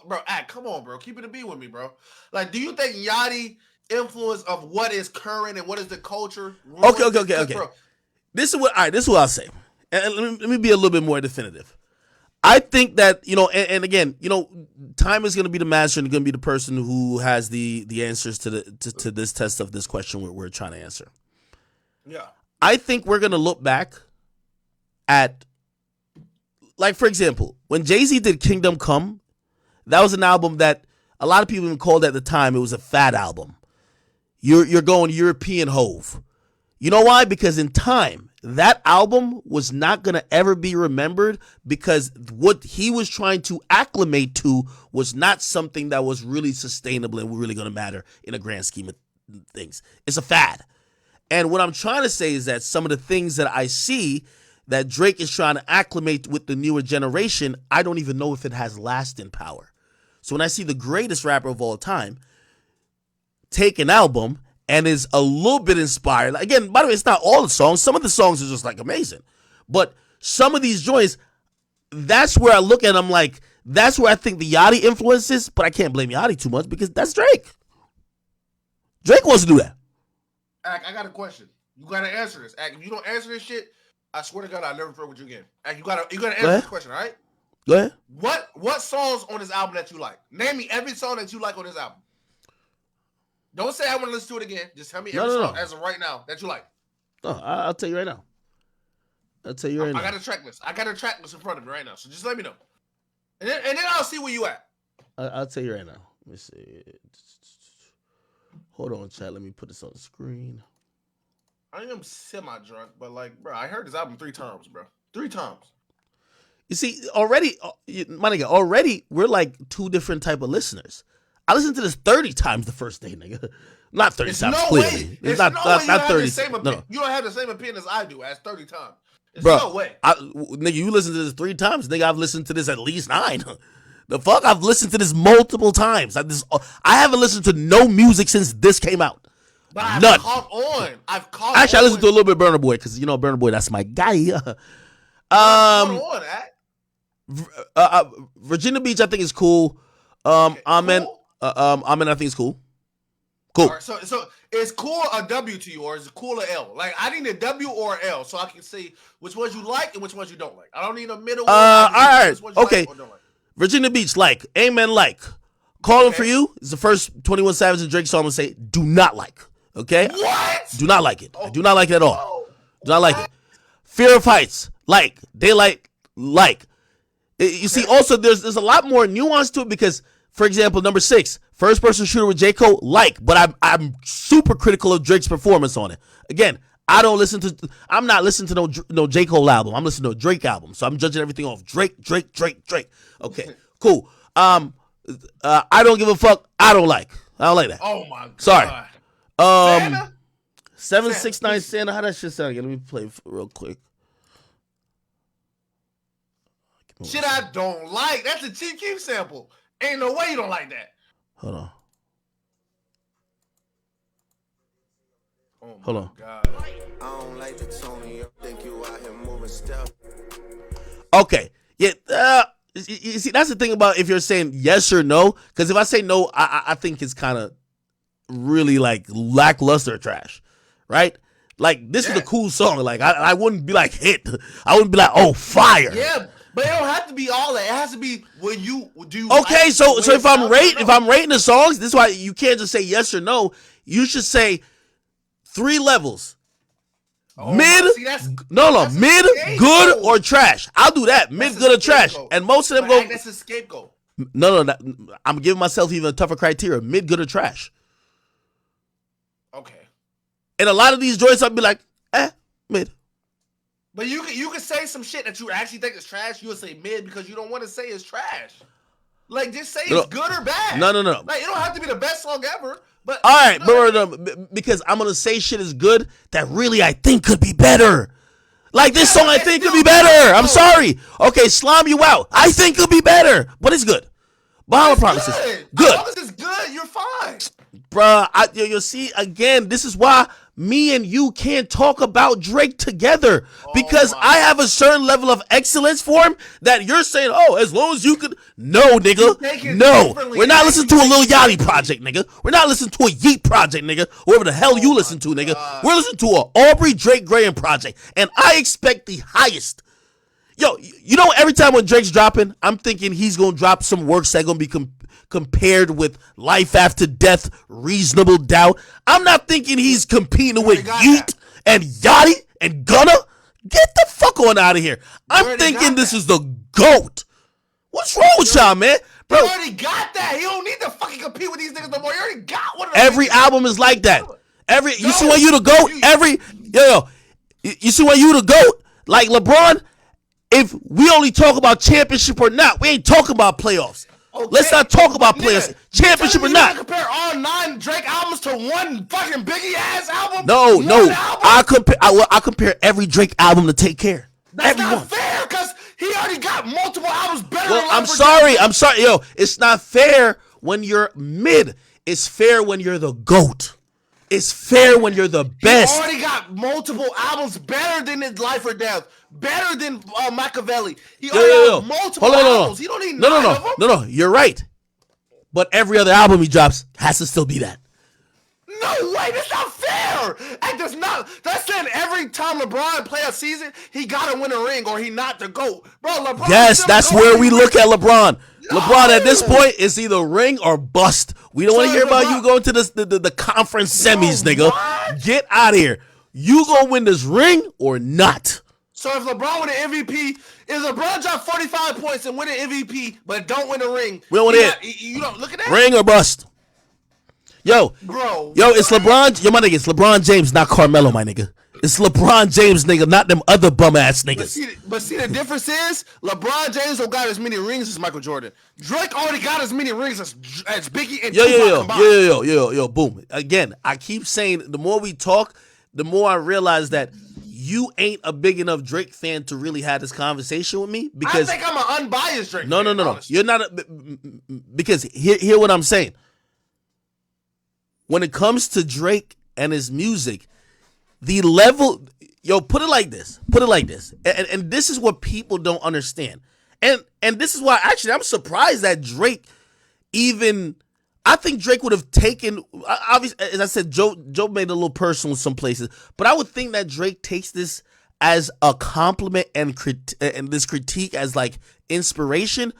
Bro, come on, bro. Keep it a being with me, bro. Like, do you think Yachty influence of what is current and what is the culture? Okay. Bro, This is what I'll say. And let me be a little bit more definitive. I think that, and again, time is going to be the master and going to be the person who has the answers to this test of this question we're trying to answer. Yeah. I think we're going to look back at, like, for example, when Jay-Z did Kingdom Come, that was an album that a lot of people even called at the time, it was a fat album. You're going European Hove. You know why? Because in time, that album was not going to ever be remembered because what he was trying to acclimate to was not something that was really sustainable and really going to matter in a grand scheme of things. It's a fad. And what I'm trying to say is that some of the things that I see that Drake is trying to acclimate with the newer generation, I don't even know if it has lasting power. So when I see the greatest rapper of all time take an album and is a little bit inspired. Again, by the way, it's not all the songs. Some of the songs are just like amazing. But some of these joints, that's where I look at them like, that's where I think the Yachty influence is, but I can't blame Yachty too much because that's Drake. Drake wants to do that. I got a question. You got to answer this. If you don't answer this shit, I swear to God, I'll never fuck with you again. You got to answer this question, all right? Go ahead. What songs on this album that you like? Name me every song that you like on this album. Don't say I want to listen to it again. Just tell me every song as of right now that you like. No, I'll tell you right now. I got a track list. I got a track list in front of me right now. So just let me know. And then I'll see where you at. I'll tell you right now. Let me see. Hold on, chat. Let me put this on the screen. I am semi-drunk, but like, bro, I heard this album 3 times, bro. 3 times. You see, already, my nigga, already we're like 2 different type of listeners. I listened to this 30 times the first day, nigga. Not 30 times, clearly. It's not 30. No. You don't have the same opinion as I do as 30 times. There's Bro, no way. Nigga, you listened to this 3 times. Nigga, I've listened to this at least 9. The fuck? I've listened to this multiple times. I haven't listened to no music since this came out. But I've caught on. Actually, I listened to a little bit of Burna Boy because, Burna Boy, that's my guy. Virginia Beach, I think is cool. Amen, I think it's cool. Cool. Right, so is cool a W to you or is it cool a L? Like, I need a W or a L so I can see which ones you like and which ones you don't like. I don't need a middle one. All right. Okay. Like like. Virginia Beach, like. Amen, like. Calling for You is the first 21 Savage and Drake song I'm going to say do not like. Okay? What? Do not like it. I do not like it at all. Do not like it. Fear of Heights, like. Daylight, like. You see, also there's a lot more nuance to it because, for example, number 6, first person shooter with J. Cole, but I'm super critical of Drake's performance on it. Again, I'm not listening to no J. Cole album. I'm listening to a Drake album. So I'm judging everything off Drake. Okay, cool. I don't give a fuck. I don't like that. Oh my god. Sorry. Santa? 769 Santa. How that shit sound again? Let me play it real quick. Shit I don't like. That's a Chief Keef sample. Ain't no way you don't like that. Hold on. Oh Hold on. God. I don't like the Tony. I think you out here moving stuff. Okay. Yeah. You see, that's the thing about if you're saying yes or no. Because if I say no, I think it's kind of really like lackluster trash, right? Like this is a cool song. Like I wouldn't be like hit. I wouldn't be like, oh, fire. Yeah, but it don't have to be all that. It has to be when you do. Okay, so if I'm rating the songs, this is why you can't just say yes or no. You should say 3 levels. Mid, mid, good, or trash. I'll do that. Mid, good, or trash. And most of them go. That's a scapegoat. No. I'm giving myself even a tougher criteria. Mid, good, or trash. Okay. And a lot of these joints, I'll be like, mid. But you can say some shit that you actually think is trash. You'll say mid because you don't want to say it's trash. Like just say it's good or bad. No. Like it don't have to be the best song ever. But all right, but because I'm gonna say shit is good that really I think could be better. Like this song, I think could be better. I'm sorry. Okay, slime you out. I think could be better, but it's good. Bahama Promises, good. As long as it's good, you're fine. Bruh, you'll see again. This is why me and you can't talk about Drake together because I have a certain level of excellence for him that you're saying, oh, as long as you could. No, nigga. No. We're not listening to a Lil Yachty project, nigga. We're not listening to a Yeet project, nigga. Whoever the hell you listen to, nigga. We're listening to a Aubrey Drake Graham project. And I expect the highest. Yo, you know, every time when Drake's dropping, I'm thinking he's going to drop some works that going to be compared with Life After Death, Reasonable Doubt. I'm not thinking he's competing with Yeet and Yachty and Gunna. Get the fuck on out of here. I'm thinking this is the GOAT. What's wrong with y'all, man? Bro, He already got that. He don't need to fucking compete with these niggas no more. He already got one of them. Every album is like that. You see when you the GOAT? You see when you the GOAT? Like LeBron, if we only talk about championship or not, we ain't talking about playoffs. Okay. Let's not talk about playoffs. Championship or not. Compare all 9 Drake albums to one fucking Biggie ass album? No. I compare every Drake album to Take Care. That's not fair because he already got multiple albums better Well, than I'm sorry. Yo, it's not fair when you're mid. It's fair when you're the GOAT. It's fair when you're the best. He already got multiple albums better than his Life or Death, better than Machiavelli. He already got multiple albums. He don't need nine of them. No. You're right. But every other album he drops has to still be that. No way, that's not fair. That's saying every time LeBron play a season, he gotta win a ring or he not the GOAT. Bro, LeBron. Yes, that's where we look at LeBron. No. LeBron at this point is either ring or bust. We don't want to hear about you going to the conference semis, nigga. What? Get out of here. You gonna win this ring or not? So if LeBron win an MVP, if LeBron drop 45 points and win an MVP, but don't win a ring, we don't want to hit. You don't look at that. Ring or bust. Yo, it's LeBron. Yo, my nigga, it's LeBron James, not Carmelo, my nigga. It's LeBron James, nigga, not them other bum ass niggas. But see, the difference is LeBron James don't got as many rings as Michael Jordan. Drake already got as many rings as Biggie and Tupac combined. Yo, boom. Again, I keep saying the more we talk, the more I realize that you ain't a big enough Drake fan to really have this conversation with me. Because I think I'm an unbiased Drake fan. No. You're not because hear what I'm saying. When it comes to Drake and his music, the level, put it like this, and this is what people don't understand, and this is why actually I'm surprised that Drake I think Drake would have taken, obviously, as I said, Joe made it a little personal in some places, but I would think that Drake takes this as a compliment and this critique as like inspiration.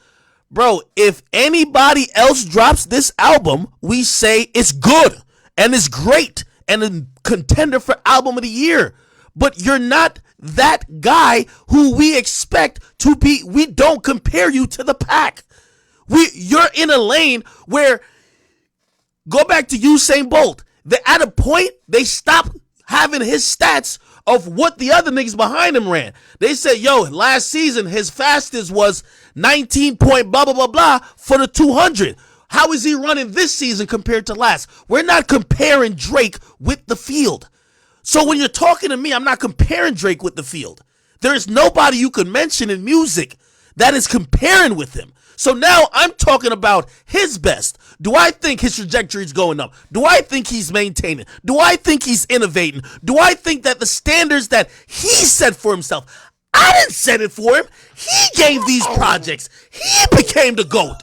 Bro, if anybody else drops this album, we say it's good and it's great and a contender for album of the year. but you're not that guy who we expect to be. We don't compare you to the pack. You're in a lane where, go back to Usain Bolt. At a point, they stopped having his stats of what the other niggas behind him ran. They said, yo, last season, his fastest was 19 point blah, blah, blah, blah for the 200. How is he running this season compared to last? We're not comparing Drake with the field. So when you're talking to me, I'm not comparing Drake with the field. There is nobody you could mention in music that is comparing with him. So now I'm talking about his best. Do I think his trajectory is going up? Do I think he's maintaining? Do I think he's innovating? Do I think that the standards that he set for himself, I didn't set it for him. He gave these projects. He became the GOAT.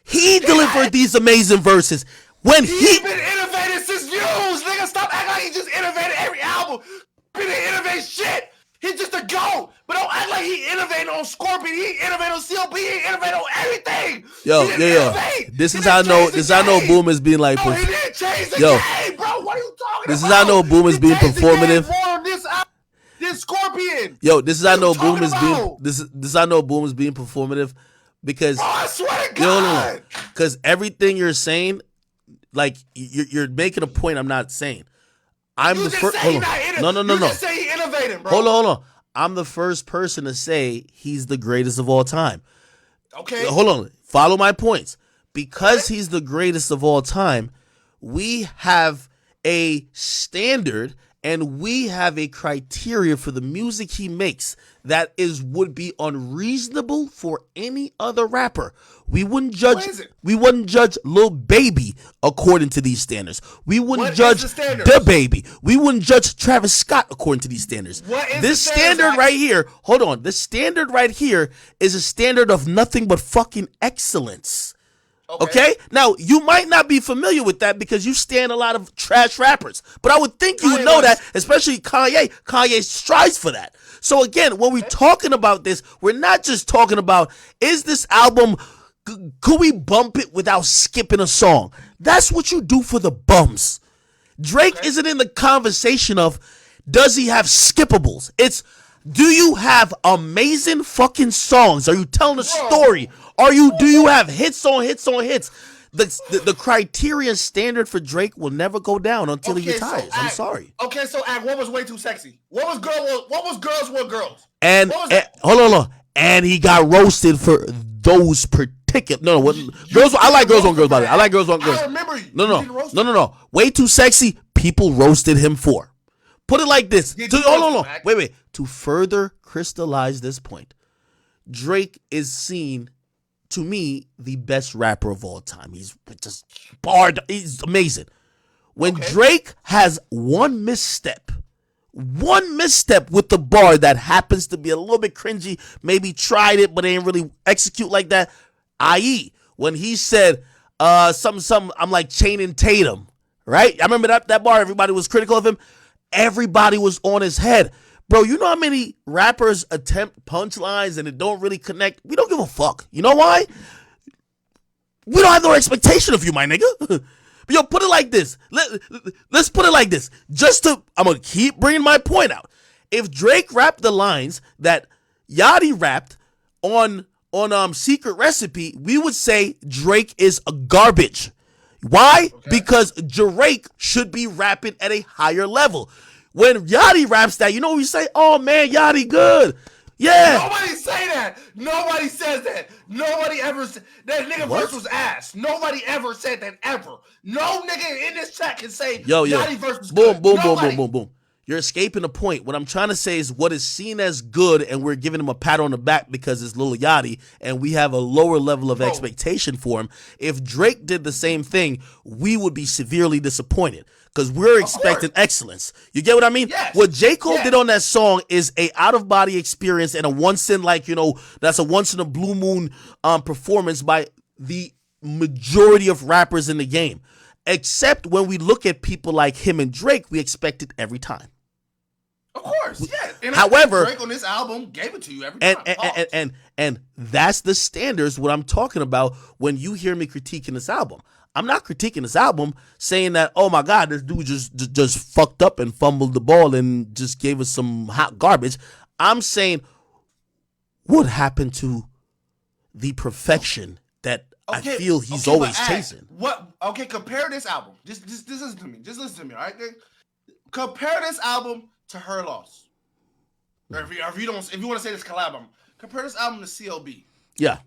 He delivered these amazing verses. When He's been innovating since Views, nigga. Stop acting like he just innovated every album. He didn't innovate shit. He's just a GOAT. But don't act like he innovated on Scorpion. He innovated on CLB. He innovated on everything. Yo. This is how I know. This is how I know Boom is being like. No, he didn't change the game, bro. What are you talking about? This is how I know Boom is being performative. This Scorpion. Yo, this is how I know Boom is being. This is how I know Boom is being performative, because I swear to God. Because everything you're saying, like you're making a point I'm not saying. I'm the first. No. You just say he innovated, bro. Hold on. I'm the first person to say he's the greatest of all time. Okay. Hold on. Follow my points. Because he's the greatest of all time, we have a standard and we have a criteria for the music he makes that would be unreasonable for any other rapper. We wouldn't judge. We wouldn't judge Lil Baby according to these standards. We wouldn't judge the Baby. We wouldn't judge Travis Scott according to these standards. This standard right here. Hold on. The standard right here is a standard of nothing but fucking excellence. Okay. Now, you might not be familiar with that because you stand a lot of trash rappers, but I would think you would know that, especially Kanye. Kanye strives for that. So again, when we're talking about this, we're not just talking about, is this album, could we bump it without skipping a song? That's what you do for the bums. Drake isn't in the conversation of, does he have skippables? It's, do you have amazing fucking songs? Are you telling a story? Do you have hits on hits on hits? The criterion standard for Drake will never go down until he retires. I'm sorry. Okay, so what was way too sexy? What was girls want girls? And hold on. And he got roasted for those particular. Girls. I like girls on girls. By the way, I like girls on girls. I remember you. No. Way too sexy. People roasted him for. Put it like this. Hold on. Wait. To further crystallize this point, Drake is seen, to me, the best rapper of all time. He's just barred. He's amazing. When Drake has one misstep with the bar that happens to be a little bit cringy, maybe tried it but ain't really execute like that, i.e., when he said something, I'm like Channing Tatum, right? I remember that bar, everybody was critical of him. Everybody was on his head. Bro, you know how many rappers attempt punchlines and it don't really connect? We don't give a fuck. You know why? We don't have no expectation of you, my nigga. But yo, put it like this. Let's put it like this. I'm going to keep bringing my point out. If Drake rapped the lines that Yachty rapped on Secret Recipe, we would say Drake is a garbage. Why? Because Drake should be rapping at a higher level. When Yachty raps that, you know what we say? Oh man, Yachty good. Yeah. Nobody say that. Nobody says that. Nobody ever said that nigga verse was ass. Nobody ever said that ever. No nigga in this chat can say Yachty verse was good. Boom. You're escaping the point. What I'm trying to say is what is seen as good, and we're giving him a pat on the back because it's Lil Yachty, and we have a lower level of expectation for him. If Drake did the same thing, we would be severely disappointed because we're expecting excellence. You get what I mean? Yes. What J. Cole did on that song is a out-of-body experience and that's a once-in-a-blue moon performance by the majority of rappers in the game. Except when we look at people like him and Drake, we expect it every time. course, yeah. And However, I think Drake on this album gave it to you every time. And that's the standards. What I'm talking about when you hear me critiquing this album, I'm not critiquing this album saying that, oh my God, this dude just fucked up and fumbled the ball and just gave us some hot garbage. I'm saying what happened to the perfection that I feel he's always chasing. Compare this album. Just listen to me. Just listen to me, all right? Compare this album to Her Loss. Or if you want to say this collab album, compare this album to CLB. Yeah.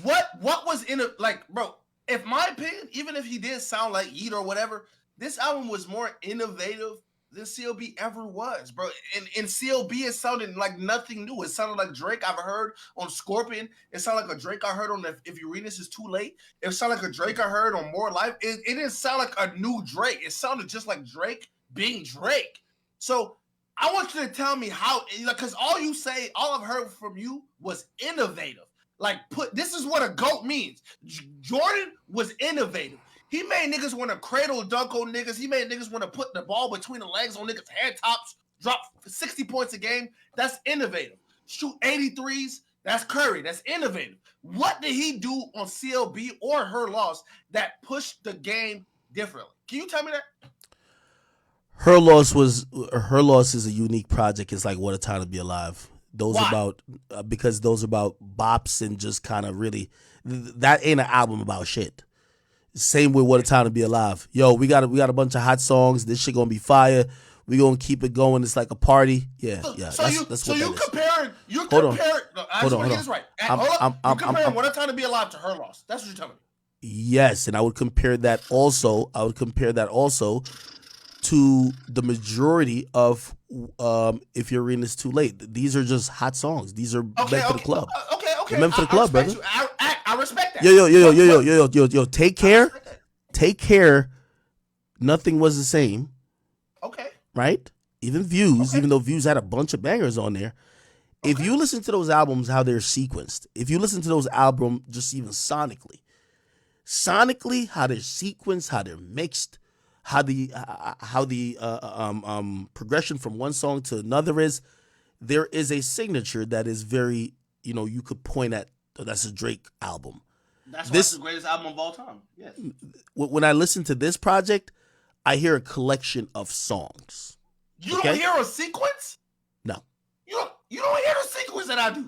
What was in it? Like, bro, if my opinion, even if he did sound like Yeet or whatever, this album was more innovative than CLB ever was, bro. In CLB, it sounded like nothing new. It sounded like Drake I've heard on Scorpion. It sounded like a Drake I heard on If You Read This Is Too Late. It sounded like a Drake I heard on More Life. It didn't sound like a new Drake. It sounded just like Drake being Drake. So I want you to tell me how, because all I've heard from you was innovative. Like, this is what a GOAT means. Jordan was innovative. He made niggas want to cradle dunk on niggas. He made niggas want to put the ball between the legs on niggas' head tops, drop 60 points a game. That's innovative. Shoot 83s. That's Curry. That's innovative. What did he do on CLB or Her Loss that pushed the game differently? Can you tell me that? Her Loss is a unique project. It's like What a Time to Be Alive. Those are about because those are about bops and just kind of really that ain't an album about shit. Same with What a Time to Be Alive. Yo, we got a bunch of hot songs. This shit gonna be fire. We gonna keep it going. It's like a party. Yeah. That's what you're comparing. Hold on. I just want to get this right. You're comparing What a Time to Be Alive to Her Loss. That's what you're telling me. Yes, and I would compare that also. To the majority of If You're Reading This Too Late. These are just hot songs. These are meant for the club. Okay. They're meant for the club, brother. I respect that. Yo. Take care. Nothing Was the Same. Okay. Right? Even Views, even though Views had a bunch of bangers on there. If you listen to those albums, how they're sequenced. If you listen to those albums, just even sonically, how they're sequenced, how they're mixed, how the progression from one song to another is, there is a signature that is very, you could point at. That's a Drake album. That's why it's the greatest album of all time. Yes. When I listen to this project, I hear a collection of songs. You don't hear a sequence? No. You don't hear a sequence that I do.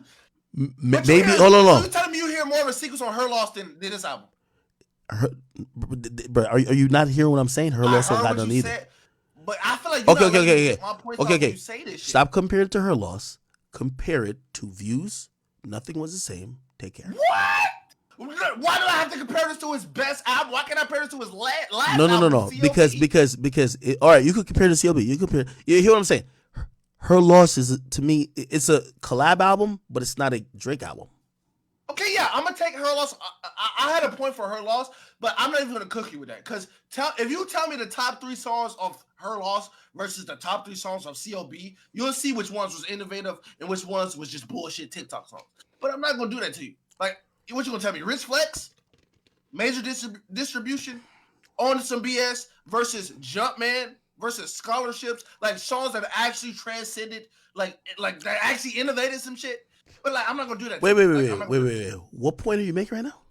Maybe hold on. You're telling me you hear more of a sequence on Her Loss than this album? Bro, are you not hearing what I'm saying? Her Loss ain't got none either. Said, but I feel like you my point okay. You say this shit. Stop comparing it to Her Loss. Compare it to Views. Nothing Was the Same. Take care. What? Why do I have to compare this to his best album? Why can't I compare this to his last No. album? Because all right, you could compare to CLB. You hear what I'm saying? Her Loss is, to me, it's a collab album, but it's not a Drake album. Okay, yeah, I'm gonna take Her Loss. I had a point for Her Loss, but I'm not even gonna cook you with that. Because if you tell me the top 3 songs of Her Loss versus the top 3 songs of CLB, you'll see which ones was innovative and which ones was just bullshit TikTok songs. But I'm not gonna do that to you. Like, what you gonna tell me? Rich Flex, Major Distribution, On Some BS versus Jumpman versus Scholarships, like songs that actually transcended, like that actually innovated some shit. But like, I'm not gonna do that. Wait. What point are you making right now?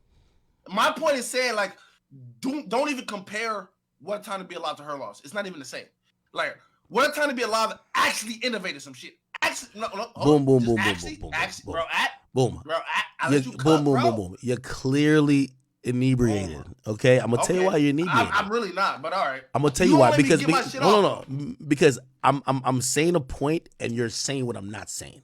My point is saying, like, don't even compare What a Time to Be Alive to Her Loss. It's not even the same. Like, What a Time to Be Alive actually innovated some shit. Actually, Boom. Boom. You're clearly inebriated. Okay, I'm gonna tell you why you're inebriated. I'm really not, but all right. I'm gonna tell you why. Because I'm saying a point and you're saying what I'm not saying.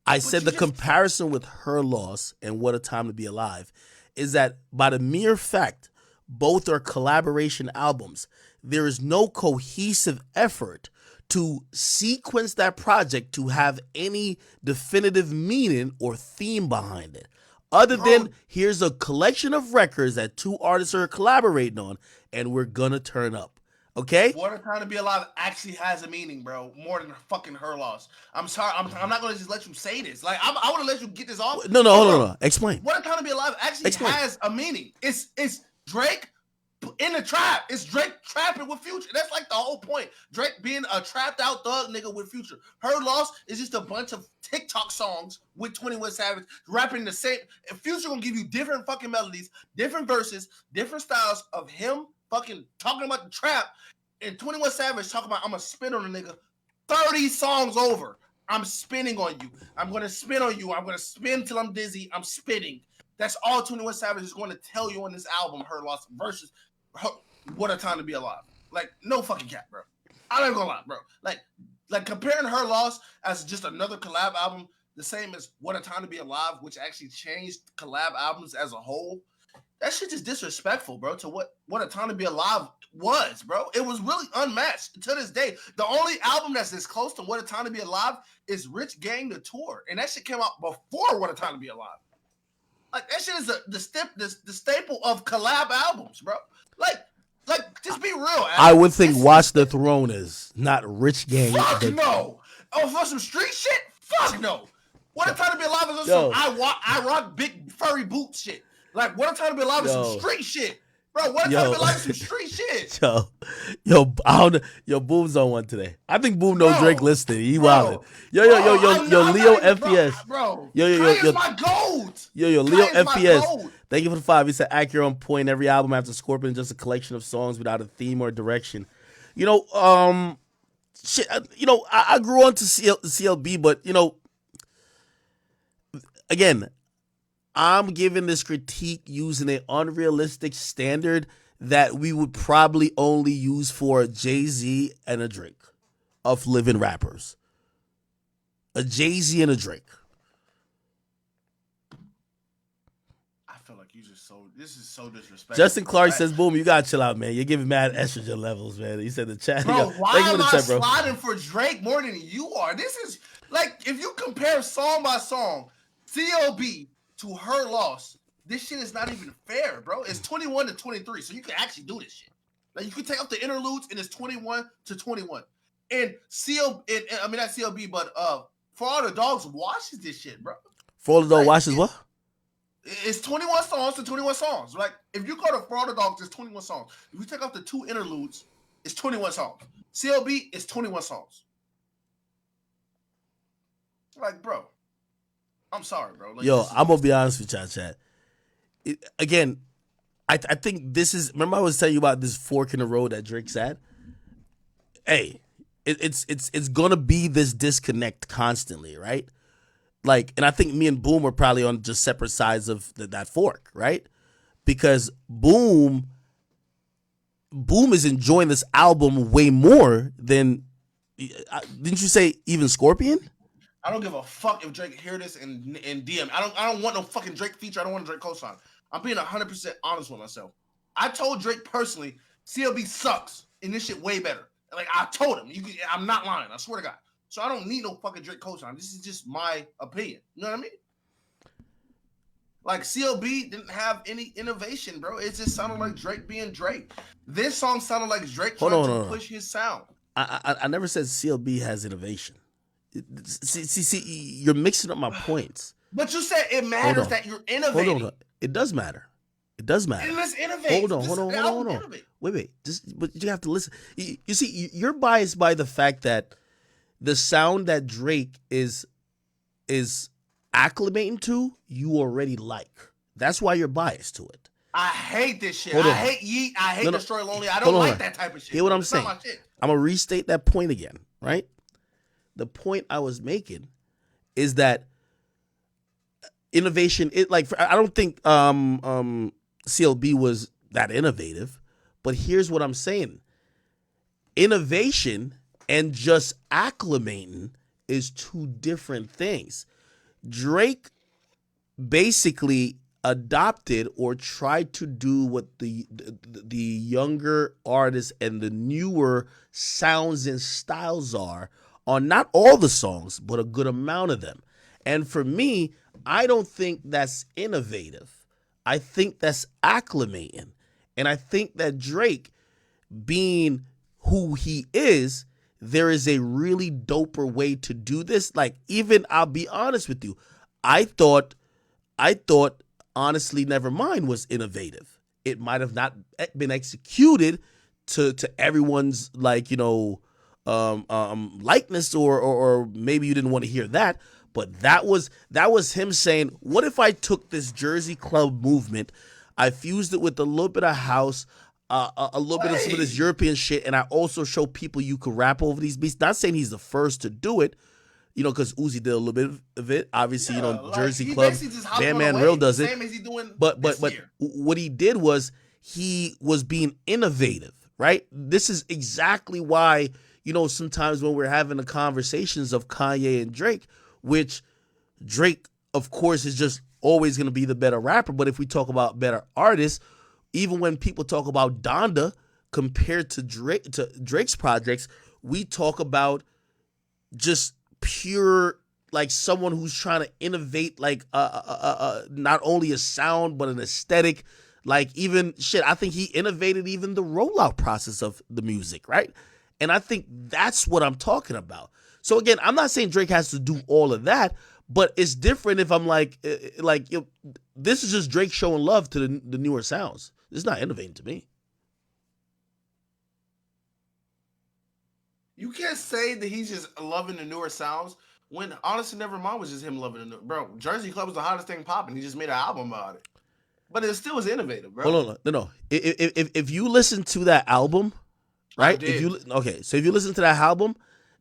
I said the comparison with Her Loss and What a Time to Be Alive is that by the mere fact both are collaboration albums, there is no cohesive effort to sequence that project to have any definitive meaning or theme behind it. Other than, here's a collection of records that 2 artists are collaborating on, and we're gonna turn up. Okay? What a Time to Be Alive actually has a meaning, bro. More than fucking Her Loss. I'm sorry. I'm not gonna just let you say this. Like, I want to let you get this off. No. Hold on. Explain. What a Time to Be Alive actually has a meaning. It's Drake in the trap. It's Drake trapping with Future. That's like the whole point. Drake being a trapped out thug nigga with Future. Her Loss is just a bunch of TikTok songs with 21 Savage rapping the same. And Future gonna give you different fucking melodies, different verses, different styles of him fucking talking about the trap, and 21 Savage talking about I'm gonna spin on a nigga 30 songs over. I'm spinning on you. I'm gonna spin on you. I'm gonna spin till I'm dizzy. I'm spinning. That's all 21 Savage is going to tell you on this album, Her Loss versus What a Time to Be Alive. Like, no fucking cap, bro. I'm not gonna lie, bro. Like comparing Her Loss as just another collab album, the same as What a Time to Be Alive, which actually changed collab albums as a whole. That shit is disrespectful, bro, to what a Time to Be Alive was, bro. It was really unmatched to this day. The only album that's as close to What a Time to Be Alive is Rich Gang The Tour. And that shit came out before What a Time to Be Alive. Like, that shit is the staple of collab albums, bro. Like, just be real, Adam. I would think Watch the Throne is not Rich Gang. Fuck no. Oh, for some street shit? Fuck no. What a Time to Be Alive is some I rock big furry boot shit. Like, What a Time to Be Alive is some street shit. Bro, What a Time to Be Alive is some street shit. Yo, Boom's on one today. I think Boom knows Drake listed. He wildin'. Yo, Leo FPS. Bro, Yo, my gold. Yo, Leo FPS. Thank you for the 5. He said, accurate on point. Every album after Scorpion is just a collection of songs without a theme or direction. You know, shit. You know, I grew on to CLB, but you know, again, I'm giving this critique using an unrealistic standard that we would probably only use for a Jay-Z and a Drake of living rappers. A Jay-Z and a Drake. I feel like this is so disrespectful. Justin Clark says, Boom, you gotta chill out, man. You're giving mad estrogen levels, man. He said the chat. Bro, why am I sliding for Drake more than you are? This is, like, if you compare song by song, CLB to Her Loss, this shit is not even fair, bro. It's 21 to 23, so you can actually do this shit. Like, you can take out the interludes, and it's 21 to 21. And not CLB, but For All the Dogs watches this shit, bro. For All the Dogs watches what? It's 21 songs to 21 songs. Like, if you go to For All the Dogs, it's 21 songs. If you take out the 2 interludes, it's 21 songs. CLB is 21 songs. Like, bro, I'm sorry, bro. Like, yo, I'm gonna be honest with y'all, chat. Again, I think this is. Remember, I was telling you about this fork in the road that Drake's at. Hey, it's gonna be this disconnect constantly, right? Like, and I think me and Boom are probably on just separate sides of that fork, right? Because Boom is enjoying this album way more than. Didn't you say even Scorpion? I don't give a fuck if Drake hear this and DM. I don't want no fucking Drake feature. I don't want a Drake cosign. I'm being 100% honest with myself. I told Drake personally, CLB sucks, and this shit way better. Like, I told him. I'm not lying. I swear to God. So I don't need no fucking Drake cosign. This is just my opinion. You know what I mean? Like, CLB didn't have any innovation, bro. It just sounded like Drake being Drake. This song sounded like Drake trying to push his sound. I never said CLB has innovation. See, you're mixing up my points. But you said it matters that you're innovating. Hold on. It does matter. It does matter. And let's innovate. Hold on. Wait. But you have to listen. You see, you're biased by the fact that the sound that Drake is acclimating to, you already like. That's why you're biased to it. I hate this shit. I hate Yeet. I hate Destroy Lonely. I don't like that type of shit. Hear what I'm saying? I'm going to restate that point again, right? The point I was making is that innovation, I don't think CLB was that innovative, but here's what I'm saying. Innovation and just acclimating is two different things. Drake basically adopted or tried to do what the younger artists and the newer sounds and styles are on not all the songs, but a good amount of them. And for me, I don't think that's innovative. I think that's acclimating. And I think that Drake, being who he is, there is a really doper way to do this. Like, even, I'll be honest with you, I thought Honestly Nevermind was innovative. it might have not been executed to everyone's likeness, or maybe you didn't want to hear that. But that was him saying, what if I took this Jersey Club movement, I fused it with a little bit of house, a little bit of some of this European shit, and I also show people you could rap over these beats. Not saying he's the first to do it, because Uzi did a little bit of it. Obviously, Jersey Club, Bandman Real does it. Same as he doing But this year. what he did was he was being innovative, right? This is exactly why, sometimes when we're having the conversations of Kanye and Drake, which Drake, of course, is just always going to be the better rapper. But if we talk about better artists, even when people talk about Donda compared to Drake's projects, we talk about just pure, like, someone who's trying to innovate, like not only a sound but an aesthetic. Like, even shit, I think he innovated even the rollout process of the music, right? And I think that's what I'm talking about. So again, I'm not saying Drake has to do all of that, but it's different if I'm this is just Drake showing love to the newer sounds. It's not innovating to me. You can't say that he's just loving the newer sounds when honestly, Nevermind was just him loving the new. Bro, Jersey Club was the hottest thing popping. He just made an album about it, but it still was innovative, bro. Hold on, no. If you listen to that album, right? If you listen to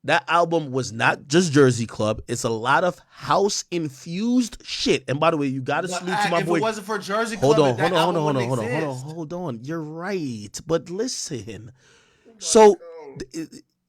that album was not just Jersey Club. It's a lot of house infused shit. And by the way, you got to salute to my boy. If it wasn't for Jersey Club, hold on. You're right, but listen. So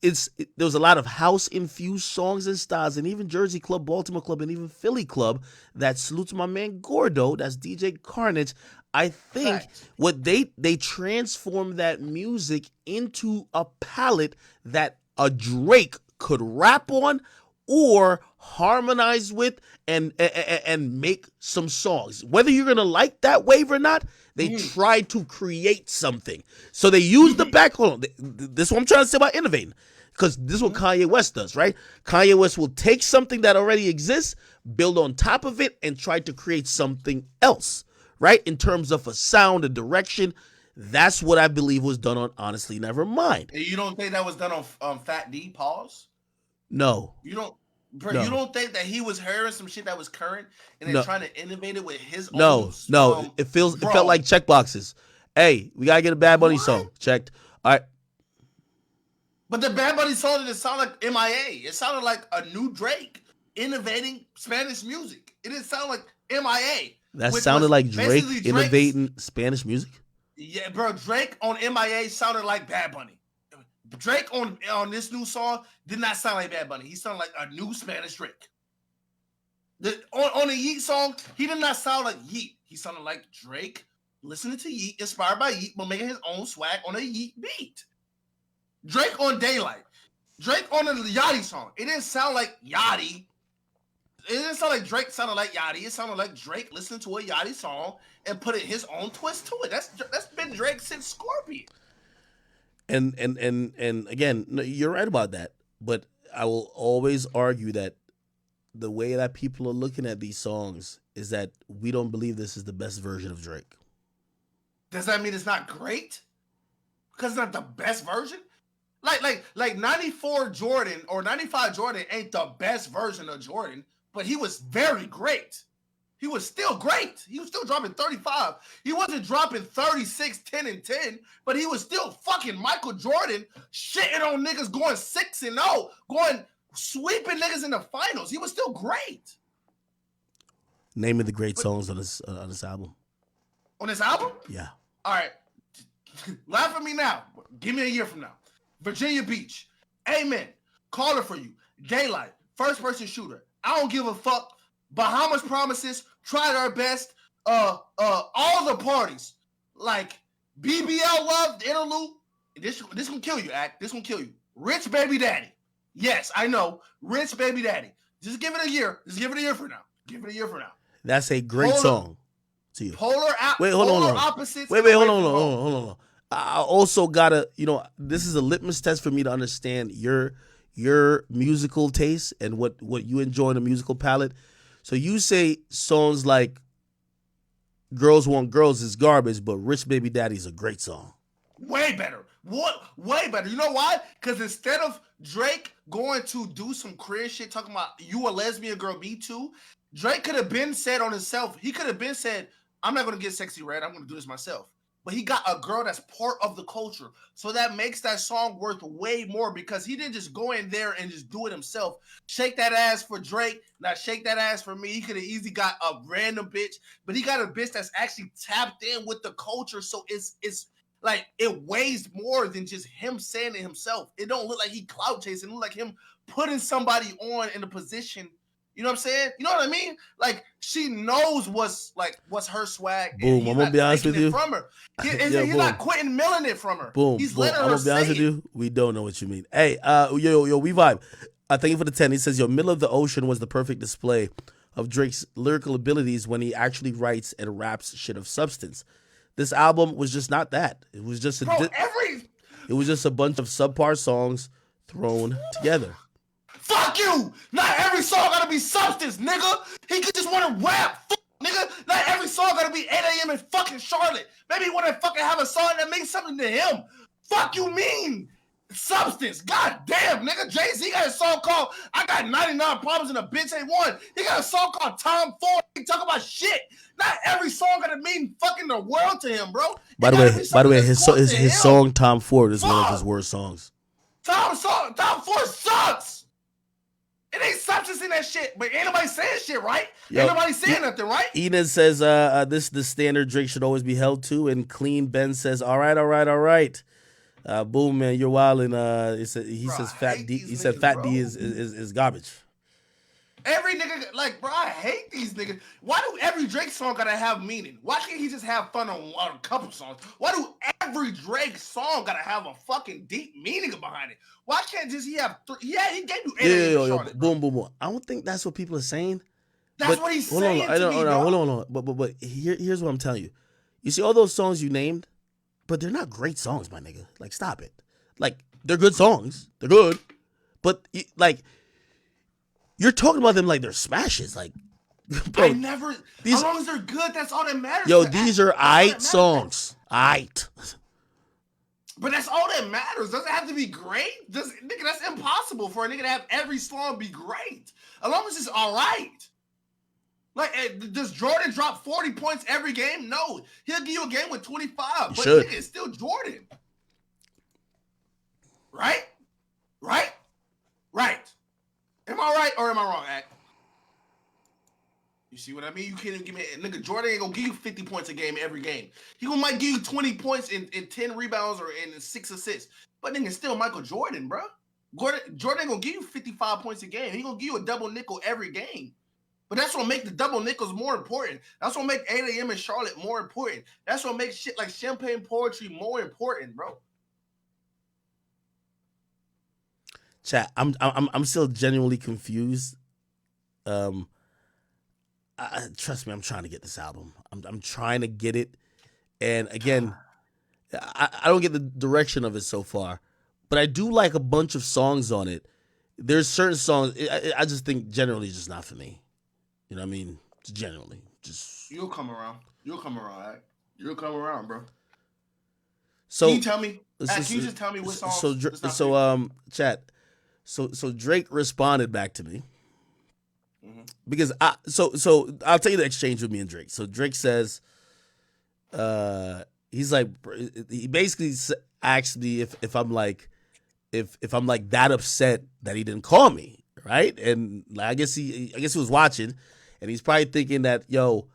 there was a lot of house infused songs and styles, and even Jersey Club, Baltimore Club, and even Philly Club. That salute to my man Gordo. That's DJ Carnage. I think what they transformed that music into a palette that a Drake could rap on or harmonize with and make some songs. Whether you're gonna like that wave or not, they tried to create something. So they used the back. Hold on, this is what I'm trying to say about innovating, because this is what Kanye West does, right? Kanye West will take something that already exists, build on top of it, and try to create something else, right? In terms of a sound, a direction. That's what I believe was done on Honestly Nevermind. You don't think that was done on Fat D? Pause. No. You don't, bro. No. You don't think that he was hearing some shit that was current and then trying to innovate it with his own? No. It felt like check boxes. Hey, we gotta get a Bad Bunny song checked. All right. But the Bad Bunny song didn't sound like MIA. It sounded like a new Drake innovating Spanish music. It didn't sound like MIA. That sounded like Drake innovating Spanish music. Yeah, bro. Drake on MIA sounded like Bad Bunny. Drake on this new song did not sound like Bad Bunny. He sounded like a new Spanish Drake. On the Yeet song, he did not sound like Yeet. He sounded like Drake listening to Yeet, inspired by Yeet, but making his own swag on a Yeet beat. Drake on Daylight. Drake on the Yachty song. It didn't sound like Yachty. It didn't sound like Drake sounded like Yachty. It sounded like Drake listening to a Yachty song and put his own twist to it. That's been Drake since Scorpion. And again, you're right about that. But I will always argue that the way that people are looking at these songs is that we don't believe this is the best version of Drake. Does that mean it's not great? Because it's not the best version? Like 94 Jordan or 95 Jordan ain't the best version of Jordan, but he was very great. He was still great. He was still dropping 35. He wasn't dropping 36, 10, and 10, but he was still fucking Michael Jordan shitting on niggas going 6-0, going sweeping niggas in the finals. He was still great. Name me the great songs on this album. On this album? Yeah. All right. Laugh at me now. Give me a year from now. Virginia Beach. Amen. Caller for you. Daylight. First person shooter. I don't give a fuck. Bahamas Promises. Tried our best. All the parties. Like BBL Love, the interlude. This gonna kill you, Act. This gonna kill you. Rich Baby Daddy. Yes, I know. Rich Baby Daddy. Just give it a year. Just give it a year for now. Give it a year for now. That's a great song to you. Wait, hold on. Opposites. Wait, hold on. I also gotta, this is a litmus test for me to understand your musical taste and what you enjoy in a musical palette. So you say songs like Girls Want Girls is garbage, but Rich Baby Daddy's a great song. Way better. What? Way better. You know why? Because instead of Drake going to do some queer shit, talking about you a lesbian girl, me too, Drake could have been said on himself. He could have been said, I'm not going to get sexy red. I'm going to do this myself. But he got a girl that's part of the culture. So that makes that song worth way more because he didn't just go in there and just do it himself. Shake that ass for Drake, not shake that ass for me. He could have easily got a random bitch, but he got a bitch that's actually tapped in with the culture. So it's like it weighs more than just him saying it himself. It don't look like he clout chasing. It look like him putting somebody on in a position. You know what I'm saying? You know what I mean? Like she knows what's her swag. Boom. I'm gonna be honest with you. From her. He's boom. not quitting milling it from her. Boom. He's boom. letting I'm her gonna be honest say with you. We don't know what you mean. Hey, yo, we vibe. Thank you for the 10. He says, "Yo, Middle of the Ocean was the perfect display of Drake's lyrical abilities when he actually writes and raps shit of substance. This album was just not that. It was just it was just a bunch of subpar songs thrown together." Fuck you! Not every song gotta be substance, nigga. He could just want to rap, nigga. Not every song gotta be 8 a.m. in fucking Charlotte. Maybe he want to fucking have a song that means something to him. Fuck you mean? Substance. God damn, nigga. Jay-Z got a song called I Got 99 Problems and a Bitch Ain't One. He got a song called Tom Ford. He talk about shit. Not every song gotta mean fucking the world to him, bro. By the way, his song Tom Ford is one of his worst songs. Tom Ford sucks. It ain't substance in that shit, but ain't nobody saying shit, right? Ain't nobody saying nothing, right? Eden says, this the standard Drake should always be held to. And Clean Ben says, all right. Boom, man, you're wildin'. He says Fat D. He said Fat D is garbage. Every nigga, like, bro, I hate these niggas. Why do every Drake song gotta have meaning? Why can't he just have fun on a couple songs? Why do every Drake song gotta have a fucking deep meaning behind it? Why can't just he have three? Yeah, he gave you 8 yo, boom. I don't think that's what people are saying. That's what he's saying to me, bro. Hold on. But here's what I'm telling you. You see all those songs you named, but they're not great songs, my nigga. Like, stop it. Like, they're good songs. They're good. But, like, you're talking about them like they're smashes. Like, bro, as long as they're good, that's all that matters. Yo, these are aight songs. Aight. But that's all that matters. Does it have to be great? Nigga, that's impossible for a nigga to have every song be great. As long as it's all right. Like, does Jordan drop 40 points every game? No. He'll give you a game with 25. But nigga, it's still Jordan. Right? Am I right or am I wrong, Act? You see what I mean? You can't even give me nigga. Jordan ain't gonna give you 50 points a game every game. He might give you 20 points in 10 rebounds or in 6 assists. But nigga, still Michael Jordan, bro. Jordan ain't gonna give you 55 points a game. He gonna give you a double nickel every game. But that's what make the double nickels more important. That's what make 8 a.m. in Charlotte more important. That's what makes shit like Champagne Poetry more important, bro. Chat, I'm still genuinely confused. Trust me, I'm trying to get this album. I'm trying to get it, and again, I don't get the direction of it so far, but I do like a bunch of songs on it. There's certain songs I just think generally just not for me. You know what I mean? Generally, just you'll come around. Right? You'll come around, bro. So can you tell me? Can you just tell me what songs? Chat. So Drake responded back to me. Because so I'll tell you the exchange with me and Drake. So Drake says, he's like, he basically asked me if I'm like that upset that he didn't call me, right? And I guess he was watching, and he's probably thinking that yo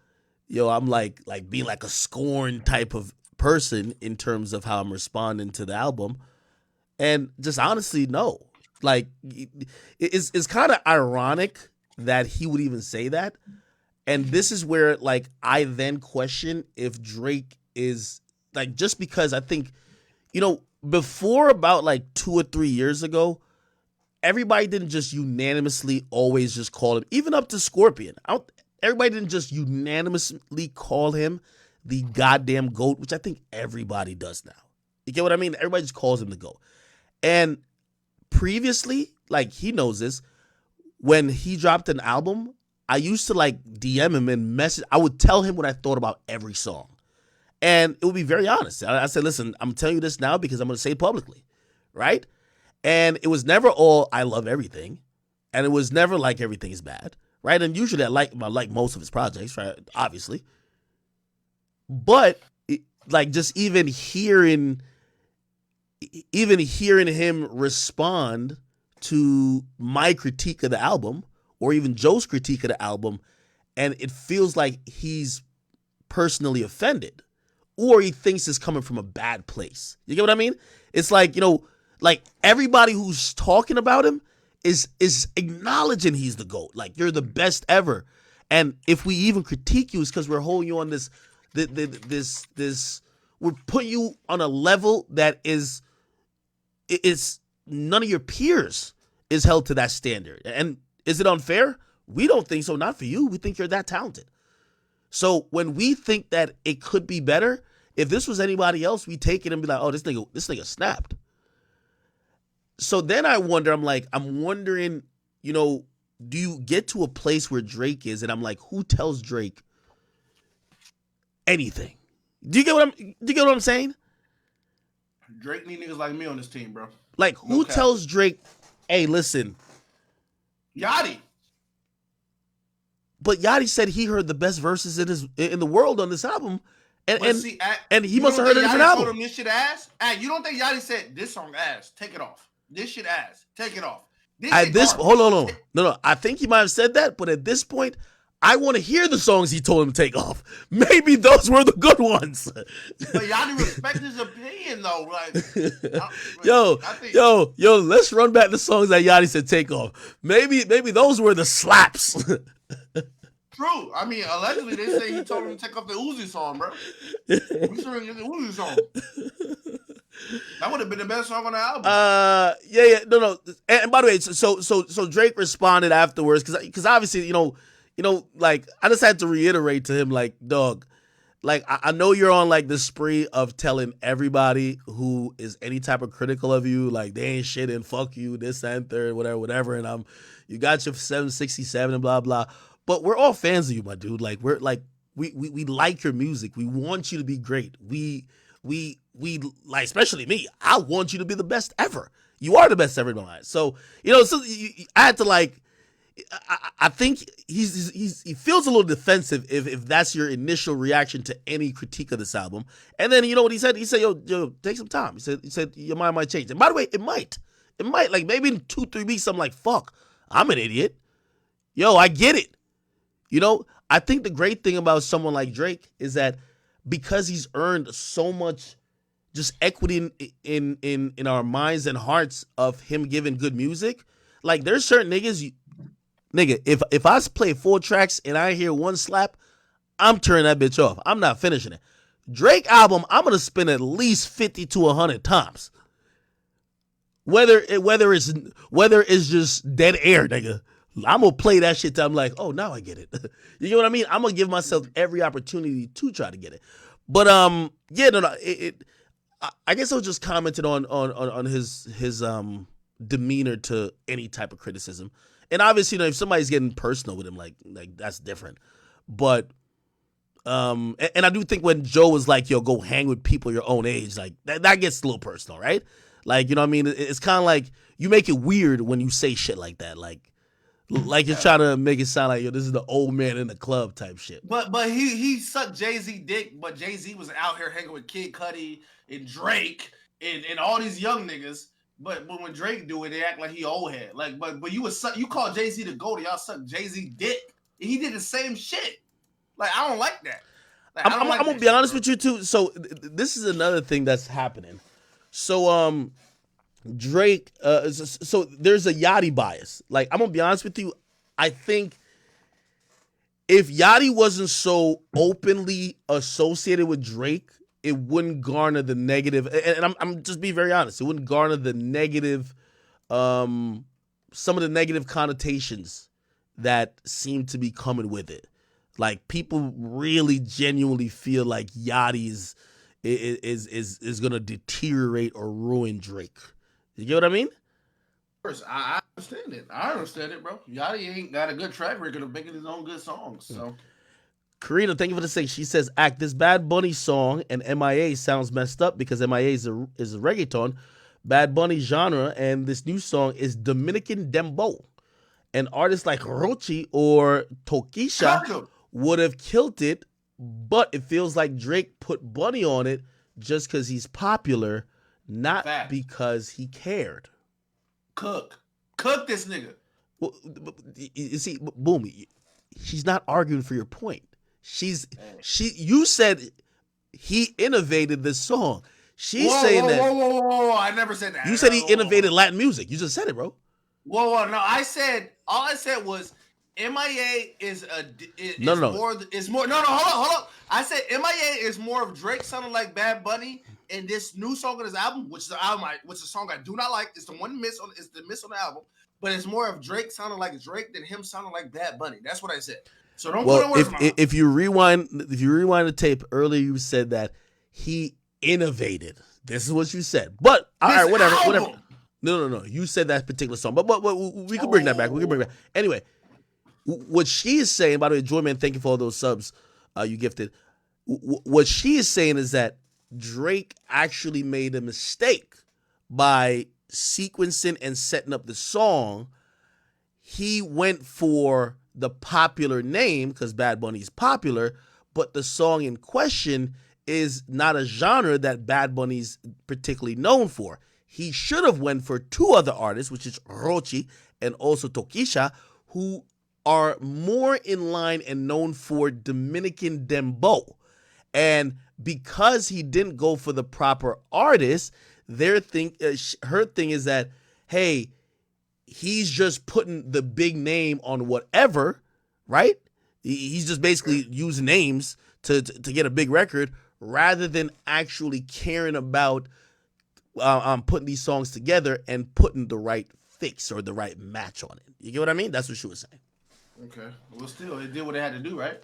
I'm like being like a scorn type of person in terms of how I'm responding to the album, and just honestly no, like it's kind of ironic that he would even say that. And this is where like I then question if Drake is like, just because I think, before about like 2 or 3 years ago, everybody didn't just unanimously always just call him, even up to Scorpion. Everybody didn't just unanimously call him the goddamn GOAT, which I think everybody does now. You get what I mean? Everybody just calls him the GOAT. And previously, like he knows this, when he dropped an album, I used to like DM him and message. I would tell him what I thought about every song. And it would be very honest. I said, listen, I'm telling you this now because I'm going to say it publicly, right? And it was never all I love everything. And it was never like everything is bad, right? And usually I like most of his projects, right? Obviously. But like just even hearing him respond to my critique of the album or even Joe's critique of the album, and it feels like he's personally offended or he thinks it's coming from a bad place. You get what I mean? It's like, like everybody who's talking about him is acknowledging he's the GOAT. Like, you're the best ever. And if we even critique you, it's because we're holding you on this, we're putting you on a level that is none of your peers is held to that standard. And is it unfair? We don't think so. Not for you. We think you're that talented. So when we think that it could be better, if this was anybody else, we take it and be like, oh, this nigga snapped. So then I'm wondering, do you get to a place where Drake is, and I'm like, who tells Drake anything? Do you get what I'm saying? Drake need niggas like me on this team, bro. Like, who tells Drake, hey, listen. Yachty. But Yachty said he heard the best verses in the world on this album. And he must have heard a different album. Told him this shit ass? You don't think Yachty said, this song ass, take it off. This shit ass, take it off. Hold on. No. I think he might have said that, but at this point, I want to hear the songs he told him to take off. Maybe those were the good ones. But Yachty respect his opinion, though. Yo, let's run back the songs that Yachty said take off. Maybe those were the slaps. True. I mean, allegedly, they say he told him to take off the Uzi song, bro. We sure get the Uzi song. That would have been the best song on the album. No. And by the way, so Drake responded afterwards because obviously, like I just had to reiterate to him, like, dog, like I know you're on like the spree of telling everybody who is any type of critical of you, like they ain't shit and fuck you, this and third, whatever, and you got your 767 and blah blah. But we're all fans of you, my dude. Like we're like we like your music. We want you to be great. We like, especially me. I want you to be the best ever. You are the best ever in my life. So I had to like. I think he feels a little defensive if that's your initial reaction to any critique of this album. And then you know what he said? He said, "Yo, take some time." He said your mind might change. And by the way, it might. Like maybe in 2-3 weeks, I'm like, fuck, I'm an idiot. Yo, I get it. I think the great thing about someone like Drake is that because he's earned so much just equity in our minds and hearts of him giving good music, like there's certain niggas, nigga, if I play 4 tracks and I hear one slap, I'm turning that bitch off. I'm not finishing it. Drake album, I'm gonna spin at least 50 to 100 times. Whether it's just dead air, nigga. I'm gonna play that shit till I'm like, oh, now I get it. You know what I mean? I'm gonna give myself every opportunity to try to get it. But I guess I was just commented on his demeanor to any type of criticism. And obviously, if somebody's getting personal with him, like that's different. But and I do think when Joe was like, yo, go hang with people your own age, like that gets a little personal, right? Like, you know what I mean? It's kind of like you make it weird when you say shit like that, like you're trying to make it sound like, yo, this is the old man in the club type shit. But he sucked Jay-Z dick, but Jay-Z was out here hanging with Kid Cudi and Drake and all these young niggas. But when Drake do it, they act like he old head. Like, but you call Jay-Z the GOAT, y'all suck Jay-Z dick. And he did the same shit. Like, I don't like that. Like, I'm gonna be honest with you too. So this is another thing that's happening. So Drake, so there's a Yachty bias. Like, I'm gonna be honest with you. I think if Yachty wasn't so openly associated with Drake, it wouldn't garner the negative. And I'm just being very honest. It wouldn't garner the negative, some of the negative connotations that seem to be coming with it. Like, people really genuinely feel like Yachty is gonna deteriorate or ruin Drake. You get what I mean? I understand it. I understand it, bro. Yachty ain't got a good track record of making his own good songs. So Karina, thank you for the thing. She says, "Act this Bad Bunny song and MIA sounds messed up because MIA is a reggaeton. Bad Bunny genre and this new song is Dominican Dembow. An artist like Rochi or Tokisha would have killed it, but it feels like Drake put Bunny on it just because he's popular, not because he cared." Cook this nigga. Well, you see, boom. She's not arguing for your point. You said he innovated this song. She's saying that. Whoa! I never said that. You said he innovated Latin music. You just said it, bro. Whoa! No, all I said was MIA is more. Hold on. I said MIA is more of Drake sounding like Bad Bunny, and this new song on his album, which is a song I do not like. It's the miss on the album, but it's more of Drake sounding like Drake than him sounding like Bad Bunny. That's what I said. So don't put no words in my mouth. If you rewind the tape earlier, you said that he innovated. This is what you said. But all right, whatever. No. You said that particular song, but we can bring that back. Anyway, what she is saying, by the way, Joyman, thank you for all those subs you gifted. What she is saying is that Drake actually made a mistake by sequencing and setting up the song. He went for the popular name because Bad Bunny is popular, but the song in question is not a genre that Bad Bunny's particularly known for. He should have went for two other artists, which is Rochi and also Tokisha, who are more in line and known for Dominican Dembow. And because he didn't go for the proper artist, her thing is that, hey, he's just putting the big name on whatever, right? He's just basically using names to get a big record rather than actually caring about putting these songs together and putting the right fix or the right match on it. You get what I mean? That's what she was saying. Okay. Well, still, it did what it had to do, right?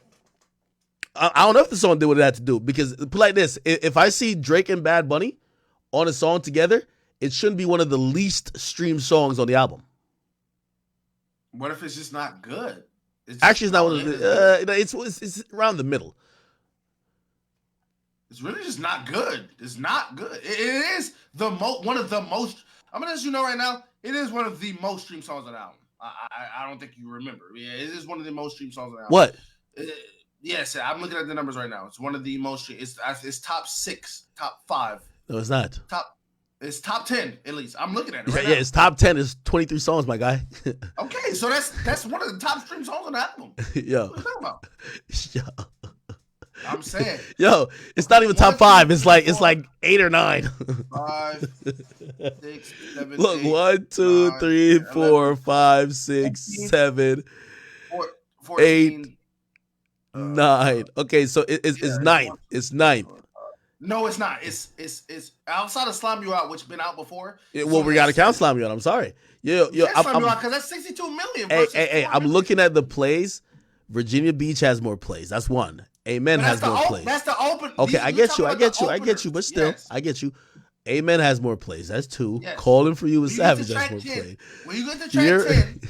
I don't know if the song did what it had to do because, put like this, if I see Drake and Bad Bunny on a song together, it shouldn't be one of the least streamed songs on the album. What if it's just not good? Actually, it's not one of the. It's around the middle. It's really just not good. It's not good. It is one of the most. I'm gonna let you know right now. It is one of the most streamed songs on the album. I don't think you remember. Yeah, it is one of the most streamed songs on the album. What? Yes, I'm looking at the numbers right now. It's one of the most. It's top 6, top 5. No, it's not. It's top 10 at least. I'm looking at it right now. Yeah, it's top 10. It's 23 songs, my guy. Okay, so that's one of the top streamed songs on the album. Yo. What are you talking about? Yo. I'm saying. Yo, it's not even top 5. It's like 8 or 9. 5, 6, 7. Look, 8, 1, 2, 9, 3, 10, 4, 11, 5, 6, 15, 7, 14, 8, 9. Okay, so it's 9. It's 9. No, it's not. It's outside of Slime You Out, which been out before. Well, we gotta count Slime You Out. I'm sorry. Yo, Slime You Out because that's 62 million. Hey, I'm looking at the plays. Virginia Beach has more plays. That's one. Amen has more plays. That's the open. Okay, I get you. But still, yes. I get you. Amen has more plays. That's 2. Yes. Calling for You with Savage has more plays. When you get to track 10,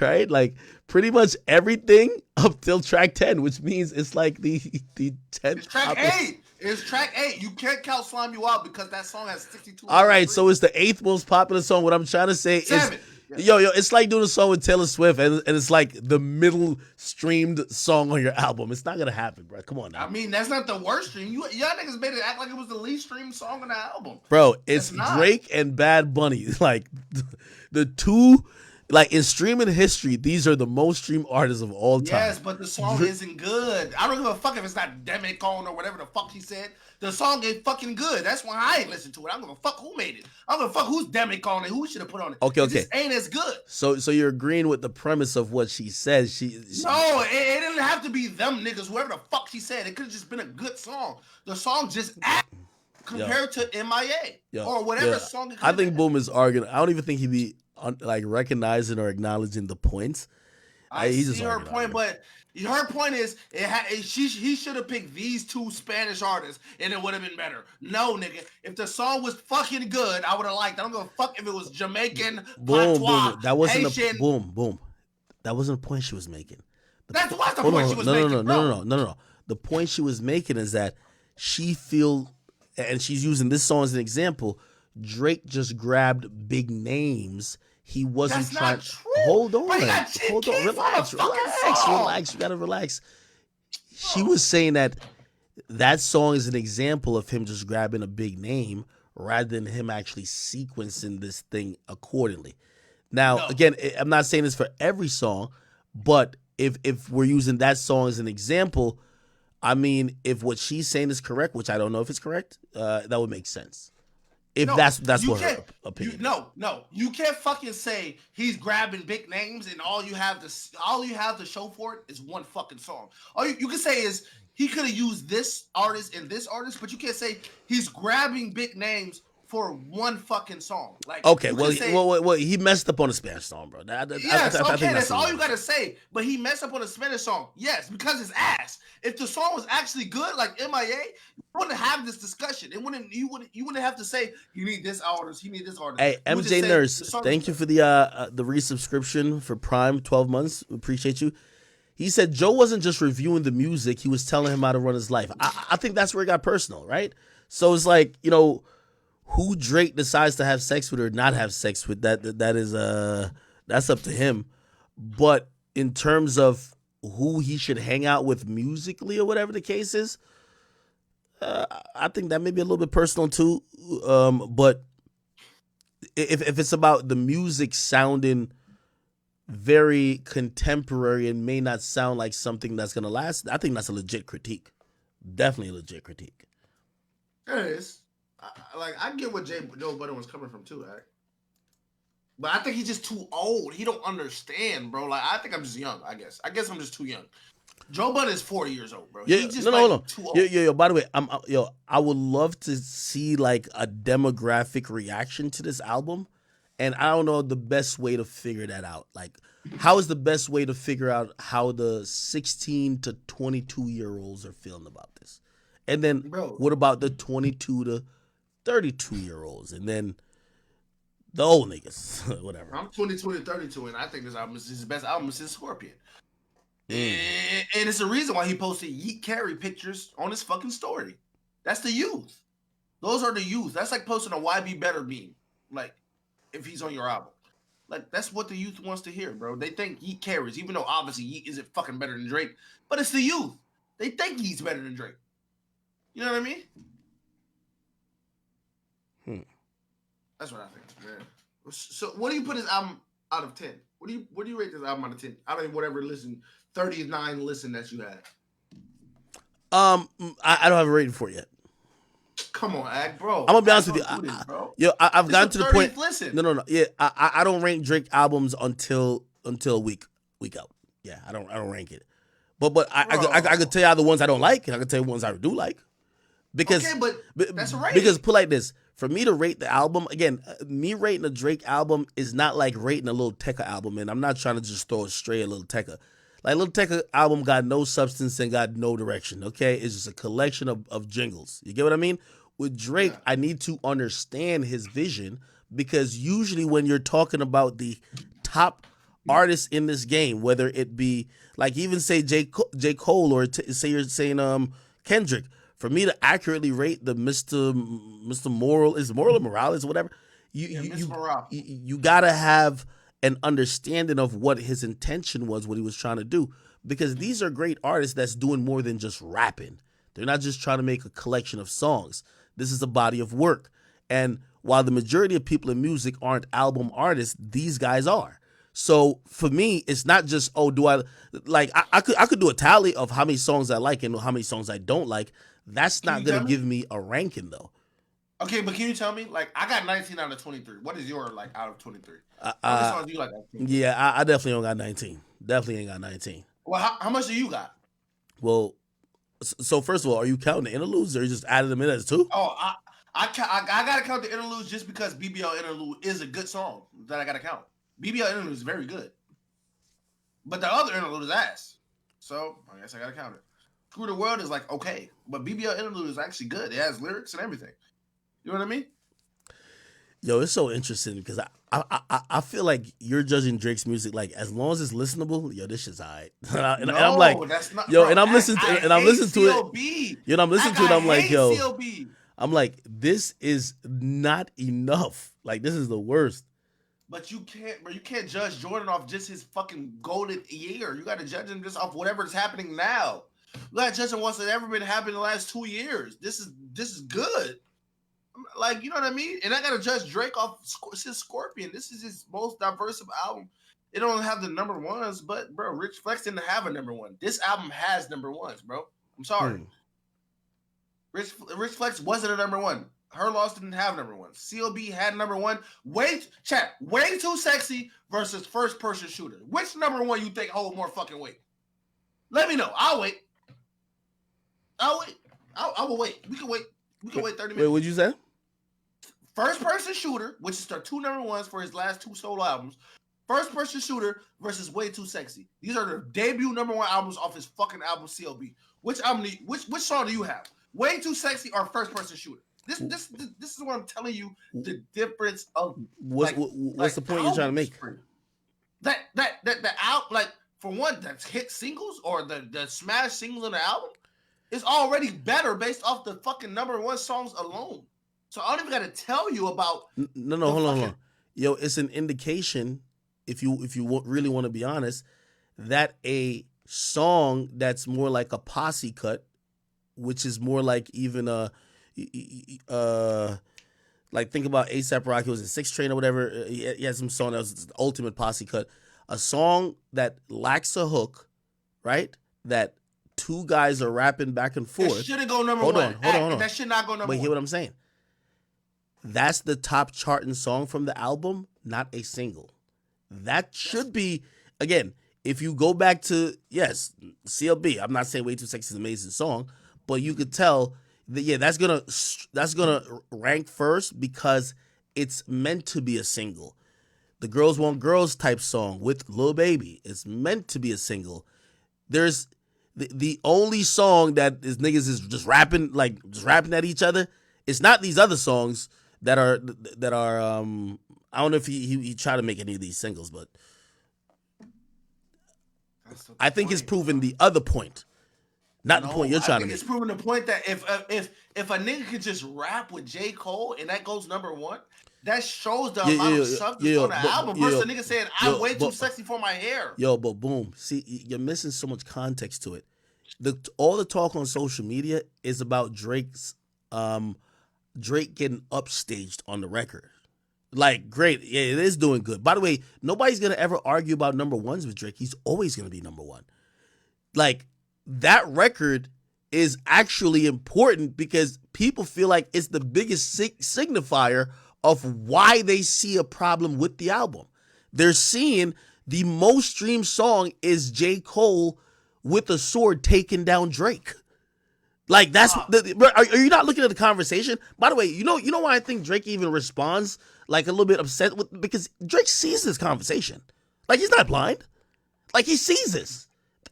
right? Like pretty much everything up till track 10, which means it's like the 10th. It's track 8. It's track 8. You can't count Slime You Out because that song has 62. All right, so it's the 8th most popular song. What I'm trying to say is, yo, it's like doing a song with Taylor Swift, and it's like the middle streamed song on your album. It's not gonna happen, bro. Come on now. I mean, that's not the worst stream. Y'all niggas made it act like it was the least streamed song on the album. Bro, it's Drake and Bad Bunny. Like the two. Like in streaming history, these are the most streamed artists of all time. Yes, but the song isn't good. I don't give a fuck if it's not Demicon or whatever the fuck he said. The song ain't fucking good. That's why I ain't listened to it. I don't give a fuck who made it. I don't give a fuck who's Demicon and who should have put on it. Okay. It just ain't as good. So you're agreeing with the premise of what she says. No, it didn't have to be them niggas. Whoever the fuck she said, it could have just been a good song. The song just compared to MIA or whatever song. I think Boom is arguing. I don't even think he'd be like recognizing or acknowledging the points. I He's see just her arguing, point, arguing. but her point is he should have picked these two Spanish artists and it would have been better. No, nigga. If the song was fucking good, I would have liked it. I don't give a fuck if it was Jamaican, Boom, patois, boom. That wasn't Haitian. boom. That wasn't the point she was making. That's what's the Hold point on, she was no, making, bro. no. The point she was making is that she feel, and she's using this song as an example. Drake just grabbed big names. He wasn't That's trying. not true. Hold on, Bro, you got hold on. Keith on Relax, a fucking song. relax. You gotta relax. She was saying that song is an example of him just grabbing a big name rather than him actually sequencing this thing accordingly. Now, again, I'm not saying this for every song, but if we're using that song as an example, I mean, if what she's saying is correct, which I don't know if it's correct, that would make sense. If that's what her opinion. No, you can't fucking say he's grabbing big names and all you have to show for it is one fucking song. All you can say is he could have used this artist and this artist, but you can't say he's grabbing big names for one fucking song. Like, okay, well, he messed up on a Spanish song, bro. Yes, I think that's all the you gotta say. But he messed up on a Spanish song. Yes, because it's ass. If the song was actually good, like MIA, you wouldn't have this discussion. You wouldn't have to say you need this artist, you need this artist. Hey, You would just MJ say Nurse, the song thank is you good. for the resubscription for Prime 12 months. We appreciate you. He said Joe wasn't just reviewing the music; he was telling him how to run his life. I think that's where it got personal, right? So it's like, who Drake decides to have sex with or not have sex with, that is that's up to him. But in terms of who he should hang out with musically or whatever the case is, I think that may be a little bit personal too. But if it's about the music sounding very contemporary and may not sound like something that's gonna last, I think that's a legit critique. Definitely a legit critique. It is. I get what Joe Budden was coming from too, but I think he's just too old. He don't understand, bro. Like, I think I'm just young. I guess I'm just too young. Joe Budden is 40 years old, bro. Yeah, He's just hold on. too old. Yo. By the way, I would love to see like a demographic reaction to this album, and I don't know the best way to figure that out. Like, how is the best way to figure out how the 16 to 22-year-olds are feeling about this? And then, what about the 22 to 32-year-olds? And then the old niggas, whatever. I'm 22 and 32, and I think this album is his best album since Scorpion. And it's the reason why he posted Yeet Carry pictures on his fucking story. That's the youth. Those are the youth. That's like posting a YB Better meme. Like, if he's on your album. Like, that's what the youth wants to hear, bro. They think Yeet carries, even though obviously Yeet isn't fucking better than Drake. But it's the youth. They think Yeet's better than Drake. You know what I mean? That's what I think, man. So, what do you put his album out of 10? What do you rate this album out of 10? Out of whatever 39 listen that you had. I don't have a rating for it yet. Come on, Ag, bro. I'm gonna be honest with you. I've gotten to the point. Listen. No. Yeah, I don't rank Drake albums until a week out. Yeah, I don't rank it. But I could tell you the ones I don't like, and I could tell you ones I do like. Because okay, but that's a rating. Because put like this, for me to rate the album, again, me rating a Drake album is not like rating a Lil Tecca album, and I'm not trying to just throw it straight at Lil Tecca. Like, Lil Tecca album got no substance and got no direction, okay? It's just a collection of jingles. You get what I mean? With Drake, I need to understand his vision, because usually when you're talking about the top artists in this game, whether it be, like, even say J. Cole or say you're saying Kendrick, for me to accurately rate the Mr. Moral, is Moral or Morales or whatever, you gotta have an understanding of what his intention was, what he was trying to do. Because these are great artists that's doing more than just rapping. They're not just trying to make a collection of songs. This is a body of work. And while the majority of people in music aren't album artists, these guys are. So for me, it's not just, do I like, I could do a tally of how many songs I like and how many songs I don't like. That's not going to give me a ranking though. Okay, but can you tell me, like, I got 19 out of 23. What is your, like, out of 23? How many songs do you like? Yeah, I definitely don't got 19. Definitely ain't got 19. Well, how much do you got? Well, so first of all, are you counting the interludes, or you just added them in as two? Oh, I gotta count the interludes just because BBL interlude is a good song that I gotta count. BBL interlude is very good. but the other interlude is ass. So I guess I gotta count it. Screw the World is like okay, but BBL interlude is actually good. It has lyrics and everything. You know what I mean? Yo, it's so interesting because I feel like you're judging Drake's music like as long as it's listenable. Yo, this shit's alright. and I'm like, that's not, yo, bro, and I'm listening to it, and I'm listening to it. You know, I'm listening to it. I'm like, yo, CLB. I'm like, this is not enough. Like, this is the worst. But you can't, bro. You can't judge Jordan off just his fucking golden year. You got to judge him just off whatever's happening now. You got to judge him what's ever been happening in the last 2 years. This is good. Like, you know what I mean? And I got to judge Drake off his Scorpion. This is his most diverse album. It don't have the number ones, but bro, Rich Flex didn't have a number one. This album has number ones, bro. I'm sorry. Rich Flex wasn't a number one. Her Loss didn't have number one. CLB had number one. Way Too Sexy versus First Person Shooter. Which number one you think hold more fucking weight? Let me know. I'll wait. I will wait. We can wait 30 minutes. Wait, what'd you say? First Person Shooter, which is their two number ones for his last two solo albums. First Person Shooter versus Way Too Sexy. These are their debut number one albums off his fucking album CLB. Which song do you have? Way Too Sexy or First Person Shooter? This is what I'm telling you. The difference of what's the point you're trying to make? That out like for one that's hit singles or the smash singles on the album is already better based off the fucking number one songs alone. So I don't even got to tell you about. No, hold on. Yo, it's an indication if you really want to be honest that a song that's more like a posse cut, which is more like even like think about A$AP Rocky was in 6 Train or whatever. He had some song that was the ultimate posse cut. A song that lacks a hook, right? That two guys are rapping back and forth. It shouldn't go number one. Hold on. That should not go number one. But hear what I'm saying. That's the top charting song from the album, not a single. That should be, again, if you go back to, yes, CLB, I'm not saying Way Too Sexy is an amazing song, but you could tell that, yeah, that's gonna rank first because it's meant to be a single. The Girls Want Girls type song with Lil Baby, it's meant to be a single. There's the only song that is niggas is just rapping at each other. It's not these other songs that are I don't know if he tried to make any of these singles, but I think it's proven the other point, not the point you're trying to make. It's proven the point that if a nigga could just rap with J. Cole and that goes number one, that shows the amount of substance on the album versus a nigga saying I'm way too sexy for my hair. Yo, but boom, see, you're missing so much context to it. All the talk on social media is about Drake getting upstaged on the record. Like, great, yeah, it is doing good. By the way, nobody's gonna ever argue about number ones with Drake. He's always gonna be number one. Like, that record is actually important because people feel like it's the biggest signifier of why they see a problem with the album. They're seeing the most streamed song is J. Cole with a sword taking down Drake. Like, that's are you not looking at the conversation? By the way, you know why I think Drake even responds like a little bit upset with, because Drake sees this conversation. Like, he's not blind. Like, he sees this.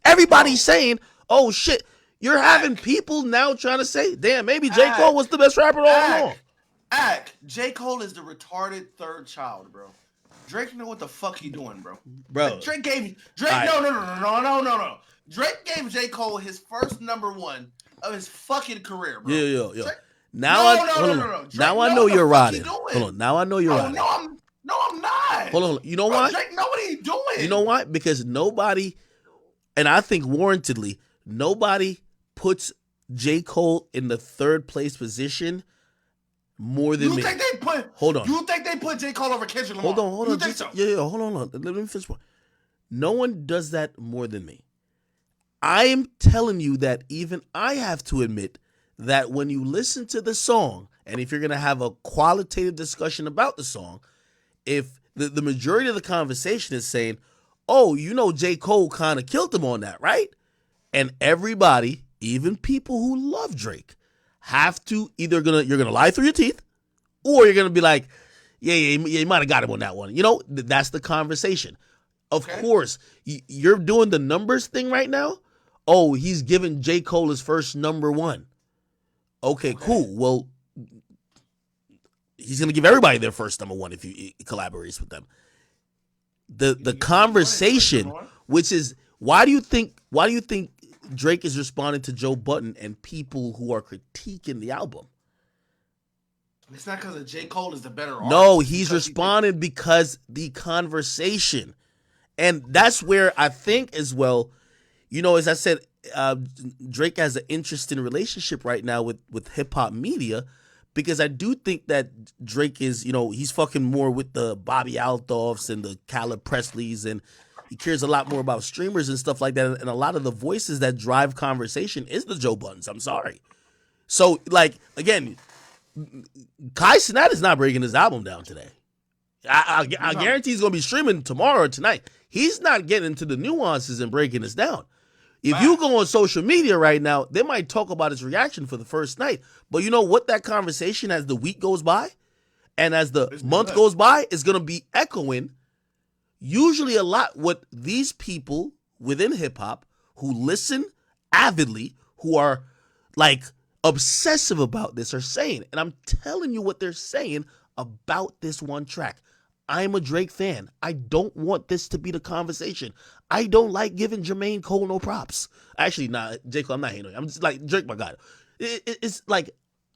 Everybody's saying, "Oh shit, you're having people now trying to say, damn, maybe J. Cole was the best rapper all along." J. Cole is the retarded third child, bro. Drake know what the fuck he doing, bro. Bro, Drake gave no. Drake gave J. Cole his first number one of his fucking career, bro. Yo. Drake, now I know you're riding. Hold on. Now I know you're riding. No, I'm not. Hold on. You know why? Drake know what he doing. You know why? Because nobody, and I think warrantedly, nobody puts J. Cole in the third place position more than me. Hold on. You think they put J. Cole over Kendrick Lamar? Hold on. You think so? Yeah. Hold on. Let me finish. No one does that more than me. I am telling you that even I have to admit that when you listen to the song, and if you're going to have a qualitative discussion about the song, if the majority of the conversation is saying, oh, J. Cole kind of killed him on that, right? And everybody, even people who love Drake, have to you're gonna lie through your teeth, or you're gonna be like, yeah, you might have got him on that one. That's the conversation. Of course, you're doing the numbers thing right now. Oh, he's giving J. Cole his first #1. Okay, cool. Well, he's gonna give everybody their first #1 if he collaborates with them. The conversation, which is why do you think Drake is responding to Joe Budden and people who are critiquing the album? It's not because J. Cole is the better artist. No, he's responding because the conversation. And that's where I think as well, as I said, Drake has an interesting relationship right now with hip hop media, because I do think that Drake is, he's fucking more with the Bobby Altoffs and the Caleb Presleys, and he cares a lot more about streamers and stuff like that. And a lot of the voices that drive conversation is the Joe Buttons. I'm sorry. So, again, Kai Cenat is not breaking his album down today. I guarantee he's going to be streaming tomorrow or tonight. He's not getting into the nuances and breaking this down. If you go on social media right now, they might talk about his reaction for the first night. But you know what? That conversation, as the week goes by and as the month goes by, is going to be echoing usually a lot what these people within hip hop who listen avidly, who are obsessive about this, are saying. And I'm telling you what they're saying about this one track. I'm a Drake fan. I don't want this to be the conversation. I don't like giving Jermaine Cole no props. Actually, nah, J. Cole, I'm not hating on him. I'm just like, Drake, my God. It's like,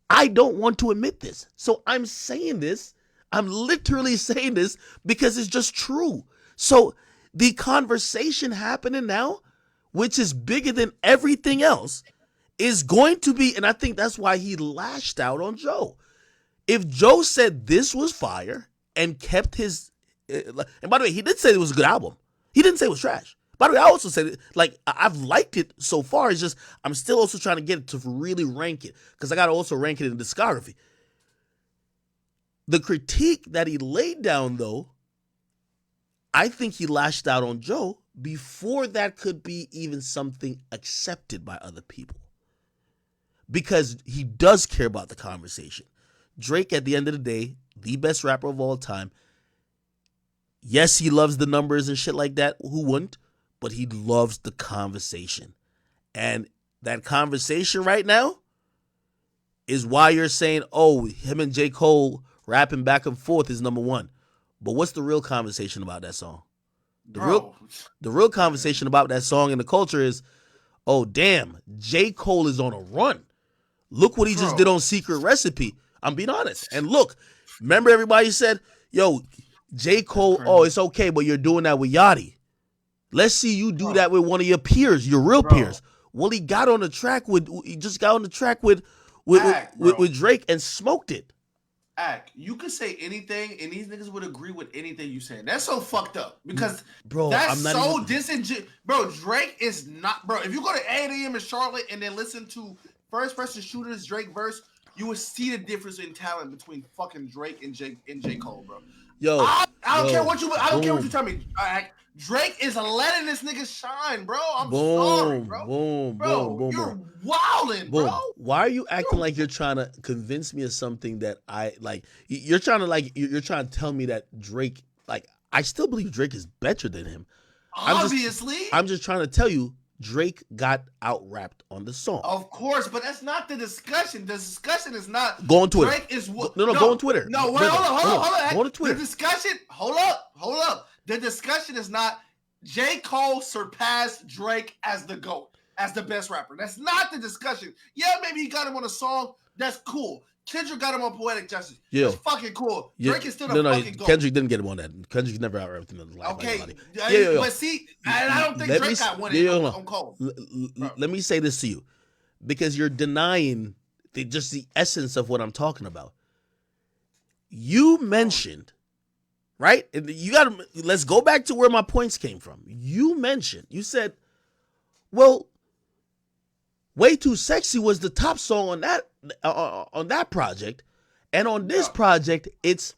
I don't want to admit this. So I'm saying this. I'm literally saying this because it's just true. So the conversation happening now, which is bigger than everything else, is going to be, and I think that's why he lashed out on Joe. If Joe said this was fire and kept his, and by the way, he did say it was a good album. He didn't say it was trash. By the way, I also said I've liked it so far. It's just I'm still also trying to get it to really rank it, because I got to also rank it in discography. The critique that he laid down, though, I think he lashed out on Joe before that could be even something accepted by other people, because he does care about the conversation. Drake, at the end of the day, the best rapper of all time. Yes, he loves the numbers and shit like that. Who wouldn't? But he loves the conversation. And that conversation right now is why you're saying, oh, him and J. Cole rapping back and forth is #1. But what's the real conversation about that song? The real conversation about that song in the culture is, oh, damn, J. Cole is on a run. Look what he just did on Secret Recipe. I'm being honest. And look, remember everybody said, yo, J. Cole, oh, it's okay, but you're doing that with Yachty. Let's see you do that with one of your peers, your real peers. Well, he just got on the track with Drake and smoked it. You could say anything, and these niggas would agree with anything you saying. That's so fucked up, because that's so disingenuous. Bro, Drake is not, bro. If you go to 8 a.m. in Charlotte and then listen to First Person Shooter's Drake verse, you would see the difference in talent between fucking Drake and J. Cole, bro. I don't care what you tell me. Drake is letting this nigga shine, bro. I'm sorry, bro. You're wilding, bro. Why are you acting like you're trying to convince me of something that I like? You're trying to tell me that Drake, I still believe Drake is better than him. Obviously. I'm just trying to tell you, Drake got out-rapped on the song. Of course, but that's not the discussion. The discussion is not go on Twitter. Drake is go on Twitter. No, wait, hold on. Go on Twitter. The discussion, hold up. The discussion is not J. Cole surpassed Drake as the GOAT, as the best rapper. That's not the discussion. Yeah, maybe he got him on a song. That's cool. Kendrick got him on Poetic Justice. Yeah. That's fucking cool. Drake is still the fucking GOAT. Kendrick didn't get him on that. Kendrick never out-rapped him in his life. Okay. Yeah. But see, and I don't think Drake got one on Cole. Let me say this to you, because you're denying just the essence of what I'm talking about. You mentioned, right? Let's go back to where my points came from. You said, well, Way Too Sexy was the top song on that project, and on this project, it's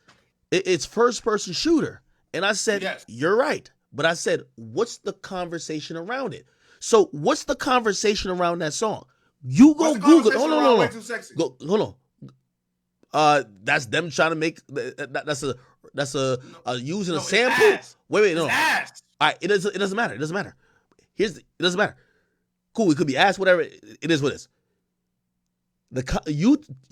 First Person Shooter. And I said, yes, you're right. But I said, what's the conversation around it? So what's the conversation around that song? You go Google. Hold on. That's them trying to make that's a using a sample. Wait, no. All right, it doesn't matter. It doesn't matter. It doesn't matter. Cool, it could be ass, whatever. It is what it is.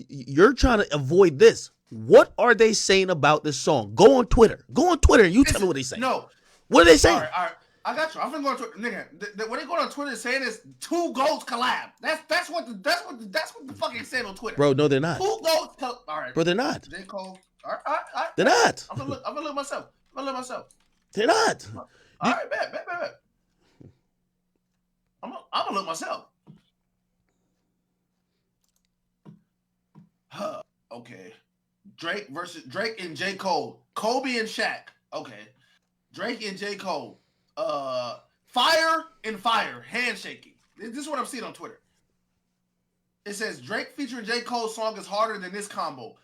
You're trying to avoid this. What are they saying about this song? Go on Twitter. And you tell me what they say. No. What are they saying? All right. I got you. I'm finna go on Twitter, nigga. What they going on Twitter saying is 2 GOATs collab. That's what the fucking saying on Twitter. Bro, no, they're not. 2 GOATs collab. All right. Bro, they're not. J. Cole. All right. They're not. I'm gonna look myself. They're not. All right, bet. I'm gonna look myself. Okay. Drake and J. Cole. Kobe and Shaq. Okay. Drake and J. Cole. Fire and fire. Handshaking. This is what I'm seeing on Twitter. It says Drake featuring J. Cole's song is harder than this combo.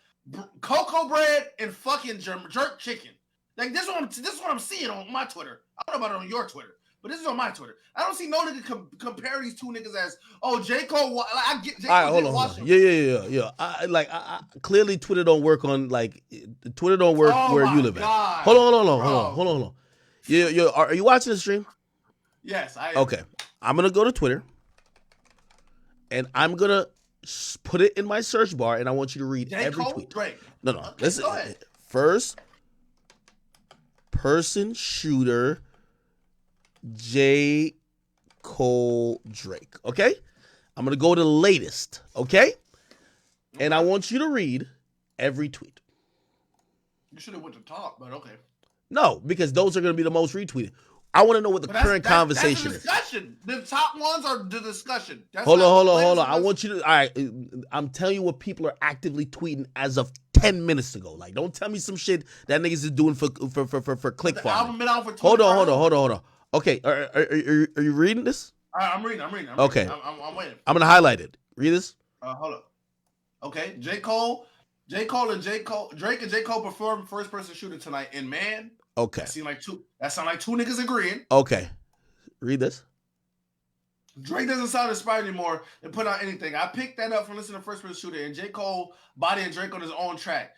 Cocoa bread and fucking jerk chicken. Like this is what I'm seeing on my Twitter. I don't know about it on your Twitter, but this is on my Twitter. I don't see no nigga compare these 2 niggas as J. Cole. Like, I get J. Cole. All right, hold on. Yeah. I clearly Twitter don't work on Twitter don't work where you live at. Hold on. Yeah. Are you watching the stream? Yes, I am. Okay, I'm gonna go to Twitter, and I'm gonna put it in my search bar, and I want you to read every tweet. Drake. No. Okay, listen. First person shooter, J. Cole Drake. Okay, I'm gonna go to the latest. Okay, and I want you to read every tweet. You should have went to top, but okay. No, because those are gonna be the most retweeted. I want to know what the current conversation is. That's the discussion. The top ones are the discussion. Hold on. I want you to. All right, I'm telling you what people are actively tweeting as of 10 minutes ago. Like, don't tell me some shit that niggas is doing for click farming. Hold on. Okay, are you reading this? All right, I'm reading. Okay, I'm waiting. I'm gonna highlight it. Read this. Hold up. Okay, Drake and J. Cole performed first person shooter tonight. And man. Okay. That sound like 2 niggas agreeing. Okay. Read this. Drake doesn't sound inspired anymore and put out anything. I picked that up from listening to First Person Shooter and J. Cole bodying Drake on his own track.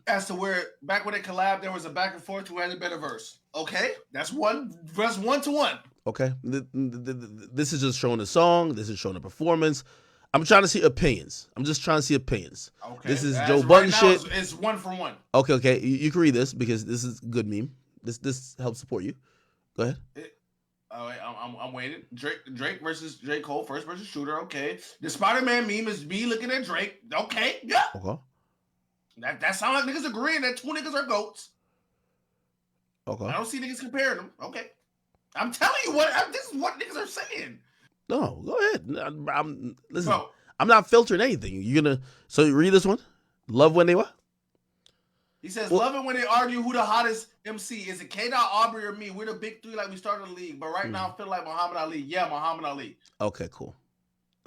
As to where back when they collabed, there was a back and forth who had a better verse. Okay, that's one to one. Okay. This is just showing the song. This is showing the performance. I'm trying to see opinions. Okay. This is Joe Budden shit. It's 1 for 1. Okay. You can read this because this is good meme. This helps support you. Go ahead. I'm waiting. Drake versus J. Cole, first person shooter. Okay. The Spider-Man meme is me looking at Drake. Okay. Yeah. Okay. That sounds like niggas agreeing that 2 niggas are GOATs. Okay. I don't see niggas comparing them. Okay. I'm telling you this is what niggas are saying. No, go ahead. Listen. Bro, I'm not filtering anything. So you read this one? Love when they what? He says, love it when they argue who the hottest MC. Is it K-Dot, Aubrey, or me? We're the big 3 like we started the league. But right now I feel like Muhammad Ali. Yeah, Muhammad Ali. Okay, cool.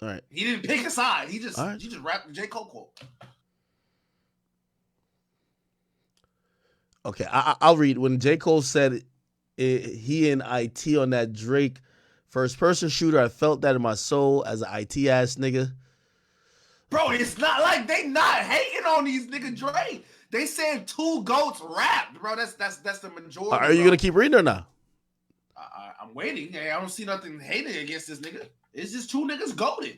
All right. He didn't pick a side. He just rapped the J. Cole quote. Okay, I'll read. When J. Cole said he and IT on that Drake first person shooter, I felt that in my soul as an IT ass nigga. Bro, it's not like they not hating on these nigga Drake. They saying 2 GOATs rapped, bro. That's the majority. Are you gonna keep reading or not? I'm waiting. I don't see nothing hating against this nigga. It's just 2 niggas goated.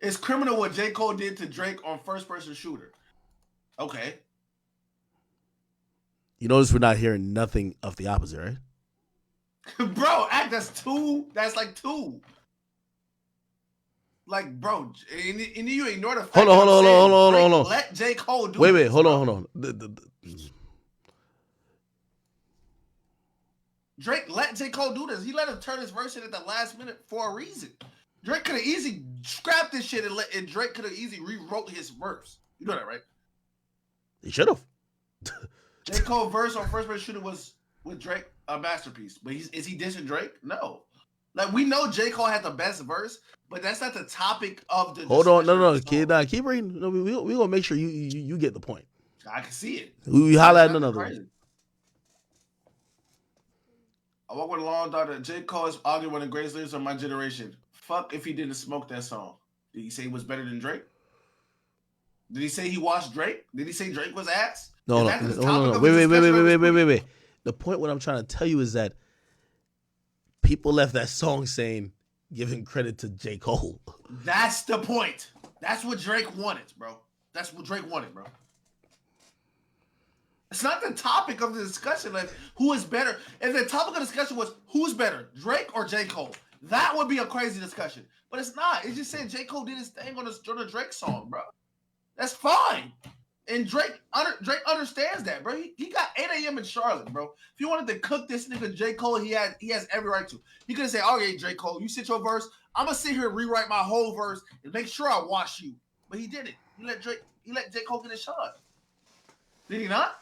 It's criminal what J. Cole did to Drake on first person shooter. Okay. You notice we're not hearing nothing of the opposite, right? Bro, that's 2. That's like 2. Like, bro, and you ignore the fact hold on. Let J. Cole do Wait, hold on. Drake let J. Cole do this. He let him turn his verse in at the last minute for a reason. Drake could have easily scrapped this shit and Drake could have easily rewrote his verse. You know that, right? He should have. J. Cole verse on first person shooter was with Drake a masterpiece. But is he dissing Drake? No. Like, we know J. Cole had the best verse, but that's not the topic of the. Hold on, no, kid, keep reading. No, we gonna make sure you get the point. I can see it. We holla at another one. I walk with a long daughter. J. Cole is arguing one of the greatest lyrics of my generation. Fuck if he didn't smoke that song. Did he say he was better than Drake? Did he say he watched Drake? Did he say Drake was ass? No. Wait. The point what I'm trying to tell you is that people left that song saying giving credit to J. Cole. That's the point. That's what Drake wanted, bro. That's what Drake wanted, bro. It's not the topic of the discussion, like who is better. If the topic of discussion was who's better, Drake or J. Cole, that would be a crazy discussion. But it's not. It's just saying J. Cole did his thing on the Drake song, bro. That's fine. And Drake understands that, bro. He got 8 a.m. in Charlotte, bro. If he wanted to cook this nigga J. Cole, he has every right to. He could have said, okay, J. Cole, you sit your verse. I'm gonna sit here and rewrite my whole verse and make sure I wash you. But he didn't. He let J. Cole get a shot. Did he not?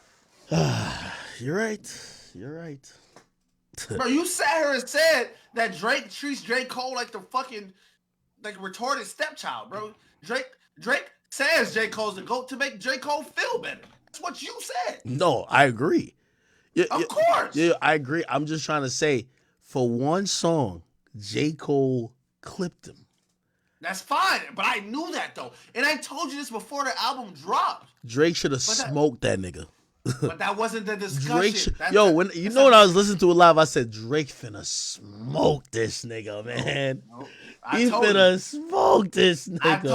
You're right. You're right. Bro, you sat here and said that Drake treats J. Cole like the fucking retarded stepchild, bro. Drake says J. Cole's the GOAT to make J. Cole feel better. That's what you said. No, I agree. Of course. Yeah, I agree. I'm just trying to say, for one song, J. Cole clipped him. That's fine, but I knew that though, and I told you this before the album dropped. Drake should have smoked that nigga. But that wasn't the discussion. When I was listening to it live, I said Drake finna smoke this nigga, man. No. He finna smoke this nigga.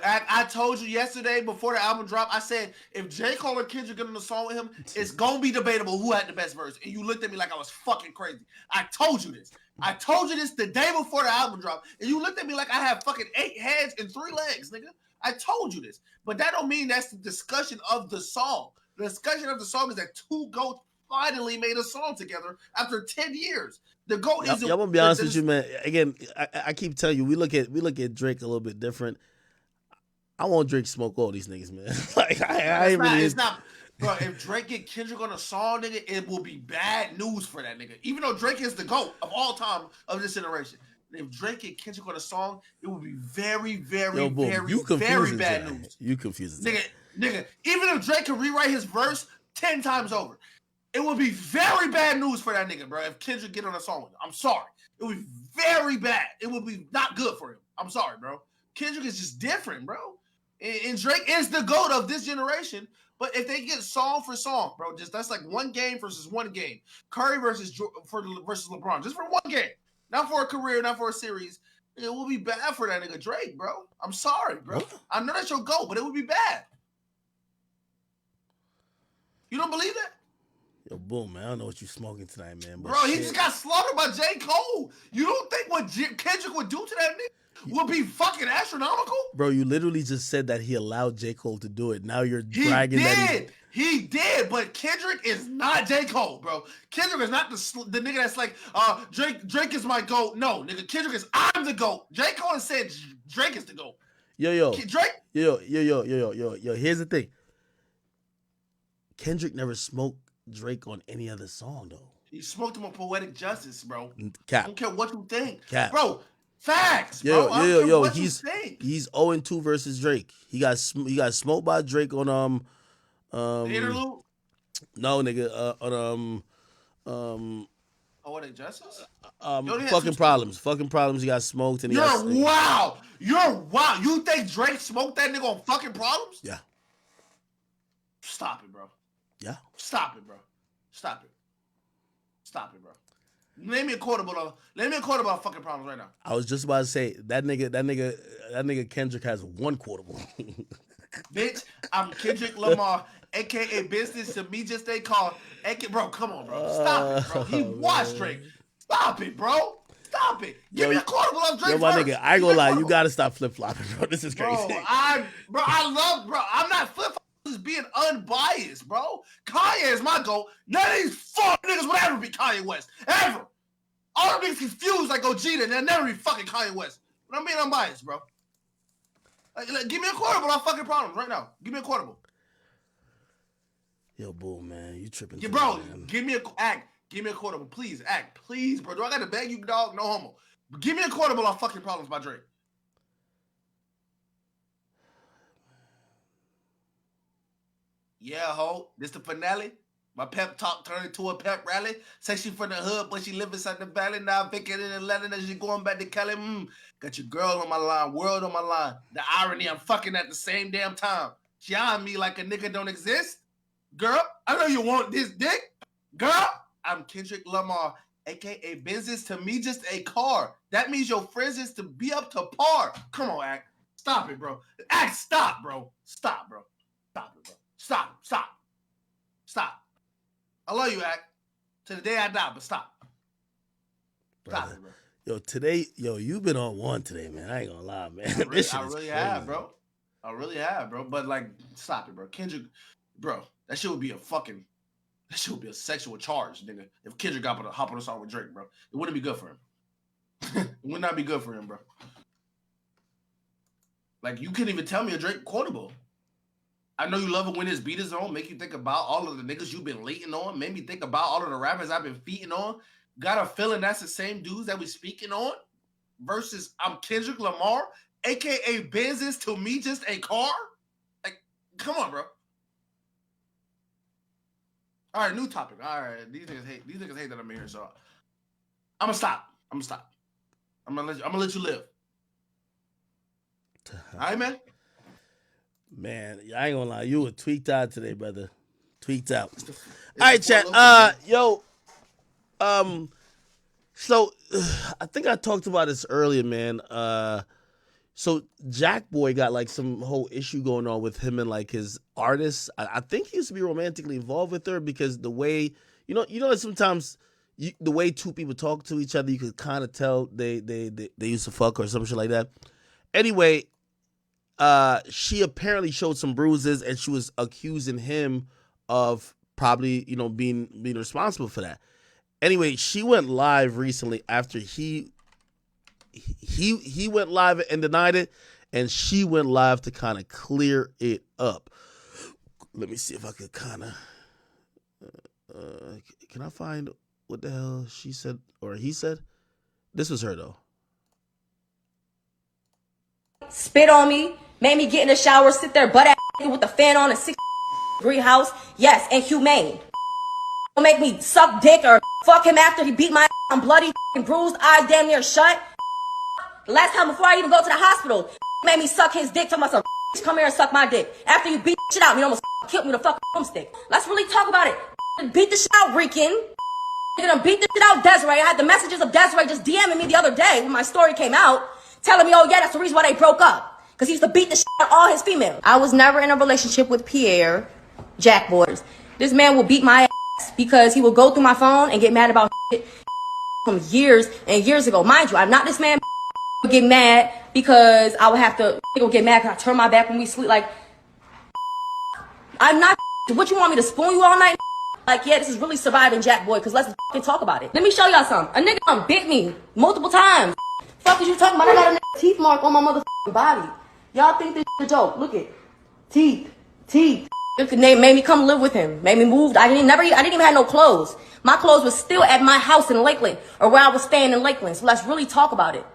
I told you yesterday before the album dropped. I said if J. Cole or Kendrick get on the song with him, it's gonna be debatable who had the best verse. And you looked at me like I was fucking crazy. I told you this. I told you this the day before the album dropped, and you looked at me like I have fucking 8 heads and 3 legs, nigga. I told you this, but that don't mean that's the discussion of the song. The discussion of the song is that 2 GOATs finally made a song together after 10 years. The GOAT is. I'm gonna be honest with you, man. Again, I keep telling you, we look at Drake a little bit different. I want Drake to smoke all these niggas, man. Like it's not. Bro, if Drake get Kendrick on a song, nigga, it will be bad news for that nigga. Even though Drake is the GOAT of all time of this generation. If Drake get Kendrick on a song, it will be very, very, very bad news. You confusing Nigga, even if Drake can rewrite his verse 10 times over, it would be very bad news for that nigga, bro. If Kendrick get on a song with him, I'm sorry. It would be very bad. It would be not good for him. I'm sorry, bro. Kendrick is just different, bro. And Drake is the GOAT of this generation. But if they get song for song, bro, that's like one game versus one game. Curry versus LeBron, just for one game. Not for a career, not for a series. It will be bad for that nigga Drake, bro. I'm sorry, bro. I know that's your GOAT, but it would be bad. You don't believe that? Yo, boom, man. I don't know what you smoking tonight, man. But bro, he just got slaughtered by J. Cole. You don't think what Kendrick would do to that nigga would be fucking astronomical? Bro, you literally just said that he allowed J. Cole to do it. Now you're bragging that he did, but Kendrick is not J. Cole, bro. Kendrick is not the nigga that's like, Drake is my GOAT. No, nigga, Kendrick is I'm the GOAT. J. Cole said Drake is the GOAT. Drake? Yo. Here's the thing. Kendrick never smoked Drake on any other song, though. He smoked him on Poetic Justice, bro. Cap. I don't care what you think. Cap. Bro, facts, bro. He's 0-2 versus Drake. He got smoked by Drake on the interlude? No, nigga. Poetic Justice? Fucking problems. Fucking problems. He got smoked and You're wow. You think Drake smoked that nigga on fucking problems? Yeah. Stop it, bro. Yeah. Stop it, bro. Stop it, bro. Name me a quote about fucking problems right now. I was just about to say that nigga Kendrick has one quotable. Bitch, I'm Kendrick Lamar, aka business to me just they call. Bro, come on, bro. Stop it, bro. He watched Drake. Stop it, bro. Stop it. Give me a quotable of Drake. Yo, my nigga, I ain't gonna lie. You gotta stop flip flopping, bro. This is crazy. I'm not flip flopping. Just being unbiased, bro. Kanye is my GOAT. None of these fuck niggas would ever be Kanye West. Ever. All them niggas confused like Gogeta and they'll never be fucking Kanye West. But I'm being unbiased, bro. Like, give me a quotable on fucking problems right now. Give me a quotable. Yo, boom, man. You tripping. Yeah, bro, give me a quotable. Please, please, bro. Do I gotta beg you, dog? No homo. But give me a quotable on fucking problems by Drake. Yeah, ho. This the finale. My pep talk turned into a pep rally. Say she from the hood, but she live inside the valley. Now vacant in Atlanta, and she going back to Cali. Got your girl on my line, world on my line. The irony, I'm fucking at the same damn time. She eyeing me like a nigga don't exist. Girl, I know you want this dick. Girl, I'm Kendrick Lamar, aka Benz is to me just a car. That means your friends is to be up to par. Come on, Act. Stop it, bro. Act, stop, bro. Stop, bro. Stop it, bro. Stop. I love you, Act. To the day I die, but stop. Stop it, bro. Yo, today, you've been on one today, man. I ain't gonna lie, man. I really have, bro. I really have, bro. But like, stop it, bro. Kendrick, bro, that shit would be a sexual charge, nigga. If Kendrick got to hop on a song with Drake, bro, it wouldn't be good for him. It would not be good for him, bro. Like, you couldn't even tell me a Drake quotable. I know you love it when his beat is on, make you think about all of the niggas you've been leating on, made me think about all of the rappers I've been feeding on. Got a feeling that's the same dudes that we speaking on versus I'm Kendrick Lamar, aka Benz is to me just a car. Like, come on, bro. All right, new topic. All right, these niggas hate that I'm here, so I'm gonna stop. I'm gonna let you live. All right, man. Man, I ain't gonna lie, you were tweaked out today, brother. Tweaked out. All right, chat. So I think I talked about this earlier, man. So Jack Boy got like some whole issue going on with him and like his artist. I think he used to be romantically involved with her because the way sometimes the way two people talk to each other, you could kind of tell they used to fuck or some shit like that. Anyway, she apparently showed some bruises and she was accusing him of probably being responsible for that. Anyway, she went live recently after he went live and denied it, and she went live to kind of clear it up. Let me see if I could kind of can I find what the hell she said or he said? This was her though. Spit on me, made me get in the shower, sit there butt ass with the fan on a 6-degree house. Yes, and humane. Don't make me suck dick or fuck him after he beat my ass. I'm bloody and bruised, eyes damn near shut. The last time before I even go to the hospital, made me suck his dick, talking about some come here and suck my dick. After you beat shit out me, you almost killed me with a fucking broomstick. Let's really talk about it. Beat the shit out Rican. You're gonna beat the shit out Desiree. I had the messages of Desiree just DMing me the other day when my story came out, telling me, oh yeah, that's the reason why they broke up. Because he used to beat the shit out of all his females. I was never in a relationship with Pierre, Jack Boys. This man will beat my ass because he will go through my phone and get mad about shit from years and years ago. Mind you, I'm not this man would get mad because I would have to get mad because I turn my back when we sleep. Like, I'm not what you want me to spoon you all night? Like, yeah, this is really surviving Jack Boy because let's talk about it. Let me show y'all something. A nigga bit me multiple times. Fuck is you talking about? I got a teeth mark on my motherfucking body. Y'all think this is a joke? Look it, teeth. They made me come live with him. Made me move. I didn't even have no clothes. My clothes was still at my house in Lakeland or where I was staying in Lakeland. So let's really talk about it.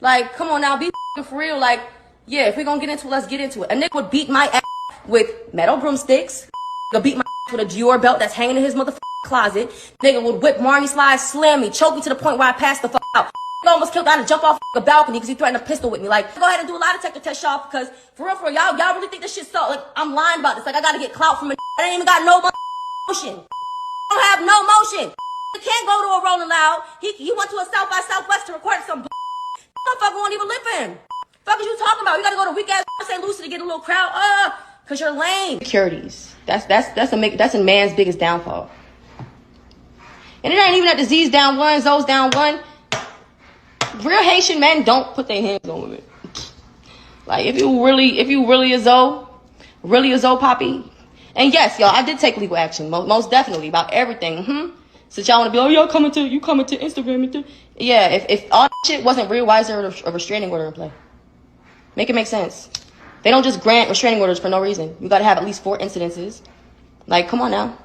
Like, come on now, be for real. Like, yeah, if we're gonna get into it, let's get into it. A nigga would beat my ass with metal broomsticks. He'll beat my ass with a Dior belt that's hanging in his motherfucking closet. Nigga would whip Marnie Slides, slam me, choke me to the point where I passed the fuck out. Almost killed. I had to jump off the balcony because he threatened a pistol with me. Like, go ahead and do a lie detector test, y'all, because for real, y'all really think this shit's so, like, I'm lying about this. Like, I gotta get clout from a I ain't even got no motion. I don't have no motion. He can't go to a Rolling Loud. He went to a South by Southwest to record some motherfucker won't even lip in. Fuck is you talking about? You gotta go to weak ass St. Lucie to get a little crowd. Cause you're lame. Securities. That's a man's biggest downfall. And it ain't even that disease down one, Zoe's down one. Real Haitian men don't put their hands on women. Like, if you really a Zoe Poppy. And yes, y'all, I did take legal action, most definitely, about everything. Since y'all want to be, oh, y'all coming to Instagram. Yeah, if all that shit wasn't real, why is there a restraining order in play? Make it make sense. They don't just grant restraining orders for no reason. You got to have at least 4 incidences. Like, come on now.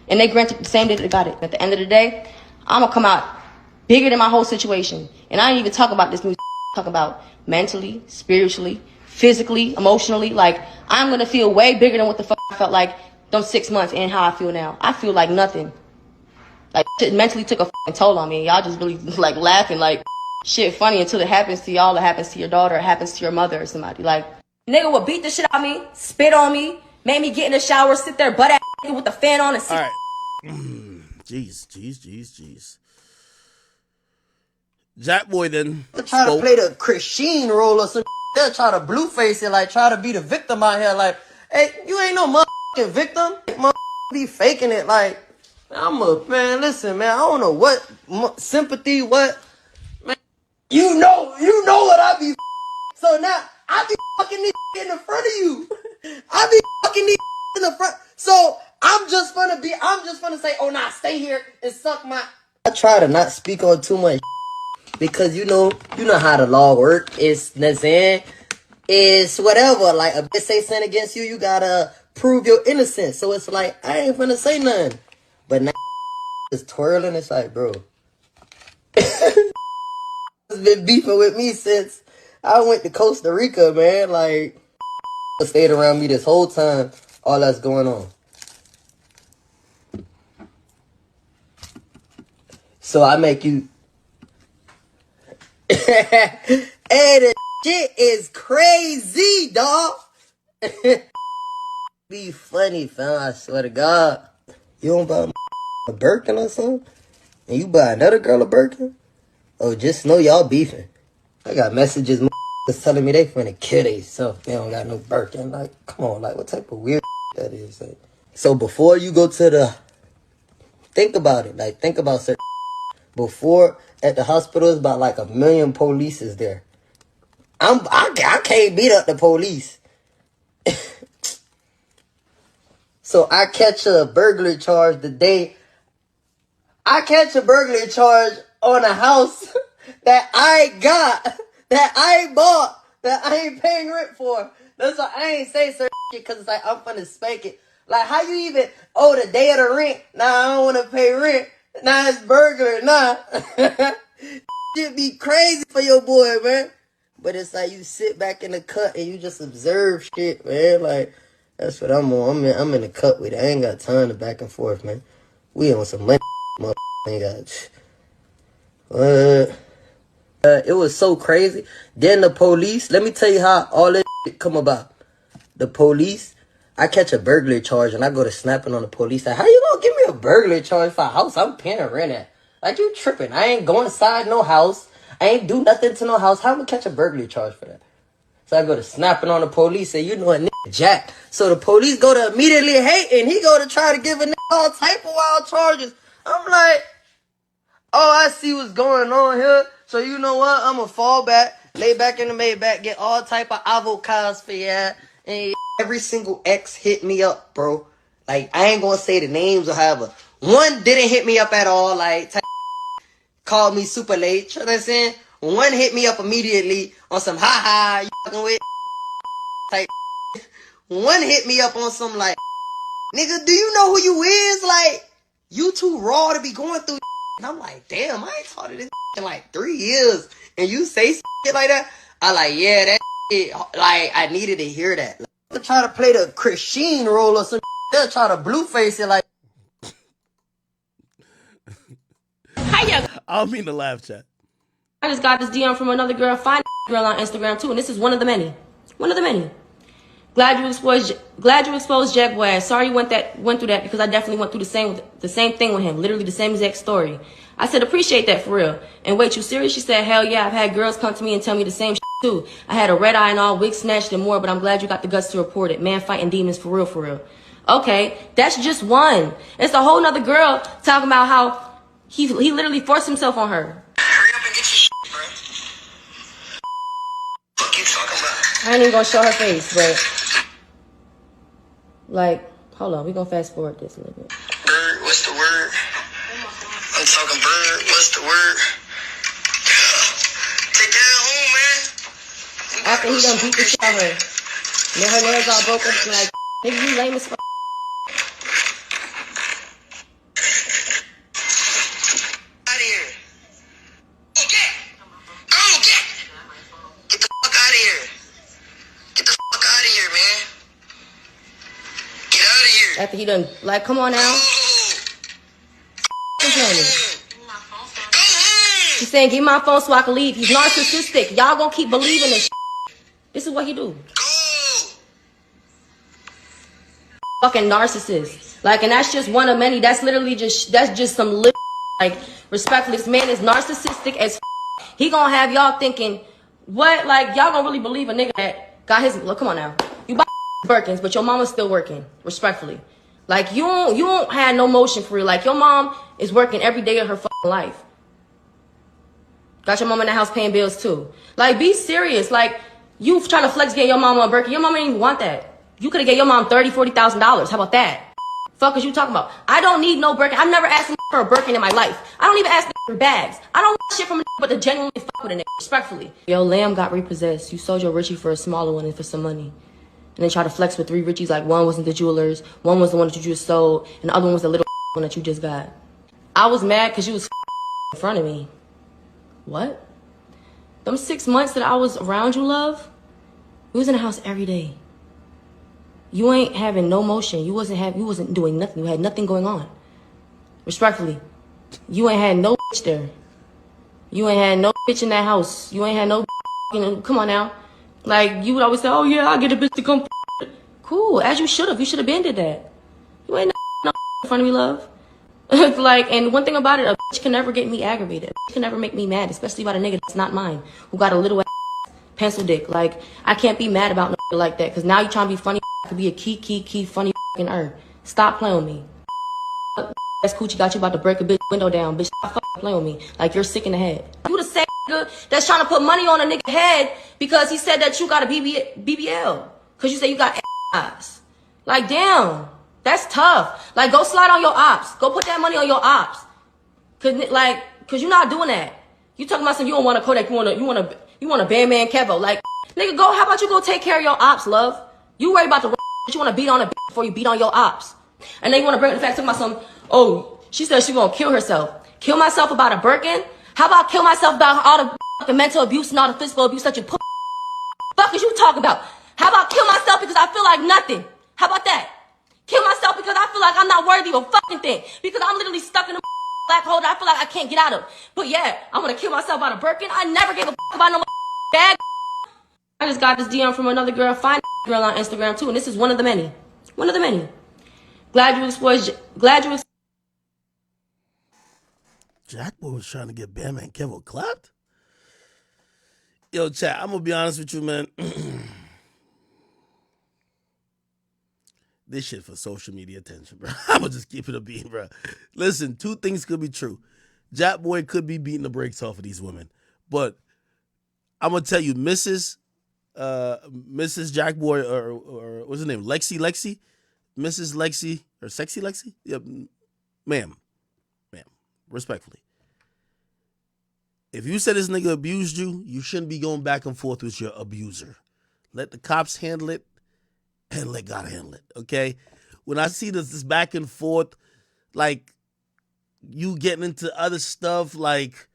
And they granted the same day that they got it. At the end of the day, I'm going to come out bigger than my whole situation. And I ain't even talk about this new talk about mentally, spiritually, physically, emotionally. Like, I'm going to feel way bigger than what the fuck I felt like those 6 months and how I feel now. I feel like nothing. Like, shit mentally took a fucking toll on me. Y'all just really, like, laughing like shit funny until it happens to y'all, it happens to your daughter, it happens to your mother or somebody. Like, nigga would beat the shit out of me, spit on me, made me get in the shower, sit there butt ass with the fan on and sit. All right. Jeez. Jack Boy then try to play the Christine role or some. They'll try to blue face it, like try to be the victim out here. Like, hey, you ain't no motherfucking victim. Be faking it. Like, man. Listen, man. I don't know what sympathy. What, man. You know what I be. So now I be fucking these in the front of you. I be fucking these in the front. So I'm just gonna say, oh nah, stay here and suck my. I try to not speak on too much because you know how the law work. It's whatever. Like a bitch say something against you, you gotta prove your innocence. So it's like I ain't gonna say nothing. But now it's twirling. It's like, bro, it's been beefing with me since I went to Costa Rica, man. Like, stayed around me this whole time. All that's going on. So I make you. Hey, the shit is crazy, dog. Be funny, fam. I swear to God. You don't buy a Birkin or something, and you buy another girl a Birkin. Oh, just know y'all beefing. I got messages telling me they finna kill themselves. They don't got no Birkin. Like, come on, like what type of weird that is? Like, so before you go to the, think about it. Like, think about certain. Before at the hospital, it's about like 1 million police is there. I can't beat up the police. So I catch a burglary charge the day. I catch a burglary charge on a house that I got, that I bought, that I ain't paying rent for. That's why I ain't say certain shit, because it's like, I'm finna spank it. Like, how you even, the day of the rent, nah, I don't want to pay rent. Nah, it's burglary, nah. Shit be crazy for your boy, man. But it's like you sit back in the cut and you just observe shit, man. Like, that's what I'm on. I'm in the cut with it. I ain't got time to back and forth, man. We on some money, ain't got. It was so crazy. Then the police. Let me tell you how all this shit come about. The police. I catch a burglary charge and I go to snapping on the police. Like, how you gonna give me a burglary charge for a house I'm paying rent at? Like, you tripping. I ain't going inside no house. I ain't do nothing to no house. How am I catch a burglary charge for that? So I go to snapping on the police and you know a nigga jack. So the police go to immediately hate and he go to try to give a nigga all type of wild charges. I'm like, oh, I see what's going on here. So you know what? I'm going to fall back, lay back in the Maybach, get all type of avocados for ya. And every single ex hit me up, bro. Like, I ain't going to say the names or however. One didn't hit me up at all. Like, called me super late. You know what I'm saying? One hit me up immediately on some you fucking with type. One hit me up on some like, nigga, do you know who you is? Like, you too raw to be going through. And I'm like, damn, I ain't taught this in like 3 years. And you say shit like that? I like, yeah, that shit, like, I needed to hear that. Like, they'll try to play the Christine role or some. They'll try to blue face it like. I don't mean to laugh, chat. I just got this DM from another girl, fine girl on Instagram too, and this is one of the many. One of the many. Glad you exposed Jack Boy. Sorry you went through that because I definitely went through the same thing with him. Literally the same exact story. I said, appreciate that for real. And wait, you serious? She said, hell yeah, I've had girls come to me and tell me the same shit too. I had a red eye and all, wig snatched and more, but I'm glad you got the guts to report it. Man fighting demons for real, for real. Okay, that's just one. It's a whole nother girl talking about how he literally forced himself on her. Hurry up and get your shit, bro. Fuck you talking about? I ain't even gonna show her face, but like, hold on, we gonna fast forward this a little bit. Bird, what's the word? I'm talking bird, what's the word? Take that home, man. After he done beat the shit out of her, and then her nails all broken, she like, nigga, you lame as fuck. After he done, like, come on now. He's saying, give me my phone so I can leave. He's narcissistic. Y'all gonna keep believing this. This is what he do. Fucking narcissist. Like, and that's just one of many. That's literally just some like, respectfully, this man is narcissistic as he gonna have y'all thinking, what, like, y'all gonna really believe a nigga that got his, look, come on now. You buy Birkins, but your mama's still working, respectfully. Like, you don't have no motion for real. Like, your mom is working every day of her fucking life. Got your mom in the house paying bills too. Like, be serious. Like, you trying to flex getting your mama a Birkin. Your mama didn't even want that. You could have get your mom $30,000, $40,000. How about that? Fuck is you talking about? I don't need no Birkin. I've never asked for a Birkin in my life. I don't even ask for bags. I don't want shit from a but to genuinely fuck with a nigga, respectfully. Yo, lamb got repossessed. You sold your Richie for a smaller one and for some money. And then try to flex with 3 Richies, like one wasn't the jewelers, one was the one that you just sold, and the other one was the little one that you just got. I was mad because you was in front of me. What? Them 6 months that I was around you, love, we was in the house every day. You ain't having no motion. You wasn't doing nothing. You had nothing going on. Respectfully, you ain't had no bitch there. You ain't had no bitch in that house. You ain't had no, come on now. Like, you would always say, oh yeah, I'll get a bitch to come. Cool, as you should have. You should have been did that. You ain't no in front of me, love. Like, and one thing about it, a bitch can never get me aggravated. A bitch can never make me mad, especially about a nigga that's not mine, who got a little ass pencil dick. Like, I can't be mad about no like that, because now you trying to be funny. I could be a key funny fucking Stop playing with me. That's coochie got you about to break a bitch window down. Bitch, stop fucking playing with me. Like, you're sick in the head. You the same nigga that's trying to put money on a nigga head because he said that you got a BBL. Because you say you got eyes. Like, damn. That's tough. Like, go slide on your ops. Go put that money on your ops. Cause you're not doing that. You talking about something you don't want a Kodak, you want a Bandman Kevo. Like, nigga, how about you go take care of your ops, love? You worry about the but you want to beat on a bitch before you beat on your ops. And then you want to bring the fact talking about some, oh, she said she gonna kill herself. Kill myself about a Birkin? How about kill myself about all the fucking mental abuse and all the physical abuse that you put? Fuck is you talking about? How about kill myself because I feel like nothing? How about that? Kill myself because I feel like I'm not worthy of a fucking thing. Because I'm literally stuck in a black hole that I feel like I can't get out of. But yeah, I'm gonna kill myself about a Birkin. I never gave a fuck about no bag. I just got this DM from another girl, fine girl on Instagram too, and this is one of the many. One of the many. Glad you exposed. Jack Boy was trying to get Bandman Kevo clapped. Yo, chat, I'm gonna be honest with you, man. This shit for social media attention, bro. I'm gonna just keep it a beat, bro. Listen, 2 things could be true. Jack Boy could be beating the brakes off of these women, but I'm gonna tell you, Mrs. Jack Boy, or what's her name, Lexi, Mrs. Lexi, or Sexy Lexi, yep, ma'am, respectfully. If you said this nigga abused you, you shouldn't be going back and forth with your abuser. Let the cops handle it and let God handle it, okay? When I see this back and forth, like, you getting into other stuff, like,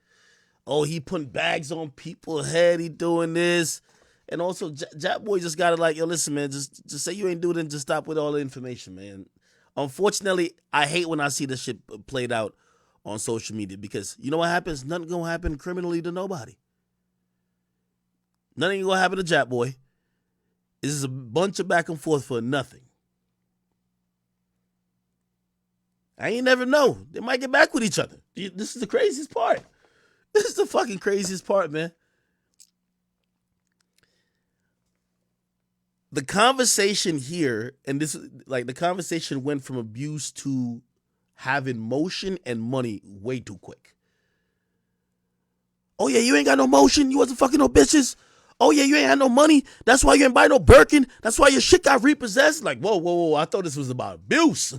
oh, he putting bags on people's head, he doing this. And also, Jack Boy just got to like, yo, listen, man, just say you ain't doing it and just stop with all the information, man. Unfortunately, I hate when I see this shit played out on social media because you know what happens? Nothing gonna happen criminally to nobody. Nothing gonna happen to Jack Boy. This is a bunch of back and forth for nothing. I ain't never know. They might get back with each other. This is the craziest part. This is the fucking craziest part, man. The conversation here, and this, like, the conversation went from abuse to having motion and money way too quick. Oh yeah, you ain't got no motion. You wasn't fucking no bitches. Oh yeah, you ain't had no money. That's why you ain't buy no Birkin. That's why your shit got repossessed. Like, whoa. I thought this was about abuse.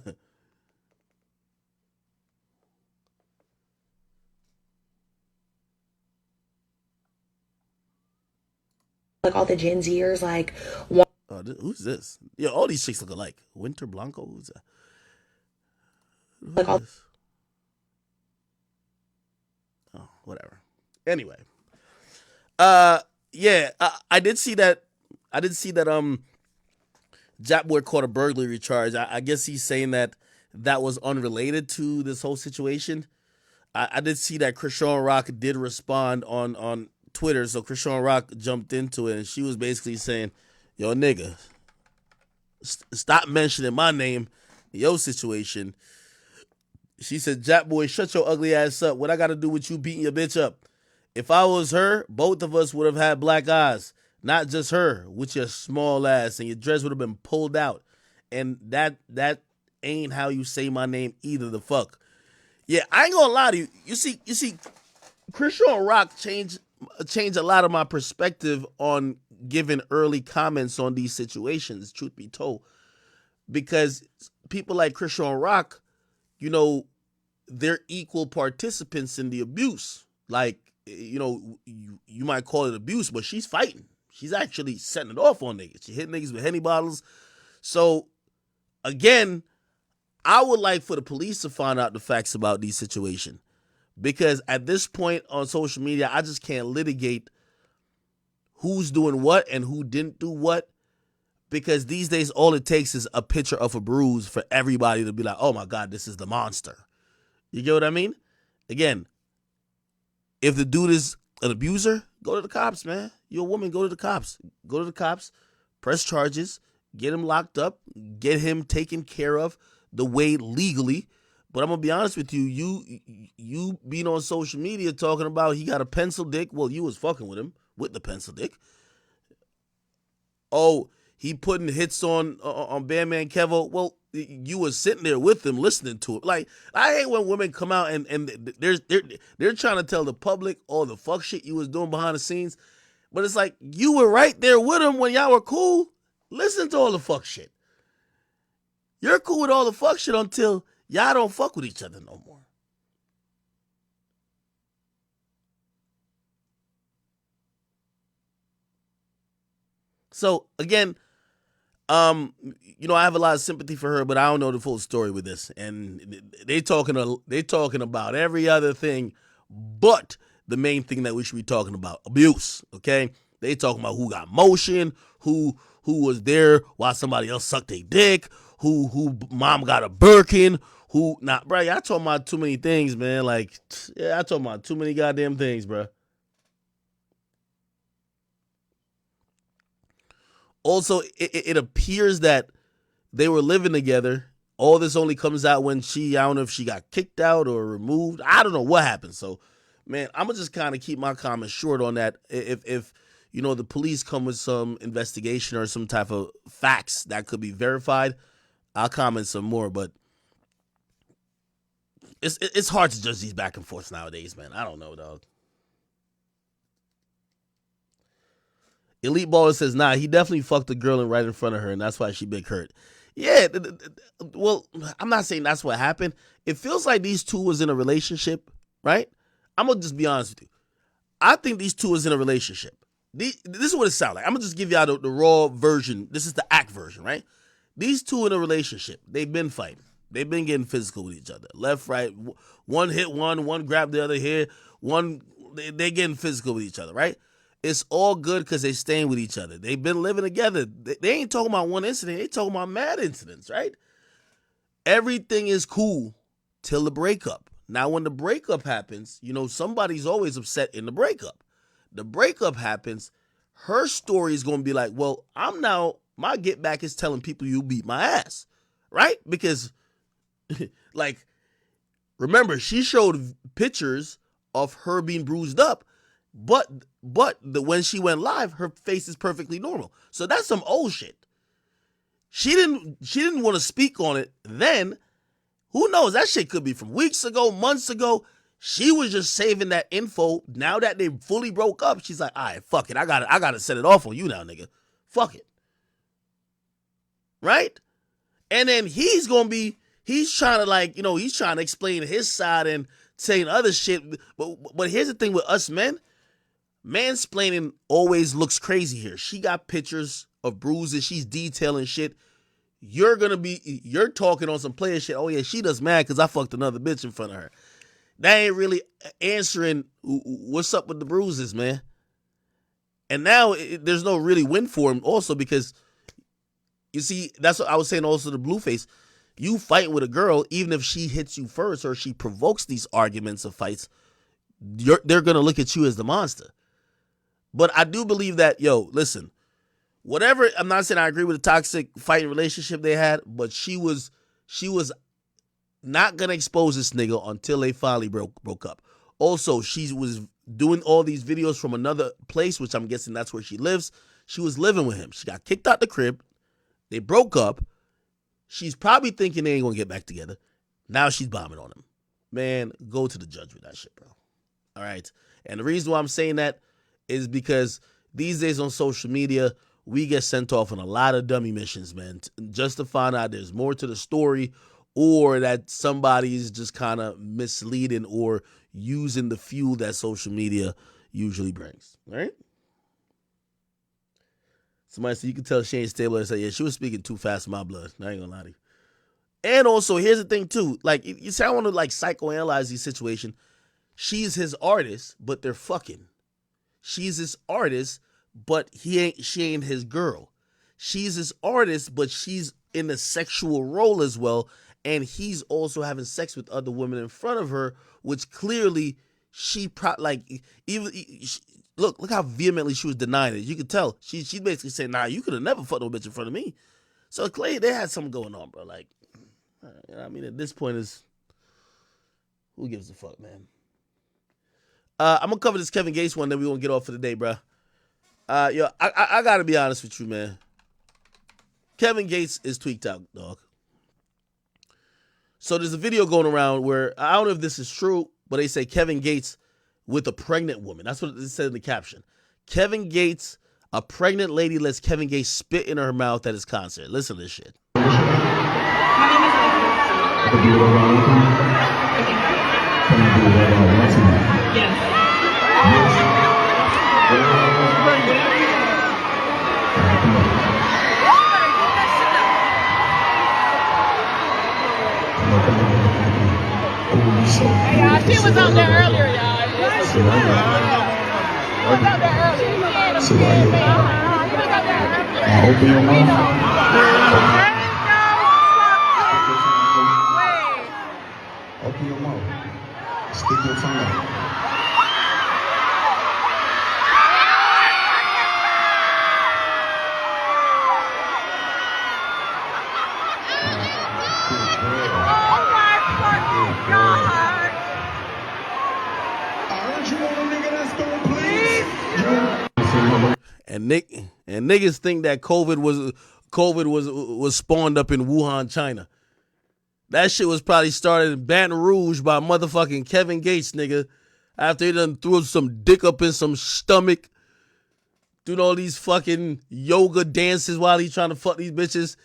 Like all the Gen Zers, like, who's this? Yeah, all these chicks look alike. Winter Blanco. Who's that? like all. Oh, whatever. Anyway, yeah, I did see that. Jack Boy caught a burglary charge. I guess he's saying that was unrelated to this whole situation. I did see that Krishan Rock did respond on Twitter, so Krishan Rock jumped into it, and she was basically saying, yo, nigga, stop mentioning my name Yo situation. She said, Jack boy, shut your ugly ass up. What I got to do with you beating your bitch up? If I was her, both of us would have had black eyes. Not just her, with your small ass, and your dress would have been pulled out. And that ain't how you say my name either. The fuck. Yeah, I ain't gonna lie to you. You see, Christian Rock changed a lot of my perspective on giving early comments on these situations. Truth be told, because people like Christian Rock, you know, they're equal participants in the abuse. Like, you know, you might call it abuse, but she's fighting. She's actually setting it off on niggas. She hit niggas with Henny bottles. So, again, I would like for the police to find out the facts about these situations. Because at this point on social media, I just can't litigate who's doing what and who didn't do what. Because these days, all it takes is a picture of a bruise for everybody to be like, oh my God, this is the monster. You get what I mean? Again, if the dude is an abuser, go to the cops, man. You're a woman, go to the cops. Go to the cops, press charges, get him locked up, get him taken care of the way legally. But I'm going to be honest with you, you being on social media talking about he got a pencil dick. Well, you was fucking with him with the pencil dick. Oh, he putting hits on Bandman Kevo. Well, you was sitting there with him listening to it. Like, I hate when women come out and they're trying to tell the public all the fuck shit you was doing behind the scenes. But it's like, you were right there with him when y'all were cool. Listen to all the fuck shit. You're cool with all the fuck shit until y'all don't fuck with each other no more. So, again, you know, I have a lot of sympathy for her, but I don't know the full story with this. And they talking about every other thing but the main thing that we should be talking about, abuse, okay? They talking about who got motion, who was there while somebody else sucked their dick, who mom got a Birkin, who not, bro, y'all talking about too many things, man. Like, yeah, I talking about too many goddamn things, bro. Also, it appears that they were living together. All this only comes out when I don't know if she got kicked out or removed. I don't know what happened. So, man, I'm going to just kind of keep my comments short on that. If you know, the police come with some investigation or some type of facts that could be verified, I'll comment some more. But it's hard to judge these back and forths nowadays, man. I don't know, dog. Elite Baller says, nah, he definitely fucked the girl right in front of her, and that's why she big hurt. Yeah, well, I'm not saying that's what happened. It feels like these two was in a relationship, right? I'm going to just be honest with you. I think these two was in a relationship. This is what it sounds like. I'm going to just give y'all the raw version. This is the act version, right? These two in a relationship. They've been fighting. They've been getting physical with each other. Left, right. One hit one grabbed the other here. They're getting physical with each other, right? It's all good because they're staying with each other. They've been living together. They ain't talking about one incident. They talking about mad incidents, right? Everything is cool till the breakup. Now, when the breakup happens, you know, somebody's always upset in the breakup. The breakup happens, her story is going to be like, well, my get back is telling people you beat my ass, right? Because, like, remember, she showed pictures of her being bruised up, but when she went live, her face is perfectly normal. So that's some old shit. She didn't want to speak on it then. Who knows? That shit could be from weeks ago, months ago. She was just saving that info. Now that they fully broke up, she's like, all right, fuck it. I gotta set it off on you now, nigga. Fuck it. Right? And then he's trying to, like, you know, he's trying to explain his side and saying other shit. But here's the thing with us men. Mansplaining always looks crazy here. She got pictures of bruises. She's detailing shit. You're talking on some player shit. Oh yeah, she does mad because I fucked another bitch in front of her. That ain't really answering what's up with the bruises, man. And now there's no really win for him also because, you see, that's what I was saying also to Blueface. You fight with a girl, even if she hits you first or she provokes these arguments of fights, they're going to look at you as the monster. But I do believe that, yo, listen, whatever, I'm not saying I agree with the toxic fighting relationship they had, but she was she was not gonna expose this nigga until they finally broke up. Also, she was doing all these videos from another place, which I'm guessing that's where she lives. She was living with him. She got kicked out the crib. They broke up. She's probably thinking they ain't gonna get back together. Now she's bombing on him. Man, go to the judge with that shit, bro. All right. And the reason why I'm saying that is because these days on social media, we get sent off on a lot of dummy missions, man, just to find out there's more to the story, or that somebody's just kind of misleading or using the fuel that social media usually brings. All right. Somebody said you can tell she ain't stable. And say, yeah, she was speaking too fast for my blood. I ain't gonna lie to you. And also, here's the thing too. Like, you say I want to like psychoanalyze these situations. She's his artist, but they're fucking. She's his artist, but she ain't his girl. She's his artist, but she's in a sexual role as well, and he's also having sex with other women in front of her, which clearly look how vehemently she was denying it. You could tell she's basically saying, "Nah, you could have never fucked no bitch in front of me." So clearly they had something going on, bro. Like, you know, I mean, at this point is who gives a fuck, man. I'm gonna cover this Kevin Gates one, then we gonna get off for the day, bro. I gotta be honest with you, man. Kevin Gates is tweaked out, dog. So there's a video going around where I don't know if this is true, but they say Kevin Gates with a pregnant woman. That's what it said in the caption. Kevin Gates, a pregnant lady lets Kevin Gates spit in her mouth at his concert. Listen to this shit. She was out there earlier, y'all. She was out there earlier. She was out there earlier. Open your mouth. Open your mouth. Stick your tongue out. And niggas think that COVID was spawned up in Wuhan, China. That shit was probably started in Baton Rouge by motherfucking Kevin Gates, nigga. After he done threw some dick up in some stomach, doing all these fucking yoga dances while he trying to fuck these bitches.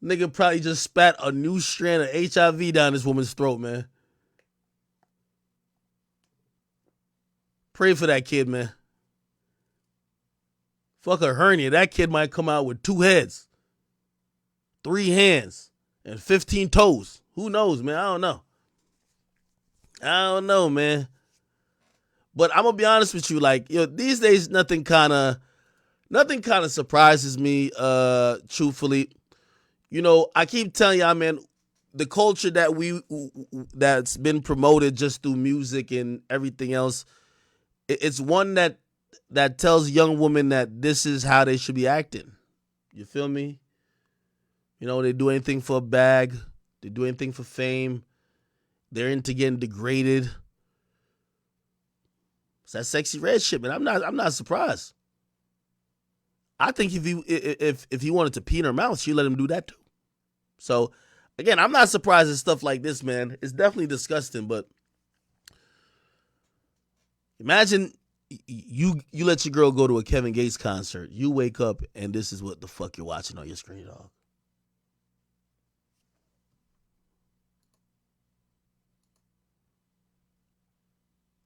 Nigga probably just spat a new strand of HIV down this woman's throat, man. Pray for that kid, man. Fuck a hernia. That kid might come out with 2 heads, 3 hands, and 15 toes. Who knows, man? I don't know, man. But I'm gonna be honest with you, like, these days nothing kind of surprises me, truthfully. I keep telling y'all, man, the culture that's been promoted just through music and everything else, it's one that tells young women that this is how they should be acting. You feel me? They do anything for a bag. They do anything for fame. They're into getting degraded. It's that sexy red shit, man. I'm not surprised. I think if he wanted to pee in her mouth, she'd let him do that too. So, again, I'm not surprised at stuff like this, man. It's definitely disgusting, but imagine you let your girl go to a Kevin Gates concert. You wake up and this is what the fuck you're watching on your screen, dog.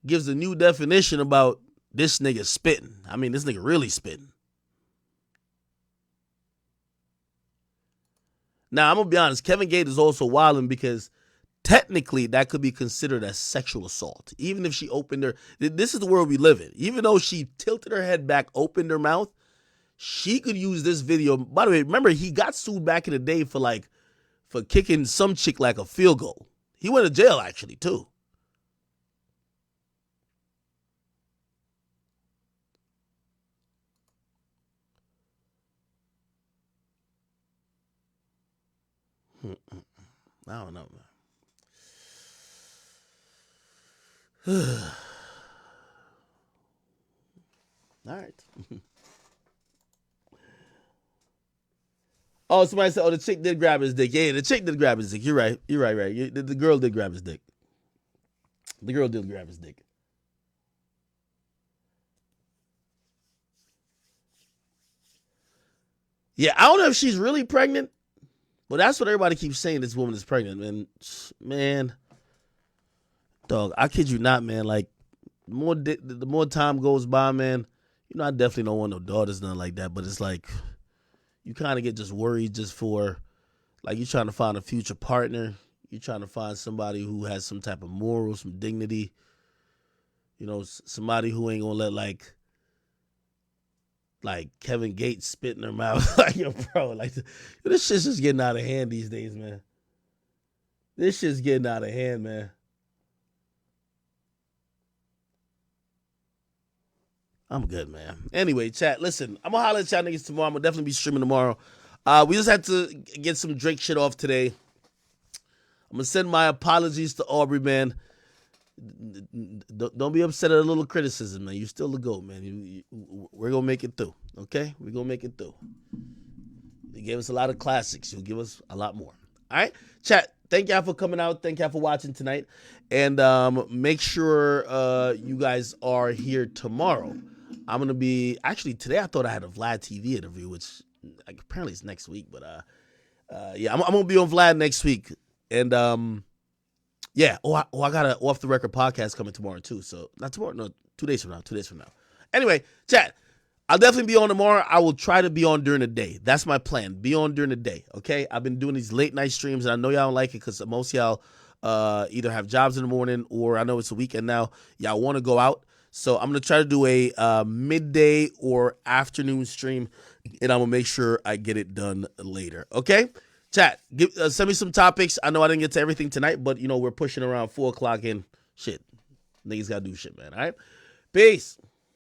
Gives a new definition about this nigga spitting. I mean, this nigga really spitting. Now, I'm going to be honest. Kevin Gates is also wilding because technically that could be considered as sexual assault. Even if she opened her... This is the world we live in. Even though she tilted her head back, opened her mouth, she could use this video. By the way, remember, he got sued back in the day for kicking some chick like a field goal. He went to jail, actually, too. I don't know, man. All right. Oh, somebody said, "Oh, the chick did grab his dick." Yeah, the chick did grab his dick. You're right. You're right. Right. The girl did grab his dick. The girl did grab his dick. Yeah, I don't know if she's really pregnant, but that's what everybody keeps saying. This woman is pregnant, man. Dog, I kid you not, man. Like the more time goes by, man. You know, I definitely don't want no daughters, nothing like that. But it's like you kind of get just worried just for, like, you're trying to find a future partner. You're trying to find somebody who has some type of moral, some dignity. You know, somebody who ain't gonna let like Kevin Gates spit in their mouth. Like, yo, bro, like this shit's just getting out of hand these days, man. This shit's getting out of hand, man. I'm good, man. Anyway, chat, listen, I'm gonna holler at y'all niggas tomorrow. I'm gonna definitely be streaming tomorrow. We just had to get some Drake shit off today. I'm gonna send my apologies to Aubrey, man. Don't be upset at a little criticism, man. You still the GOAT, man. We're gonna make it through, okay? We're gonna make it through. You gave us a lot of classics. You'll give us a lot more. All right, chat. Thank y'all for coming out. Thank y'all for watching tonight. And make sure you guys are here tomorrow. I'm going to be... Actually, today I thought I had a Vlad TV interview, which apparently it's next week. But yeah, I'm going to be on Vlad next week. And yeah. I got an off-the-record podcast coming tomorrow, too. So, not tomorrow. No, 2 days from now. 2 days from now. Anyway, chat. I'll definitely be on tomorrow. I will try to be on during the day. That's my plan. Be on during the day, okay? I've been doing these late night streams, and I know y'all don't like it because most of y'all either have jobs in the morning or I know it's a weekend now. Y'all want to go out. So I'm going to try to do a midday or afternoon stream, and I'm going to make sure I get it done later, okay? Chat, send me some topics. I know I didn't get to everything tonight, but, you know, we're pushing around 4 o'clock and shit. Niggas got to do shit, man, all right? Peace.